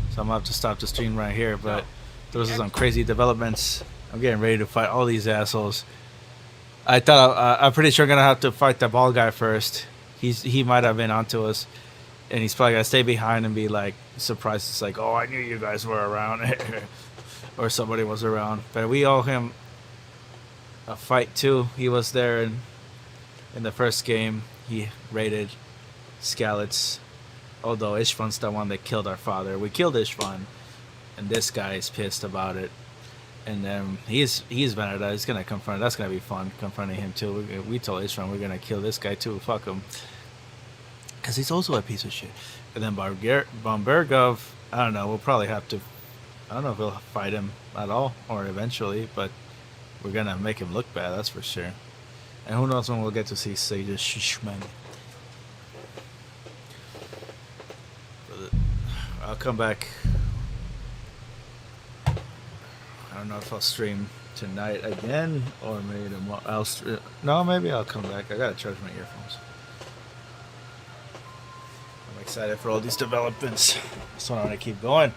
so I'm gonna have to stop the stream right here. But those are some crazy developments. I'm getting ready to fight all these assholes. I thought I'm pretty sure I'm gonna have to fight the bald guy first. He might have been onto us, and he's probably gonna stay behind and be like surprised. It's like, oh, I knew you guys were around, or somebody was around. But we owe him a fight too. He was there in the first game. He raided Skalitz, although Ishvan's the one that killed our father. We killed Ishvan, and this guy is pissed about it. And then he's Veneda. He's gonna confront. That's gonna be fun confronting him too. We told Ishvan we're gonna kill this guy too. Fuck him, cause he's also a piece of shit. And then Bombergov, I don't know. We'll probably have to. I don't know if we'll fight him at all or eventually, but we're gonna make him look bad. That's for sure. And who knows when we'll get to see Sage Shishman. I'll come back. I don't know if I'll stream tonight again or maybe tomorrow. No, maybe I'll come back. I gotta charge my earphones. I'm excited for all these developments, so I want to keep going.